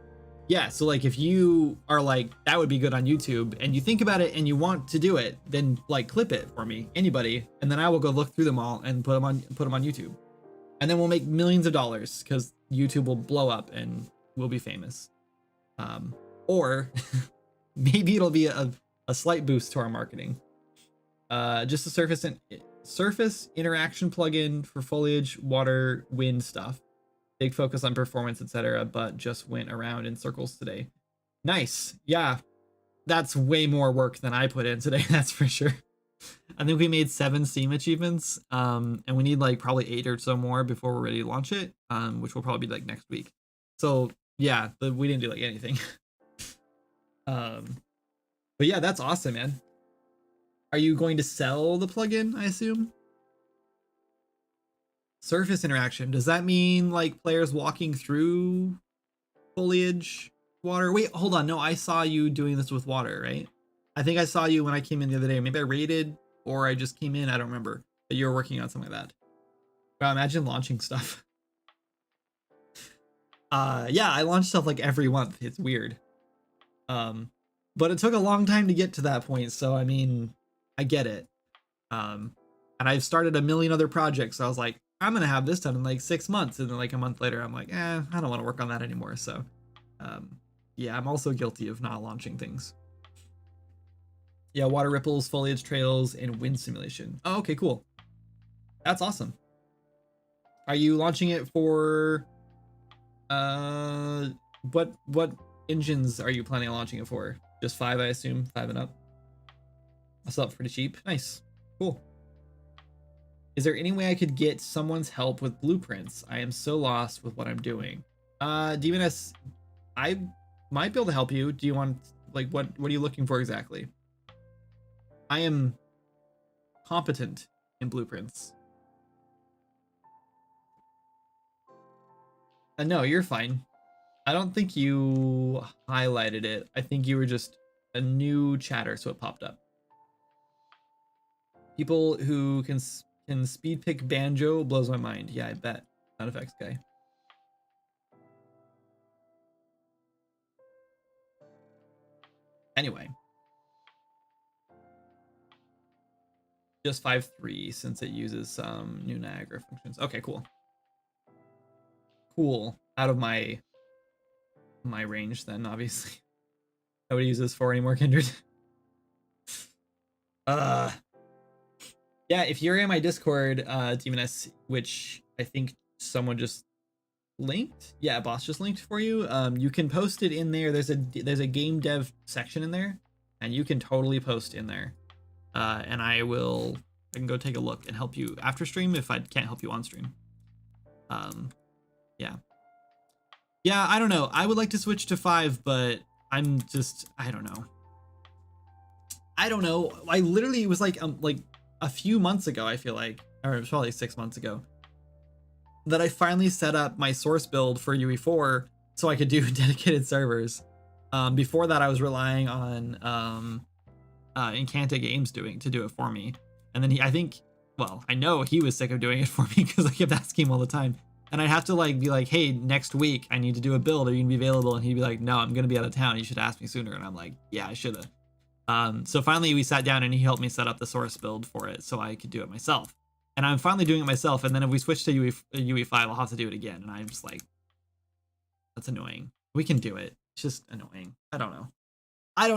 [SPEAKER 1] yeah, so like if you are like, that would be good on YouTube, and you think about it and you want to do it, then like clip it for me, anybody, and then I will go look through them all and put them on YouTube. And then we'll make millions of dollars, because YouTube will blow up and we'll be famous. Or maybe it'll be a slight boost to our marketing. Just a surface interaction plugin for foliage, water, wind stuff. Big focus on performance, etc., but just went around in circles today. Nice. Yeah, that's way more work than I put in today, that's for sure. I think we made 7 Steam achievements, and we need like probably 8 or so more before we're ready to launch it, which will probably be like next week. So yeah, but we didn't do like anything. But yeah, that's awesome, man. Are you going to sell the plugin, I assume? Surface interaction, does that mean like players walking through foliage, water? Wait, hold on. No, I saw you doing this with water, right? I think I saw you when I came in the other day. Maybe I raided, or I just came in. I don't remember. But you were working on something like that. Wow, imagine launching stuff. Yeah, I launch stuff like every month. It's weird. But it took a long time to get to that point. So, I mean, I get it. And I've started a million other projects. So I was like, I'm going to have this done in like 6 months. And then like a month later, I'm like, I don't want to work on that anymore. So, yeah, I'm also guilty of not launching things. Yeah, water ripples, foliage trails, and wind simulation. Oh, okay, cool. That's awesome. Are you launching it for what engines are you planning on launching it for? Just 5, I assume. 5 and up. I still up pretty cheap. Nice. Cool. Is there any way I could get someone's help with blueprints? I am so lost with what I'm doing. Demoness, I might be able to help you. Do you want, like, what are you looking for exactly? I am competent in blueprints. No, you're fine. I don't think you highlighted it. I think you were just a new chatter, so it popped up. People who can speed pick banjo blows my mind. Yeah, I bet. Sound effects guy. Anyway. Just 5.3 since it uses some new Niagara functions. Okay, cool. Cool. Out of my range then, obviously. Nobody uses 4 anymore, Kindred. Yeah, if you're in my Discord, Demoness, which I think someone just linked. Yeah, boss just linked for you. You can post it in there. There's a game dev section in there, and you can totally post in there. And I can go take a look and help you after stream if I can't help you on stream. Yeah, I don't know. I would like to switch to 5, but I don't know. I literally, it was like a few months ago, I feel like, or it was probably 6 months ago, that I finally set up my source build for UE4 so I could do dedicated servers. Before that, I was relying on Encanta Games to do it for me. And then I know he was sick of doing it for me because I kept asking him all the time. And I'd have to be like, hey, next week I need to do a build. Are you gonna be available? And he'd be like, no, I'm gonna be out of town. You should ask me sooner. And I'm like, yeah, I should have. So finally we sat down and he helped me set up the source build for it so I could do it myself. And I'm finally doing it myself. And then if we switch to UE5, I'll have to do it again. And I'm just like, that's annoying. We can do it. It's just annoying. I don't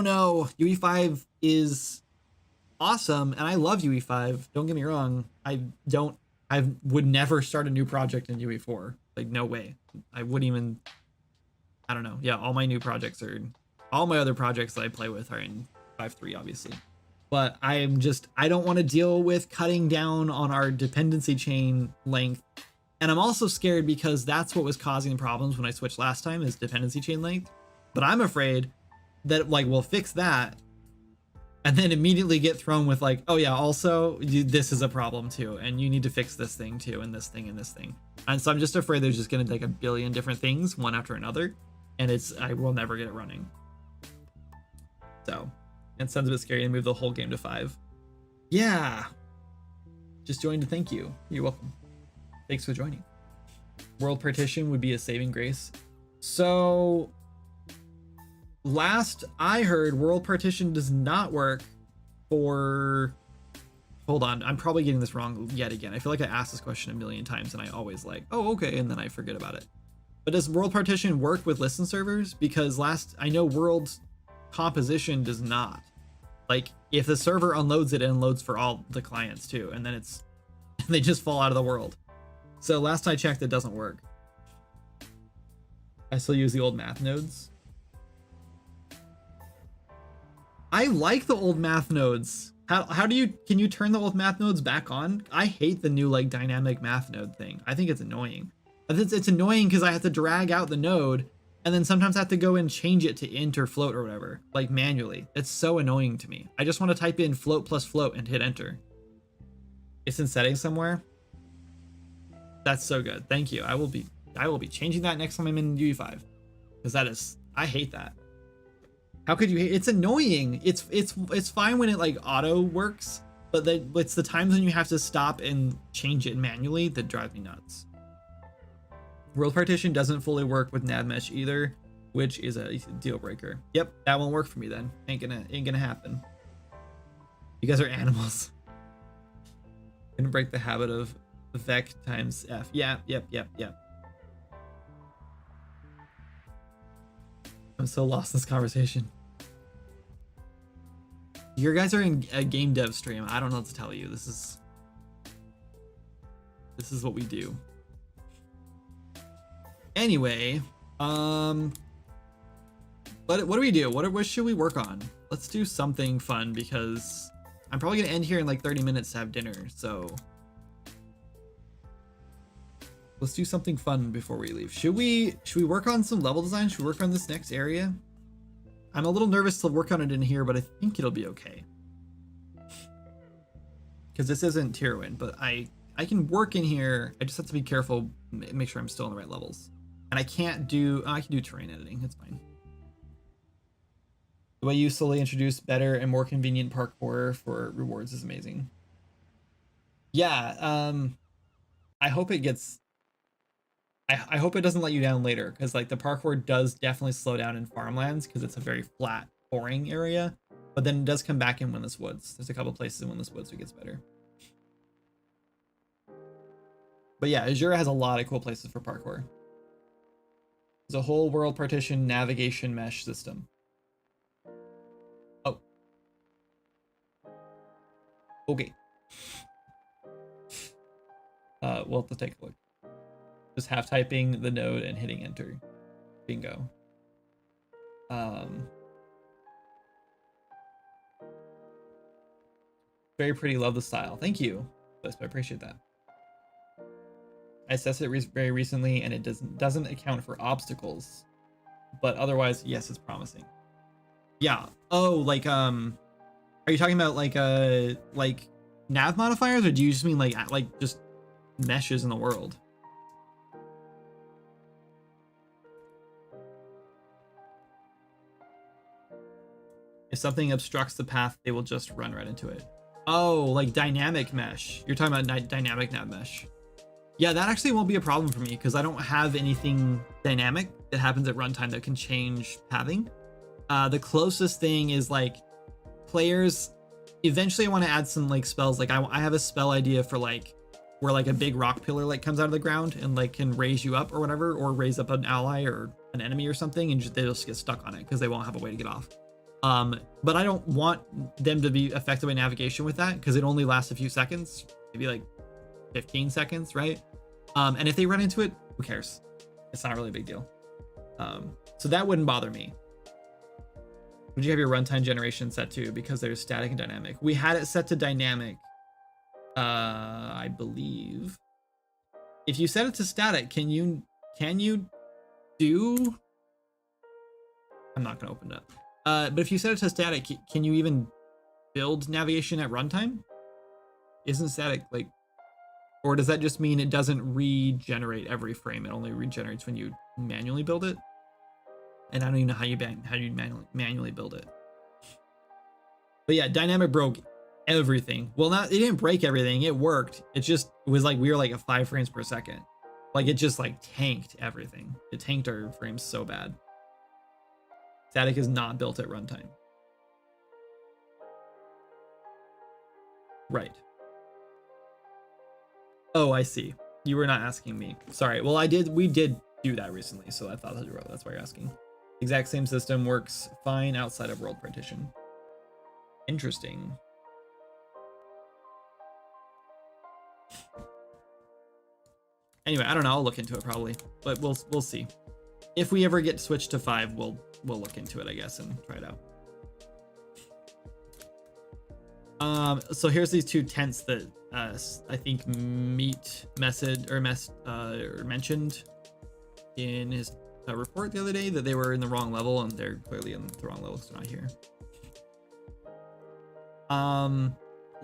[SPEAKER 1] know. UE5 is awesome. And I love UE5. Don't get me wrong. I would never start a new project in UE4. Like, no way. I wouldn't even, I don't know. Yeah, all my other projects that I play with are in 5.3, obviously. But I don't want to deal with cutting down on our dependency chain length. And I'm also scared because that's what was causing problems when I switched last time, is dependency chain length. But I'm afraid that we'll fix that and then immediately get thrown with oh yeah, also this is a problem too, and you need to fix this thing too, and this thing and this thing. And so I'm just afraid there's just gonna be a billion different things one after another, and I will never get it running. So it sounds a bit scary to move the whole game to 5. Yeah, just joined to thank you. You're welcome. Thanks for joining. World partition would be a saving grace. So last I heard, world partition does not work for, hold on, I'm probably getting this wrong yet again. I feel like I asked this question a million times and I always oh, okay, and then I forget about it. But does world partition work with listen servers? Because I know world composition does not. If the server unloads it, it unloads for all the clients too, and then they just fall out of the world. So last I checked, it doesn't work. I still use the old math nodes. I like the old math nodes. Can you turn the old math nodes back on? I hate the new dynamic math node thing. I think it's annoying. It's annoying because I have to drag out the node and then sometimes I have to go and change it to int or float or whatever, manually. It's so annoying to me. I just want to type in float plus float and hit enter. It's in settings somewhere. That's so good. Thank you. I will be changing that next time I'm in UE5, because I hate that. How could you hate? It's annoying. It's fine when it auto works, but it's the times when you have to stop and change it manually that drive me nuts. World partition doesn't fully work with nav mesh either, which is a deal breaker. Yep, that won't work for me then. Ain't gonna happen. You guys are animals. Gonna break the habit of vec times f. Yeah, yep. I'm so lost in this conversation. You guys are in a game dev stream. I don't know what to tell you. This is what we do. Anyway, what do we do? What should we work on? Let's do something fun because I'm probably gonna end here in like 30 minutes to have dinner. So let's do something fun before we leave. Should we work on some level design? Should we work on this next area? I'm a little nervous to work on it in here, but I think it'll be okay. Because this isn't Tyrwin, but I can work in here. I just have to be careful, make sure I'm still in the right levels. And I can do terrain editing. It's fine. The way you slowly introduce better and more convenient parkour for rewards is amazing. Yeah, I hope it gets. I hope it doesn't let you down later, because like the parkour does definitely slow down in farmlands because it's a very flat, boring area. But then it does come back in Windless Woods. There's a couple places in Windless Woods where it gets better. But yeah, Azura has a lot of cool places for parkour. There's a whole world partition navigation mesh system. Oh. Okay. We'll have to take a look. Just half typing the node and hitting enter. Bingo. Very pretty, love the style. Thank you. I appreciate that. I assessed it very recently and it doesn't account for obstacles, but otherwise, yes, it's promising. Yeah. Oh, like are you talking about like nav modifiers, or do you just mean like just meshes in the world? If something obstructs the path, they will just run right into it. Oh, like dynamic mesh. You're talking about dynamic nav mesh. Yeah, that actually won't be a problem for me because I don't have anything dynamic that happens at runtime that can change pathing. The closest thing is like players. Eventually, I want to add some like spells. Like I have a spell idea for like where like a big rock pillar like comes out of the ground and like can raise you up or whatever, or raise up an ally or an enemy or something, and they just get stuck on it because they won't have a way to get off. But I don't want them to be affected by navigation with that because it only lasts a few seconds, maybe like 15 seconds, right? And if they run into it, who cares? It's not really a big deal. So that wouldn't bother me. Would you have your runtime generation set to? Because there's static and dynamic. We had it set to dynamic, I believe. If you set it to static, can you do? I'm not gonna open it up. But if you set it to static, can you even build navigation at runtime? Isn't static like, or does that just mean it doesn't regenerate every frame? It only regenerates when you manually build it. And I don't even know how you manually build it. But yeah, dynamic broke everything. Well, it didn't break everything. It worked. It was like we were like at 5 frames per second. Like it just like tanked everything. It tanked our frames so bad. Static is not built at runtime. Right. Oh, I see. You were not asking me. Sorry. Well, we did do that recently, so I thought that's why you're asking. Exact same system works fine outside of world partition. Interesting. Anyway, I don't know. I'll look into it probably, but we'll see. If we ever get switched to 5, we'll look into it, I guess, and try it out. So here's these 2 tents that I think Meat mentioned in his report the other day, that they were in the wrong level, and they're clearly in the wrong level because they're not here.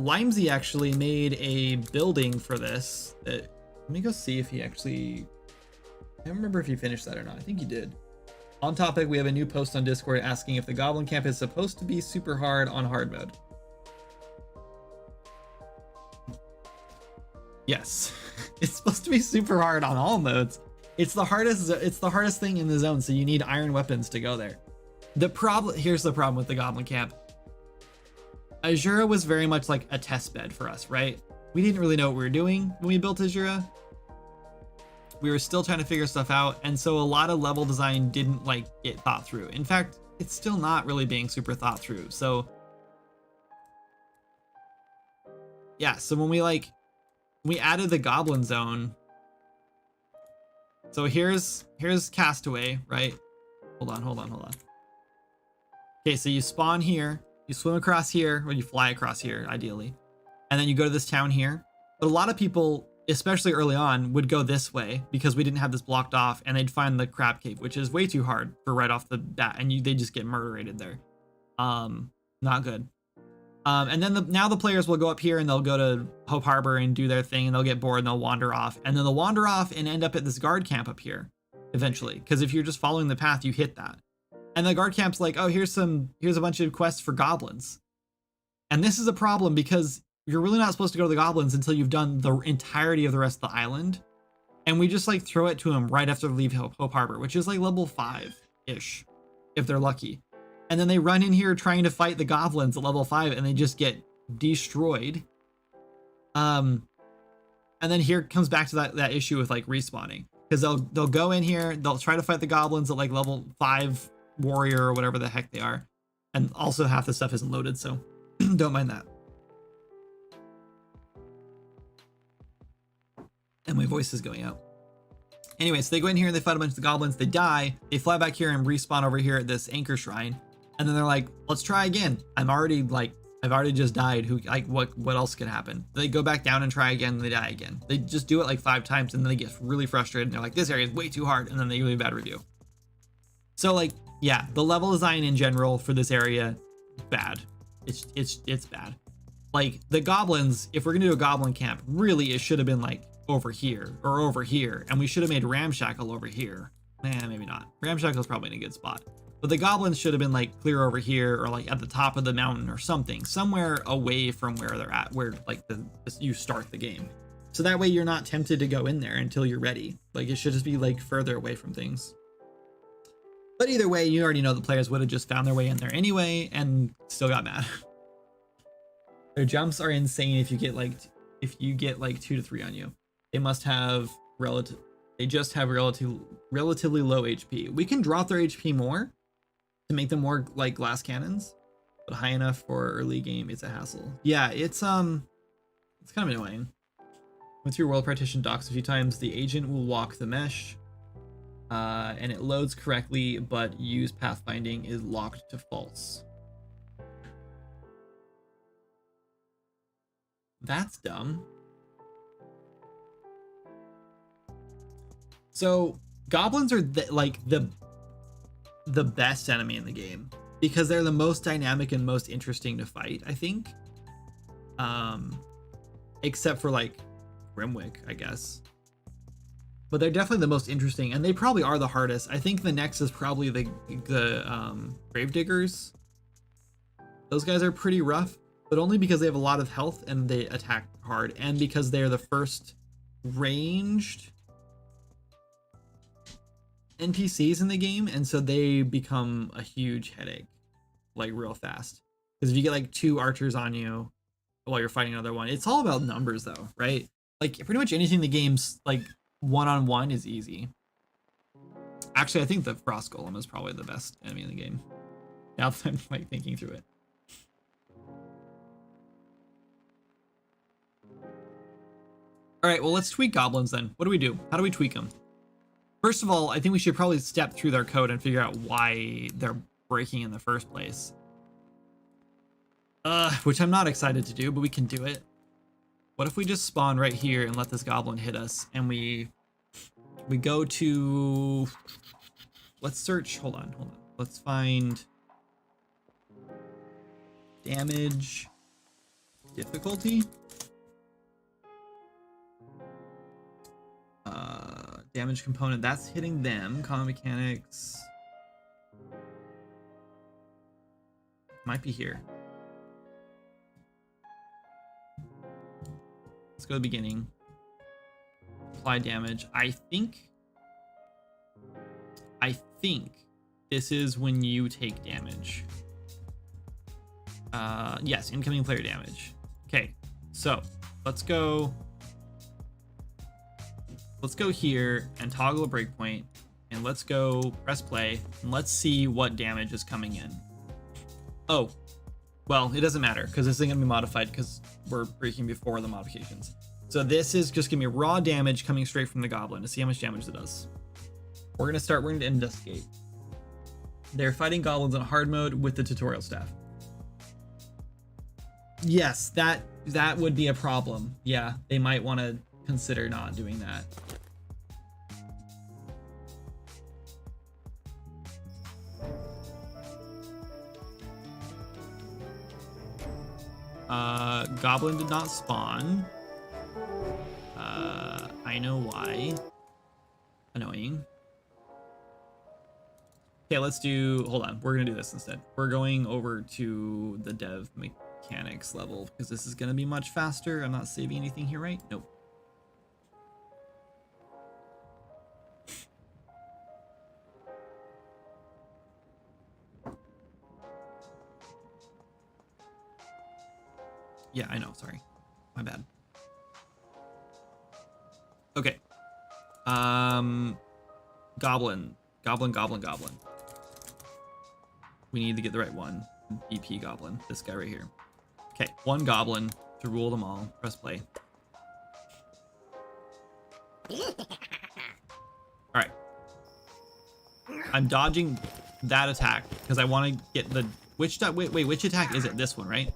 [SPEAKER 1] Limesy actually made a building for this. Let me go see if he actually. I don't remember if he finished that or not. I think he did. On topic, we have a new post on Discord asking if the Goblin Camp is supposed to be super hard on hard mode. Yes, it's supposed to be super hard on all modes. It's the hardest thing in the zone, so you need iron weapons to go there. Here's the problem with the Goblin Camp. Azura was very much like a test bed for us, right? We didn't really know what we were doing when we built Azura. We were still trying to figure stuff out, and so a lot of level design didn't like get thought through. In fact, it's still not really being super thought through. So yeah, so when we added the Goblin Zone. So here's Castaway, right? Hold on. Okay, so you spawn here, you swim across here, or you fly across here, ideally. And then you go to this town here. But a lot of people, especially early on, would go this way because we didn't have this blocked off, and they'd find the crab cave, which is way too hard for right off the bat, and they just get murderated there. Not good. And then now the players will go up here and they'll go to Hope Harbor and do their thing, and they'll get bored and they'll wander off. And then they'll wander off and end up at this guard camp up here eventually. Because if you're just following the path, you hit that. And the guard camp's like, oh, here's a bunch of quests for goblins. And this is a problem because you're really not supposed to go to the goblins until you've done the entirety of the rest of the island. And we just like throw it to them right after they leave Hope Harbor, which is like level 5-ish, if they're lucky. And then they run in here trying to fight the goblins at level 5 and they just get destroyed. And then here comes back to that issue with like respawning. Because they'll go in here, they'll try to fight the goblins at like level 5 warrior or whatever the heck they are. And also half the stuff isn't loaded, so don't mind that. And my voice is going out. Anyway, so they go in here and they fight a bunch of the goblins, they die, they fly back here and respawn over here at this anchor shrine. And then they're like, let's try again. I've already just died. What else could happen? They go back down and try again, and they die again. They just do it like 5 times, and then they get really frustrated. And they're like, this area is way too hard, and then they give a bad review. So like, yeah, the level design in general for this area, bad. It's bad. Like the goblins, if we're gonna do a goblin camp, really it should have been like over here or over here, and we should have made Ramshackle over here. Maybe not. Ramshackle's probably in a good spot. But the goblins should have been like clear over here or like at the top of the mountain or something, somewhere away from where they're at, where like you start the game. So that way you're not tempted to go in there until you're ready. Like it should just be like further away from things. But either way, you already know the players would have just found their way in there anyway and still got mad. Their jumps are insane if you get like 2 to 3 on you. They must have they just have relatively low HP. We can drop their HP more to make them more like glass cannons, but high enough for early game, it's a hassle. Yeah, it's kind of annoying. Once your world partition docks a few times, the agent will walk the mesh, and it loads correctly, but use pathfinding is locked to false. That's dumb. So goblins are the best enemy in the game because they're the most dynamic and most interesting to fight, I think. Except for like Grimwick, I guess. But they're definitely the most interesting, and they probably are the hardest. I think the next is probably the Gravediggers. Those guys are pretty rough, but only because they have a lot of health and they attack hard, and because they're the first ranged NPCs in the game, and so they become a huge headache like real fast. Because if you get like 2 archers on you while you're fighting another one, it's all about numbers though, right? Like pretty much anything in the game's like one-on-one is easy. Actually, I think the Frost Golem is probably the best enemy in the game, now that I'm like thinking through it. All right, well, let's tweak goblins then. What do we do? How do we tweak them? First of all, I think we should probably step through their code and figure out why they're breaking in the first place. Which I'm not excited to do, but we can do it. What if we just spawn right here and let this goblin hit us, and we go to, let's search, hold on. Let's find damage difficulty. Damage component, that's hitting them. Common mechanics might be here. Let's go to the beginning. Apply damage. I think this is when you take damage. Yes, incoming player damage. Okay, so let's go here and toggle a breakpoint, and let's go press play, and let's see what damage is coming in. Oh, well, it doesn't matter because this isn't gonna be modified because we're breaking before the modifications. So this is just gonna be raw damage coming straight from the goblin to see how much damage it does. We're gonna investigate. They're fighting goblins on hard mode with the tutorial staff. Yes, that would be a problem. Yeah, they might want to consider not doing that. Goblin did not spawn. I know why. Annoying. Okay, let's do, hold on. We're gonna do this instead. We're going over to the dev mechanics level because this is gonna be much faster. I'm not saving anything here, right? Nope. Yeah, I know, sorry. My bad. Okay. Goblin. We need to get the right one. BP goblin. This guy right here. Okay, one goblin to rule them all. Press play. Alright. I'm dodging that attack because I want to get the... Which attack is it? This one, right?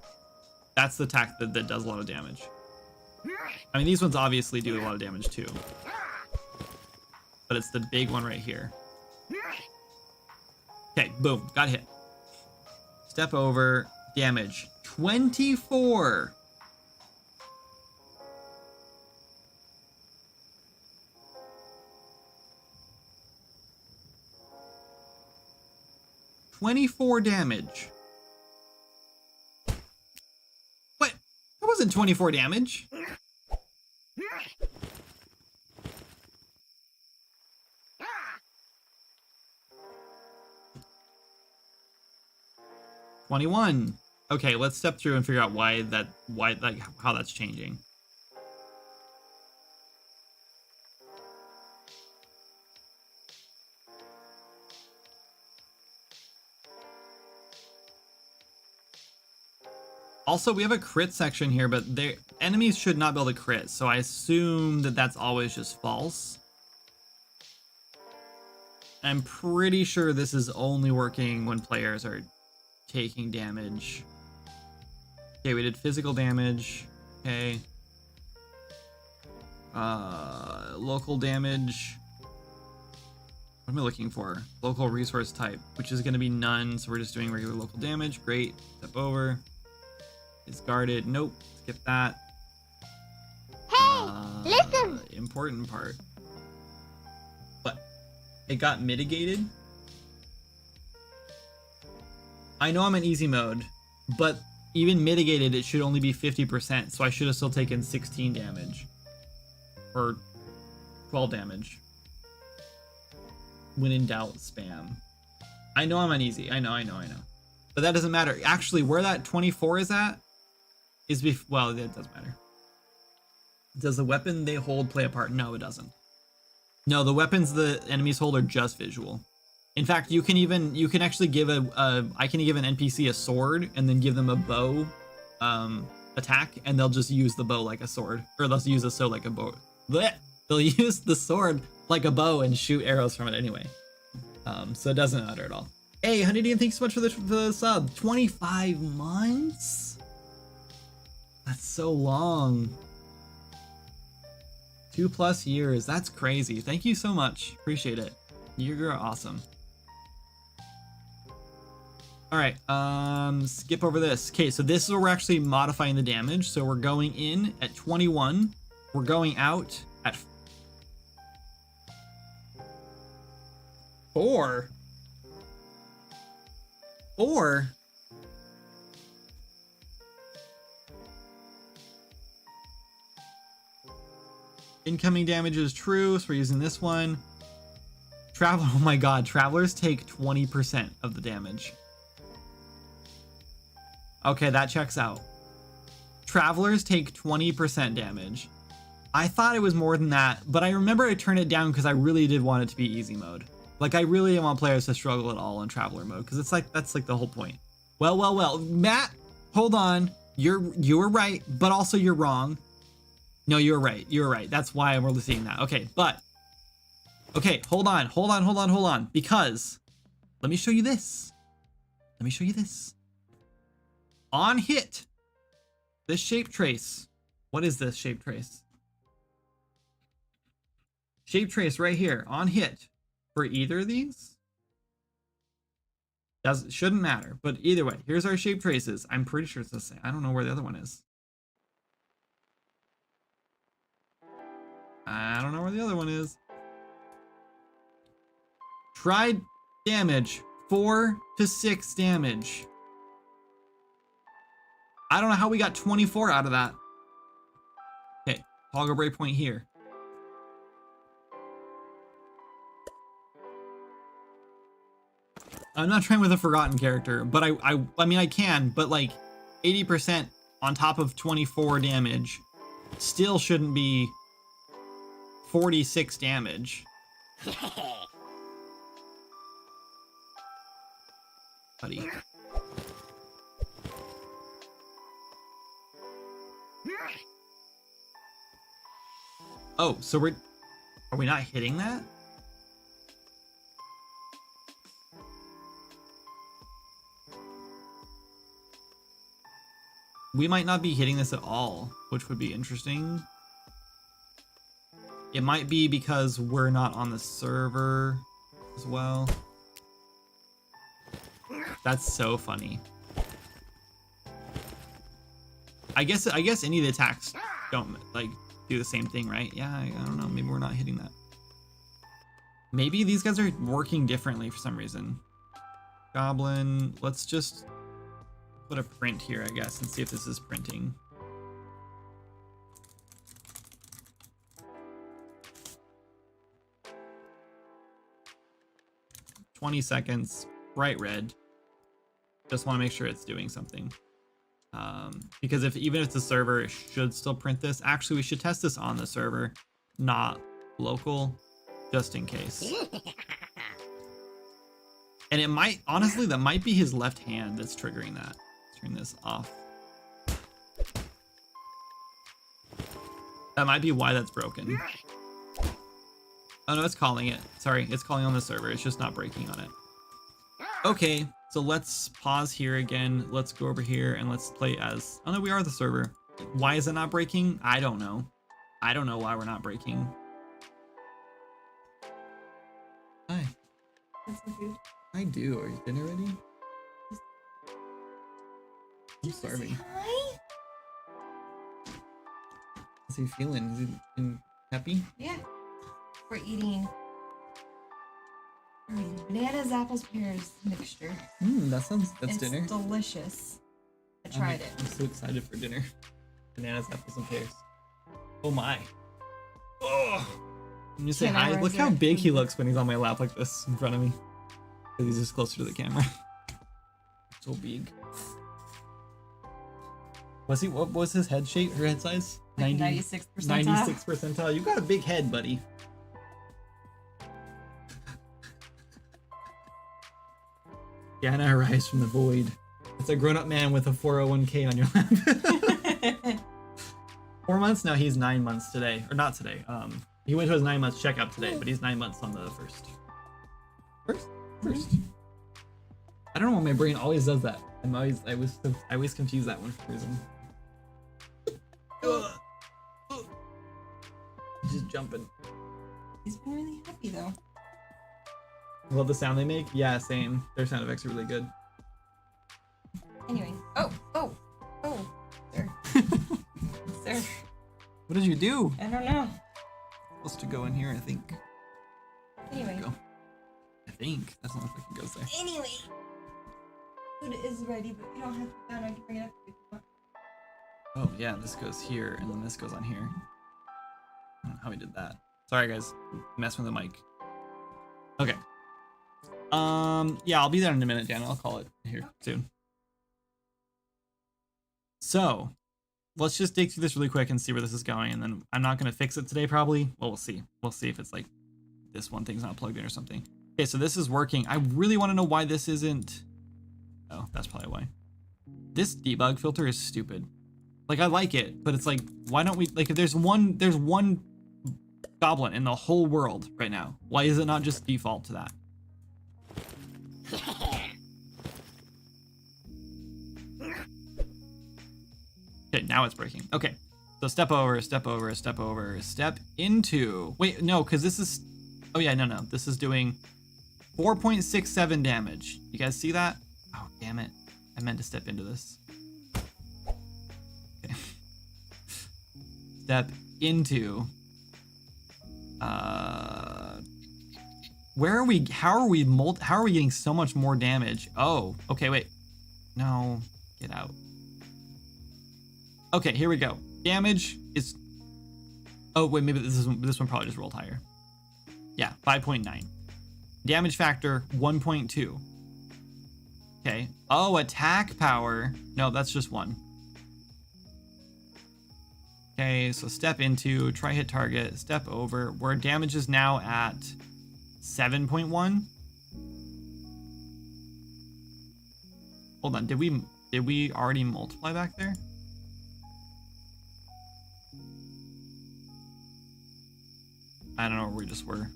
[SPEAKER 1] That's the attack that does a lot of damage. I mean, these ones obviously do a lot of damage too. But it's the big one right here. Okay, boom. Got hit. Step over. Damage. 24. $24 damage. What? That wasn't 24 damage. $21. Okay, let's step through and figure out how that's changing. Also, we have a crit section here, but their enemies should not be able to crit, so I assume that that's always just false. I'm pretty sure this is only working when players are taking damage. Okay, we did physical damage. Okay. Local damage. What am I looking for? Local resource type, which is going to be none, so we're just doing regular local damage. Great. Step over. It's guarded. Nope. Skip that.
[SPEAKER 4] Hey, listen.
[SPEAKER 1] Important part. What? It got mitigated? I know I'm in easy mode, but even mitigated, it should only be 50%, so I should have still taken 16 damage. Or 12 damage. When in doubt, spam. I know I'm on easy. I know. But that doesn't matter. Actually, where that 24 is at, well, it doesn't matter. Does the weapon they hold play a part? No, it doesn't. No, the weapons the enemies hold are just visual. In fact, you can actually give I can give an NPC a sword and then give them a bow attack, and they'll just use the bow like a sword, or they'll use the sword like a bow. Blech! They'll use the sword like a bow and shoot arrows from it anyway. So it doesn't matter at all. Hey, Honeydean, thanks so much for the sub. 25 months? That's so long. 2+ years. That's crazy. Thank you so much. Appreciate it. You're awesome. All right, skip over this. Okay, so this is where we're actually modifying the damage. So we're going in at 21. We're going out at 4. Incoming damage is true, so we're using this one. Oh my god, travelers take 20% of the damage. Okay, that checks out. Travelers take 20% damage. I thought it was more than that, but I remember I turned it down because I really did want it to be easy mode. Like, I really want players to struggle at all in traveler mode, because it's like, that's like the whole point. Well, Matt, hold on. You were right, but also you're wrong. No, you're right. That's why we're seeing that. Okay, but okay, hold on. Because let me show you this. Let me show you this. On hit, this shape trace. What is this shape trace? Shape trace right here on hit for either of these. Shouldn't matter, but either way, here's our shape traces. I'm pretty sure it's the same. I don't know where the other one is. I don't know where the other one is. Tried damage, 4 to 6 damage. I don't know how we got 24 out of that. Okay, toggle breakpoint here. I'm not trying with a forgotten character, but I mean I can, but like 80% on top of 24 damage still shouldn't be 46 damage. Buddy. Oh, so are we not hitting that? We might not be hitting this at all, which would be interesting. It might be because we're not on the server as well. That's so funny. I guess any of the attacks don't like do the same thing, right? Yeah, I don't know. Maybe we're not hitting that. Maybe these guys are working differently for some reason. Goblin, let's just put a print here, I guess, and see if this is printing. $20 seconds, bright red. Just want to make sure it's doing something. Because even if the server should still print this, actually we should test this on the server, not local, just in case. And it might, honestly, that might be his left hand that's triggering that. Let's turn this off. That might be why that's broken. Oh no, it's calling it. Sorry, it's calling on the server. It's just not breaking on it. Okay, so let's pause here again. Let's go over here and let's play as... Oh no, we are the server. Why is it not breaking? I don't know. I don't know why we're not breaking. Hi.
[SPEAKER 5] That's some food.
[SPEAKER 1] I do. Are you dinner ready? I'm starving.
[SPEAKER 5] Hi.
[SPEAKER 1] How's he feeling? Is he happy?
[SPEAKER 5] Yeah. We're eating bananas, apples, pears mixture.
[SPEAKER 1] That's
[SPEAKER 5] it's
[SPEAKER 1] dinner.
[SPEAKER 5] Delicious. I tried it.
[SPEAKER 1] I'm so excited for dinner. Bananas, apples, and pears. Oh my. Oh. When you say hi, look how big he looks when he's on my lap like this in front of me. Because he's just closer to the camera. So big. Was he? What was his head shape? Her head size?
[SPEAKER 5] Like 96 percentile.
[SPEAKER 1] 96 percentile. You got a big head, buddy. Yana arise from the void. It's a grown-up man with a 401k on your lap. 4 months? No, he's 9 months today. Or not today. He went to his 9 months checkup today, but he's 9 months on the first. First. I don't know why my brain always does that. I always confuse that one for some reason. Just jumping.
[SPEAKER 5] He's been really happy though.
[SPEAKER 1] Love the sound they make. Yeah, same. Their sound effects are really good.
[SPEAKER 5] Anyway. Oh. Sir. Sir.
[SPEAKER 1] What did you do?
[SPEAKER 5] I don't know.
[SPEAKER 1] Supposed to go in here, I think.
[SPEAKER 5] Anyway.
[SPEAKER 1] Go. I think. That's not if it goes there.
[SPEAKER 5] Anyway. Food is ready, but you don't have to go down. I can bring it up if you want.
[SPEAKER 1] Oh yeah, this goes here, and then this goes on here. I don't know how we did that. Sorry guys, messing with the mic. Okay. Yeah, I'll be there in a minute, Dan. I'll call it here soon. So, let's just dig through this really quick and see where this is going, and then I'm not gonna fix it today probably. Well, we'll see. We'll see if it's like this one thing's not plugged in or something. Okay, so this is working. I really want to know why this isn't. Oh, that's probably why. This debug filter is stupid. Like I like it, but it's like, why don't we like if there's one goblin in the whole world right now, why is it not just default to that? now it's breaking. Okay. So step over, step over, step over, step into. Wait, no, because this is. Oh, yeah, no. This is doing 4.67 damage. You guys see that? Oh, damn it. I meant to step into this. Okay. Step into. Where are we? How are we getting so much more damage? Oh, okay, wait. No, get out. Okay, here we go. Damage is. Oh wait, maybe this one probably just rolled higher. Yeah, 5.9. Damage factor 1.2. Okay. Oh, attack power. No, that's just 1. Okay, so step into, try hit target, step over. Where damage is now at 7.1. Hold on, did we already multiply back there? I don't know where we just were.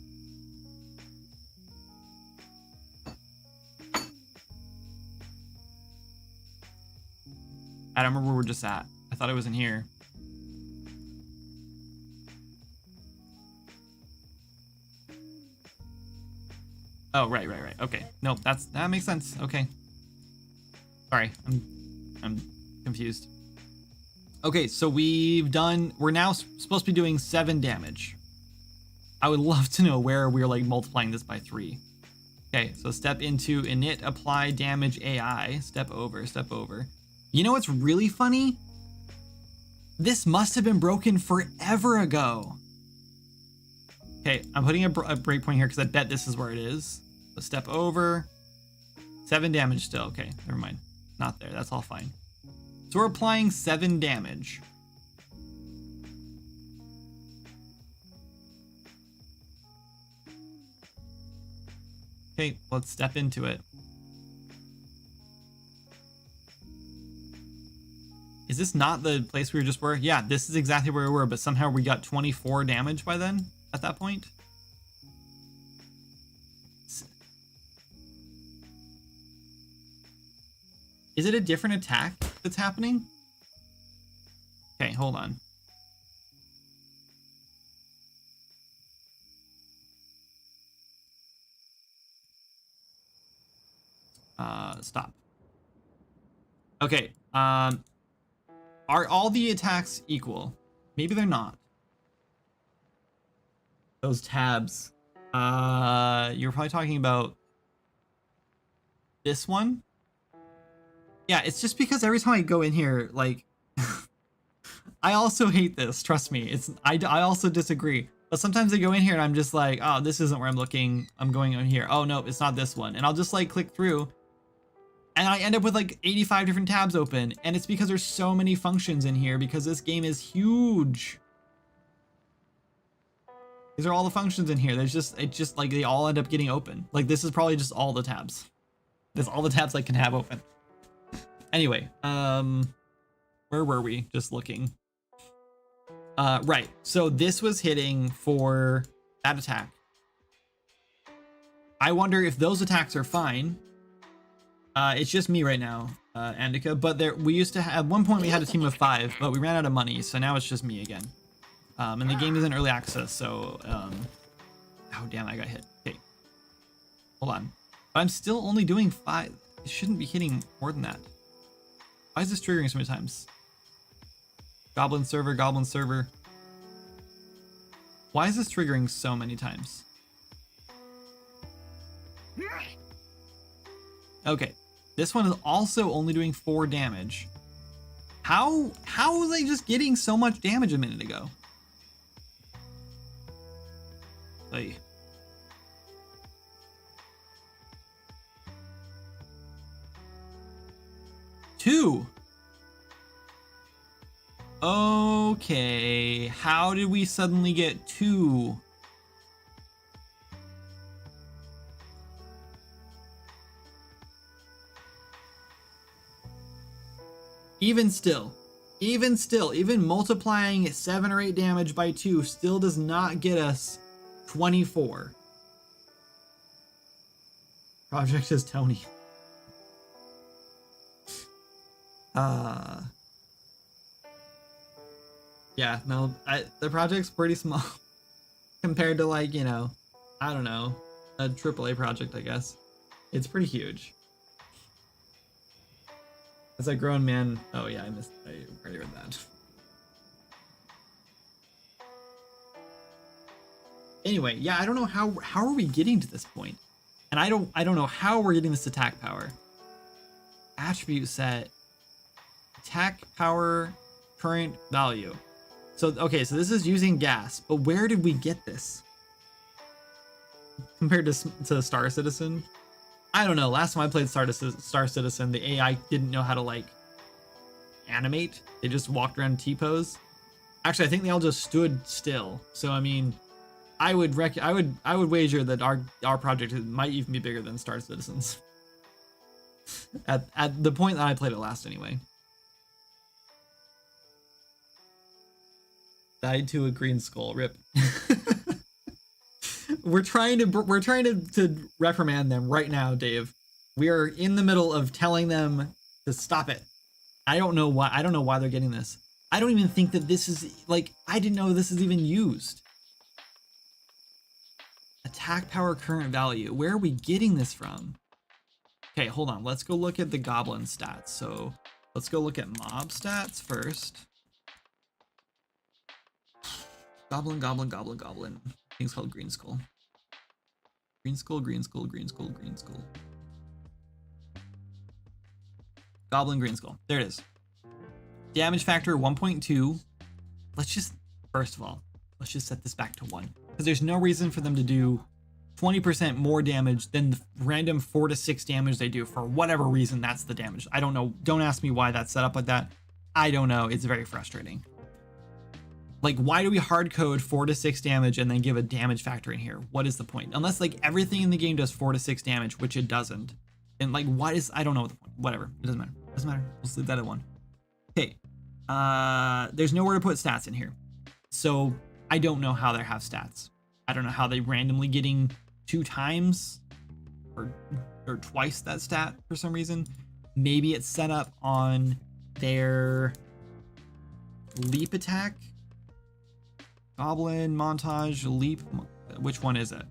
[SPEAKER 1] I don't remember where we're just at. I thought it was in here. Oh, right. Okay. Nope, that makes sense. Okay. Sorry, I'm confused. Okay, so we're now supposed to be doing 7 damage. I would love to know where we're like multiplying this by 3. Okay, so step into init apply damage AI. Step over, step over. You know what's really funny? This must have been broken forever ago. Okay, I'm putting a breakpoint here because I bet this is where it is. So step over. 7 damage still. Okay, never mind. Not there. That's all fine. So we're applying 7 damage. Okay, let's step into it. Is this not the place we just were? Yeah, this is exactly where we were, but somehow we got 24 damage by then, at that point. Is it a different attack that's happening? Okay, hold on. Stop. Okay, are all the attacks equal? Maybe they're not. Those tabs. You're probably talking about this one? Yeah, it's just because every time I go in here, like, I also hate this, trust me. I also disagree. But sometimes I go in here and I'm just like, oh, this isn't where I'm looking. I'm going on here. Oh, no, it's not this one. And I'll just like click through. And I end up with like 85 different tabs open. And it's because there's so many functions in here because this game is huge. These are all the functions in here. It's just like they all end up getting open. Like this is probably just all the tabs. That's all the tabs I can have open. Anyway, where were we? Just looking. Right. So this was hitting for that attack. I wonder if those attacks are fine. It's just me right now, Andika, but we used to have, at one point we had a team of 5, but we ran out of money, so now it's just me again. And the game is in early access, so, oh damn, I got hit. Okay. Hold on. But I'm still only doing 5. It shouldn't be hitting more than that. Why is this triggering so many times? Goblin server, goblin server. Why is this triggering so many times? Okay. This one is also only doing 4 damage. How was I just getting so much damage a minute ago? Like, two. Okay, how did we suddenly get 2? Even still, even multiplying 7 or 8 damage by 2 still does not get us 24. Project is Tony. Yeah, no, the project's pretty small compared to like, you know, I don't know, a AAA project, I guess. It's pretty huge. As a grown man, oh yeah, I already read that. Anyway, yeah, I don't know how are we getting to this point? And I don't know how we're getting this attack power. Attribute set, attack power, current value. So, okay, so this is using gas, but where did we get this? Compared to Star Citizen? I don't know. Last time I played Star Citizen, the AI didn't know how to, like, animate. They just walked around T-pose. Actually, I think they all just stood still. So, I mean, I would wager that our project might even be bigger than Star Citizen's. At the point that I played it last, anyway. Died to a green skull. Rip. we're trying to reprimand them right now, Dave. We are in the middle of telling them to stop it. I don't know why they're getting this. I don't even think that this is like, I didn't know this is even used. Attack power current value. Where are we getting this from? Okay, hold on. Let's go look at the goblin stats. So let's go look at mob stats first. Goblin. I think it's called Green Skull. Green Skull. Goblin Green Skull. There it is. Damage factor 1.2. First of all, let's just set this back to 1. Because there's no reason for them to do 20% more damage than the random 4 to 6 damage they do. For whatever reason, that's the damage. I don't know. Don't ask me why that's set up like that. I don't know. It's very frustrating. Like, why do we hard code 4 to 6 damage and then give a damage factor in here? What is the point? Unless, like, everything in the game does 4 to 6 damage, which it doesn't. And, like, I don't know what the point. Whatever. It doesn't matter. Doesn't matter. Let's leave that at 1. Okay. There's nowhere to put stats in here. So, I don't know how they have stats. I don't know how they randomly getting 2 times or twice that stat for some reason. Maybe it's set up on their leap attack. Goblin, montage, leap. Which one is it?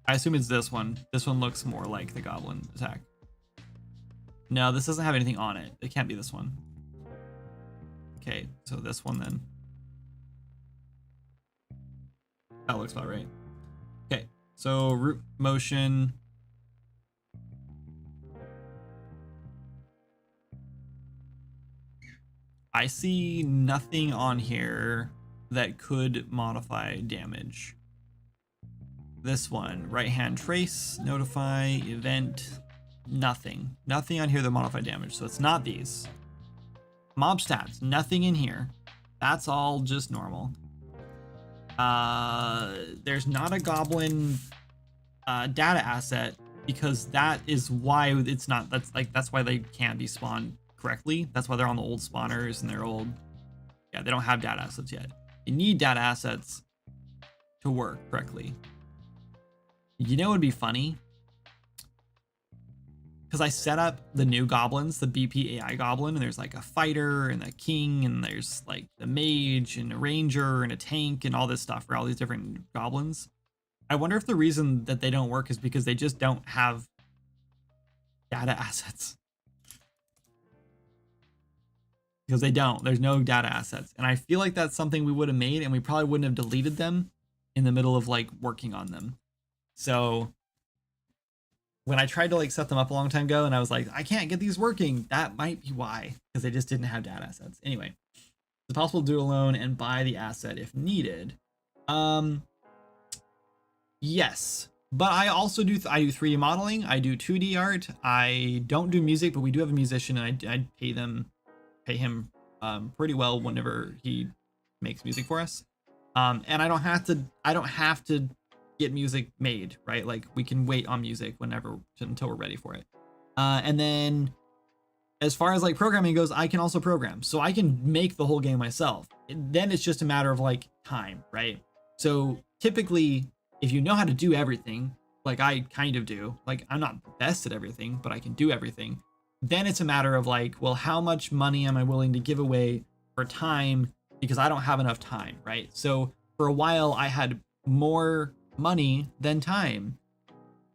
[SPEAKER 1] I assume it's this one. This one looks more like the goblin attack. No, this doesn't have anything on it. It can't be this one. Okay, so this one then. That looks about right. Okay, so root motion. I see nothing on here that could modify damage. This one, right hand trace, notify, event, nothing. Nothing on here that modify damage, so it's not these. Mob stats, nothing in here. That's all just normal. There's not a goblin data asset because that is why it's not, that's why they can't be spawned correctly. That's why they're on the old spawners and they're old. Yeah, they don't have data assets yet. You need data assets to work correctly. You know, it would be funny because I set up the new goblins, the BP AI goblin, and there's like a fighter and a king, and there's like the mage and a ranger and a tank and all this stuff for all these different goblins. I wonder if the reason that they don't work is because they just don't have data assets. Because they don't. There's no data assets. And I feel like that's something we would have made, and we probably wouldn't have deleted them in the middle of like working on them. So when I tried to like set them up a long time ago and I was like, I can't get these working, that might be why, because they just didn't have data assets. Anyway, it's possible to do it alone and buy the asset if needed. Yes, but I also do I do 3D modeling, I do 2D art, I don't do music, but we do have a musician, and I pay him pretty well whenever he makes music for us. And I don't have to get music made, right? Like, we can wait on music until we're ready for it. And then as far as like programming goes, I can also program, so I can make the whole game myself. Then it's just a matter of like time, right? So typically, if you know how to do everything, like I kind of do, like I'm not the best at everything, but I can do everything, then it's a matter of like, well, how much money am I willing to give away for time, because I don't have enough time, right? So for a while I had more money than time.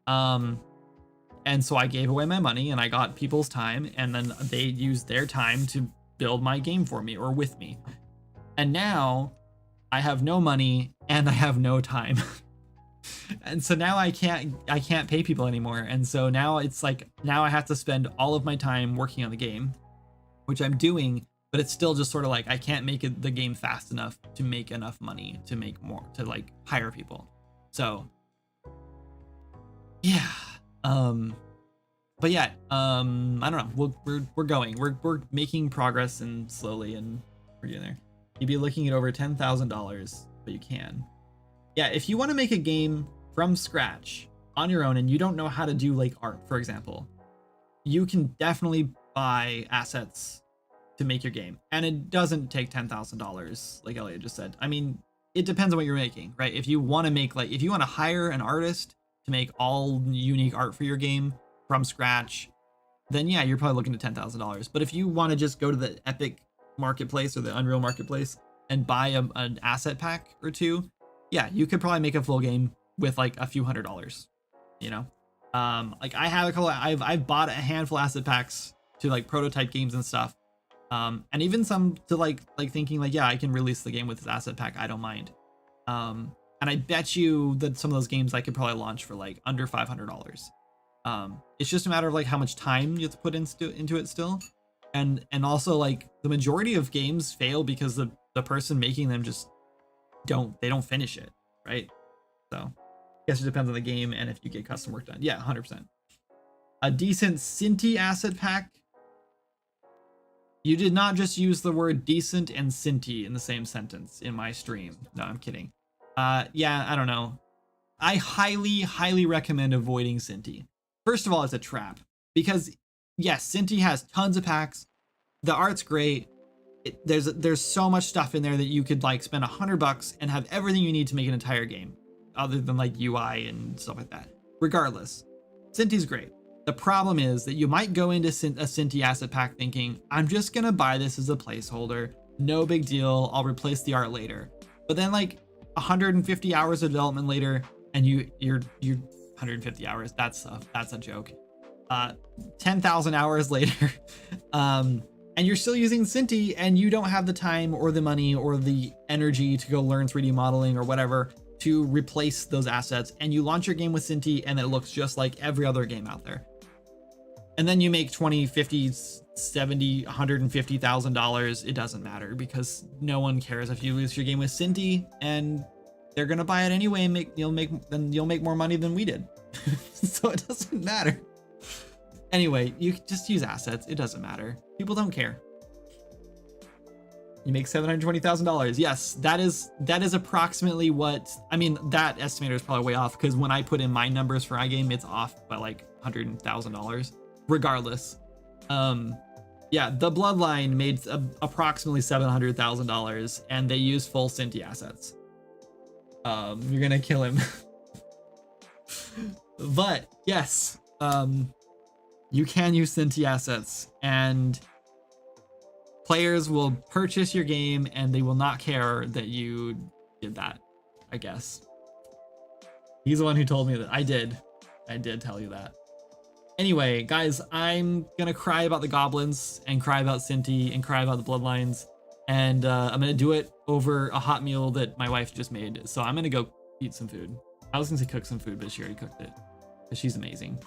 [SPEAKER 1] And so I gave away my money and I got people's time, and then they used their time to build my game for me or with me. And now I have no money and I have no time. And so now I can't pay people anymore. And so now it's like, now I have to spend all of my time working on the game, which I'm doing, but it's still just sort of like, I can't make the game fast enough to make enough money to make more, to like hire people. So yeah. But yeah, I don't know. We're going. We're making progress, and slowly, and we're getting there. You'd be looking at over $10,000, but you can. Yeah, if you want to make a game from scratch on your own and you don't know how to do like art, for example, you can definitely buy assets to make your game, and it doesn't take $10,000, like Elliot just said. I mean, it depends on what you're making, right? If you want to make like, if you want to hire an artist to make all unique art for your game from scratch, then yeah, you're probably looking at $10,000. But if you want to just go to the Epic marketplace or the Unreal marketplace and buy an asset pack or two, yeah, you could probably make a full game with like a few $100s, you know? Like I have a couple, I've bought a handful of asset packs to like prototype games and stuff. And even some to like thinking like, yeah, I can release the game with this asset pack, I don't mind. And I bet you that some of those games I could probably launch for like under $500. It's just a matter of like how much time you have to put into it still. And also like the majority of games fail because the person making them just don't finish it, right? So I guess it depends on the game and if you get custom work done. Yeah, 100%. A decent Cinti asset pack. You did not just use the word decent and Cinti in the same sentence in my stream. No, I'm kidding. Yeah, I don't know. I highly recommend avoiding Cinti. First of all, it's a trap because yes, Cinti has tons of packs. The art's great. There's so much stuff in there that you could like spend $100 and have everything you need to make an entire game, other than like UI and stuff like that. Regardless, Cinti's great. The problem is that you might go into a Cinti asset pack thinking, I'm just gonna buy this as a placeholder, no big deal, I'll replace the art later. But then like 150 hours of development later, and you're 150 hours, that's a joke. 10,000 hours later, and you're still using Cinti, and you don't have the time or the money or the energy to go learn 3D modeling or whatever to replace those assets, and you launch your game with Cinti and it looks just like every other game out there. And then you make 20, 50, 70, $150,000. It doesn't matter because no one cares if you lose your game with Cinti, and they're gonna buy it anyway and you'll make more money than we did. So it doesn't matter. Anyway, you just use assets. It doesn't matter. People don't care. You make $720,000. Yes, that is approximately what, I mean, that estimator is probably way off because when I put in my numbers for iGame, it's off by like $100,000. Regardless, yeah, the Bloodline made approximately $700,000, and they used full Cinti assets. You're gonna kill him. But yes, you can use Cinti assets, and players will purchase your game and they will not care that you did that, I guess. He's the one who told me that. I did tell you that. Anyway, guys, I'm gonna cry about the goblins and cry about Cinti and cry about the bloodlines, and I'm gonna do it over a hot meal that my wife just made. So I'm gonna go eat some food. I was gonna say cook some food, but she already cooked it because she's amazing.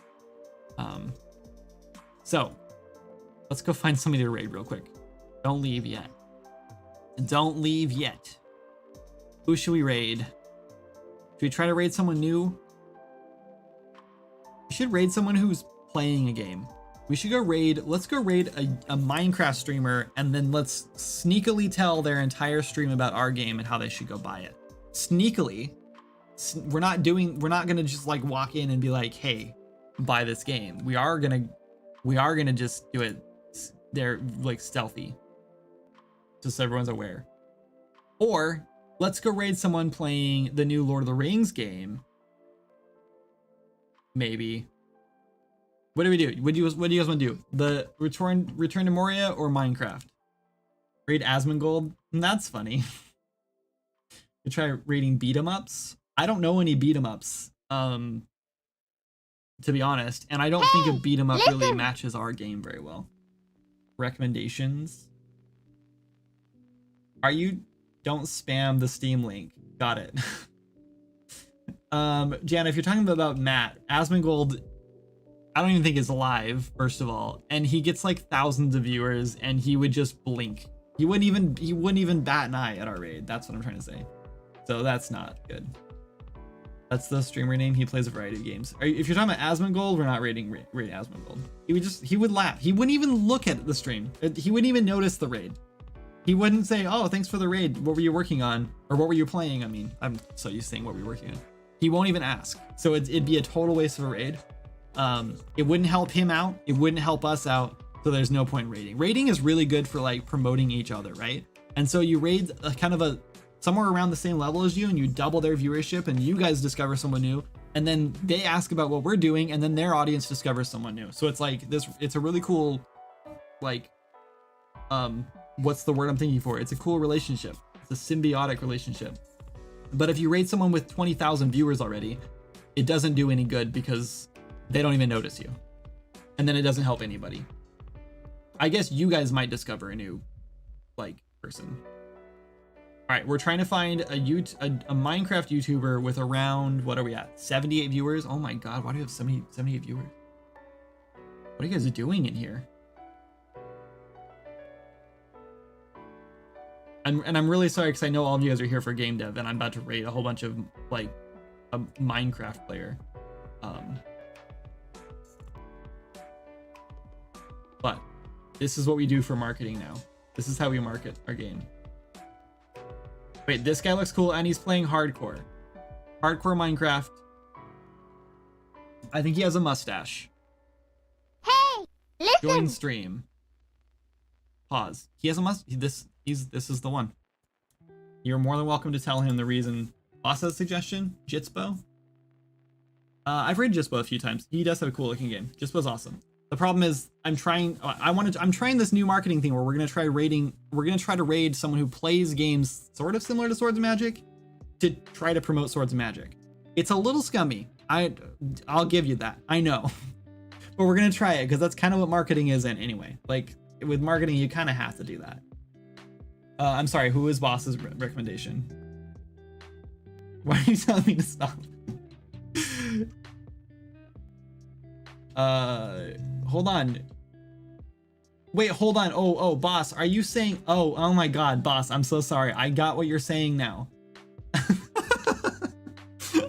[SPEAKER 1] So let's go find somebody to raid real quick. Don't leave yet. Don't leave yet. Who should we raid? Should we try to raid someone new? We should raid someone who's playing a game. We should go raid, let's go raid a Minecraft streamer, and then let's sneakily tell their entire stream about our game and how they should go buy it. Sneakily. We're not gonna just like walk in and be like, hey, buy this game. We are gonna just do it. They're like stealthy, just so everyone's aware. Or let's go raid someone playing the new Lord of the Rings game. Maybe. What do we do? What do you guys want to do? The Return to Moria or Minecraft? Raid Asmongold? That's funny. You try raiding beat 'em ups. I don't know any beat 'em ups. To be honest, and I don't think a beat 'em up really matches our game very well. Recommendations. Are you? Don't spam the Steam link. Got it. Jana, if you're talking about Matt, Asmongold, I don't even think is live, first of all, and he gets like thousands of viewers, and he would just blink. He wouldn't even bat an eye at our raid. That's what I'm trying to say. So that's not good. That's the streamer name. He plays a variety of games. If you're talking about Asmongold, we're not raiding raid Asmongold. He would laugh. He wouldn't even look at the stream. He wouldn't even notice the raid. He wouldn't say, "Oh, thanks for the raid. What were you working on? Or what were you playing?" I mean, I'm so used to saying what we were working on. He won't even ask. So it'd be a total waste of a raid. It wouldn't help him out. It wouldn't help us out. So there's no point in raiding. Raiding is really good for like promoting each other, right? And so you raid somewhere around the same level as you, and you double their viewership, and you guys discover someone new, and then they ask about what we're doing, and then their audience discovers someone new. So it's like this. It's a really cool, like, what's the word I'm thinking for? It's a cool relationship. It's a symbiotic relationship. But if you raid someone with 20,000 viewers already, it doesn't do any good because they don't even notice you, and then it doesn't help anybody. I guess you guys might discover a new, like, person. All right, we're trying to find a Minecraft YouTuber with around, what are we at? 78 viewers. Oh my god, why do we have 78 viewers? What are you guys doing in here? I'm really sorry because I know all of you guys are here for game dev, and I'm about to raid a whole bunch of like a Minecraft player. But this is what we do for marketing now. This is how we market our game. Wait, this guy looks cool, and he's playing hardcore. Hardcore Minecraft. I think he has a mustache.
[SPEAKER 4] Hey, listen.
[SPEAKER 1] Join stream. Pause. He has a mustache. This is the one. You're more than welcome to tell him the reason. Boss has a suggestion? Jitspo? I've raided Jitspo a few times. He does have a cool looking game. Jitspo's awesome. The problem is I'm trying this new marketing thing where we're gonna try to raid someone who plays games sort of similar to Swords of Magic to try to promote Swords of Magic. It's a little scummy. I'll give you that. I know. But we're gonna try it because that's kind of what marketing is in anyway. Like with marketing, you kind of have to do that. I'm sorry, who is boss's recommendation? Why are you telling me to stop? Hold on. Wait, hold on. Oh, boss, are you saying, oh my god, boss, I'm so sorry. I got what you're saying now.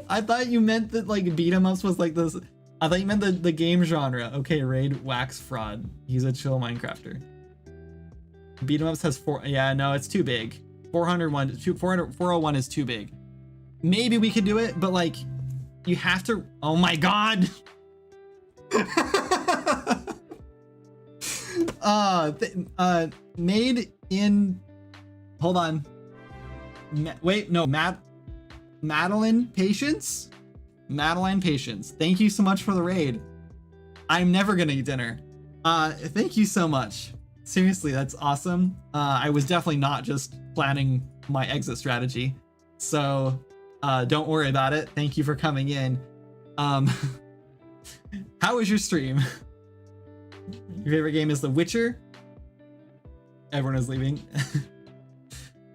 [SPEAKER 1] I thought you meant that like beat 'em ups was like this. I thought you meant the game genre. Okay, raid Wax Fraud. He's a chill Minecrafter. Beat 'em ups has 4. Yeah, no, it's too big. 401 is too big. Maybe we could do it, but like you have to. Oh my god. Made in. Hold on. Wait, no, Madeline Patience. Madeline Patience. Thank you so much for the raid. I'm never gonna eat dinner. Thank you so much. Seriously, that's awesome. I was definitely not just planning my exit strategy, so don't worry about it. Thank you for coming in. How was your stream? Your favorite game is The Witcher? Everyone is leaving.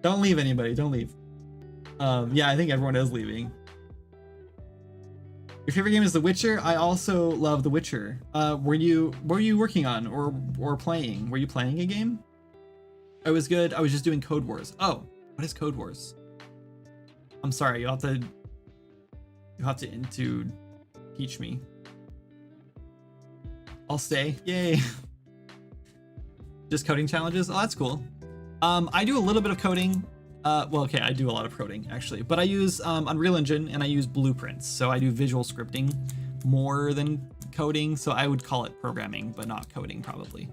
[SPEAKER 1] Don't leave, anybody. Don't leave. Yeah, I think everyone is leaving. Your favorite game is The Witcher? I also love The Witcher. What were you working on or playing? Were you playing a game? I was good. I was just doing Code Wars. Oh, what is Code Wars? I'm sorry. You have to teach me. I'll stay. Yay. Just coding challenges. Oh, that's cool. I do a little bit of coding. Well, okay, I do a lot of coding actually, but I use Unreal Engine and I use Blueprints. So I do visual scripting more than coding. So I would call it programming, but not coding probably,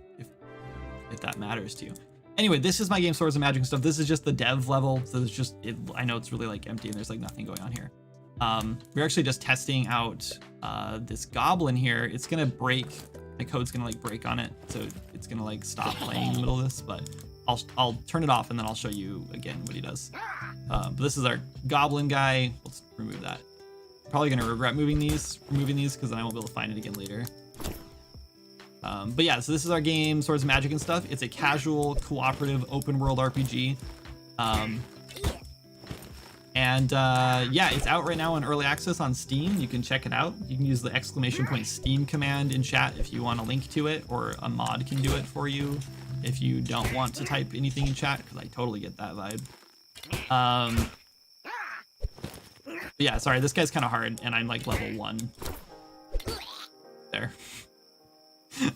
[SPEAKER 1] if that matters to you. Anyway, this is my game, Swords of Magic and stuff. This is just the dev level. So there's just, I know it's really like empty and there's like nothing going on here. We're actually just testing out this goblin here. It's gonna break. My code's gonna like break on it, so it's gonna like stop playing in the middle of this. But I'll turn it off and then I'll show you again what he does. But this is our goblin guy. Let's remove that. Probably gonna regret removing these because then I won't be able to find it again later. But yeah, so this is our game, Swords of Magic and stuff. It's a casual, cooperative, open world RPG. Yeah, it's out right now in early access on Steam. You can check it out. You can use the !Steam command in chat if you want a link to it, or a mod can do it for you if you don't want to type anything in chat, because I totally get that vibe. But yeah, sorry, this guy's kind of hard, and I'm like level 1. There.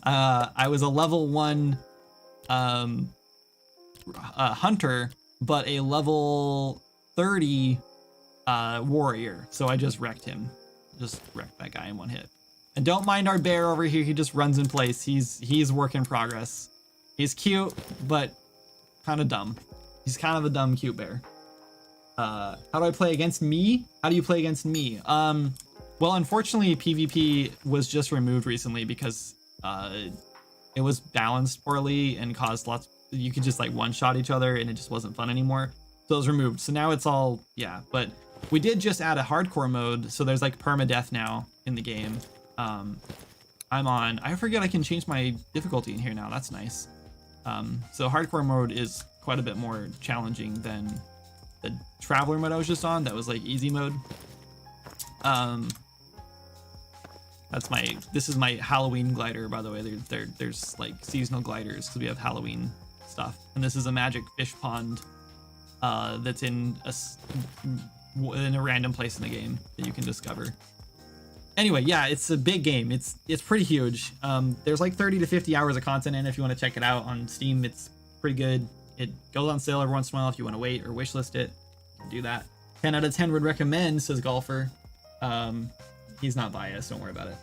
[SPEAKER 1] I was a level 1 hunter, but a level 30 warrior, so I just wrecked him. Just wrecked that guy in one hit. And don't mind our bear over here, he just runs in place. He's work in progress. He's cute, but kind of dumb. He's kind of a dumb cute bear. How do I play against me? How do you play against me? Well, unfortunately, PvP was just removed recently because it was balanced poorly and caused lots. You could just like one-shot each other, and it just wasn't fun anymore. So it was removed. So now it's all, yeah. But we did just add a hardcore mode, so there's like permadeath now in the game. I'm on. I forget I can change my difficulty in here now. That's nice. So hardcore mode is quite a bit more challenging than the traveler mode I was just on. That was like easy mode. This is my Halloween glider, by the way. There's like seasonal gliders because we have Halloween stuff. And this is a magic fish pond that's in a random place in the game that you can discover. Anyway, yeah, it's a big game. It's pretty huge. There's like 30 to 50 hours of content in it if you want to check it out on Steam. It's pretty good. It goes on sale every once in a while if you want to wait or wishlist it. You can do that. 10 out of 10 would recommend, says Golfer. He's not biased, don't worry about it.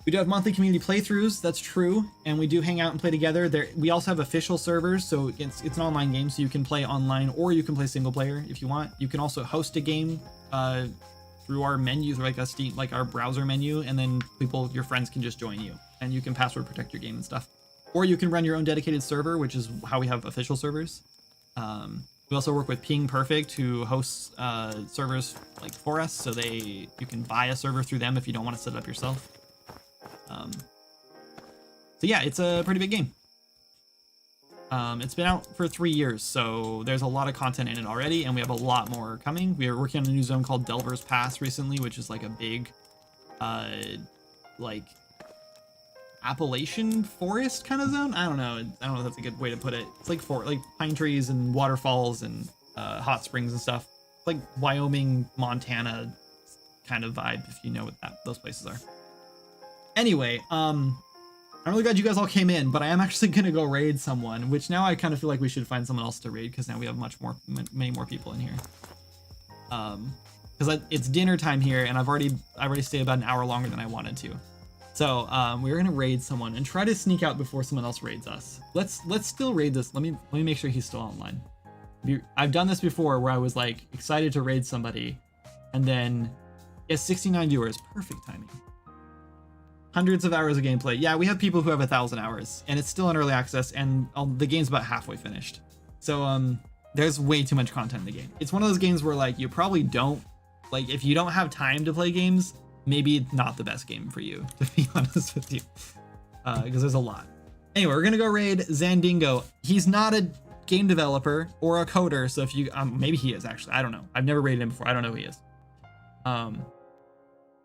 [SPEAKER 1] We do have monthly community playthroughs, that's true, and we do hang out and play together. We also have official servers, so it's an online game, so you can play online or you can play single player if you want. You can also host a game through our menus, like a Steam, like our browser menu, and then your friends can just join you, and you can password protect your game and stuff. Or you can run your own dedicated server, which is how we have official servers. We also work with Ping Perfect, who hosts servers like for us, so you can buy a server through them if you don't want to set it up yourself. So yeah, it's a pretty big game. It's been out for 3 years, so there's a lot of content in it already, and we have a lot more coming. We are working on a new zone called Delver's Pass recently, which is like a big, like Appalachian forest kind of zone. I don't know if that's a good way to put it. It's like pine trees and waterfalls and hot springs and stuff, like Wyoming, Montana kind of vibe, if you know what those places are. Anyway, I'm really glad you guys all came in, but I am actually gonna go raid someone, which now I kind of feel like we should find someone else to raid because now we have many more people in here. Because it's dinner time here, and I already stayed about an hour longer than I wanted to. So we're gonna raid someone and try to sneak out before someone else raids us. Let's still raid this. Let me make sure he's still online. I've done this before where I was like excited to raid somebody, and then he has 69 viewers. Perfect timing. Hundreds of hours of gameplay. Yeah, we have people who have 1,000 hours, and it's still in early access, and the game's about halfway finished. So there's way too much content in the game. It's one of those games where like you probably don't like, if you don't have time to play games, maybe it's not the best game for you, to be honest with you, because there's a lot. Anyway, we're gonna go raid Zandingo. He's not a game developer or a coder, so if you maybe he is actually. I don't know. I've never raided him before. I don't know who he is.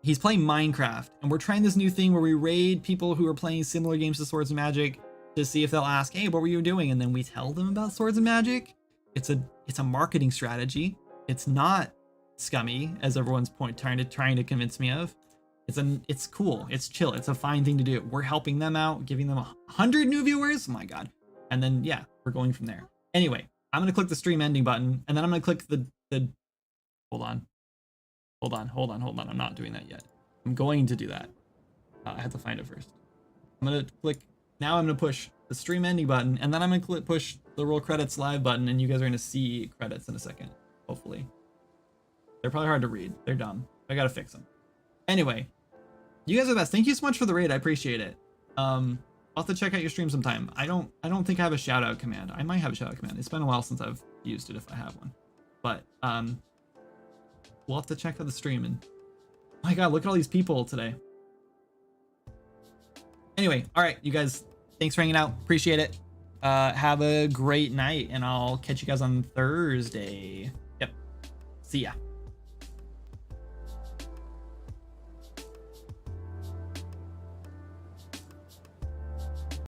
[SPEAKER 1] He's playing Minecraft, and we're trying this new thing where we raid people who are playing similar games to Swords and Magic to see if they'll ask, "Hey, what were you doing?" And then we tell them about Swords and Magic. It's a marketing strategy. It's not scummy, as everyone's trying to convince me of. It's cool. It's chill. It's a fine thing to do. We're helping them out, giving them 100 new viewers. Oh my god! And then yeah, we're going from there. Anyway, I'm gonna click the stream ending button, and then I'm gonna click the. Hold on. I'm not doing that yet. I'm going to do that. I have to find it first. I'm gonna push the stream ending button, and then I'm gonna push the roll credits live button, and you guys are gonna see credits in a second, hopefully.
[SPEAKER 6] They're probably hard to read. They're dumb. I gotta fix them. Anyway, you guys are the best. Thank you so much for the raid. I appreciate it. I'll have to check out your stream sometime. I don't think I have a shout out command. I might have a shout out command. It's been a while since I've used it if I have one. But we'll have to check out the stream. And oh my god, look at all these people today. Anyway, all right, you guys, thanks for hanging out. Appreciate it. Have a great night, and I'll catch you guys on Thursday. Yep. See ya.